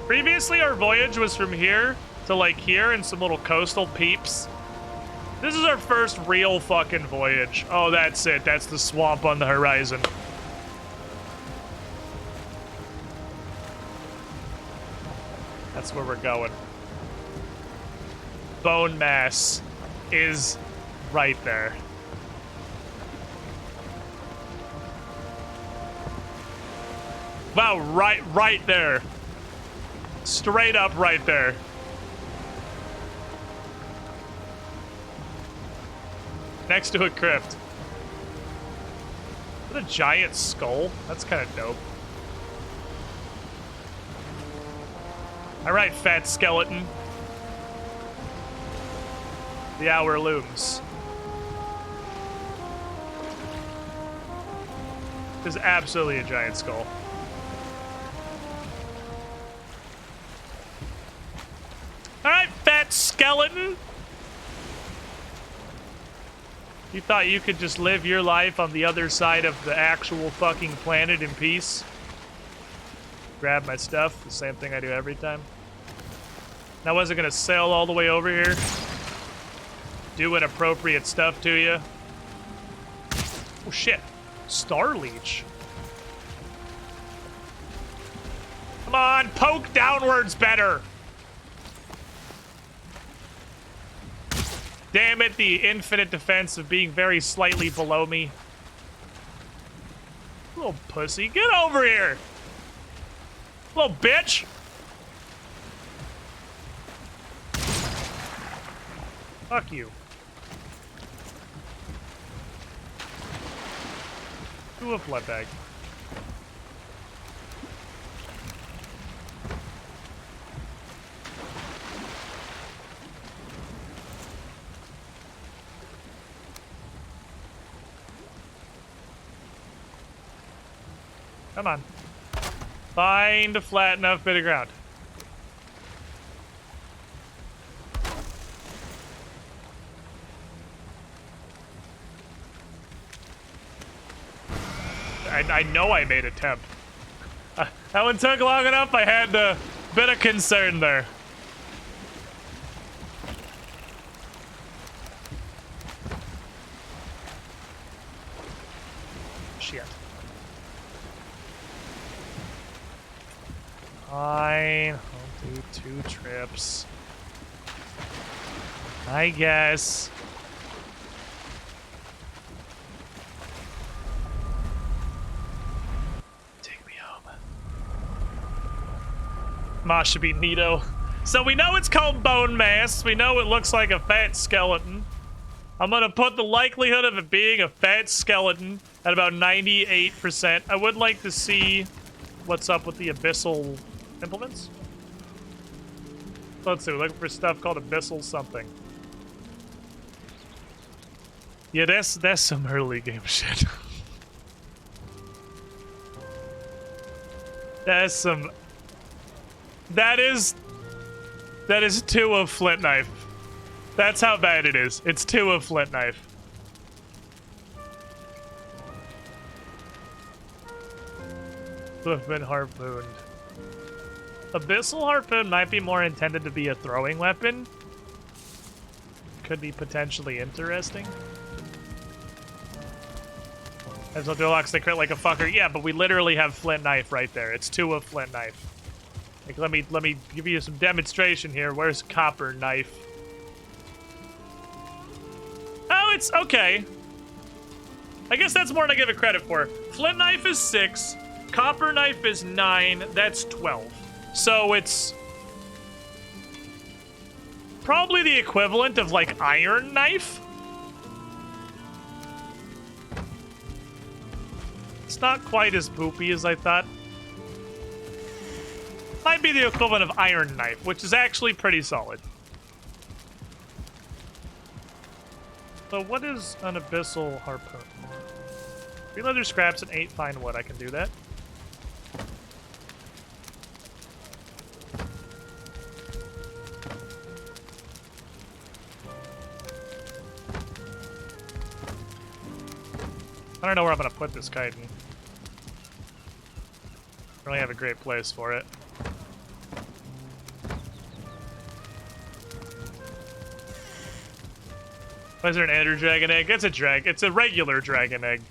[SPEAKER 1] Previously, our voyage was from here to, like, here and some little coastal peeps. This is our first real fucking voyage. Oh, that's it. That's the swamp on the horizon. That's That's where we're going. Bone mass is right there. Wow, right there. Straight up right there. Next to a crypt. What a giant skull. That's kind of dope. Alright, fat skeleton. The hour looms. This is absolutely a giant skull. Alright, fat skeleton! You thought you could just live your life on the other side of the actual fucking planet in peace? Grab my stuff, the same thing I do every time. Now was it gonna sail all the way over here? Do inappropriate stuff to you? Oh shit. Star Leech. Come on, poke downwards better! Damn it, the infinite defense of being very slightly below me. Little pussy, get over here! Little bitch! Fuck you. Do a blood bag. Come on. Find a flat enough bit of ground. I know I made a attempt. That one took long enough. I had a bit of concern there. Shit. Fine. I'll do 2 trips. I guess. Mosh should be neato. So we know it's called bone mass. We know it looks like a fat skeleton. I'm gonna put the likelihood of it being a fat skeleton at about 98%. I would like to see what's up with the abyssal implements. Let's see, we're looking for stuff called abyssal something. Yeah, that's some early game shit. That's some... That is 2 of flint knife. That's how bad it is. It's 2 of flint knife. Who have been harpooned. Abyssal harpoon might be more intended to be a throwing weapon. Could be potentially interesting. As well, Deluxe, they crit like a fucker. Yeah, but we literally have flint knife right there. It's 2 of flint knife. Like, let me give you some demonstration here. Where's copper knife? Oh, it's okay. I guess that's more than I give it credit for. Flint knife is 6. Copper knife is 9. That's 12. So it's probably the equivalent of, like, iron knife. It's not quite as poopy as I thought. Might be the equivalent of iron knife, which is actually pretty solid. So what is an abyssal harpoon? 3 leather scraps and 8 fine wood. I can do that. I don't know where I'm gonna put this chitin. Really have a great place for it. Why is there an ender dragon egg? It's a regular dragon egg.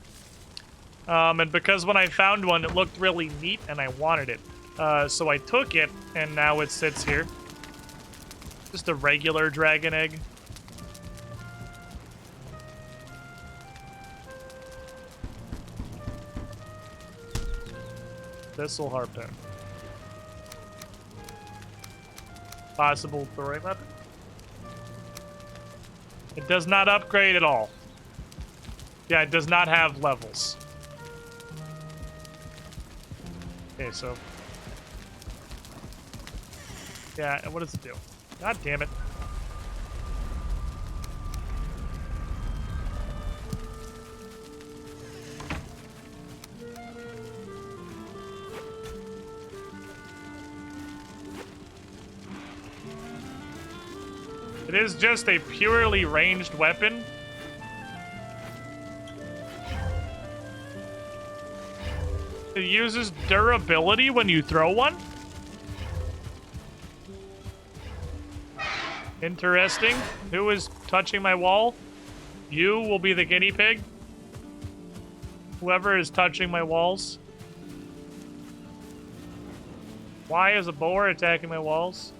[SPEAKER 1] And because when I found one, it looked really neat and I wanted it. So I took it, and now it sits here. Just a regular dragon egg. This'll harpoon. Possible throwing weapon. It does not upgrade at all. Yeah, it does not have levels. Okay, so... yeah, what does it do? God damn it. It is just a purely ranged weapon. It uses durability when you throw one. Interesting. Who is touching my wall? You will be the guinea pig. Whoever is touching my walls. Why is a boar attacking my walls?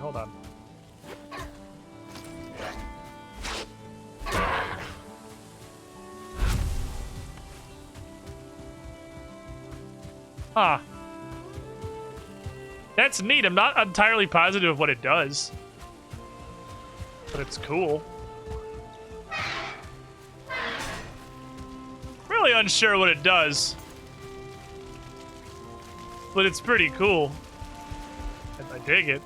[SPEAKER 1] Hold on. Huh. That's neat. I'm not entirely positive of what it does. But it's cool. Really unsure what it does. But it's pretty cool. And I dig it.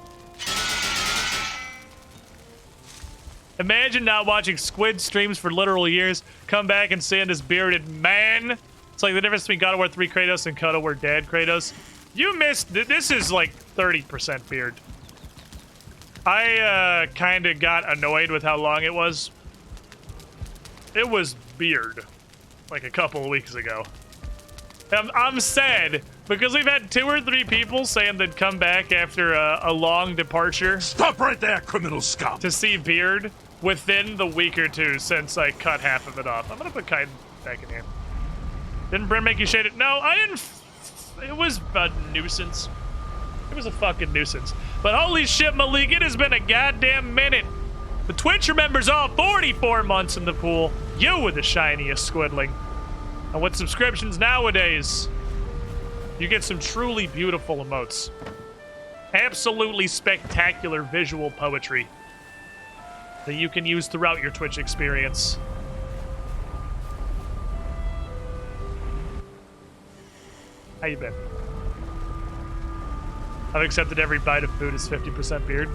[SPEAKER 1] Imagine not watching Squid streams for literal years, come back and seeing this bearded man. It's like the difference between God of War 3 Kratos and God of War Dad Kratos. You missed, this is like 30% beard. I kind of got annoyed with how long it was. It was beard, like a couple of weeks ago. I'm sad, because we've had 2 or 3 people saying they'd come back after a long departure.
[SPEAKER 2] Stop right there, criminal scum!
[SPEAKER 1] To see beard within the week or 2 since I cut half of it off. I'm gonna put Kaiden back in here. Didn't Brim make you shade it? No, I didn't. It was a nuisance. It was a fucking nuisance. But holy shit, Malik, it has been a goddamn minute. The Twitch remembers all 44 months in the pool. You were the shiniest squidling. And with subscriptions nowadays, you get some truly beautiful emotes. Absolutely spectacular visual poetry that you can use throughout your Twitch experience. How you been? I've accepted every bite of food is 50% beard.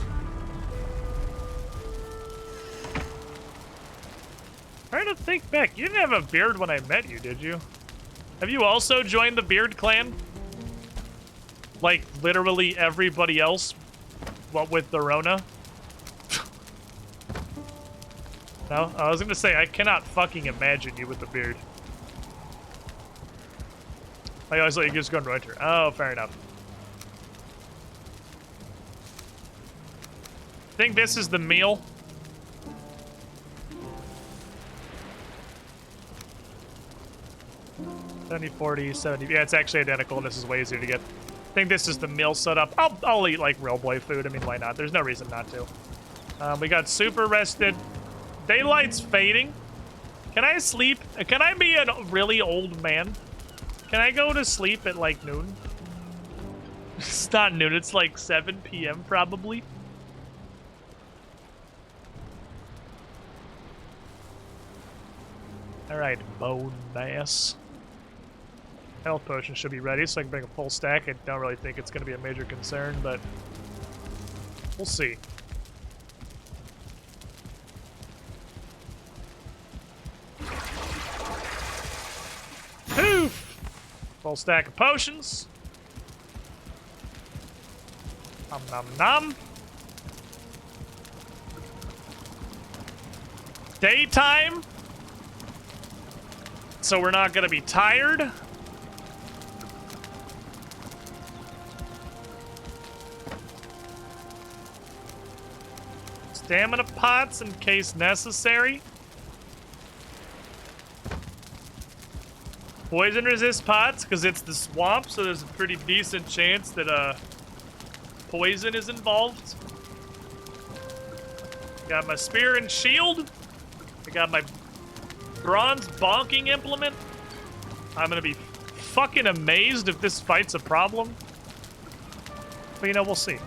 [SPEAKER 1] Trying to think back. You didn't have a beard when I met you, did you? Have you also joined the beard clan? Like, literally everybody else? What with the Rona? No? I was gonna say, I cannot fucking imagine you with the beard. I always thought you could just go in winter. Oh, fair enough. I think this is the meal. 70, 40, 70. Yeah, it's actually identical. This is way easier to get. I think this is the meal setup. I'll eat like real boy food. I mean, why not? There's no reason not to. We got super rested. Daylight's fading. Can I sleep? Can I be a really old man? Can I go to sleep at like noon? It's not noon. It's like 7 p.m. probably. All right, bone mass. Health potion should be ready, so I can bring a full stack. I don't really think it's going to be a major concern, but we'll see. Poof! Full stack of potions. Nom nom nom. Daytime. So we're not going to be tired. stamina pots in case necessary. Poison resist pots, because it's the swamp, so there's a pretty decent chance that poison is involved. Got my spear and shield. I got my bronze bonking implement. I'm gonna be fucking amazed if this fight's a problem. But you know, we'll see.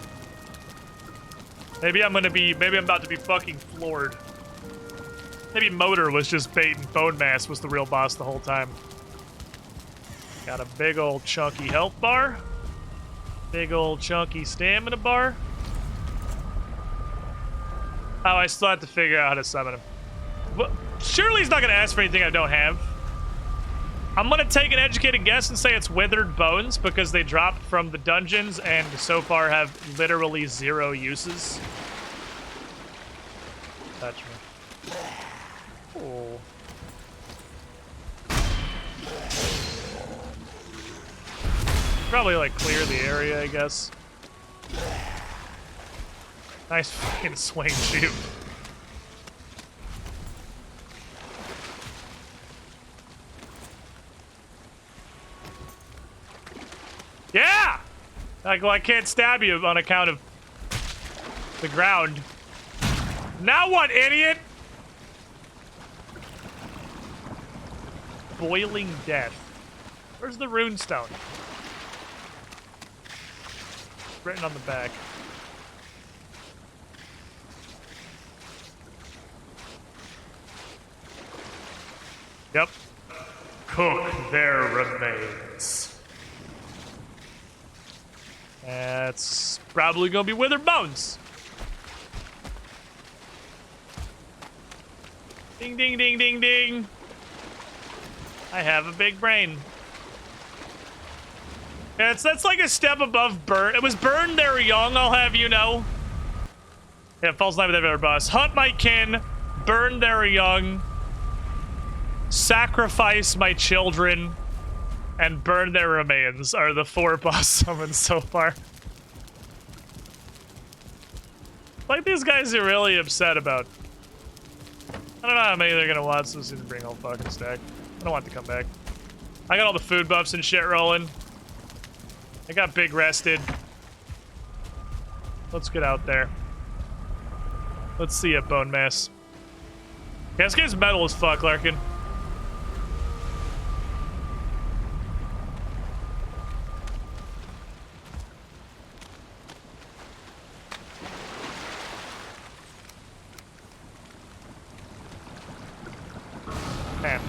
[SPEAKER 1] Maybe I'm about to be fucking floored. Maybe Motor was just bait and Bone Mass was the real boss the whole time. Got a big old chunky health bar. Big old chunky stamina bar. Oh, I still have to figure out how to summon him. But surely he's not gonna ask for anything I don't have. I'm gonna take an educated guess and say it's withered bones because they dropped from the dungeons and so far have literally 0 uses. Touch me. Oh. Probably like clear the area, I guess. Nice fucking swing shoot. Yeah! Like, well, I can't stab you on account of the ground. Now what, idiot? Boiling death. Where's the rune stone? Written on the back. Yep. Cook their remains. That's probably gonna be withered bones. Ding, ding, ding, ding, ding. I have a big brain. Yeah, that's like a step above burn. It was burn there young, I'll have you know. Yeah, falls in line with every other boss. Hunt my kin, burn their young, sacrifice my children, and burn their remains are the 4 boss summons so far. Like, these guys are really upset about. I don't know how many they're gonna want, so this is gonna bring a whole fucking stack. I don't want to come back. I got all the food buffs and shit rolling. I got big rested. Let's get out there. Let's see it, Bone Mass. Yeah, this game's metal as fuck, Larkin. Man.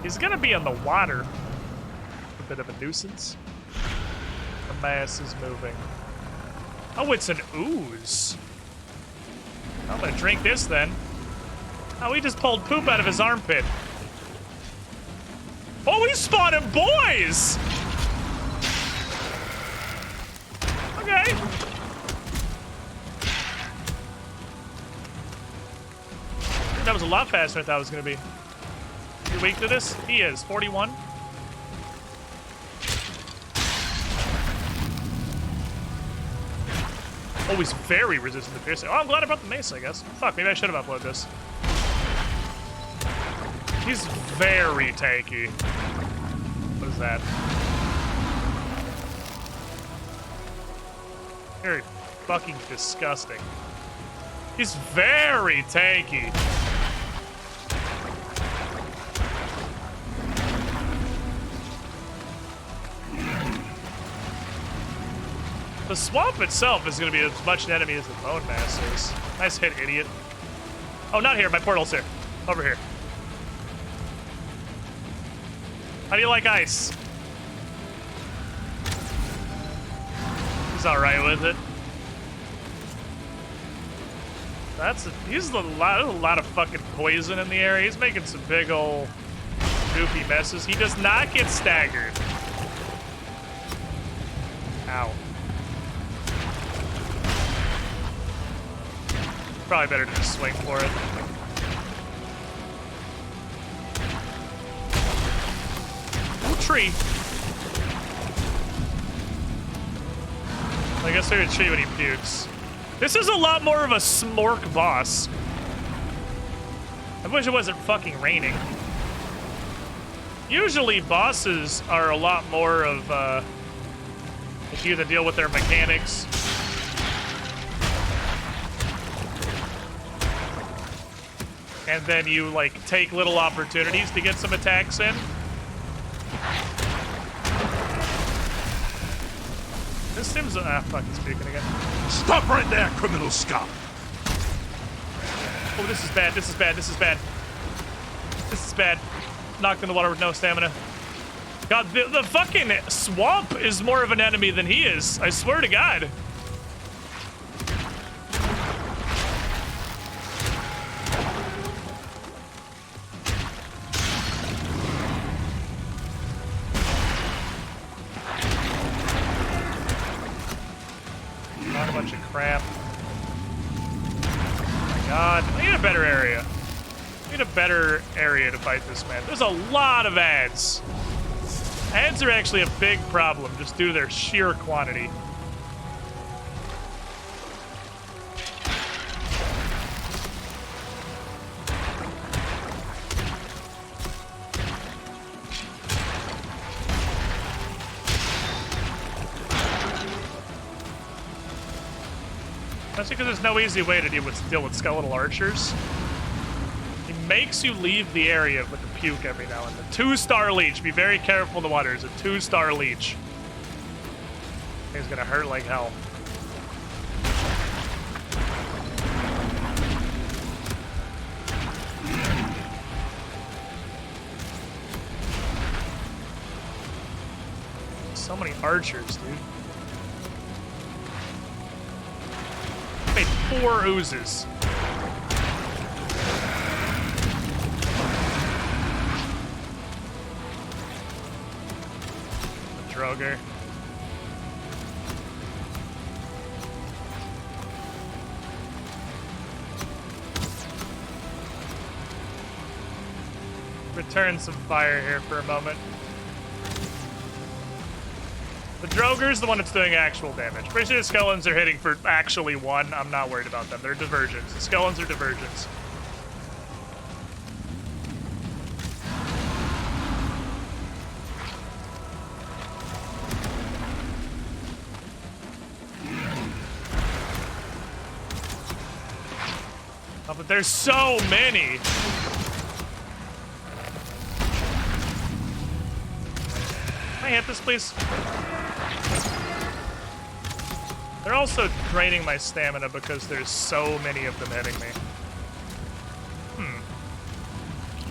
[SPEAKER 1] He's gonna be in the water. A bit of a nuisance. The mass is moving. Oh, it's an ooze. I'm gonna drink this then. Oh, he just pulled poop out of his armpit. Oh, he's spawning boys! Okay. That was a lot faster than I thought it was gonna be. You weak to this? He is. 41. Oh, he's very resistant to piercing. Oh, I'm glad I brought the mace, I guess. Fuck, maybe I should have uploaded this. He's very tanky. What is that? Very fucking disgusting. He's very tanky. The swamp itself is going to be as much an enemy as the Bone Mass is. Nice hit, idiot. Oh, not here. My portal's here. Over here. How do you like ice? He's alright with it. There's a lot of fucking poison in the area. He's making some big ol' goofy messes. He does not get staggered. Ow. Probably better to just swing for it. Ooh, tree. I guess I could show you when he pukes. This is a lot more of a smork boss. I wish it wasn't fucking raining. Usually bosses are a lot more of, if you have to deal with their mechanics. And then you, like, take little opportunities to get some attacks in. This seems... Ah, fuck, he's speaking again.
[SPEAKER 2] Stop right there, criminal scum!
[SPEAKER 1] Oh, this is bad, this is bad, this is bad. This is bad. Knocked in the water with no stamina. God, the fucking swamp is more of an enemy than he is. I swear to God. Not a bunch of crap. Oh my God, I need a better area. I need a better area to fight this man. There's a lot of ads. Ads are actually a big problem just due to their sheer quantity. That's because there's no easy way to deal with skeletal archers. He makes you leave the area with the puke every now and then. 2-star leech. Be very careful in the water. It's a 2-star leech. He's gonna hurt like hell. So many archers, dude. Made 4 oozes. Droger. Return some fire here for a moment. The Droger's the one that's doing actual damage. Pretty sure the skeletons are hitting for actually 1. I'm not worried about them. They're diversions. The skeletons are diversions. Oh, but there's so many. Can I hit this, please? They're also draining my stamina because there's so many of them hitting me.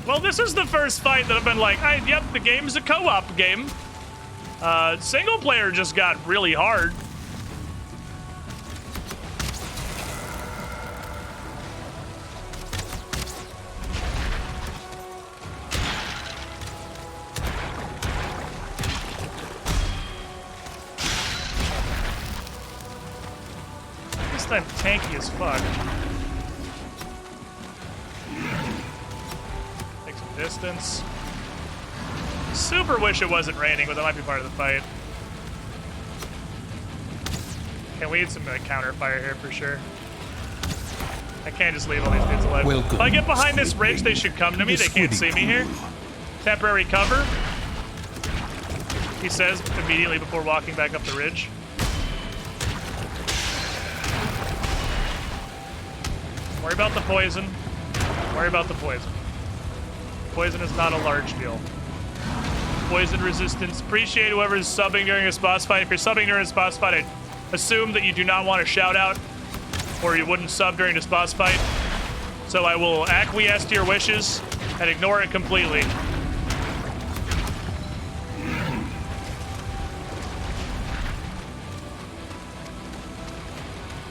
[SPEAKER 1] Well, this is the first fight that I've been like, yep, the game's a co-op game. Single player just got really hard. I'm tanky as fuck. Take some distance. Super wish it wasn't raining, but that might be part of the fight. Okay, we need some counter fire here for sure. I can't just leave all these dudes alive.
[SPEAKER 2] Welcome,
[SPEAKER 1] If I get behind this ridge, they should come to me. They can't see me here. Temporary cover. He says immediately before walking back up the ridge. Worry about the poison. Worry about the poison. Poison is not a large deal. Poison resistance. Appreciate whoever's subbing during a boss fight. If you're subbing during a boss fight, I assume that you do not want a shout out, or you wouldn't sub during this boss fight. So I will acquiesce to your wishes and ignore it completely.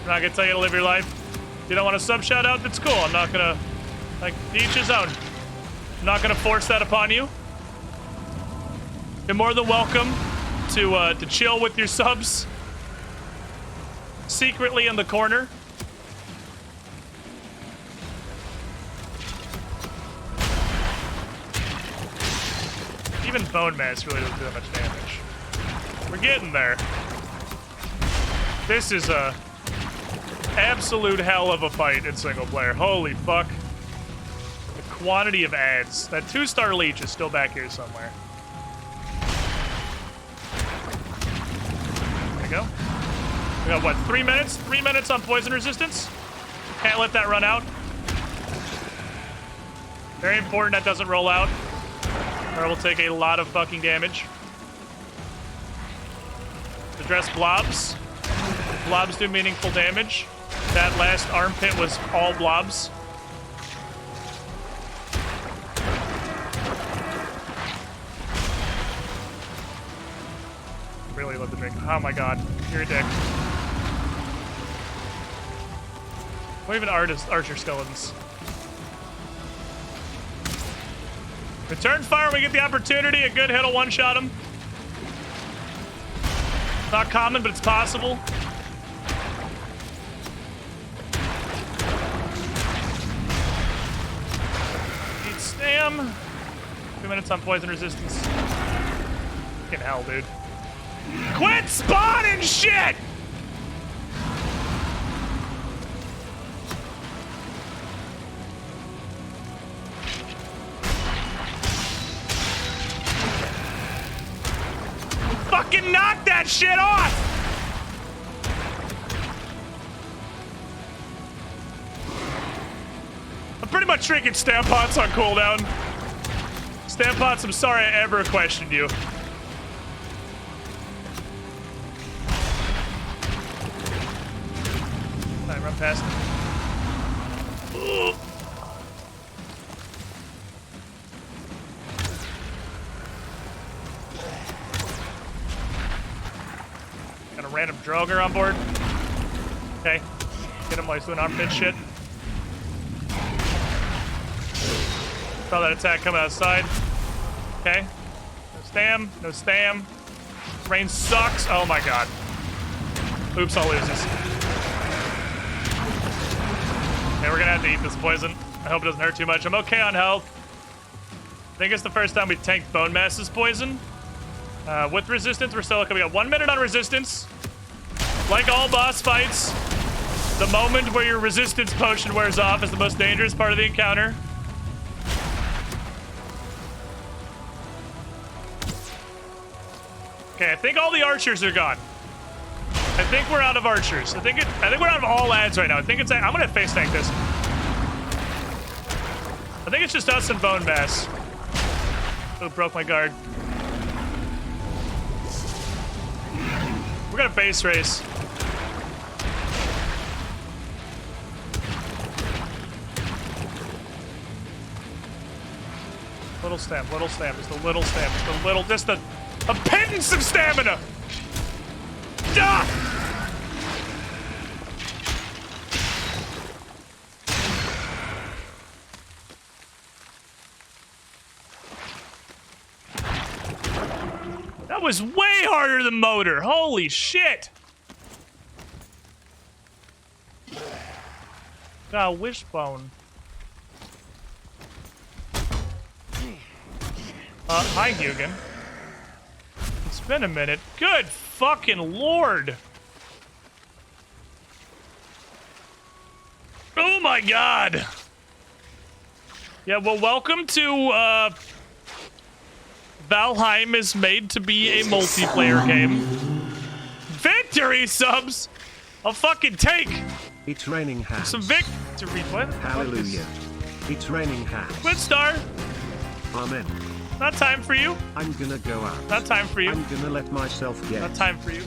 [SPEAKER 1] I'm not gonna tell you to live your life. If you don't want a sub shout out, that's cool. I'm not gonna, like, each his own. I'm not gonna force that upon you. You're more than welcome to chill with your subs secretly in the corner. Even Bone Mass really doesn't do that much damage. We're getting there. This is a absolute hell of a fight in single player. Holy fuck. The quantity of ads. That 2-star leech is still back here somewhere. There we go. We got, what, 3 minutes? 3 minutes on poison resistance? Can't let that run out. Very important that doesn't roll out, or we'll take a lot of fucking damage. Address blobs. Blobs do meaningful damage. That last armpit was all blobs. Really love the drink. Oh my god, you're a dick. What even archer skeletons? Return fire when we get the opportunity. A good hit'll one-shot him. Not common, but it's possible. Eat stam. 2 minutes on poison resistance. Fucking hell, dude. Quit spawning shit! Fucking knock that shit off! I'm pretty much drinking Stampots on cooldown. Stampots, I'm sorry I ever questioned you. Alright, run past him. Ugh. Got a random Droger on board. Okay. Get him while he's doing armpit shit. Saw that attack coming outside. Okay. No stam. No stam. Rain sucks. Oh my god. Oops, I'll lose this. Okay, we're gonna have to eat this poison. I hope it doesn't hurt too much. I'm okay on health. I think it's the first time we've tanked Bone Mass's poison. With resistance, we're still okay. We got 1 minute on resistance. Like all boss fights, the moment where your resistance potion wears off is the most dangerous part of the encounter. Okay, I think all the archers are gone. I think we're out of archers. I think we're out of all ads right now. I think it's. I'm gonna face tank this. I think it's just us and Bone Mass. Oh, broke my guard. We're gonna base race. Little stam, just a little stam, just a pittance of stamina. Ah! That was way harder than motor. Holy shit. Wishbone. Hi, Hugin. It's been a minute. Good fucking lord. Oh my god. Yeah, well, welcome to, Valheim is made to be a multiplayer game. Victory subs! I'll fucking take
[SPEAKER 3] It's raining hats.
[SPEAKER 1] some victory. What?
[SPEAKER 3] Hallelujah. It's raining hats.
[SPEAKER 1] Quit star.
[SPEAKER 3] Amen.
[SPEAKER 1] Not time for you.
[SPEAKER 3] I'm gonna go out.
[SPEAKER 1] Not time for you.
[SPEAKER 3] I'm gonna let myself get.
[SPEAKER 1] Not time for you.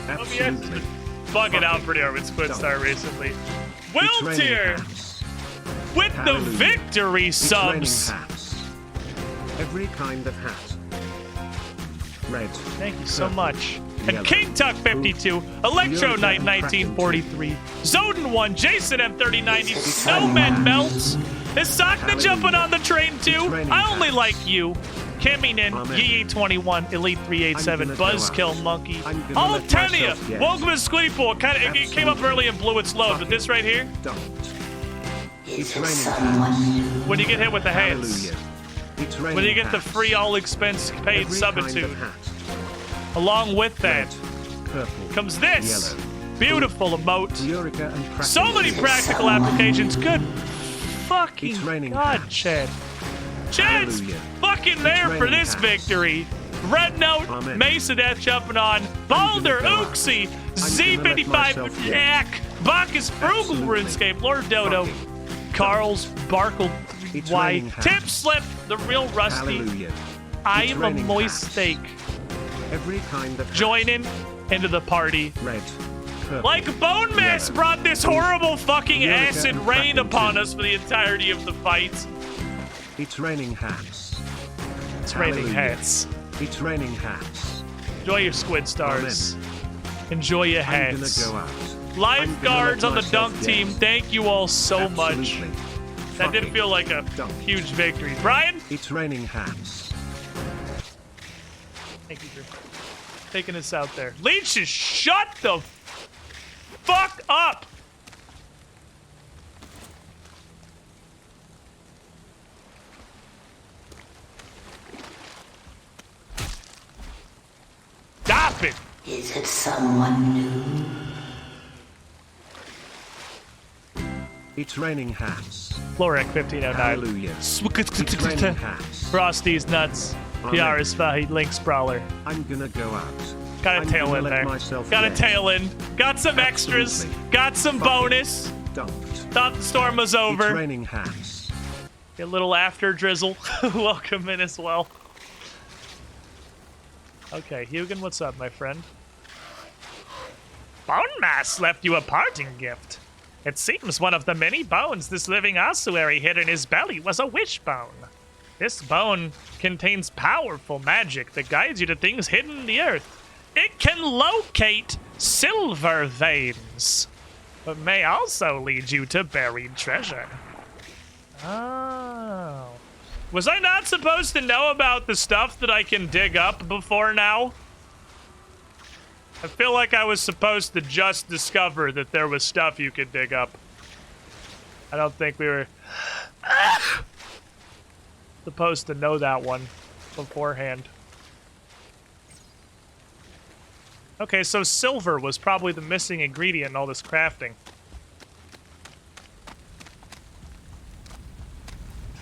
[SPEAKER 3] Absolutely.
[SPEAKER 1] Bugging out pretty hard with Squid Star recently.
[SPEAKER 3] It's
[SPEAKER 1] Will
[SPEAKER 3] raining
[SPEAKER 1] tier
[SPEAKER 3] hats.
[SPEAKER 1] with the
[SPEAKER 3] Hallelujah.
[SPEAKER 1] victory
[SPEAKER 3] It's raining
[SPEAKER 1] subs.
[SPEAKER 3] hats. Every kind of hat. Red.
[SPEAKER 1] Thank you so
[SPEAKER 3] purple,
[SPEAKER 1] much. And
[SPEAKER 3] yellow,
[SPEAKER 1] King Tuck 52, Electro Knight 1943, Zoden 1, Jason M3090, Snowman Melts, is Sakna jumping on the train too? I only like you. Keminen, Yee21, Elite 387, Buzzkill Monkey, all 10 of you. Welcome to Squiddy Pool. It came up early and blew its load, but this right here,
[SPEAKER 3] Don't. It's raining hats.
[SPEAKER 1] when you get hit with the hands,
[SPEAKER 3] Hallelujah. It's raining
[SPEAKER 1] when you get the
[SPEAKER 3] hats.
[SPEAKER 1] free all expense paid
[SPEAKER 3] Every kind of
[SPEAKER 1] subitude,
[SPEAKER 3] hat.
[SPEAKER 1] along with that
[SPEAKER 3] Red, purple,
[SPEAKER 1] comes this.
[SPEAKER 3] yellow,
[SPEAKER 1] Beautiful emote.
[SPEAKER 3] Eureka and Kraken.
[SPEAKER 1] So many practical applications. Good fucking
[SPEAKER 3] It's raining
[SPEAKER 1] God,
[SPEAKER 3] hats.
[SPEAKER 1] Chad. Chad's
[SPEAKER 3] Hallelujah.
[SPEAKER 1] fucking there for
[SPEAKER 3] raining
[SPEAKER 1] this
[SPEAKER 3] hats.
[SPEAKER 1] victory. Red Note,
[SPEAKER 3] Amen.
[SPEAKER 1] Mesa Death jumping on, Balder,
[SPEAKER 3] go out.
[SPEAKER 1] Uxie,
[SPEAKER 3] gonna let myself
[SPEAKER 1] Z55,
[SPEAKER 3] go.
[SPEAKER 1] Jack, Bacchus, Frugal,
[SPEAKER 3] Absolutely.
[SPEAKER 1] RuneScape, Lord Dodo,
[SPEAKER 3] Fucking
[SPEAKER 1] Carl's, Barkle,
[SPEAKER 3] It's
[SPEAKER 1] Y,
[SPEAKER 3] raining hats.
[SPEAKER 1] Tip Slip, the real Rusty.
[SPEAKER 3] Hallelujah.
[SPEAKER 1] I
[SPEAKER 3] It's
[SPEAKER 1] am a
[SPEAKER 3] raining
[SPEAKER 1] moist
[SPEAKER 3] hats.
[SPEAKER 1] steak.
[SPEAKER 3] Every kind of
[SPEAKER 1] Joining into the party.
[SPEAKER 3] red, purple,
[SPEAKER 1] Like Bone Mess
[SPEAKER 3] yellow.
[SPEAKER 1] brought this horrible fucking
[SPEAKER 3] Eureka
[SPEAKER 1] acid
[SPEAKER 3] and
[SPEAKER 1] rain
[SPEAKER 3] Kraken
[SPEAKER 1] upon
[SPEAKER 3] too.
[SPEAKER 1] us for the entirety of the fight.
[SPEAKER 3] It's raining hats.
[SPEAKER 1] It's raining
[SPEAKER 3] Hallelujah.
[SPEAKER 1] hats.
[SPEAKER 3] It's raining hats.
[SPEAKER 1] Enjoy your squid stars. Enjoy your
[SPEAKER 3] I'm
[SPEAKER 1] hats.
[SPEAKER 3] gonna go out.
[SPEAKER 1] Lifeguards
[SPEAKER 3] I'm
[SPEAKER 1] on
[SPEAKER 3] gonna
[SPEAKER 1] the
[SPEAKER 3] let
[SPEAKER 1] dunk
[SPEAKER 3] myself
[SPEAKER 1] team,
[SPEAKER 3] get.
[SPEAKER 1] thank you all so much.
[SPEAKER 3] Absolutely.
[SPEAKER 1] That did
[SPEAKER 3] Fucking
[SPEAKER 1] feel like a
[SPEAKER 3] dunk.
[SPEAKER 1] huge victory. Brian,
[SPEAKER 3] It's raining hats.
[SPEAKER 1] thank you for taking us out there. Leech, just shut the fuck up. Stop it.
[SPEAKER 5] Is it someone new?
[SPEAKER 3] It's raining hats.
[SPEAKER 1] Florek 1509.
[SPEAKER 3] Hallelujah. It's raining hats.
[SPEAKER 1] Frosty's nuts.
[SPEAKER 3] Amen.
[SPEAKER 1] Piara's Fahid Link Sprawler.
[SPEAKER 3] I'm gonna go out.
[SPEAKER 1] Got a
[SPEAKER 3] I'm
[SPEAKER 1] tail
[SPEAKER 3] gonna
[SPEAKER 1] in
[SPEAKER 3] let
[SPEAKER 1] there.
[SPEAKER 3] myself
[SPEAKER 1] Got a
[SPEAKER 3] get.
[SPEAKER 1] tail in. Got some extras.
[SPEAKER 3] Absolutely.
[SPEAKER 1] Got some
[SPEAKER 3] Fucking
[SPEAKER 1] bonus.
[SPEAKER 3] Dunked.
[SPEAKER 1] Thought the storm was
[SPEAKER 3] It's
[SPEAKER 1] over.
[SPEAKER 3] raining hats.
[SPEAKER 1] A little after drizzle. Welcome in as well. Okay, Hugin, what's up, my friend? Bone Mass left you a parting gift. It seems one of the many bones this living ossuary hid in his belly was a wishbone. This bone contains powerful magic that guides you to things hidden in the earth. It can locate silver veins, but may also lead you to buried treasure. Oh. Was I not supposed to know about the stuff that I can dig up before now? I feel like I was supposed to just discover that there was stuff you could dig up. I don't think we were supposed to know that one beforehand. Okay, so silver was probably the missing ingredient in all this crafting.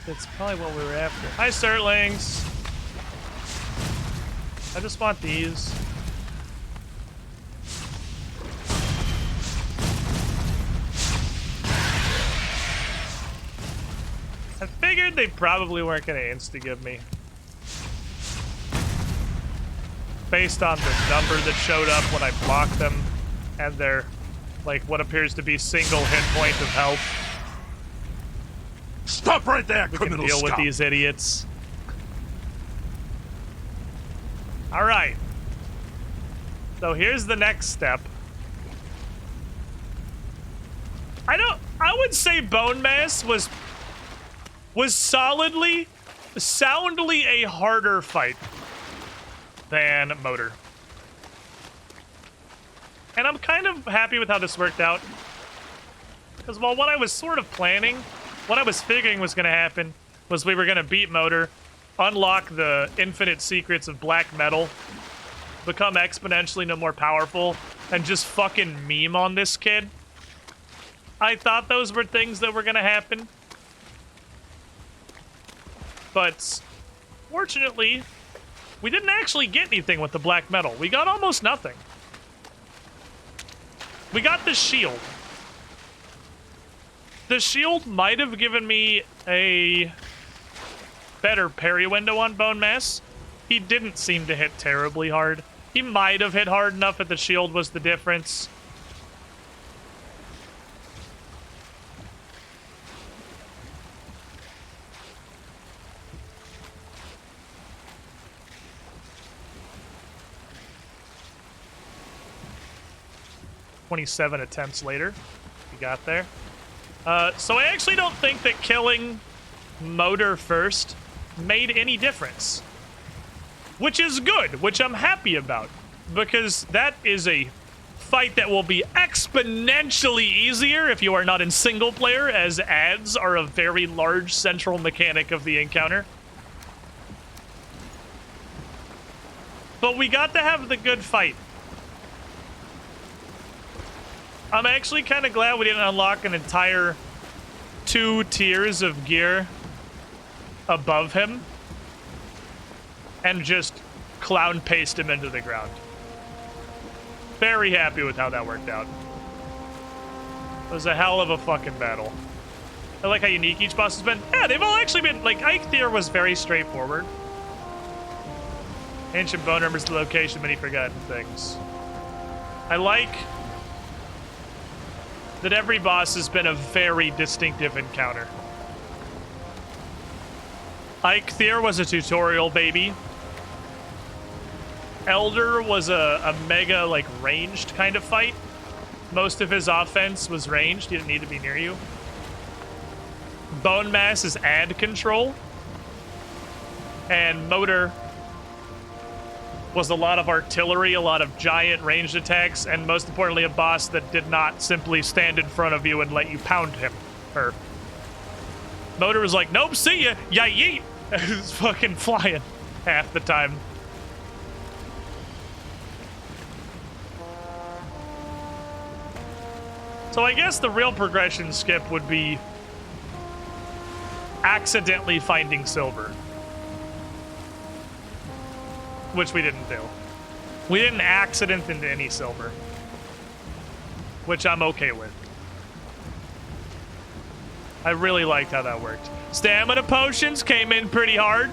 [SPEAKER 1] That's probably what we were after. Hi, Sirlings! I just want these. I figured they probably weren't going to insta-give me. Based on the number that showed up when I blocked them and their, like, what appears to be single hit point of health.
[SPEAKER 2] Stop right there,
[SPEAKER 1] We can deal with these idiots. Alright. So here's the next step. I would say Bone Mass was soundly a harder fight than Motor. And I'm kind of happy with how this worked out. Because while what I was sort of planning, what I was figuring was going to happen was we were going to beat Motor, unlock the infinite secrets of black metal, become exponentially no more powerful, and just fucking meme on this kid. I thought those were things that were going to happen. But fortunately, we didn't actually get anything with the black metal. We got almost nothing. We got the shield. The shield might have given me a better parry window on Bone Mass. He didn't seem to hit terribly hard. He might have hit hard enough that the shield was the difference. "27 attempts later, we got there. So I actually don't think that killing Motor first made any difference. Which is good, which I'm happy about. Because that is a fight that will be exponentially easier if you are not in single player, as ads are a very large central mechanic of the encounter. But we got to have the good fight. I'm actually kind of glad we didn't unlock an entire 2 tiers of gear above him and just clown paste him into the ground. Very happy with how that worked out. It was a hell of a fucking battle. I like how unique each boss has been. Yeah, they've all actually been, like, Eikthyr was very straightforward. Ancient Bone remembers the location, many forgotten things. I like that every boss has been a very distinctive encounter. Eikthyr was a tutorial baby. Elder was a mega, like, ranged kind of fight. Most of his offense was ranged. He didn't need to be near you. Bone Mass is ad control. And Motor was a lot of artillery, a lot of giant ranged attacks, and most importantly, a boss that did not simply stand in front of you and let you pound him. Her. Motor was like, nope, see ya, ya yeet. It was fucking flying half the time. So I guess the real progression skip would be accidentally finding silver. Which we didn't do. We didn't accident into any silver. Which I'm okay with. I really liked how that worked. Stamina potions came in pretty hard.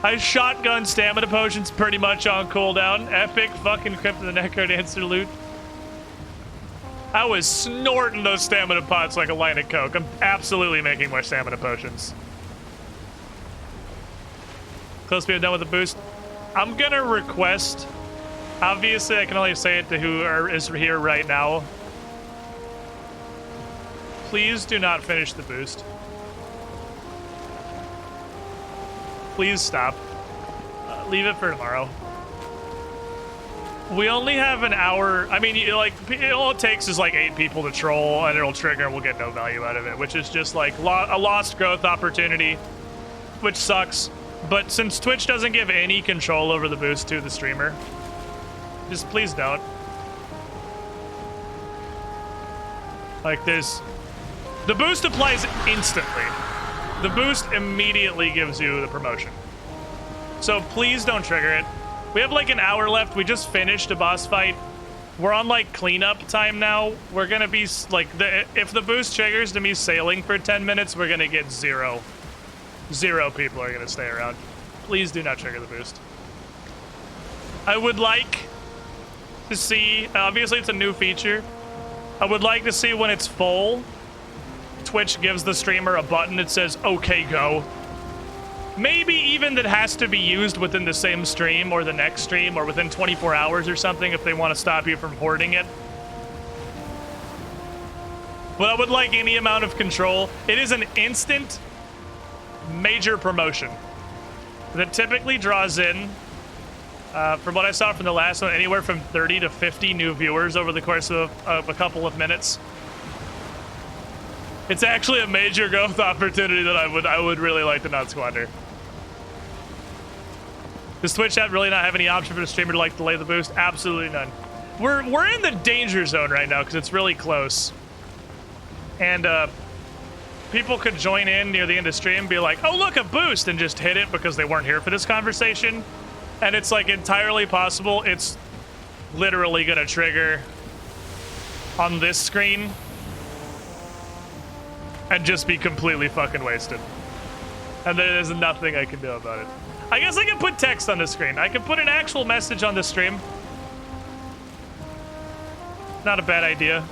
[SPEAKER 1] I shotgun stamina potions pretty much on cooldown. Epic fucking Crypt of the Necrodancer loot. I was snorting those stamina pots like a line of coke. I'm absolutely making more stamina potions. Close to being done with the boost. I'm gonna request. Obviously, I can only say it to who is here right now. Please do not finish the boost. Please stop. Leave it for tomorrow. We only have an hour. I mean, like, all it takes is like 8 people to troll, and it'll trigger, and we'll get no value out of it, which is just like a lost growth opportunity, which sucks. But since Twitch doesn't give any control over the boost to the streamer, just please don't. Like, the boost applies instantly. The boost immediately gives you the promotion. So please don't trigger it. We have like an hour left. We just finished a boss fight. We're on like cleanup time now. We're gonna be like, if the boost triggers to me sailing for 10 minutes, we're gonna get 0 people are gonna stay around. Please do not trigger the boost. I would like to see, obviously it's a new feature. I would like to see when it's full, Twitch gives the streamer a button that says, okay, go. Maybe even that has to be used within the same stream or the next stream or within 24 hours or something if they want to stop you from hoarding it. But I would like any amount of control. It is an instant major promotion that typically draws in, from what I saw from the last one, anywhere from 30 to 50 new viewers over the course of a couple of minutes. It's actually a major growth opportunity that I would really like to not squander. Does Twitch chat really not have any option for the streamer to like delay the boost? Absolutely none. We're in the danger zone right now because it's really close. And people could join in near the end of stream and be like, oh look, a boost, and just hit it because they weren't here for this conversation. And it's like entirely possible it's literally gonna trigger on this screen and just be completely fucking wasted. And there's nothing I can do about it. I guess I can put text on the screen. I can put an actual message on the stream. Not a bad idea.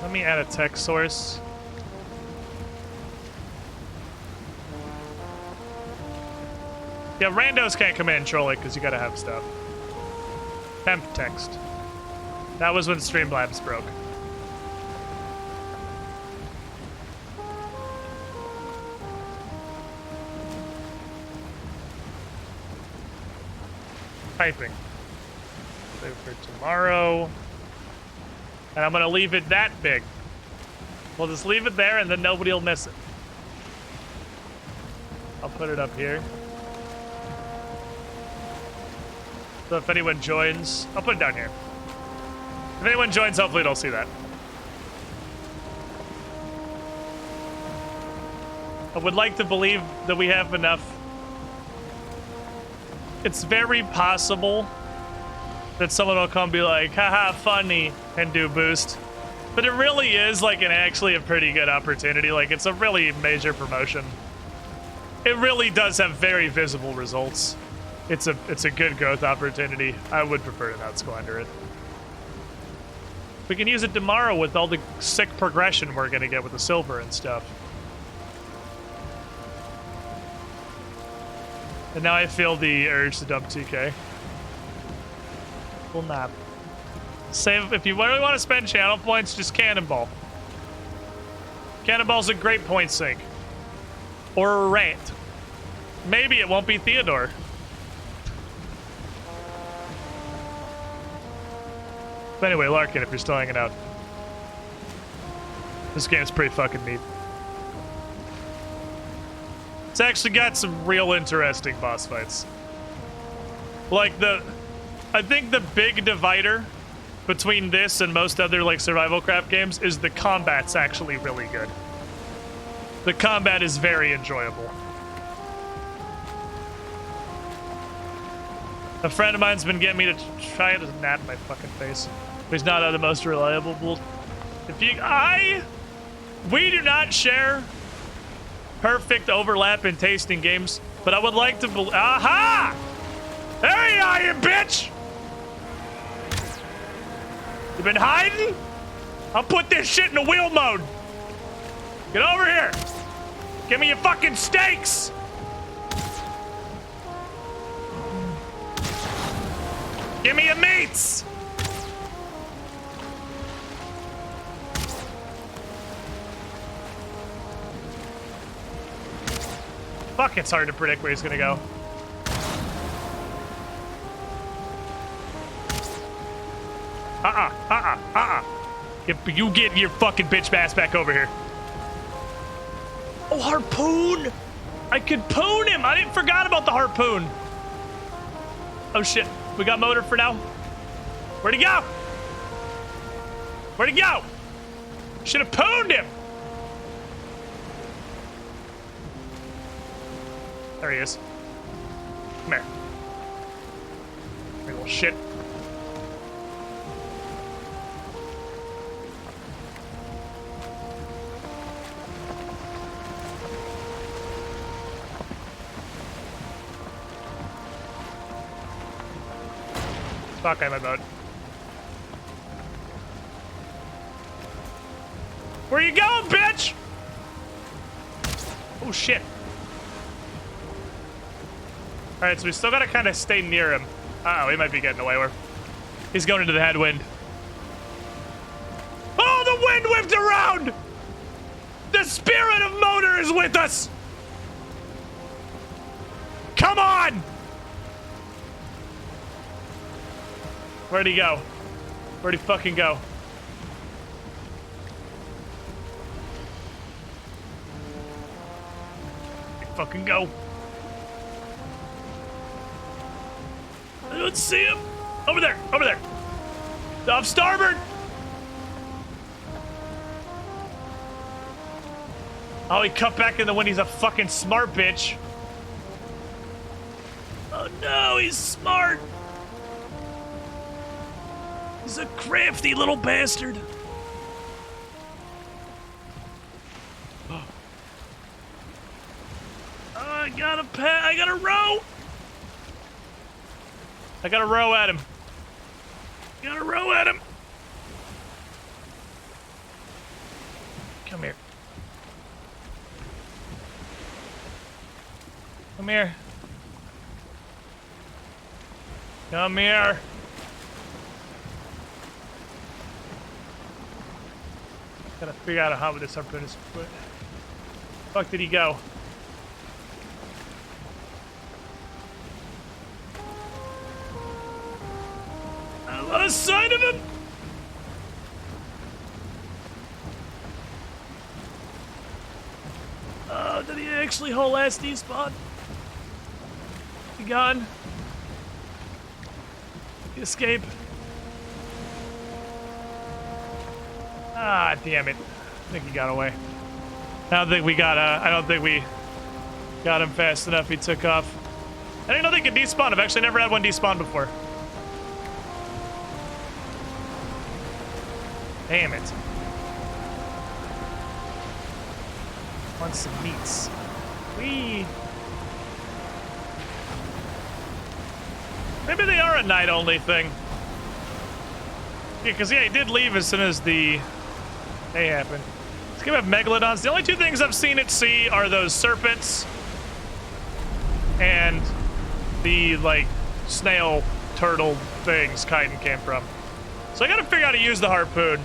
[SPEAKER 1] Let me add a text source. Yeah, randos can't come in and troll it because you gotta have stuff. Temp text. That was when Streamlabs broke. Typing. Save for tomorrow. And I'm gonna leave it that big. We'll just leave it there and then nobody will miss it. I'll put it up here. So if anyone joins, I'll put it down here. If anyone joins, hopefully they'll see that. I would like to believe that we have enough. It's very possible that someone will come be like, haha, funny, and do boost. But it really is like actually a pretty good opportunity. Like, it's a really major promotion. It really does have very visible results. It's a good growth opportunity. I would prefer to not squander it. We can use it tomorrow with all the sick progression we're gonna get with the silver and stuff. And now I feel the urge to dump TK. Will not. Save, if you really want to spend channel points, just Cannonball. Cannonball's a great point sink. Or a rant. Maybe it won't be Theodore. But anyway, Larkin, if you're still hanging out. This game's pretty fucking neat. It's actually got some real interesting boss fights. Like I think the big divider between this and most other like survival craft games is the combat's actually really good. The combat is very enjoyable. A friend of mine's been getting me to try it. There's a gnat in my fucking face. He's not the most reliable. If you, we do not share perfect overlap in taste in games, but I would like to believe. Aha! There you are, you bitch! You been hiding? I'll put this shit in the wheel mode. Get over here. Give me your fucking steaks. Give me your meats. Fuck, it's hard to predict where he's gonna go. You get your fucking bitch ass back over here. Oh, harpoon! I could poon him! I didn't forgot about the harpoon. Oh shit, we got motor for now. Where'd he go? Where'd he go? Should have pooned him. There he is. Come here. Big little shit. Fuck, I'm about. Where you going, bitch? Oh shit. Alright, so we still gotta kind of stay near him. Uh-oh, he might be getting away. He's going into the headwind. Oh, the wind whipped around! The spirit of motor is with us! Come on! Where'd he go? Where'd he fucking go? Where'd he fucking go? I don't see him. Over there, over there. Off starboard. Oh, he cut back in the wind. He's a fucking smart bitch. Oh no, he's smart. He's a crafty little bastard. Oh, I got a row. I got a row at him. Got a row at him. Come here. Come here. Come here. Gotta figure out how this harpoon is put. Fuck did he go? I lost sight of him. Did he actually whole ass despawn? He gone? He escape? Ah, damn it. I think he got away. I don't think we got him fast enough. He took off. I didn't know they could despawn. I've actually never had one despawn before. Damn it. Want some meats. Whee! Maybe they are a night-only thing. Yeah, because, yeah, he did leave as soon as the day happened. Let's give up megalodons. The only two things I've seen at sea are those serpents and the, like, snail turtle things Kaiden came from. So I gotta figure out how to use the harpoon.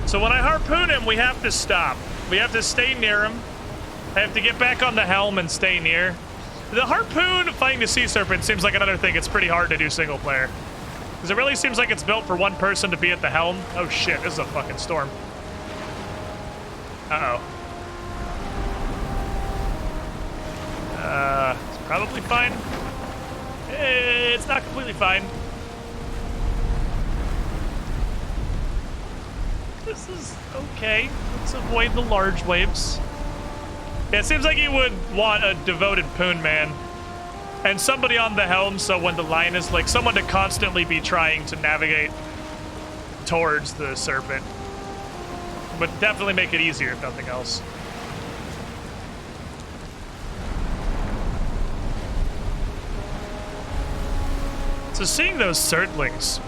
[SPEAKER 1] So when I harpoon him, we have to stop. We have to stay near him. I have to get back on the helm and stay near. The harpoon fighting the sea serpent seems like another thing it's pretty hard to do single player. Because it really seems like it's built for one person to be at the helm. Oh shit, this is a fucking storm. Uh-oh. It's probably fine. It's not completely fine. This is okay. Let's avoid the large waves. Yeah, it seems like you would want a devoted poon man and somebody on the helm, so when the line is like someone to constantly be trying to navigate towards the serpent. But definitely make it easier if nothing else. So seeing those surtlings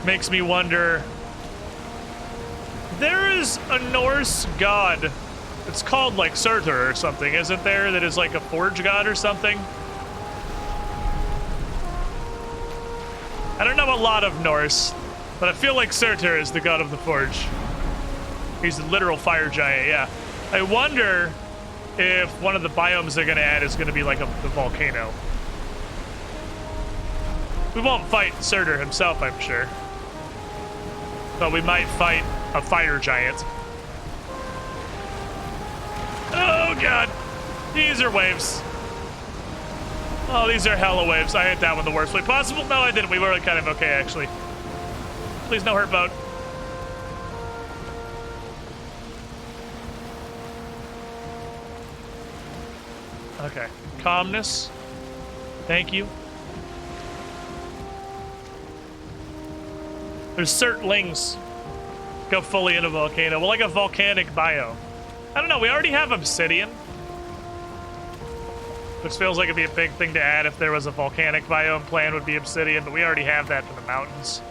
[SPEAKER 1] makes me wonder. There is a Norse god. It's called like Surtur or something, isn't there? That is like a forge god or something. I don't know a lot of Norse, but I feel like Surtur is the god of the forge. He's a literal fire giant, yeah. I wonder if one of the biomes they're gonna add is gonna be like the volcano. We won't fight Surtur himself, I'm sure. But we might fight a fire giant. Oh god! These are waves. Oh, these are hella waves. I hit that one the worst way possible. No, I didn't. We were kind of okay, actually. Please no hurt boat. Okay. Calmness. Thank you. There's certlings. Go fully into volcano. Well, like a volcanic biome. I don't know. We already have obsidian. Which feels like it'd be a big thing to add if there was a volcanic biome plan would be obsidian, but we already have that for the mountains.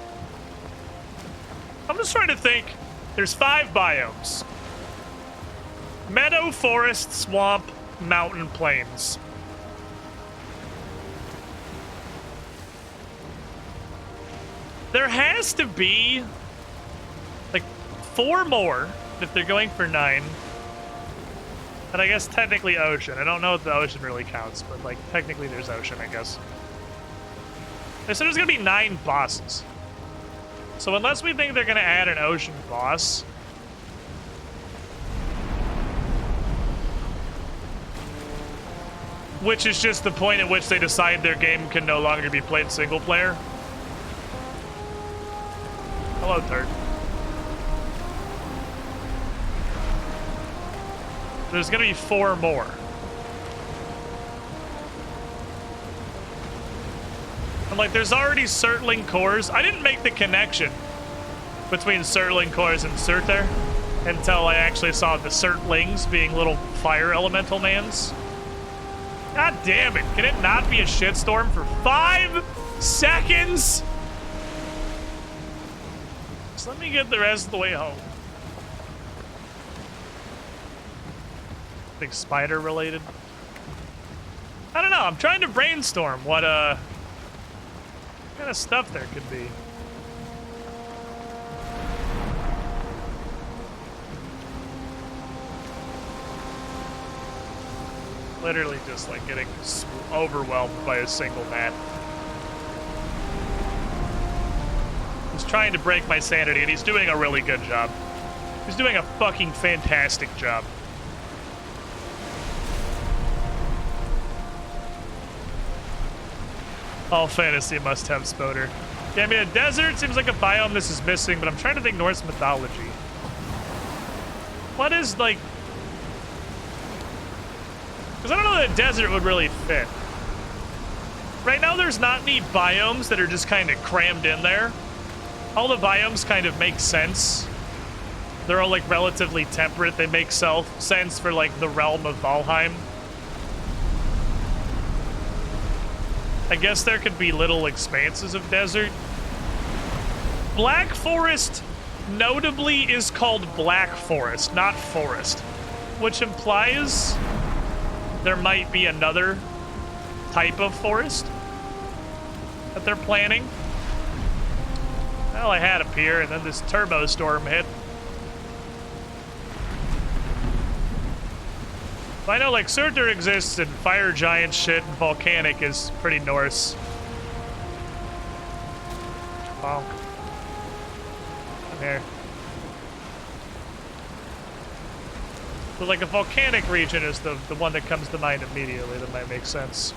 [SPEAKER 1] I'm just trying to think. There's 5 biomes. Meadow, forest, swamp, mountain, plains. There has to be like 4 more if they're going for 9. And I guess technically ocean. I don't know if the ocean really counts, but like technically there's ocean, I guess. They said there's gonna be 9 bosses. So unless we think they're gonna add an ocean boss, which is just the point at which they decide their game can no longer be played single player. Hello, Third. There's gonna be 4 more. And like, there's already Surtling cores. I didn't make the connection between Surtling cores and Surtur until I actually saw the Surtlings being little fire elemental mans. God damn it. Can it not be a shitstorm for 5 seconds? Just let me get the rest of the way home. Big spider related. I don't know. I'm trying to brainstorm what kind of stuff there could be. Literally just like getting overwhelmed by a single gnat. He's trying to break my sanity, and he's doing a really good job. He's doing a fucking fantastic job. All fantasy must have Spoder. Yeah, I mean, a desert seems like a biome this is missing, but I'm trying to think Norse mythology. What is, like... Because I don't know that a desert would really fit. Right now, there's not any biomes that are just kind of crammed in there. All the biomes kind of make sense. They're all, like, relatively temperate. They make sense for, like, the realm of Valheim. I guess there could be little expanses of desert. Black Forest, notably, is called Black Forest, not Forest. Which implies there might be another type of forest that they're planning. Well, I had up here, and then this turbo storm hit. I know, like, Surtur exists, and fire giant shit, and volcanic is pretty Norse. Bonk. Come here. But, like, a volcanic region is the one that comes to mind immediately. That might make sense.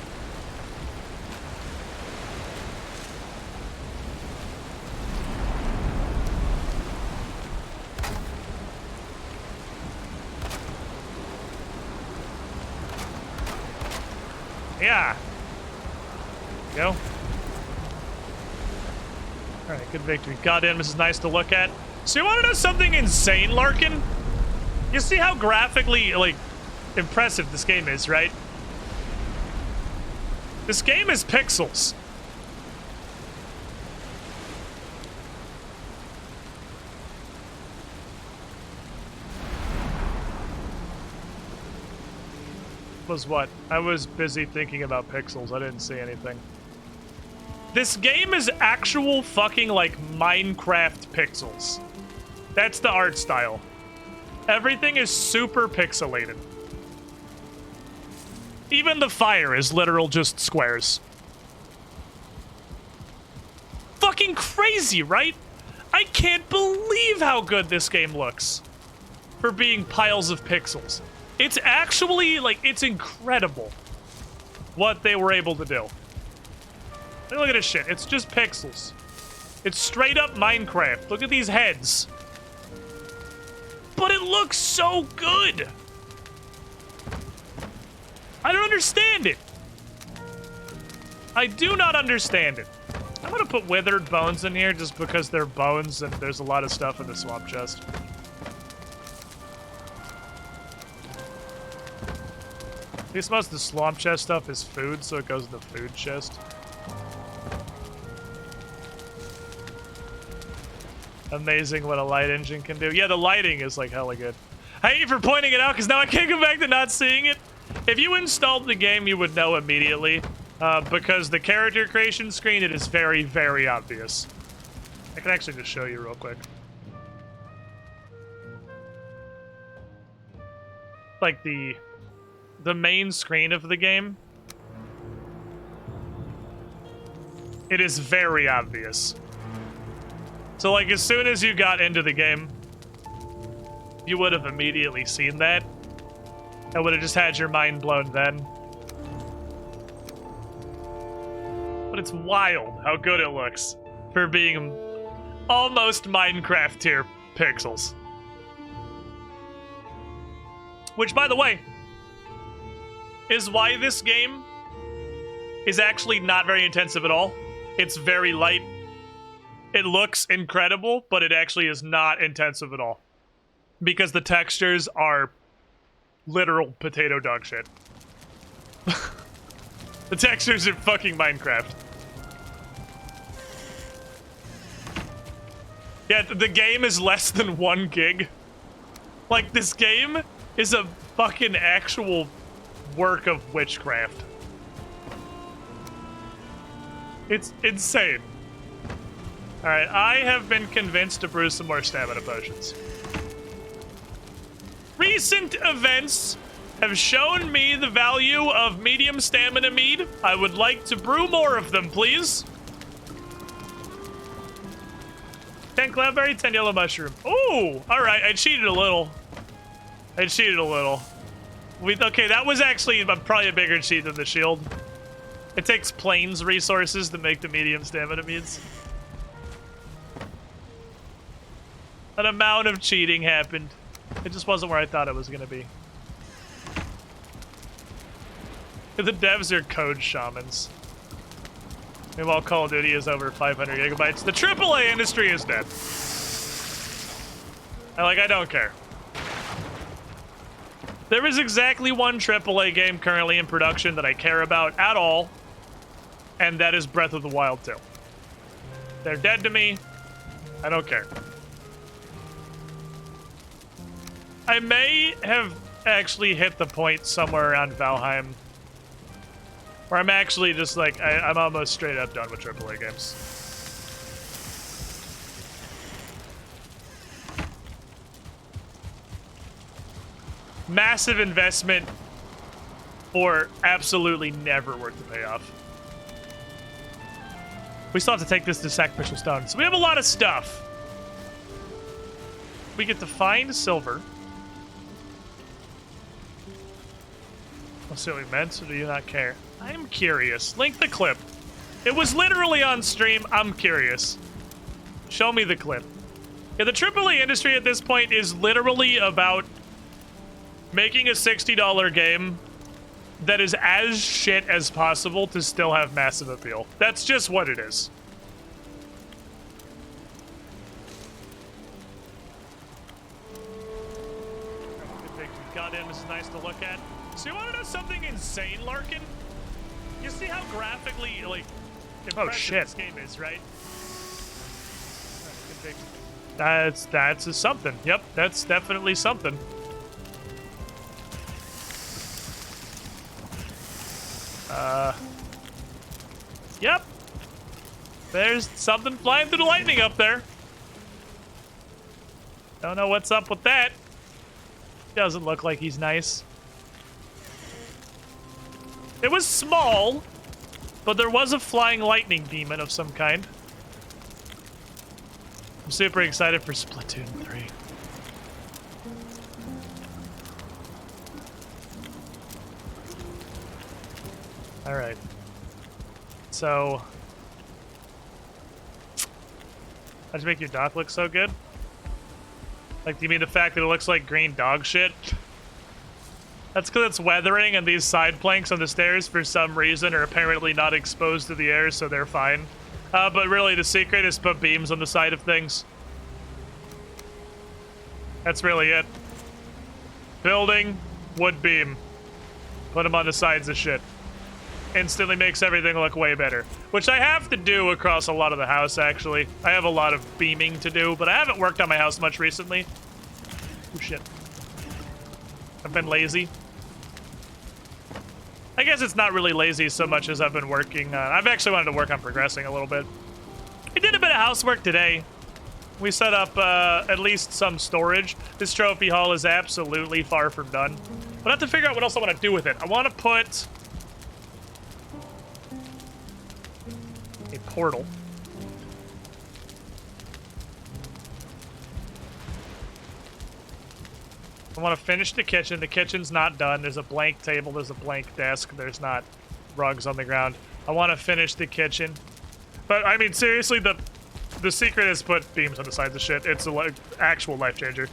[SPEAKER 1] Yeah. Go. Alright, good victory. Goddamn, this is nice to look at. So you want to know something insane, Larkin? You see how graphically, like, impressive this game is, right? This game is pixels. Was what? I was busy thinking about pixels. I didn't see anything. This game is actual fucking, like, Minecraft pixels. That's the art style. Everything is super pixelated. Even the fire is literal just squares. Fucking crazy, right? I can't believe how good this game looks for being piles of pixels. It's actually, like, it's incredible what they were able to do. Look at this shit. It's just pixels. It's straight up Minecraft. Look at these heads. But it looks so good. I don't understand it. I do not understand it. I'm gonna put withered bones in here just because they're bones and there's a lot of stuff in the swamp chest. At least most of the swamp chest stuff is food, so it goes in the food chest. Amazing what a light engine can do. Yeah, the lighting is, like, hella good. I hate you for pointing it out, because now I can't go back to not seeing it. If you installed the game, you would know immediately. Because the character creation screen, it is very, very obvious. I can actually just show you real quick. Like, the main screen of the game, it is very obvious. So, like, as soon as you got into the game, you would have immediately seen that. And would have just had your mind blown then. But it's wild how good it looks for being almost Minecraft tier pixels. Which, by the way, is why this game is actually not very intensive at all. It's very light. It looks incredible, but it actually is not intensive at all. Because the textures are literal potato dog shit. The textures are fucking Minecraft. Yeah, the game is less than 1 gig. Like, this game is a fucking actual work of witchcraft. It's insane. Alright, I have been convinced to brew some more stamina potions. Recent events have shown me the value of medium stamina mead. I would like to brew more of them, please. 10 cloudberry, 10 yellow mushroom. Ooh, alright, I cheated a little. Okay, that was actually probably a bigger cheat than the shield. It takes planes resources to make the medium stamina means. An amount of cheating happened. It just wasn't where I thought it was going to be. The devs are code shamans. Meanwhile, Call of Duty is over 500 gigabytes. The AAA industry is dead. I don't care. There is exactly one AAA game currently in production that I care about at all, and that is Breath of the Wild 2. They're dead to me. I don't care. I may have actually hit the point somewhere around Valheim where I'm actually just like, I'm almost straight up done with AAA games. Massive investment for absolutely never worth the payoff. We still have to take this to Sacrificial Stone. So we have a lot of stuff. We get to find silver. Let's see what we meant, or do you not care? I'm curious. Link the clip. It was literally on stream. I'm curious. Show me the clip. Yeah, the AAA industry at this point is literally about making a $60 game that is as shit as possible to still have massive appeal. That's just what it is. Goddamn, this is nice to look at. So you want to know something insane, Larkin? You see how graphically, like, impressive this game is, right? That's a something. Yep, that's definitely something. Yep. There's something flying through the lightning up there. Don't know what's up with that. Doesn't look like he's nice. It was small, but there was a flying lightning demon of some kind. I'm super excited for Splatoon 3. Alright. So... how'd you make your dock look so good? Like, do you mean the fact that it looks like green dog shit? That's because it's weathering and these side planks on the stairs for some reason are apparently not exposed to the air, so they're fine. But really the secret is put beams on the side of things. That's really it. Building, wood beam. Put them on the sides of shit. Instantly makes everything look way better. Which I have to do across a lot of the house, actually. I have a lot of beaming to do, but I haven't worked on my house much recently. Oh, shit. I've been lazy. I guess it's not really lazy so much as I've been working. I've actually wanted to work on progressing a little bit. I did a bit of housework today. We set up at least some storage. This trophy hall is absolutely far from done. But I have to figure out what else I want to do with it. I want to put a portal. I want to finish the kitchen. The kitchen's not done. There's a blank table. There's a blank desk. There's not rugs on the ground. I want to finish the kitchen. But, I mean, seriously, the secret is put beams on the sides of shit. It's an actual life changer.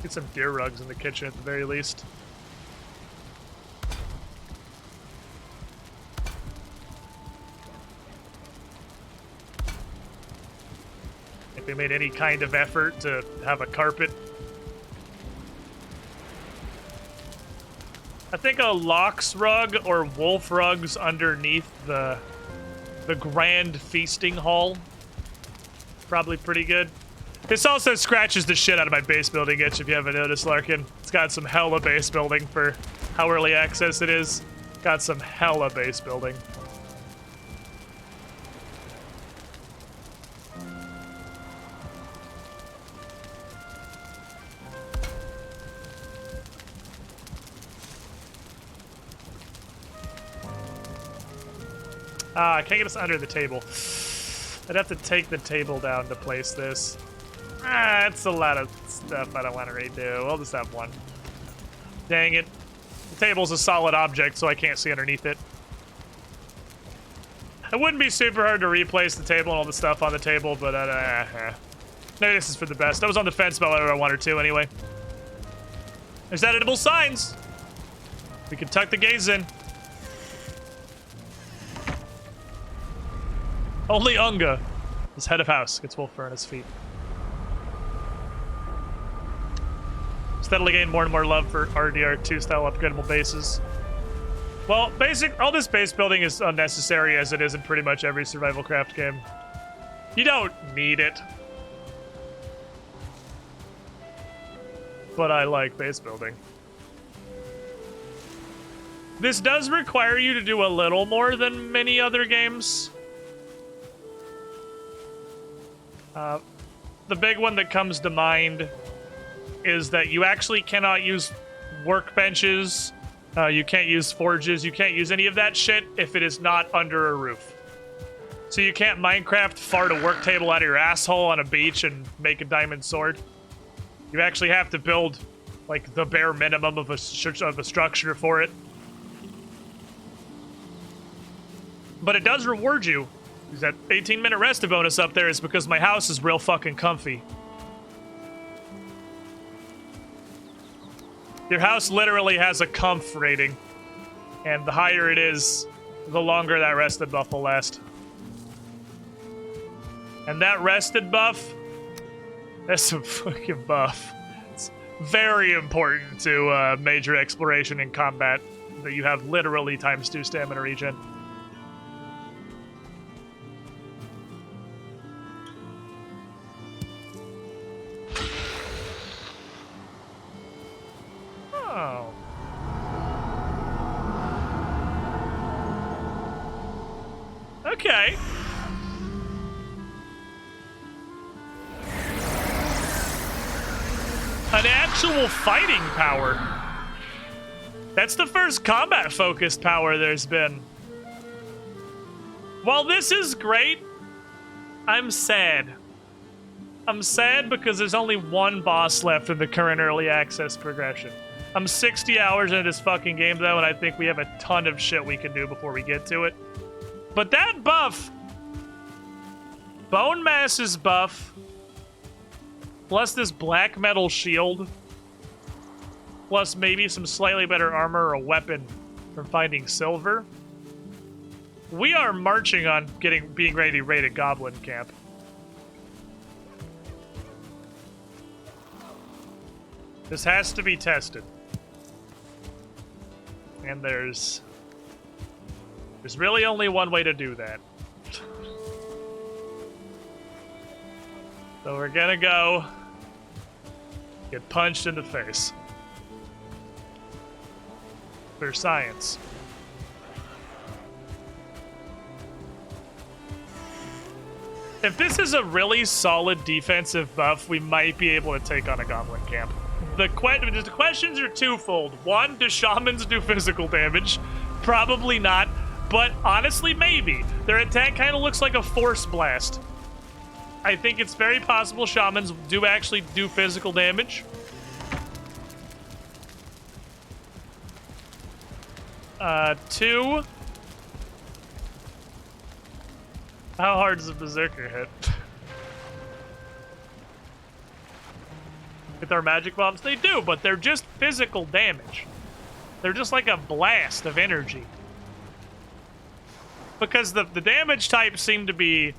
[SPEAKER 1] Get some deer rugs in the kitchen at the very least. If they made any kind of effort to have a carpet. I think a Lox rug or wolf rugs underneath the grand feasting hall. Probably pretty good. This also scratches the shit out of my base building itch, if you haven't noticed, Larkin. It's got some hella base building for how early access it is. Got some hella base building. Ah, I can't get us under the table. I'd have to take the table down to place this. Ah, that's a lot of stuff I don't want to redo. We'll just have one. Dang it. The table's a solid object, so I can't see underneath it. It wouldn't be super hard to replace the table and all the stuff on the table, but maybe this is for the best. I was on the fence about whether I wanted to anyway. There's editable signs. We can tuck the gaze in. Only UNGA, his head of house, gets wolf fur on his feet. Steadily gain more and more love for RDR2 style upgradable bases. Well, all this base building is unnecessary as it is in pretty much every survival craft game. You don't need it. But I like base building. This does require you to do a little more than many other games. The big one that comes to mind is that you actually cannot use workbenches. You can't use forges. You can't use any of that shit if it is not under a roof. So you can't Minecraft fart a work table out of your asshole on a beach and make a diamond sword. You actually have to build, like, the bare minimum of a structure for it. But it does reward you. That 18-minute rest bonus up there is because my house is real fucking comfy. Your house literally has a comf rating. And the higher it is, the longer that rested buff will last. And that rested buff, that's some fucking buff. It's very important to major exploration and combat that you have literally ×2 stamina regen. Oh. Okay. An actual fighting power. That's the first combat-focused power there's been. While this is great, I'm sad. I'm sad because there's only one boss left in the current early access progression. I'm 60 hours into this fucking game, though, and I think we have a ton of shit we can do before we get to it. But that buff, Bone Mass's buff, plus this black metal shield, plus maybe some slightly better armor or a weapon from finding silver, we are marching on being ready to raid a goblin camp. This has to be tested. And there's really only one way to do that. So we're gonna go get punched in the face. For science. If this is a really solid defensive buff, we might be able to take on a goblin camp. The questions are twofold. One, do shamans do physical damage? Probably not, but honestly, maybe. Their attack kind of looks like a force blast. I think it's very possible shamans do actually do physical damage. Two, how hard does a berserker hit? With our magic bombs, they do, but they're just physical damage. They're just like a blast of energy. Because the damage types seem to be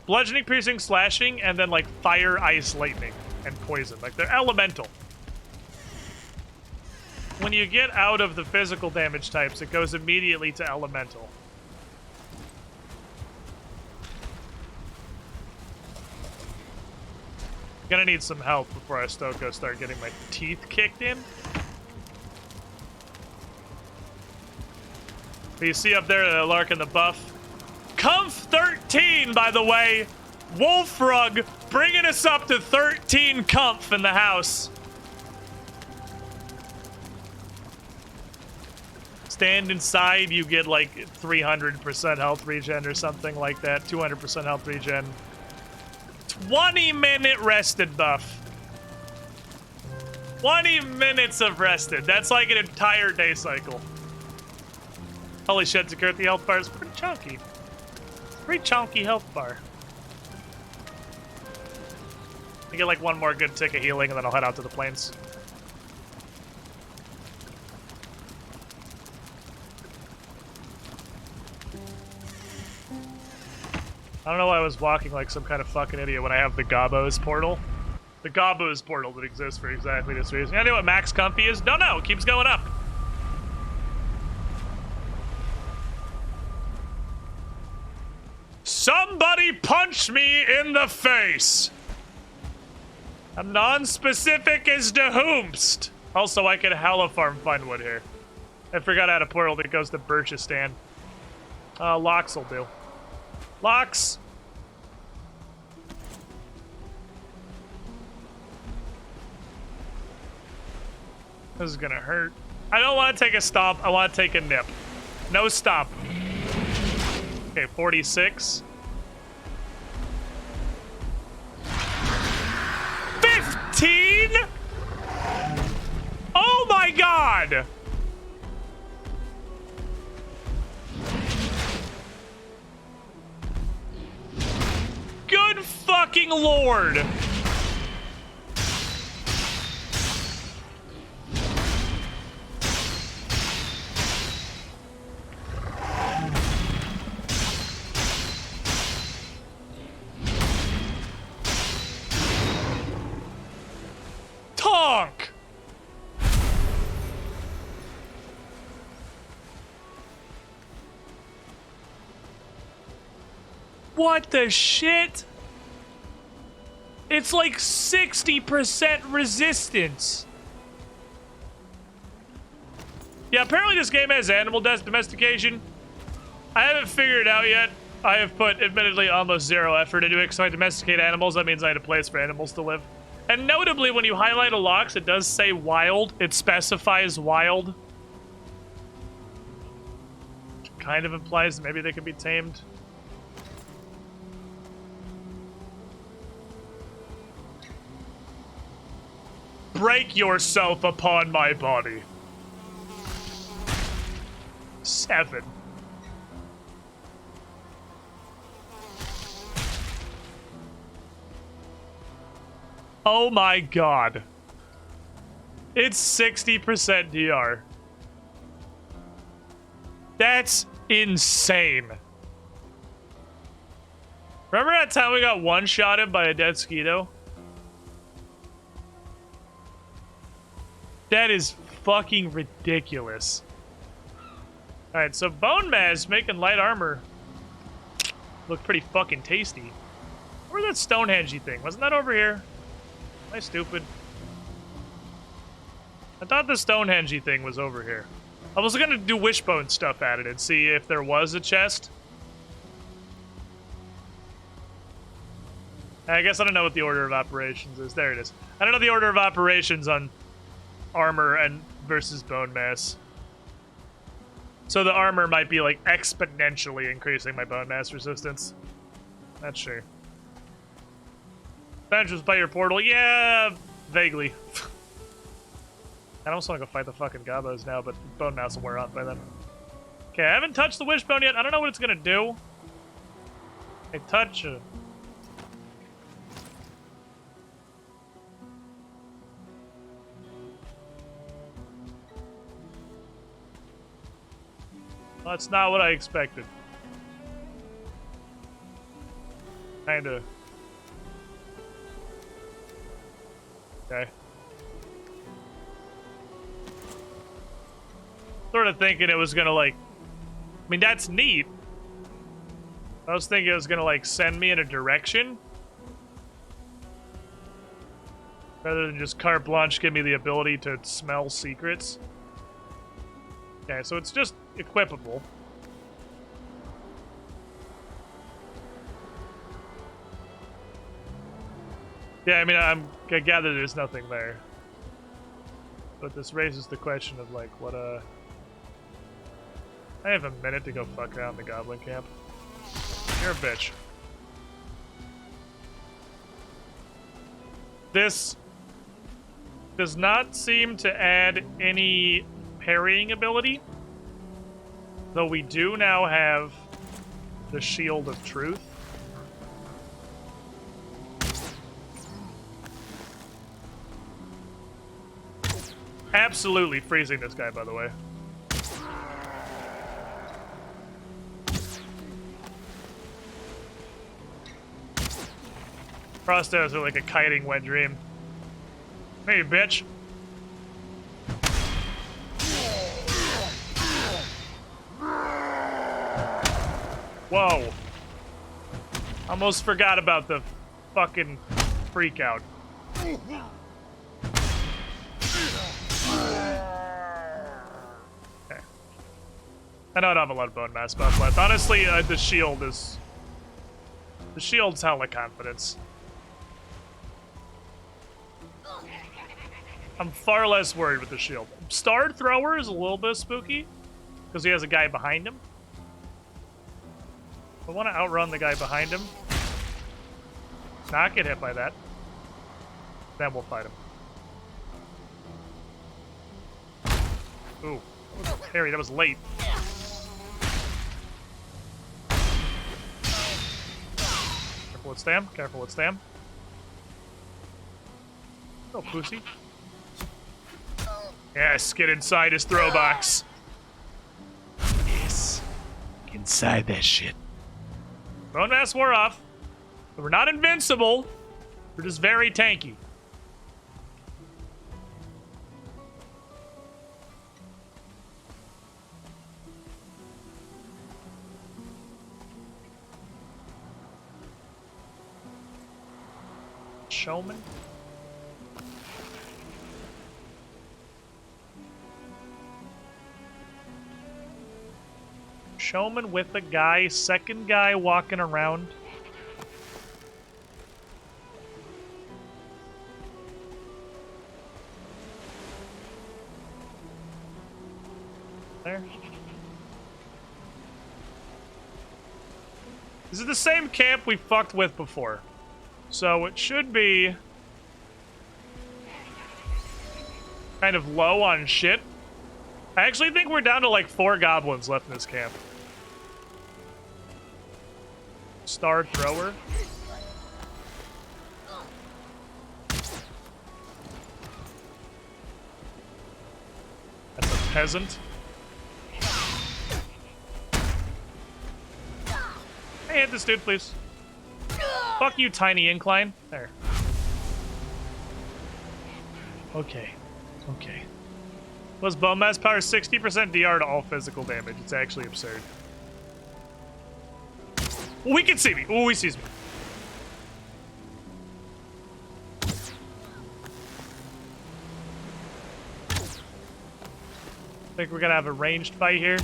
[SPEAKER 1] bludgeoning, piercing, slashing, and then like fire, ice, lightning, and poison. Like they're elemental. When you get out of the physical damage types, it goes immediately to elemental. Gonna need some help before I start getting my teeth kicked in. But you see up there the Lark and the buff. Comf 13, by the way. Wolfrug bringing us up to 13 comf in the house. Stand inside, you get like 300% health regen or something like that. 200% health regen. 20-minute rested buff. 20 minutes of rested. That's like an entire day cycle. Holy shit, Zakurthi health bar is pretty chunky. Pretty chunky health bar. I get like one more good tick of healing and then I'll head out to the plains. I don't know why I was walking like some kind of fucking idiot when I have the Gobos portal. The Gobos portal that exists for exactly this reason. I know what max comfy is? Don't know. It keeps going up. Somebody punch me in the face! I'm non-specific as to whomst. Also, I can hella farm find wood here. I forgot I had a portal that goes to Birchistan. Locks will do. Locks! This is gonna hurt. I don't want to take a stop. I want to take a nip. No stop. Okay, 46. 15? Oh my god! Good fucking lord! Tonk! What the shit? It's like 60% resistance. Yeah, apparently this game has animal domestication. I haven't figured it out yet. I have put, admittedly, almost zero effort into it because if I domesticate animals, that means I need a place for animals to live. And notably, when you highlight a lox, it does say wild. It specifies wild. Which kind of implies that maybe they can be tamed. Break yourself upon my body. 7. Oh my god. It's 60% DR. That's insane. Remember that time we got one-shotted by a dead Skeeto? That is fucking ridiculous. Alright, so Bone Mass making light armor look pretty fucking tasty. Where's that Stonehenge-y thing? Wasn't that over here? Am I stupid? I thought the Stonehenge-y thing was over here. I was gonna do wishbone stuff at it and see if there was a chest. I guess I don't know what the order of operations is. There it is. I don't know the order of operations on armor and versus bone mass. So the armor might be like exponentially increasing my bone mass resistance. Not sure. Adventures by your portal? Yeah, vaguely. I almost want to go fight the fucking Gobos now, but bone mass will wear off by then. Okay, I haven't touched the wishbone yet. I don't know what it's gonna do. I touch it. Well, that's not what I expected. Kinda. Okay. Sort of thinking it was gonna like... I mean, that's neat. I was thinking it was gonna like send me in a direction. Rather than just carte blanche give me the ability to smell secrets. Okay, so it's just equipable. Yeah, I mean, I gather there's nothing there. But this raises the question of, like, what, I have a minute to go fuck around the goblin camp. You're a bitch. Does not seem to add any parrying ability. Though we do now have the Shield of Truth. Absolutely freezing this guy, by the way. Frost arrows are like a kiting wet dream. Hey, bitch. Whoa. Almost forgot about the fucking freak out. Okay. I don't have a lot of bone mass buff left. Honestly, the shield is... The shield's hella confidence. I'm far less worried with the shield. Star Thrower is a little bit spooky, because he has a guy behind him. I want to outrun the guy behind him. Not get hit by that. Then we'll fight him. Ooh, that was parry. That was late. Careful with Stam. Careful with Stam. Oh, pussy. Yes, get inside his throw box. Yes. Get inside that shit. Bone mass wore off. But we're not invincible. We're just very tanky. Showman. Showman with a guy, second guy walking around. There. This is the same camp we fucked with before. So it should be kind of low on shit. I actually think we're down to like 4 goblins left in this camp. Star Thrower. That's a peasant. Hey, hit this dude, please. Fuck you, tiny incline. There. Okay. Okay. Was bone mass power 60% DR to all physical damage? It's actually absurd. Oh, he can see me. Oh, he sees me. I think we're gonna have a ranged fight here.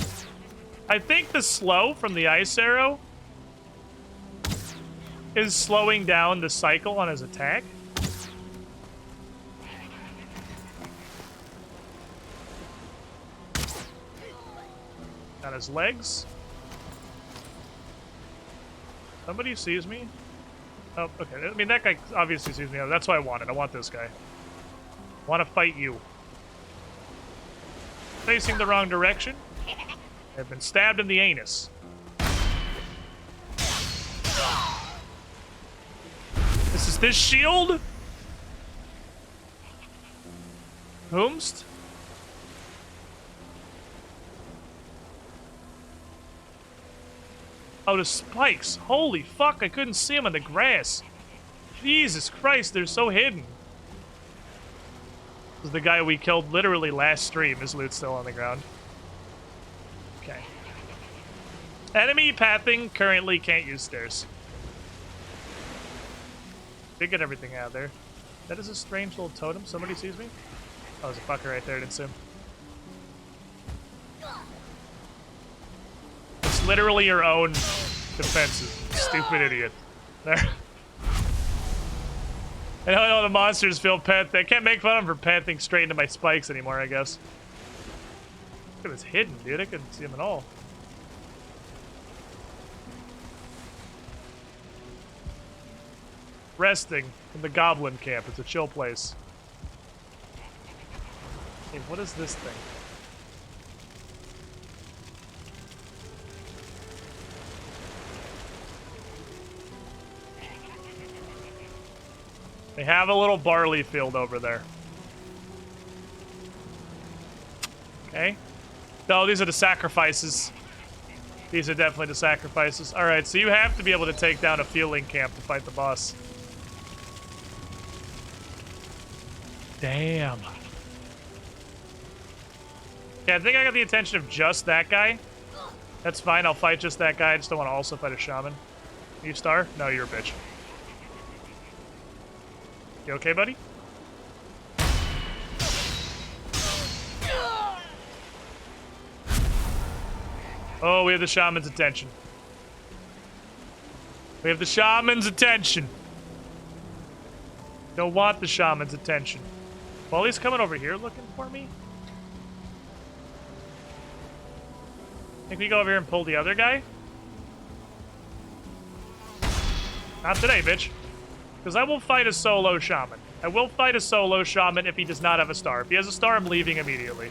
[SPEAKER 1] I think the slow from the ice arrow is slowing down the cycle on his attack. Got his legs. Somebody sees me? Oh, okay. I mean, that guy obviously sees me. That's what I wanted. I want this guy. I want to fight you. Facing the wrong direction. I've been stabbed in the anus. This is this shield? Whomst? Oh, the spikes. Holy fuck, I couldn't see them in the grass. Jesus Christ, they're so hidden. This is the guy we killed literally last stream. His loot's still on the ground. Okay. Enemy pathing currently can't use stairs. Did get everything out of there. That is a strange little totem. Somebody sees me? Oh, there's a fucker right there. I didn't see him. It's literally your own defenses. Stupid idiot. There. I don't know the monsters feel pet. I can't make fun of him for pathing straight into my spikes anymore, I guess. Look at this hidden, dude. I couldn't see him at all. Resting in the goblin camp. It's a chill place. Hey, what is this thing? They have a little barley field over there. Okay. No, these are the sacrifices. These are definitely the sacrifices. Alright, so you have to be able to take down a fueling camp to fight the boss. Damn. Yeah, I think I got the attention of just that guy. That's fine, I'll fight just that guy. I just don't want to also fight a shaman. You star? No, you're a bitch. You okay, buddy? Oh, we have the shaman's attention. We have the shaman's attention. Don't want the shaman's attention. Well, he's coming over here looking for me. Think we go over here and pull the other guy? Not today, bitch. Because I will fight a solo shaman. I will fight a solo shaman if he does not have a star. If he has a star, I'm leaving immediately.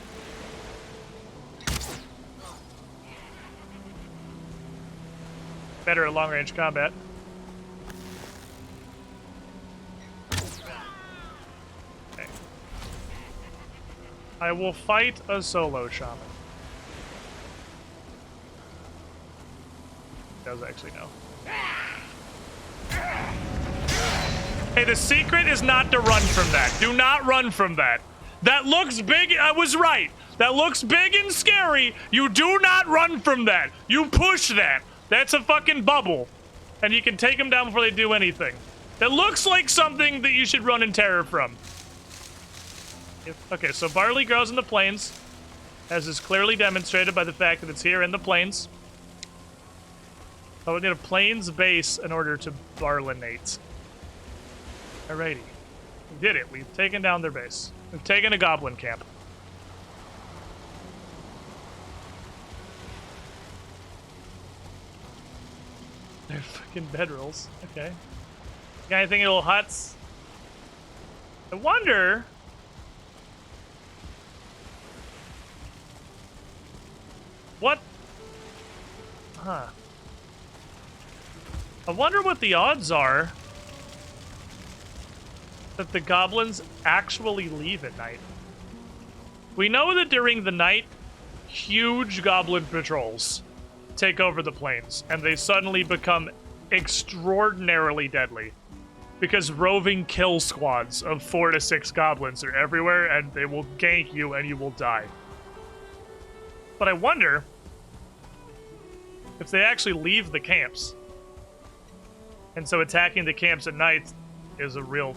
[SPEAKER 1] Better at long-range combat. Okay. I will fight a solo shaman. He does actually know. Hey, the secret is not to run from that. Do not run from that. That looks big. I was right. That looks big and scary. You do not run from that. You push that. That's a fucking bubble. And you can take them down before they do anything. That looks like something that you should run in terror from. Okay, so barley grows in the plains, as is clearly demonstrated by the fact that it's here in the plains. I would need a plains base in order to barlinate. Alrighty. We did it. We've taken down their base. We've taken a goblin camp. They're fucking bedrolls. Okay. Got anything in little huts? I wonder... What? Huh. I wonder what the odds are that the goblins actually leave at night. We know that during the night, huge goblin patrols take over the plains, and they suddenly become extraordinarily deadly. Because roving kill squads of 4 to 6 goblins are everywhere, and they will gank you and you will die. But I wonder if they actually leave the camps. And so attacking the camps at night is a real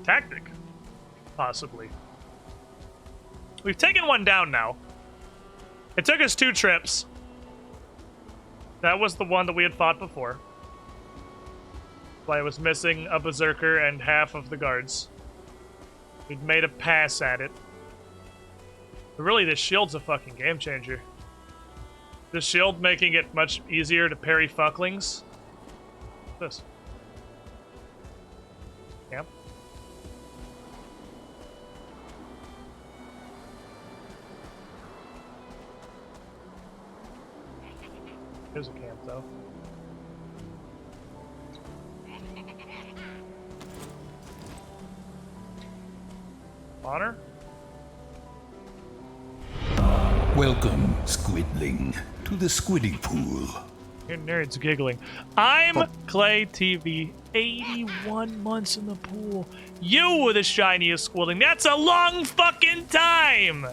[SPEAKER 1] tactic, possibly. We've taken one down now. It took us 2 trips. That was the one that we had fought before. Why I was missing a berserker and half of the guards. We'd made a pass at it. But really, this shield's a fucking game changer. The shield making it much easier to parry fucklings. What's this? Camp. There's a camp, though. Honor?
[SPEAKER 2] Welcome, Squidling, to the Squiddy Pool.
[SPEAKER 1] Your nerd's giggling. I'm Clay TV. 81 months in the pool. You were the shiniest Squidling. That's a long fucking time!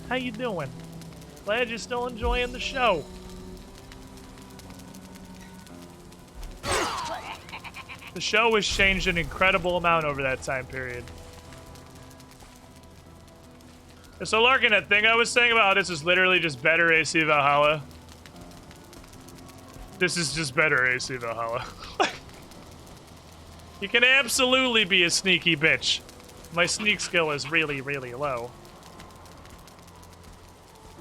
[SPEAKER 1] How you doing? Glad you're still enjoying the show. The show has changed an incredible amount over that time period. So Larkin, that thing I was saying about how this is literally just better AC Valhalla. This is just better AC Valhalla. You can absolutely be a sneaky bitch. My sneak skill is really, really low.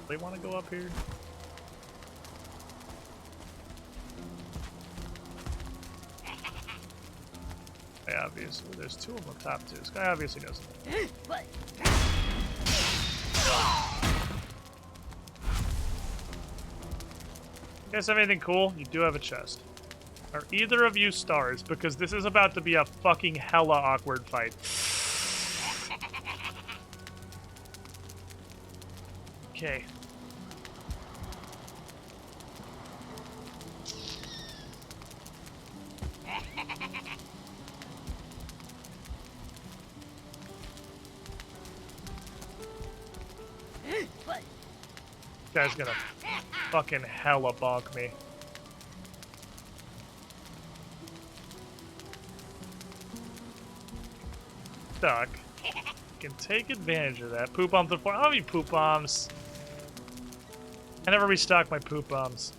[SPEAKER 1] They want to go up here? obviously. There's two of them up top, too. This guy obviously knows. You guys have anything cool? You do have a chest. Are either of you stars? Because this is about to be a fucking hella awkward fight. Okay. Guy's gonna fucking hella bonk me. Stuck. Can take advantage of that. Poop bombs the floor. How many poop bombs? I never restock my poop bombs.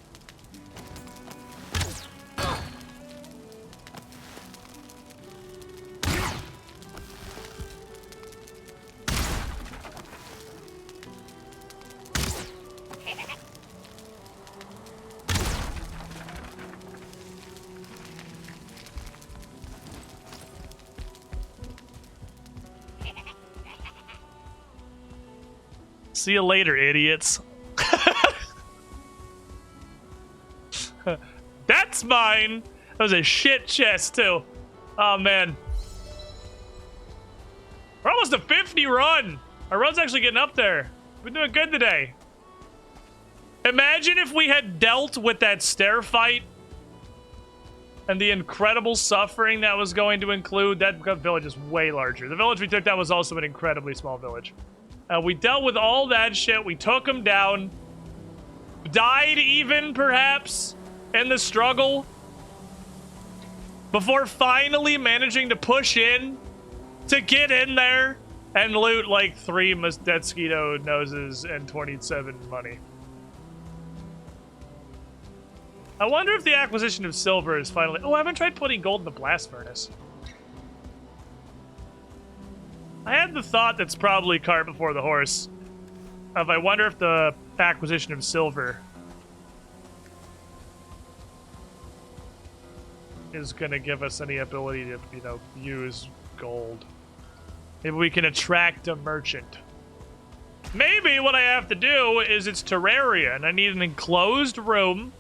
[SPEAKER 1] See you later, idiots. That's mine! That was a shit chest, too. Oh, man. We're almost a 50 run! Our run's actually getting up there. We're doing good today. Imagine if we had dealt with that stair fight and the incredible suffering that was going to include. That village is way larger. The village we took down was also an incredibly small village. We dealt with all that shit. We took them down. Died even, perhaps, in the struggle. Before finally managing to push in to get in there and loot like 3 mosquito noses and 27 money. I wonder if the acquisition of silver is finally... Oh, I haven't tried putting gold in the blast furnace. I had the thought that's probably cart before the horse. Of I wonder if the acquisition of silver is going to give us any ability to, you know, use gold. Maybe we can attract a merchant. Maybe what I have to do is it's Terraria, and I need an enclosed room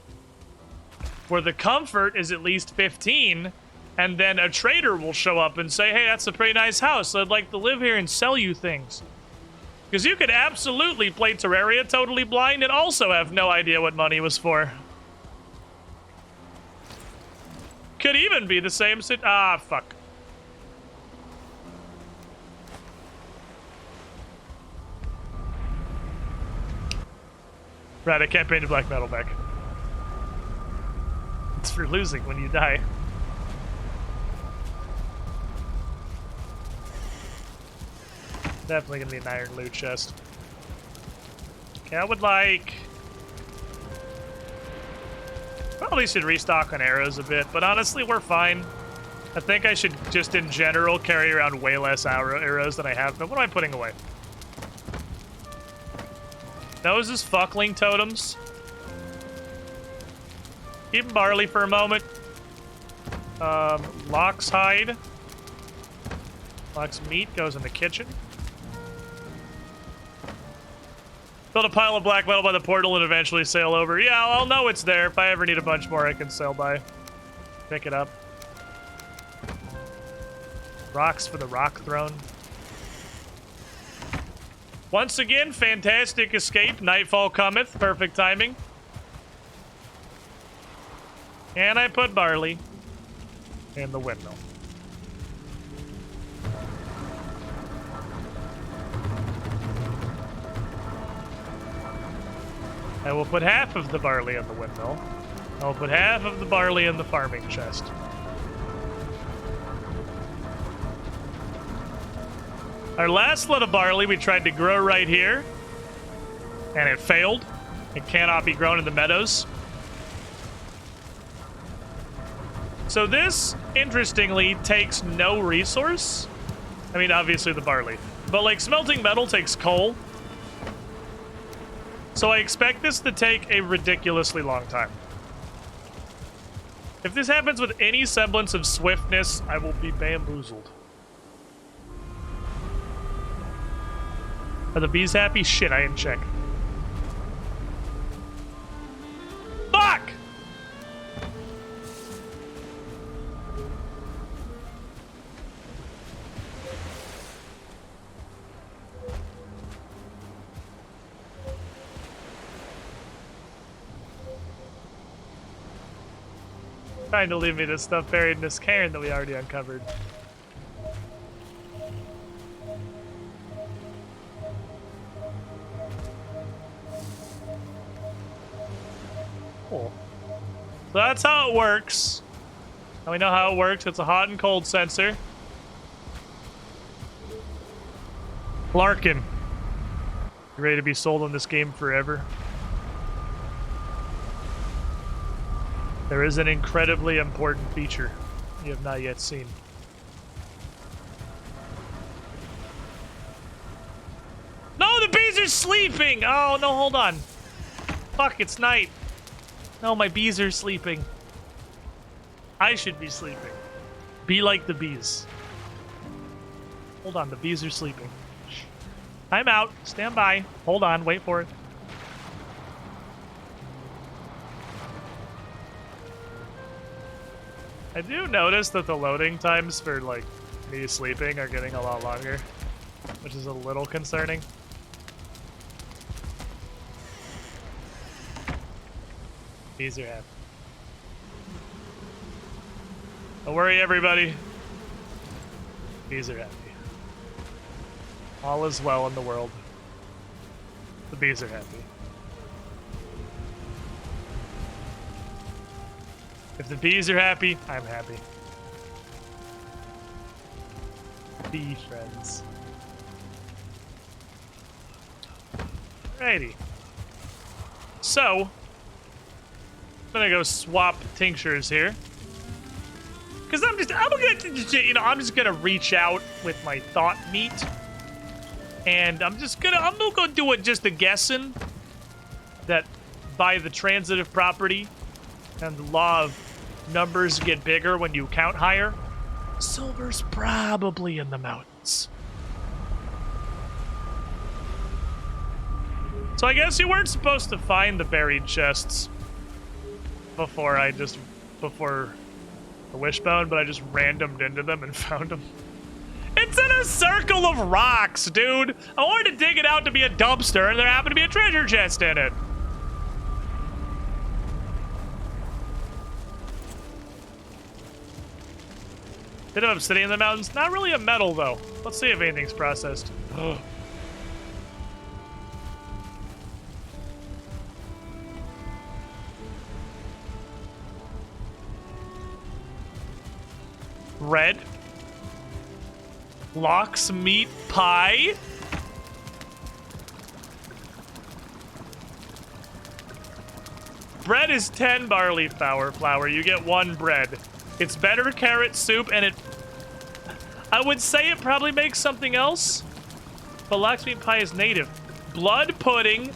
[SPEAKER 1] where the comfort is at least 15, and then a trader will show up and say, hey, that's a pretty nice house. I'd like to live here and sell you things. Because you could absolutely play Terraria totally blind and also have no idea what money was for. Could even be the same ah, fuck. Right, I can't paint the black metal back. It's for losing when you die. Definitely gonna be an iron loot chest. Okay, I would like... Probably should restock on arrows a bit, but honestly, we're fine. I think I should just, in general, carry around way less arrows than I have. But what am I putting away? Those is fuckling totems. Keep barley for a moment. Locke's hide. Locke's meat goes in the kitchen. Build a pile of black metal by the portal and eventually sail over. Yeah, I'll know it's there. If I ever need a bunch more, I can sail by. Pick it up. Rocks for the rock throne. Once again, fantastic escape. Nightfall cometh. Perfect timing. And I put barley in the windmill. I will put half of the barley in the windmill. I will put half of the barley in the farming chest. Our last lot of barley we tried to grow right here, and it failed. It cannot be grown in the meadows. So this, interestingly, takes no resource. I mean, obviously the barley. But, like, smelting metal takes coal. So I expect this to take a ridiculously long time. If this happens with any semblance of swiftness, I will be bamboozled. Are the bees happy? Shit, I didn't check. Fuck! Trying to leave me this stuff buried in this cairn that we already uncovered. Cool. So that's how it works. Now we know how it works. It's a hot and cold sensor. Larkin. You ready to be sold on this game forever? There is an incredibly important feature you have not yet seen. No, the bees are sleeping! Oh, no, hold on. Fuck, it's night. No, my bees are sleeping. I should be sleeping. Be like the bees. Hold on, the bees are sleeping. I'm out. Stand by. Hold on, wait for it. I do notice that the loading times for, like, me sleeping are getting a lot longer, which is a little concerning. Bees are happy. Don't worry, everybody. Bees are happy. All is well in the world. The bees are happy. If the bees are happy, I'm happy. Bee friends. Alrighty. So, I'm gonna go swap tinctures here. Cause I'm just gonna reach out with my thought meat. And I'm gonna go do it just a guessing that by the transitive property and the law of numbers get bigger when you count higher, silver's probably in the mountains. So I guess you weren't supposed to find the buried chests before the wishbone, but I just randomed into them and found them. It's in a circle of rocks, dude. I wanted to dig it out to be a dumpster, and there happened to be a treasure chest in it. Bit of obsidian in the mountains. Not really a metal, though. Let's see if anything's processed. Ugh. Bread. Lox meat pie. Bread is 10 barley flour. You get 1 bread. It's better carrot soup, and I would say it probably makes something else, but lox meat pie is native. Blood pudding,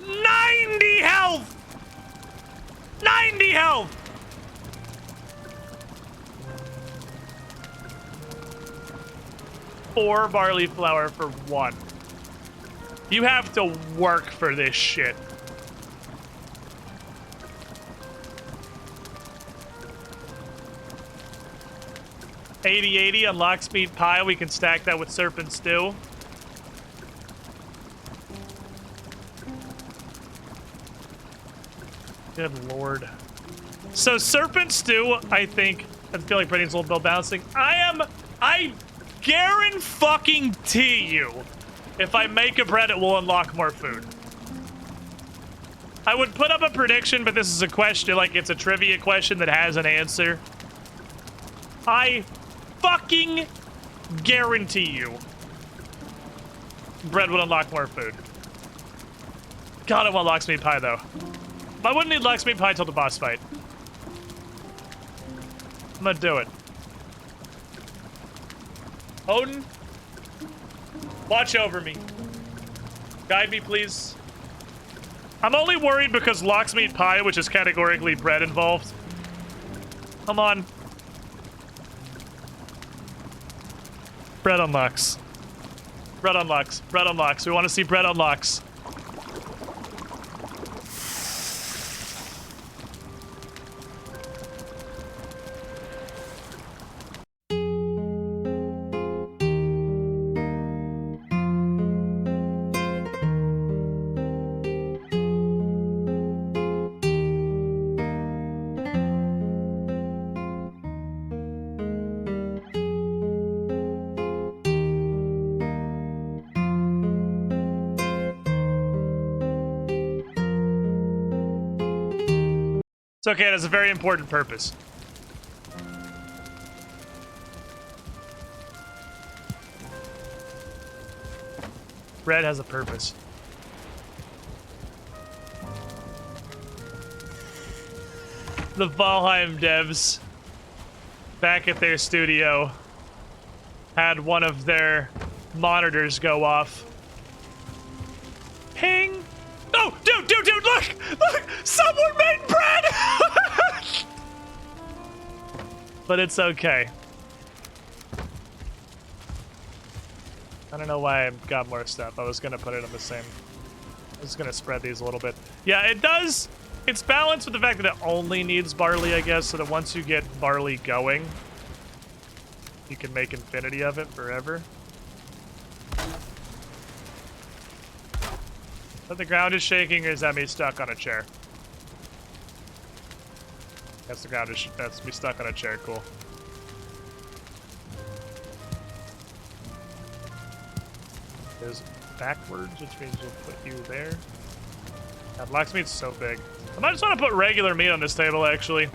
[SPEAKER 1] 90 health! 90 health! Four barley flour for 1. You have to work for this shit. $80 on lox meat pie. We can stack that with serpent stew. Good lord. So serpent stew, I think, I'm feeling pretty a little bit bouncing. I guarantee you, if I make a bread, it will unlock more food. I would put up a prediction, but this is a question, like it's a trivia question that has an answer. I fucking guarantee you bread would unlock more food. God, I want lox meat pie, though. I wouldn't need lox meat pie till the boss fight. I'm gonna do it. Odin, watch over me. Guide me, please. I'm only worried because lox meat pie, which is categorically bread involved, Come on. Bread unlocks. Bread unlocks. Bread unlocks. We want to see bread unlocks. It's okay, it has a very important purpose. Bread has a purpose. The Valheim devs, back at their studio, had one of their monitors go off. Ping! Oh, dude, look! Look! Someone made bread! But it's okay. I don't know why I got more stuff. I was gonna put it on the same. I was gonna spread these a little bit. Yeah, it does. It's balanced with the fact that it only needs barley, I guess, so that once you get barley going, you can make infinity of it forever. But the ground is shaking, or is that me stuck on a chair? That's the ground is, that's me stuck on a chair, cool. Is backwards, which means we'll put you there. God, black meat's so big. I might just want to put regular meat on this table, actually.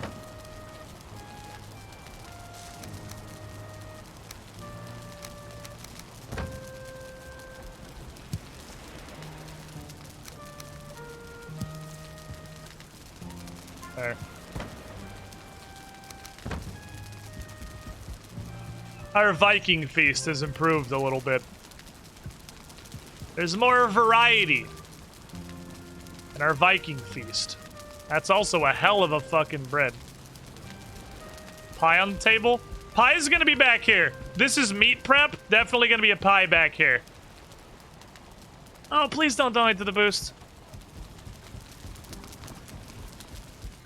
[SPEAKER 1] There. Our Viking feast has improved a little bit. There's more variety in our Viking feast. That's also a hell of a fucking bread. Pie on the table? Pie is gonna be back here. This is meat prep. Definitely gonna be a pie back here. Oh, please don't donate to the boost.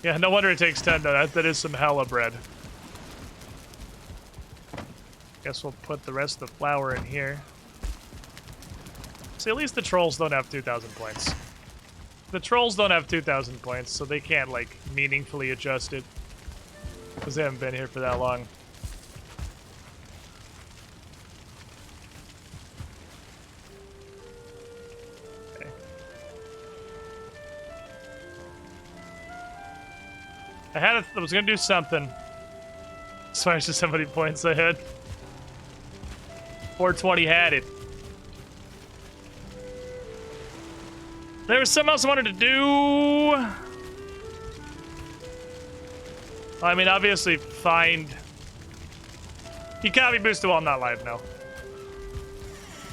[SPEAKER 1] Yeah, no wonder it takes 10 though. That is some hella bread. Guess we'll put the rest of the flour in here. See, at least the trolls don't have 2,000 points. The trolls don't have 2,000 points, so they can't, like, meaningfully adjust it. Because they haven't been here for that long. Okay. I was gonna do something. As far as just how many points I had. 420 had it. There was something else I wanted to do. I mean, obviously, find... You copy boosted while I'm not live now.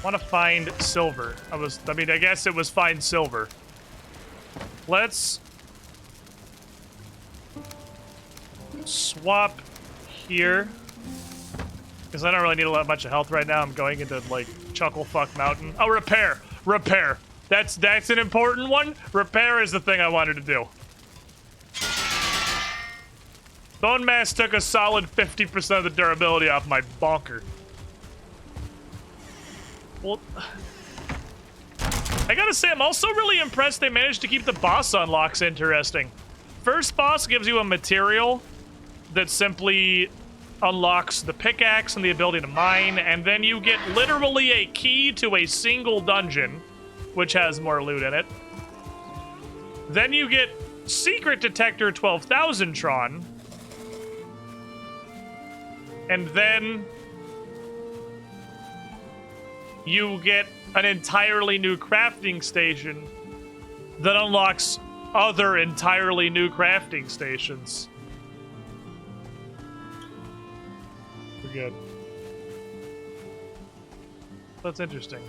[SPEAKER 1] Want to find silver. I mean, I guess it was find silver. Let's... swap here. Because I don't really need a bunch of health right now. I'm going into, like, Chucklefuck Mountain. Oh, repair! Repair! That's an important one. Repair is the thing I wanted to do. Bone Mass took a solid 50% of the durability off my bonker. Well, I gotta say, I'm also really impressed they managed to keep the boss unlocks interesting. First boss gives you a material that simply unlocks the pickaxe and the ability to mine, and then you get literally a key to a single dungeon, which has more loot in it. Then you get Secret Detector 12,000 Tron. And then you get an entirely new crafting station that unlocks other entirely new crafting stations. We're good. That's interesting.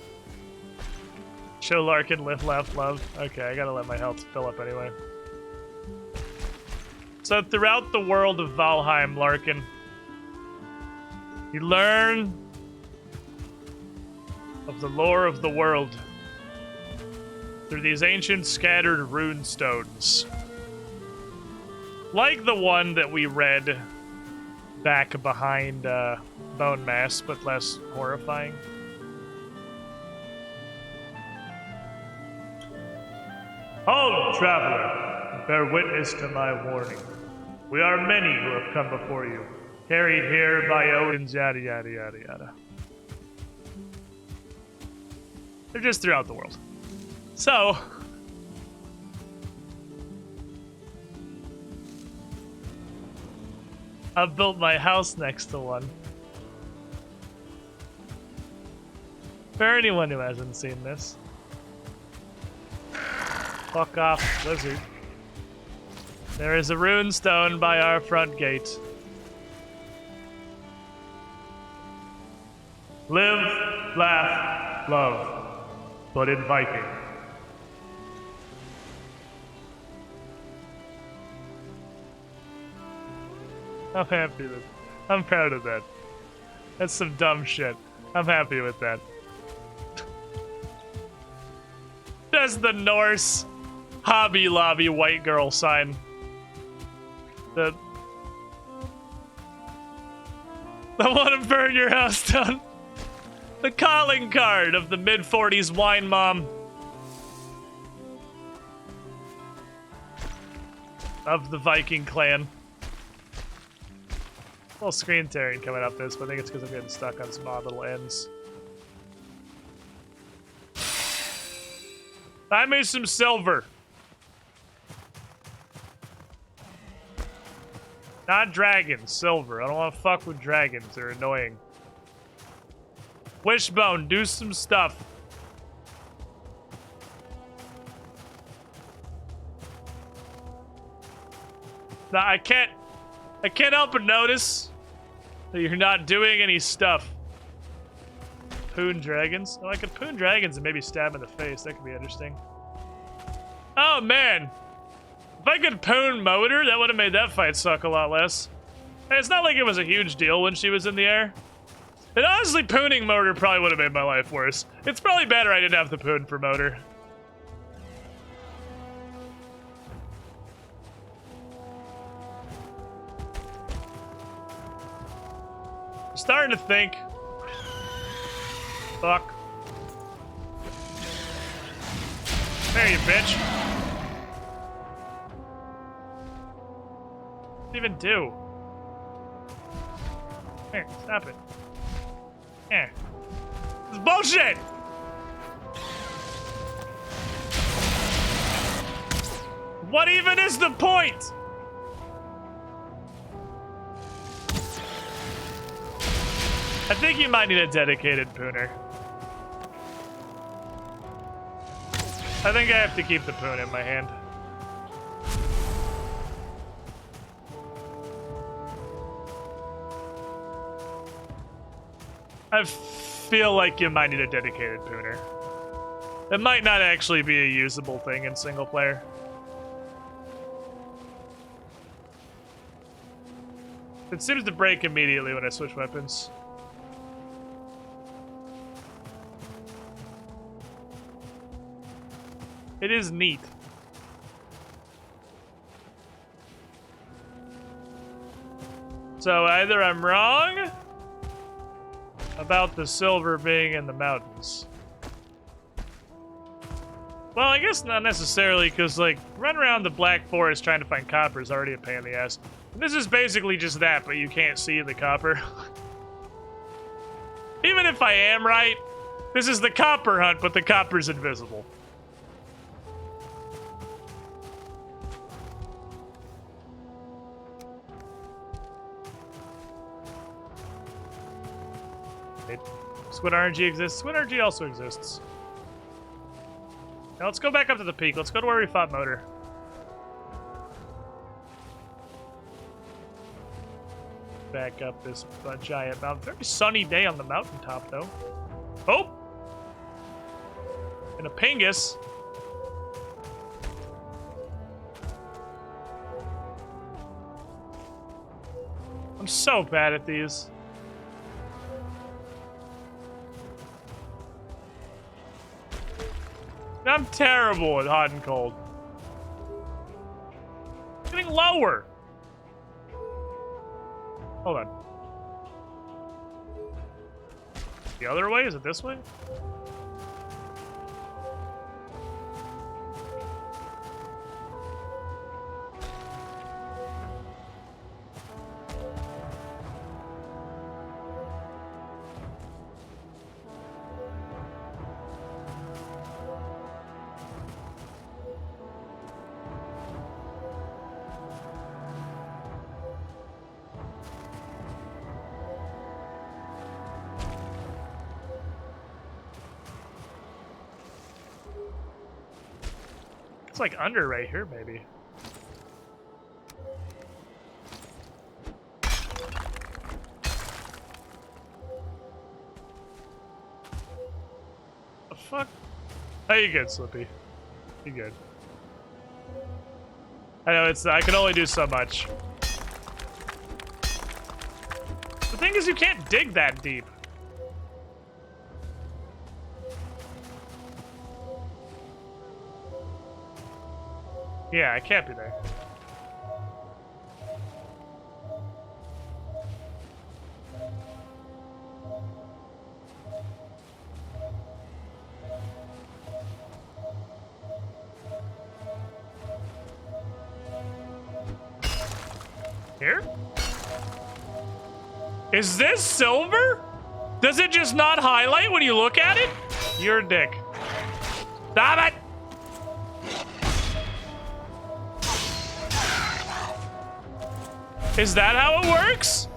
[SPEAKER 1] Show Larkin, live, laugh, love. Okay, I gotta let my health fill up anyway. So throughout the world of Valheim, Larkin, you learn of the lore of the world through these ancient scattered rune stones. Like the one that we read back behind Bone Mass, but less horrifying. Hold, traveler, bear witness to my warning. We are many who have come before you, carried here by Odin's yada yada yada yada. They're just throughout the world. So, I've built my house next to one. For anyone who hasn't seen this. Fuck off, lizard. There is a rune stone by our front gate. Live, laugh, love, but in Viking. I'm happy with. I'm proud of that. That's some dumb shit. I'm happy with that. That's the Norse Hobby Lobby white girl sign. The want to burn your house down. The calling card of the mid-40s wine mom. Of the Viking clan. A little screen tearing coming up this, but I think it's because I'm getting stuck on some odd little ends. I made some silver. Not dragons, silver. I don't want to fuck with dragons. They're annoying. Wishbone, do some stuff. Now, I can't help but notice that you're not doing any stuff. Poon dragons? Oh, I could poon dragons and maybe stab in the face. That could be interesting. Oh, man. If I could poon Motor, that would have made that fight suck a lot less. Hey, it's not like it was a huge deal when she was in the air. And honestly, pooning Motor probably would have made my life worse. It's probably better I didn't have to poon for Motor. I'm starting to think. Fuck. There you bitch. What did it even do? Here, stop it. Here. This is bullshit! What even is the point? I think you might need a dedicated pooner. I think I have to keep the poon in my hand. I feel like you might need a dedicated pooner. It might not actually be a usable thing in single player. It seems to break immediately when I switch weapons. It is neat. So either I'm wrong about the silver being in the mountains. Well, I guess not necessarily, because, like, run around the Black Forest trying to find copper is already a pain in the ass. And this is basically just that, but you can't see the copper. Even if I am right, this is the copper hunt, but the copper's invisible. Squid RNG exists. Squid RNG also exists. Now let's go back up to the peak. Let's go to where we fought Motor. Back up this giant mountain. Very sunny day on the mountaintop, though. Oh! And a Pingus. I'm so bad at these. I'm terrible at hot and cold. Getting lower. Hold on. The other way? Is it this way? It's like under right here, maybe. The fuck? Oh, you good, Slippy. You good. I know, I can only do so much. The thing is, you can't dig that deep. Yeah, I can't be there. Here? Is this silver? Does it just not highlight when you look at it? You're a dick. Stop it! Is that how it works?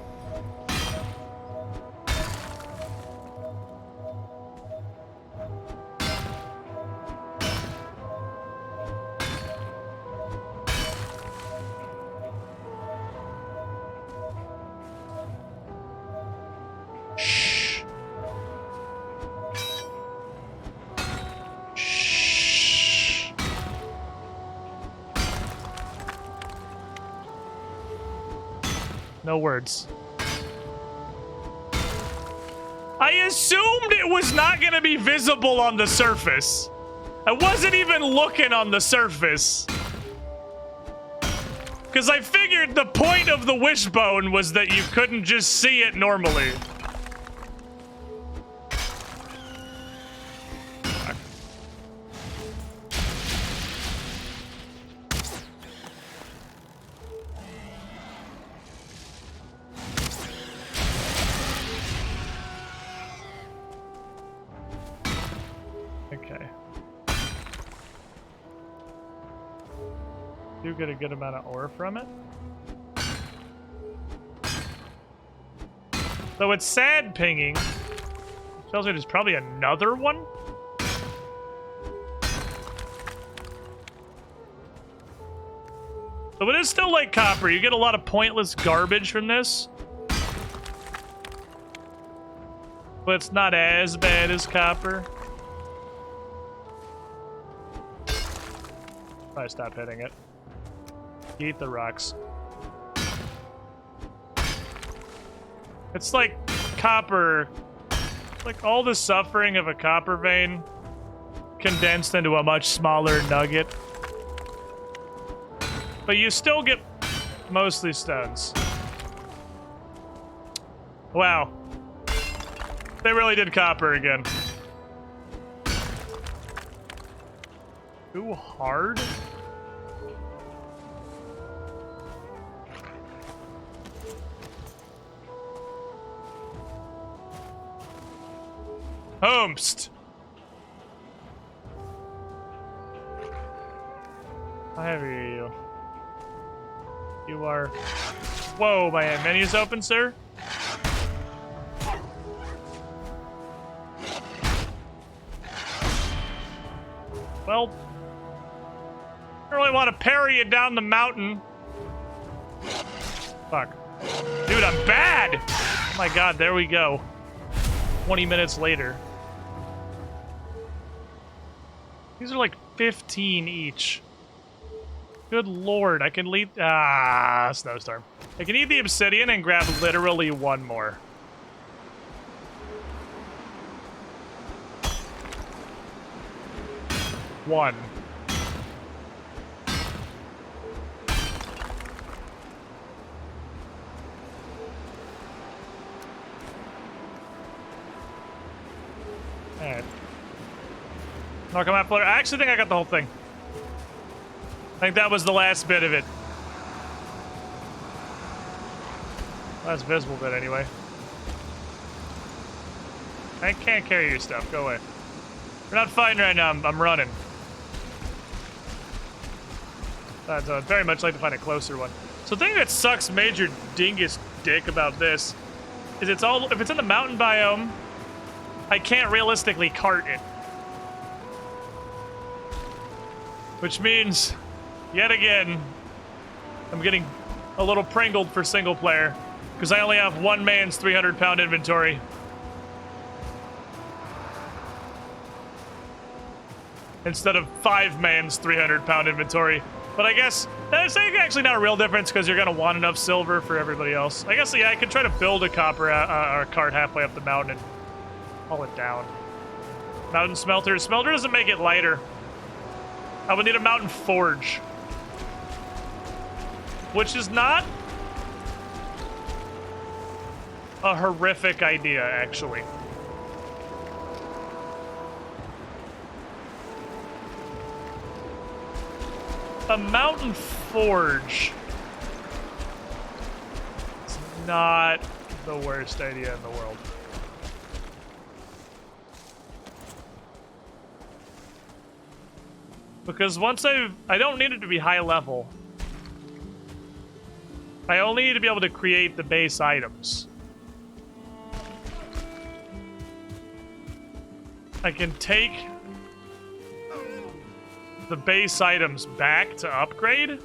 [SPEAKER 1] Shh. Shh. No words. I assumed it was not going to be visible on the surface. I wasn't even looking on the surface. Because I figured the point of the wishbone was that you couldn't just see it normally. Okay. Do get a good amount of ore from it. So it's sad pinging. Tells me there's probably another one. So it is still like copper. You get a lot of pointless garbage from this. But it's not as bad as copper. Probably stop hitting it. Eat the rocks. It's like copper. Like all the suffering of a copper vein condensed into a much smaller nugget. But you still get mostly stones. Wow. They really did copper again. Too hard? Homest. How heavy are you? You are... Whoa, my menu's open, sir? Well... I really want to parry you down the mountain. Fuck. Dude, I'm bad! Oh my god, there we go. 20 minutes later. These are like 15 each. Good lord, I can lead... snowstorm. I can eat the obsidian and grab literally one more. One. Alright. Knock him out, floater. I actually think I got the whole thing. I think that was the last bit of it. Last visible bit, anyway. I can't carry your stuff. Go away. We're not fighting right now. I'm running. I'd very much like to find a closer one. So the thing that sucks major dingus dick about this is if it's in the mountain biome, I can't realistically cart it. Which means, yet again, I'm getting a little pringled for single player because I only have one man's 300-pound inventory. Instead of 5 man's 300-pound inventory. But I guess that's actually not a real difference because you're going to want enough silver for everybody else. I guess, yeah, I could try to build a copper or cart halfway up the mountain and haul it down. Mountain smelter. Smelter doesn't make it lighter. I would need a mountain forge. Which is not a horrific idea, actually. A mountain forge is not the worst idea in the world. Because once I don't need it to be high level. I only need to be able to create the base items. I can take the base items back to upgrade.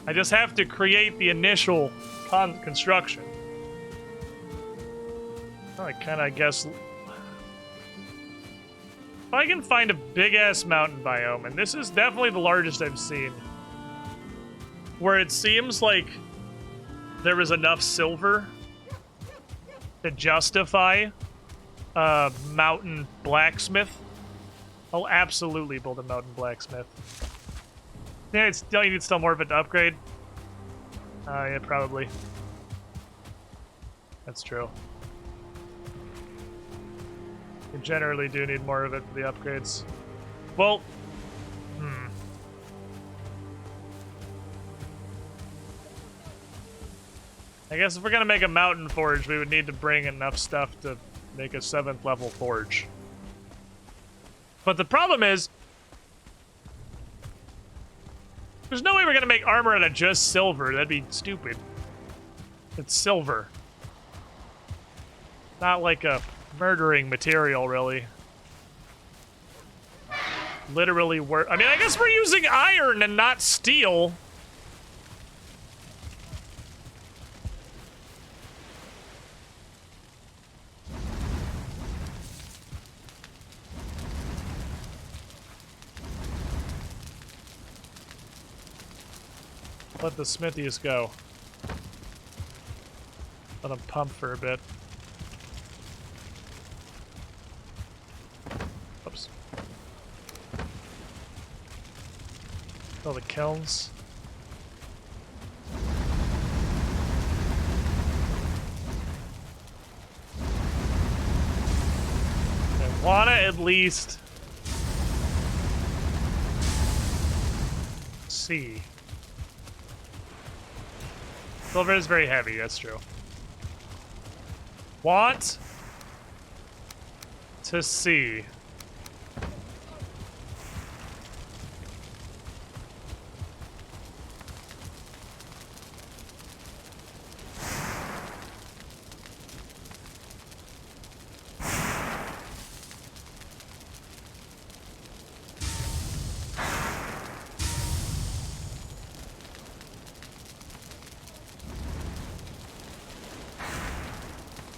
[SPEAKER 1] I just have to create the initial construction. Well, I kind of guess... If I can find a big-ass mountain biome, and this is definitely the largest I've seen, where it seems like there was enough silver to justify a mountain blacksmith, I'll absolutely build a mountain blacksmith. Yeah, don't you need still more of it to upgrade? Yeah, probably. That's true. You generally do need more of it for the upgrades. Well, I guess if we're gonna make a mountain forge, we would need to bring enough stuff to make a 7th level forge. But the problem is, there's no way we're gonna make armor out of just silver. That'd be stupid. It's silver. Not like a murdering material, really. Literally work. I mean, I guess we're using iron and not steel. Let the smithies go. Let them pump for a bit. Oops. Fill the kilns. I wanna at least see. Silver is very heavy, that's true. Want to see.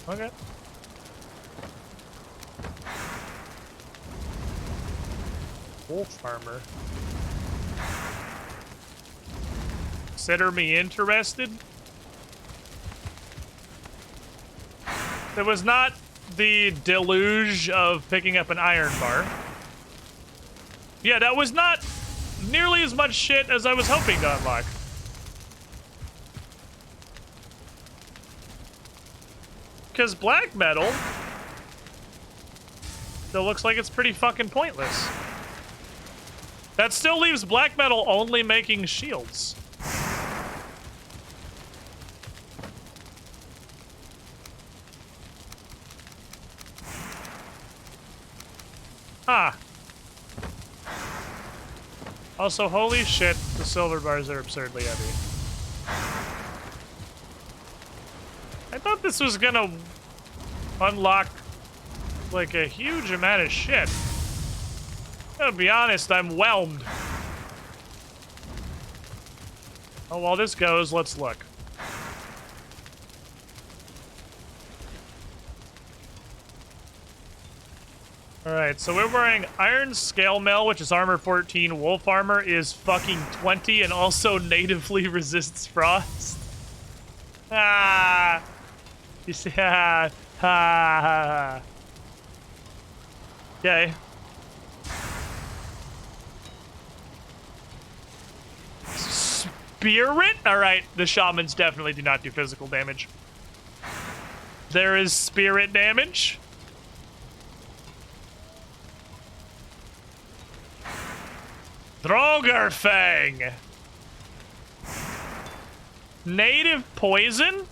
[SPEAKER 1] Okay. Wolf armor. consider me interested. There was not the deluge of picking up an iron bar. Yeah, that was not nearly as much shit as I was hoping to unlock. Because black metal still looks like it's pretty fucking pointless. That still leaves black metal only making shields. Ah. Also, holy shit, the silver bars are absurdly heavy. I thought this was gonna unlock, like, a huge amount of shit. To be honest, I'm whelmed. Oh, while this goes, let's look. Alright, so we're wearing Iron Scale Mail, which is armor 14. Wolf armor is fucking 20 and also natively resists frost. Ah! You see, ha ha. Okay. Spirit? Alright, the shamans definitely do not do physical damage. There is spirit damage. Drogerfang. Native poison?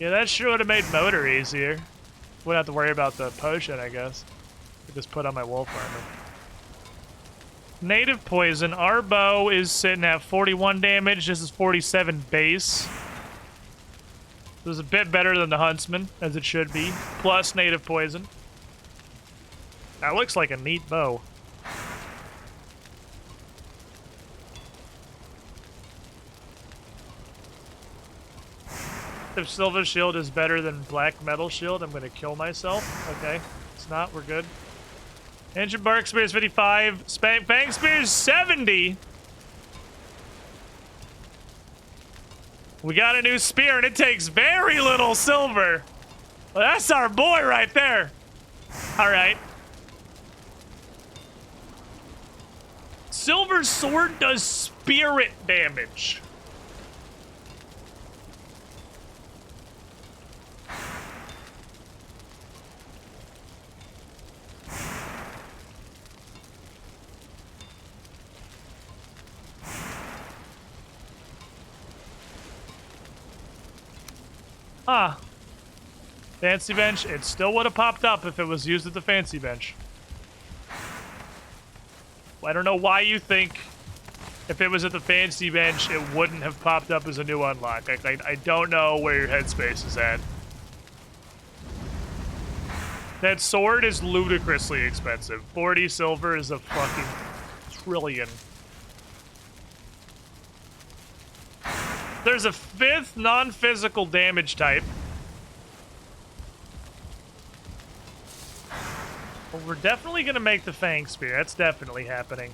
[SPEAKER 1] Yeah, that sure would have made motor easier. Wouldn't have to worry about the potion, I guess. I just put on my wolf armor. Native poison. Our bow is sitting at 41 damage. This is 47 base. This is a bit better than the huntsman, as it should be. Plus native poison. That looks like a neat bow. If silver shield is better than black metal shield, I'm gonna kill myself. Okay, it's not. We're good. Ancient bark spear is 55. Fang spear is 70. We got a new spear and it takes very little silver. Well, that's our boy right there. All right. Silver sword does spirit damage. Ah. Fancy bench. It still would have popped up if it was used at the fancy bench. I don't know why you think if it was at the fancy bench, it wouldn't have popped up as a new unlock. I don't know where your headspace is at. That sword is ludicrously expensive. 40 silver is a fucking trillion. There's a 5th non-physical damage type. Well, we're definitely gonna make the Fang Spear. That's definitely happening.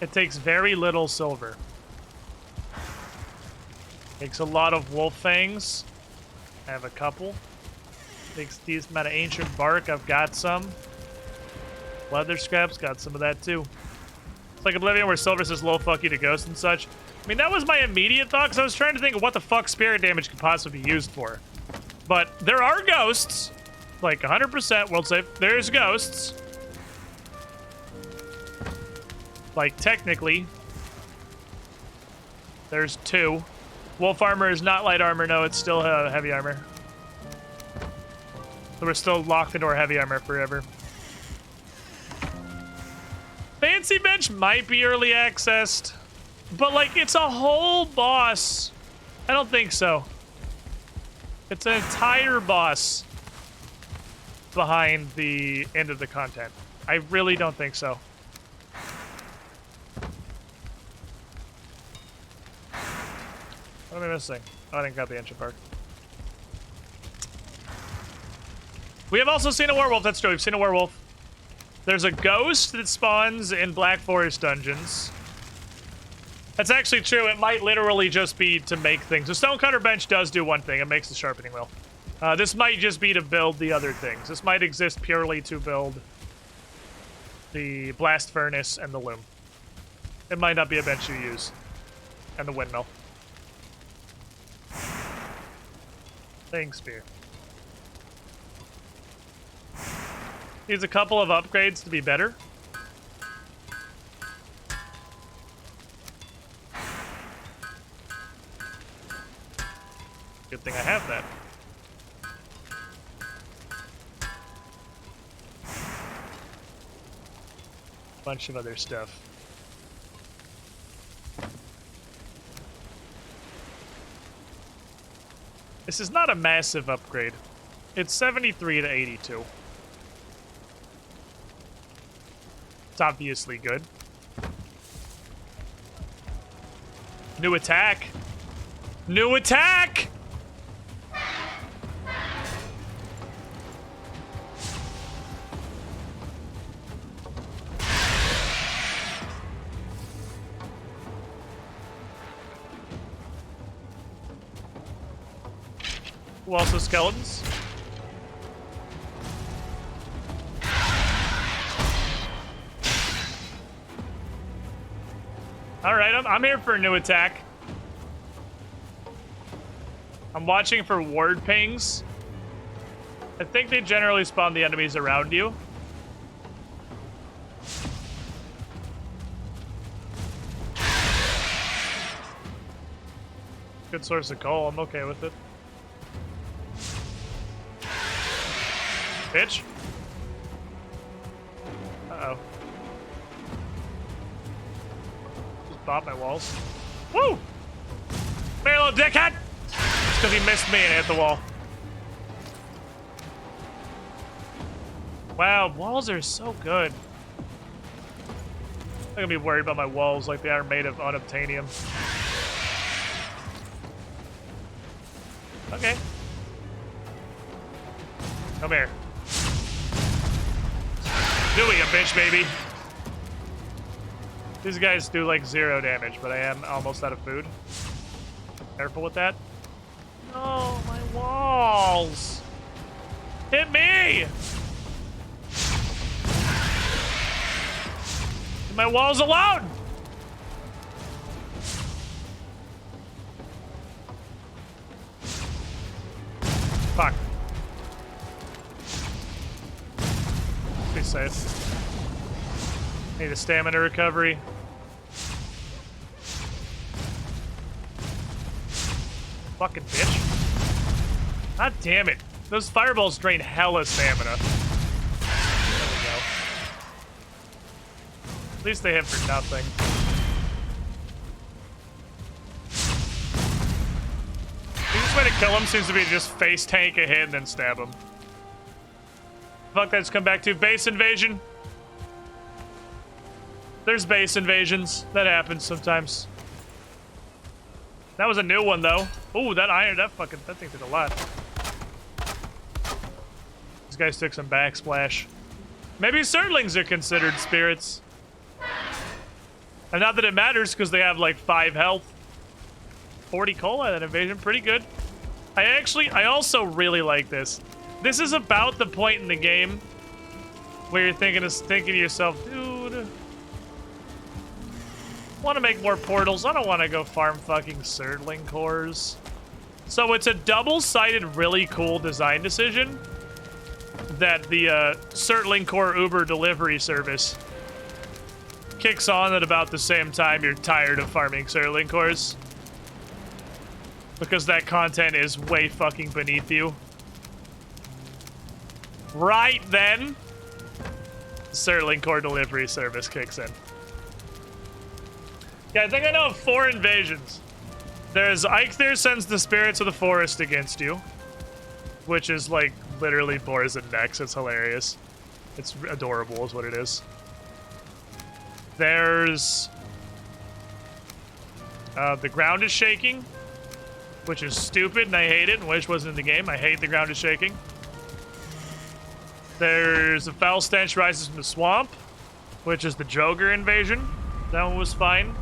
[SPEAKER 1] It takes very little silver. Takes a lot of wolf fangs. I have a couple. Takes a decent amount of ancient bark. I've got some. Leather scraps, got some of that too. It's like Oblivion where silver says low fuck you to ghosts and such. I mean, that was my immediate thought, because I was trying to think of what the fuck spirit damage could possibly be used for. But there are ghosts. Like, 100% world safe. There's ghosts. Like, technically. There's 2. Wolf armor is not light armor. No, it's still heavy armor. So we're still locked into our heavy armor forever. Fancy bench might be early accessed. But, like, it's a whole boss. I don't think so. It's an entire boss behind the end of the content. I really don't think so. What am I missing? Oh, I didn't got the engine park. We have also seen a werewolf. That's true. We've seen a werewolf. There's a ghost that spawns in Black Forest dungeons. That's actually true. It might literally just be to make things. The stonecutter bench does do one thing. It makes the sharpening wheel. This might just be to build the other things. This might exist purely to build the blast furnace and the loom. It might not be a bench you use. And the windmill. Thanks, Spear. Needs a couple of upgrades to be better. Good thing I have that. Bunch of other stuff. This is not a massive upgrade. It's 73 to 82. It's obviously good. New attack! New attack! Who also skeletons? Alright, I'm here for a new attack. I'm watching for ward pings. I think they generally spawn the enemies around you. Good source of coal, I'm okay with it. Bitch. Uh-oh. Just bought my walls. Woo! Come here, little dickhead! It's because he missed me and hit the wall. Wow, walls are so good. I'm gonna be worried about my walls like they are made of unobtainium. Okay. Come here. Do it, you bitch, baby. These guys do like 0 damage, but I am almost out of food. Careful with that. No, my walls. Hit me! Leave my walls alone! Fuck. Be safe. Need a stamina recovery. Fucking bitch. God damn it. Those fireballs drain hella stamina. There we go. At least they hit for nothing. The easiest way to kill him seems to be to just face tank a hit and then stab him. Fuck, that's come back to base invasion. There's base invasions. That happens sometimes. That was a new one though. Ooh, that iron, that thing did a lot. These guys took some backsplash. Maybe Surtlings are considered spirits. And not that it matters because they have like 5 health. 40 cola, that invasion, pretty good. I also really like this. This is about the point in the game where you're thinking to yourself, dude, want to make more portals. I don't want to go farm fucking Surtling cores. So it's a double-sided, really cool design decision that the Surtling core Uber delivery service kicks on at about the same time you're tired of farming Surtling cores. Because that content is way fucking beneath you. Right then, the Surtling core delivery service kicks in. Yeah, I think I know of 4 invasions. There's Eikthyr sends the spirits of the forest against you, which is like literally boars and necks. It's hilarious. It's adorable is what it is. There's the ground is shaking. which is stupid and I hate it and wish wasn't in the game. I hate the ground is shaking. There's a foul stench rises from the swamp, which is the Joker invasion. That one was fine.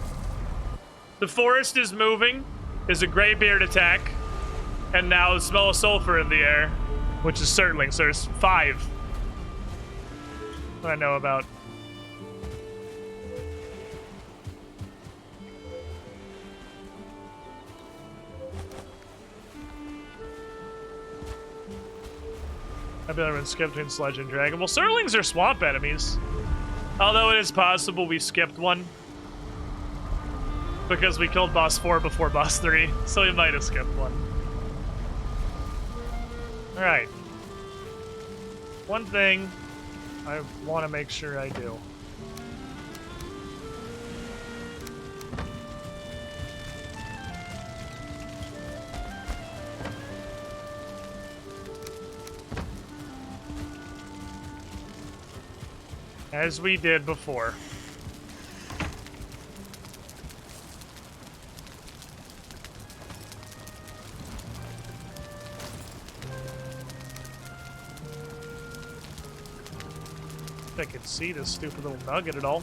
[SPEAKER 1] The forest is moving. Is a graybeard attack. And now the smell of sulfur in the air, which is Surtling. So there's 5 that I know about. I've been able to skip between Sludge and Dragon. Well, Surtlings are swamp enemies. Although it is possible we skipped one. Because we killed boss 4 before boss 3. So we might have skipped one. Alright. One thing I want to make sure I do. As we did before. I can see this stupid little nugget at all.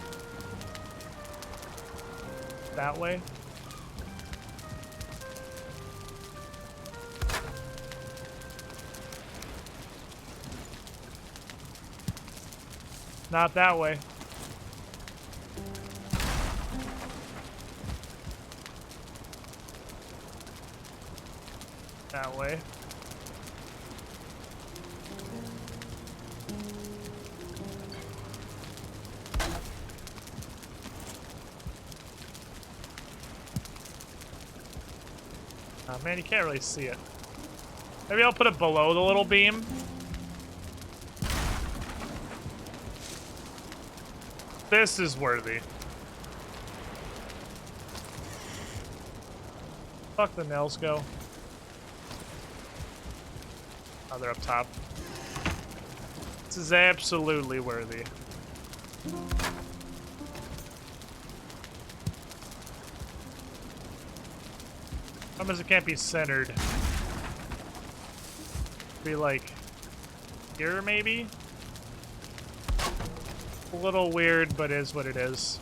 [SPEAKER 1] That way. Not that way. That way. Oh man, you can't really see it. Maybe I'll put it below the little beam. This is worthy. Fuck the nails go. Oh, they're up top. This is absolutely worthy. How much it can't be centered? Be like here, maybe? A little weird, but is what it is.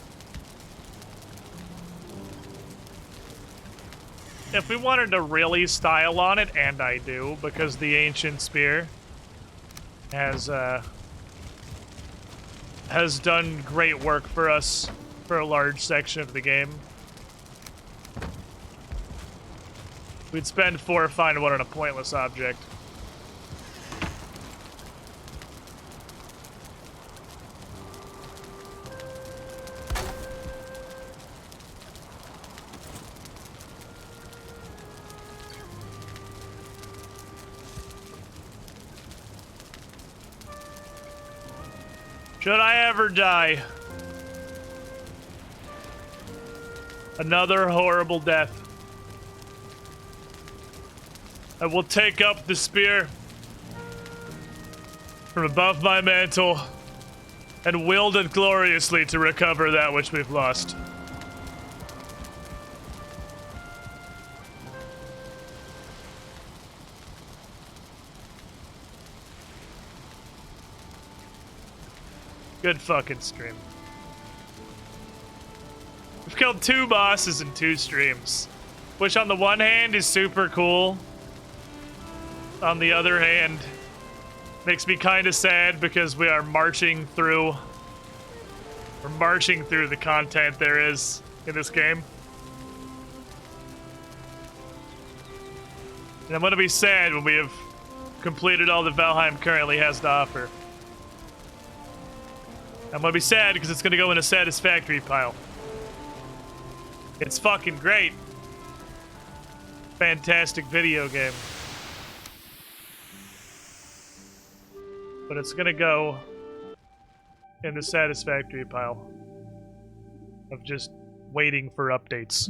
[SPEAKER 1] If we wanted to really style on it, and I do, because the ancient spear has done great work for us for a large section of the game. We'd spend 4 fine wood on a pointless object. Should I ever die? Another horrible death. I will take up the spear from above my mantle and wield it gloriously to recover that which we've lost. Good fucking stream. We've killed 2 bosses in 2 streams, which on the one hand is super cool. On the other hand, makes me kind of sad because we are marching through. We're marching through the content there is in this game. And I'm gonna be sad when we have completed all that Valheim currently has to offer. I'm gonna be sad because it's gonna go in a satisfactory pile. It's fucking great. Fantastic video game. But it's gonna go in the satisfactory pile of just waiting for updates.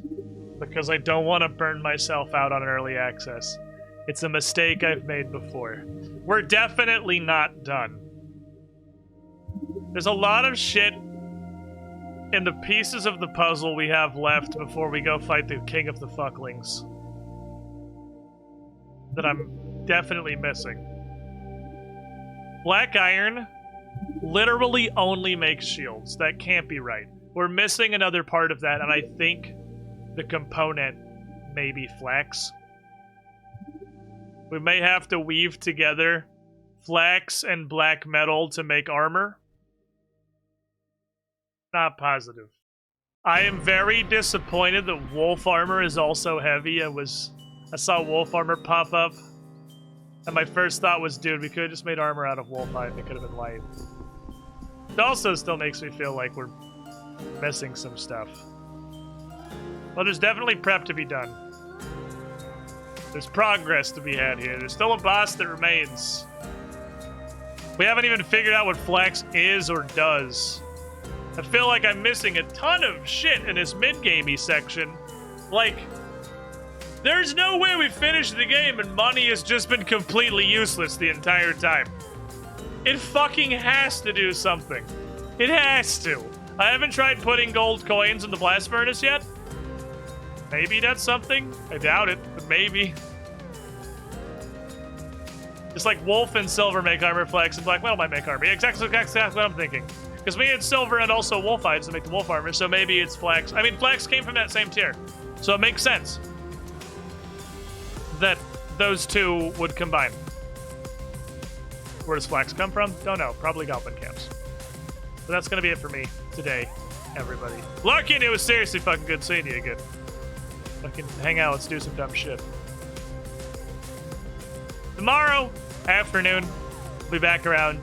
[SPEAKER 1] Because I don't want to burn myself out on early access. It's a mistake I've made before. We're definitely not done. There's a lot of shit in the pieces of the puzzle we have left before we go fight the King of the Fucklings. that I'm definitely missing. Black iron literally only makes shields. That can't be right. We're missing another part of that, and I think the component may be flax. We may have to weave together flax and black metal to make armor. Not positive. I am very disappointed that wolf armor is also heavy. I saw wolf armor pop up, and my first thought was, dude, we could have just made armor out of wolf hide and it could have been light. It also still makes me feel like we're missing some stuff. Well, there's definitely prep to be done. There's progress to be had here. There's still a boss that remains. We haven't even figured out what flax is or does. I feel like I'm missing a ton of shit in this mid-gamey section. Like, there's no way we finished the game and money has just been completely useless the entire time. It fucking has to do something. It has to. I haven't tried putting gold coins in the blast furnace yet. Maybe that's something. I doubt it, but maybe. Just like wolf and silver make armor, flax and black metal might make armor. Exactly what I'm thinking. Because we had silver and also wolf hides to make the wolf armor, so maybe it's flax. I mean, flax came from that same tier, so it makes sense that those two would combine. Where does flax come from? Don't know. Probably goblin camps. But that's going to be it for me today, everybody. Larkin, it was seriously fucking good seeing you again. Fucking hang out, let's do some dumb shit. Tomorrow afternoon, we'll be back around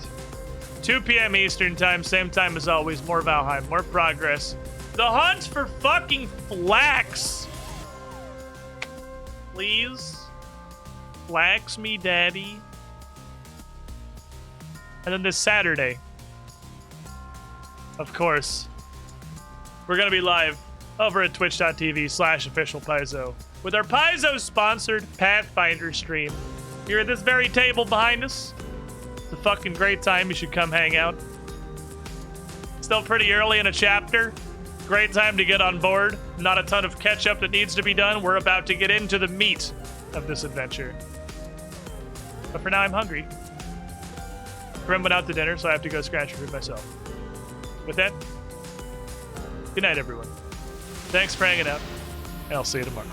[SPEAKER 1] 2 p.m. Eastern time, same time as always. More Valheim, more progress. The hunt for fucking flax. Please. Flax me, daddy. And then this Saturday, of course, we're going to be live over at twitch.tv/officialpaizo with our Paizo-sponsored Pathfinder stream here at this very table behind us. It's a fucking great time. You should come hang out. Still pretty early in a chapter. Great time to get on board. Not a ton of catch-up that needs to be done. We're about to get into the meat of this adventure. But for now, I'm hungry. Grim went out to dinner, so I have to go scratch food myself. With that, good night, everyone. Thanks for hanging out, and I'll see you tomorrow.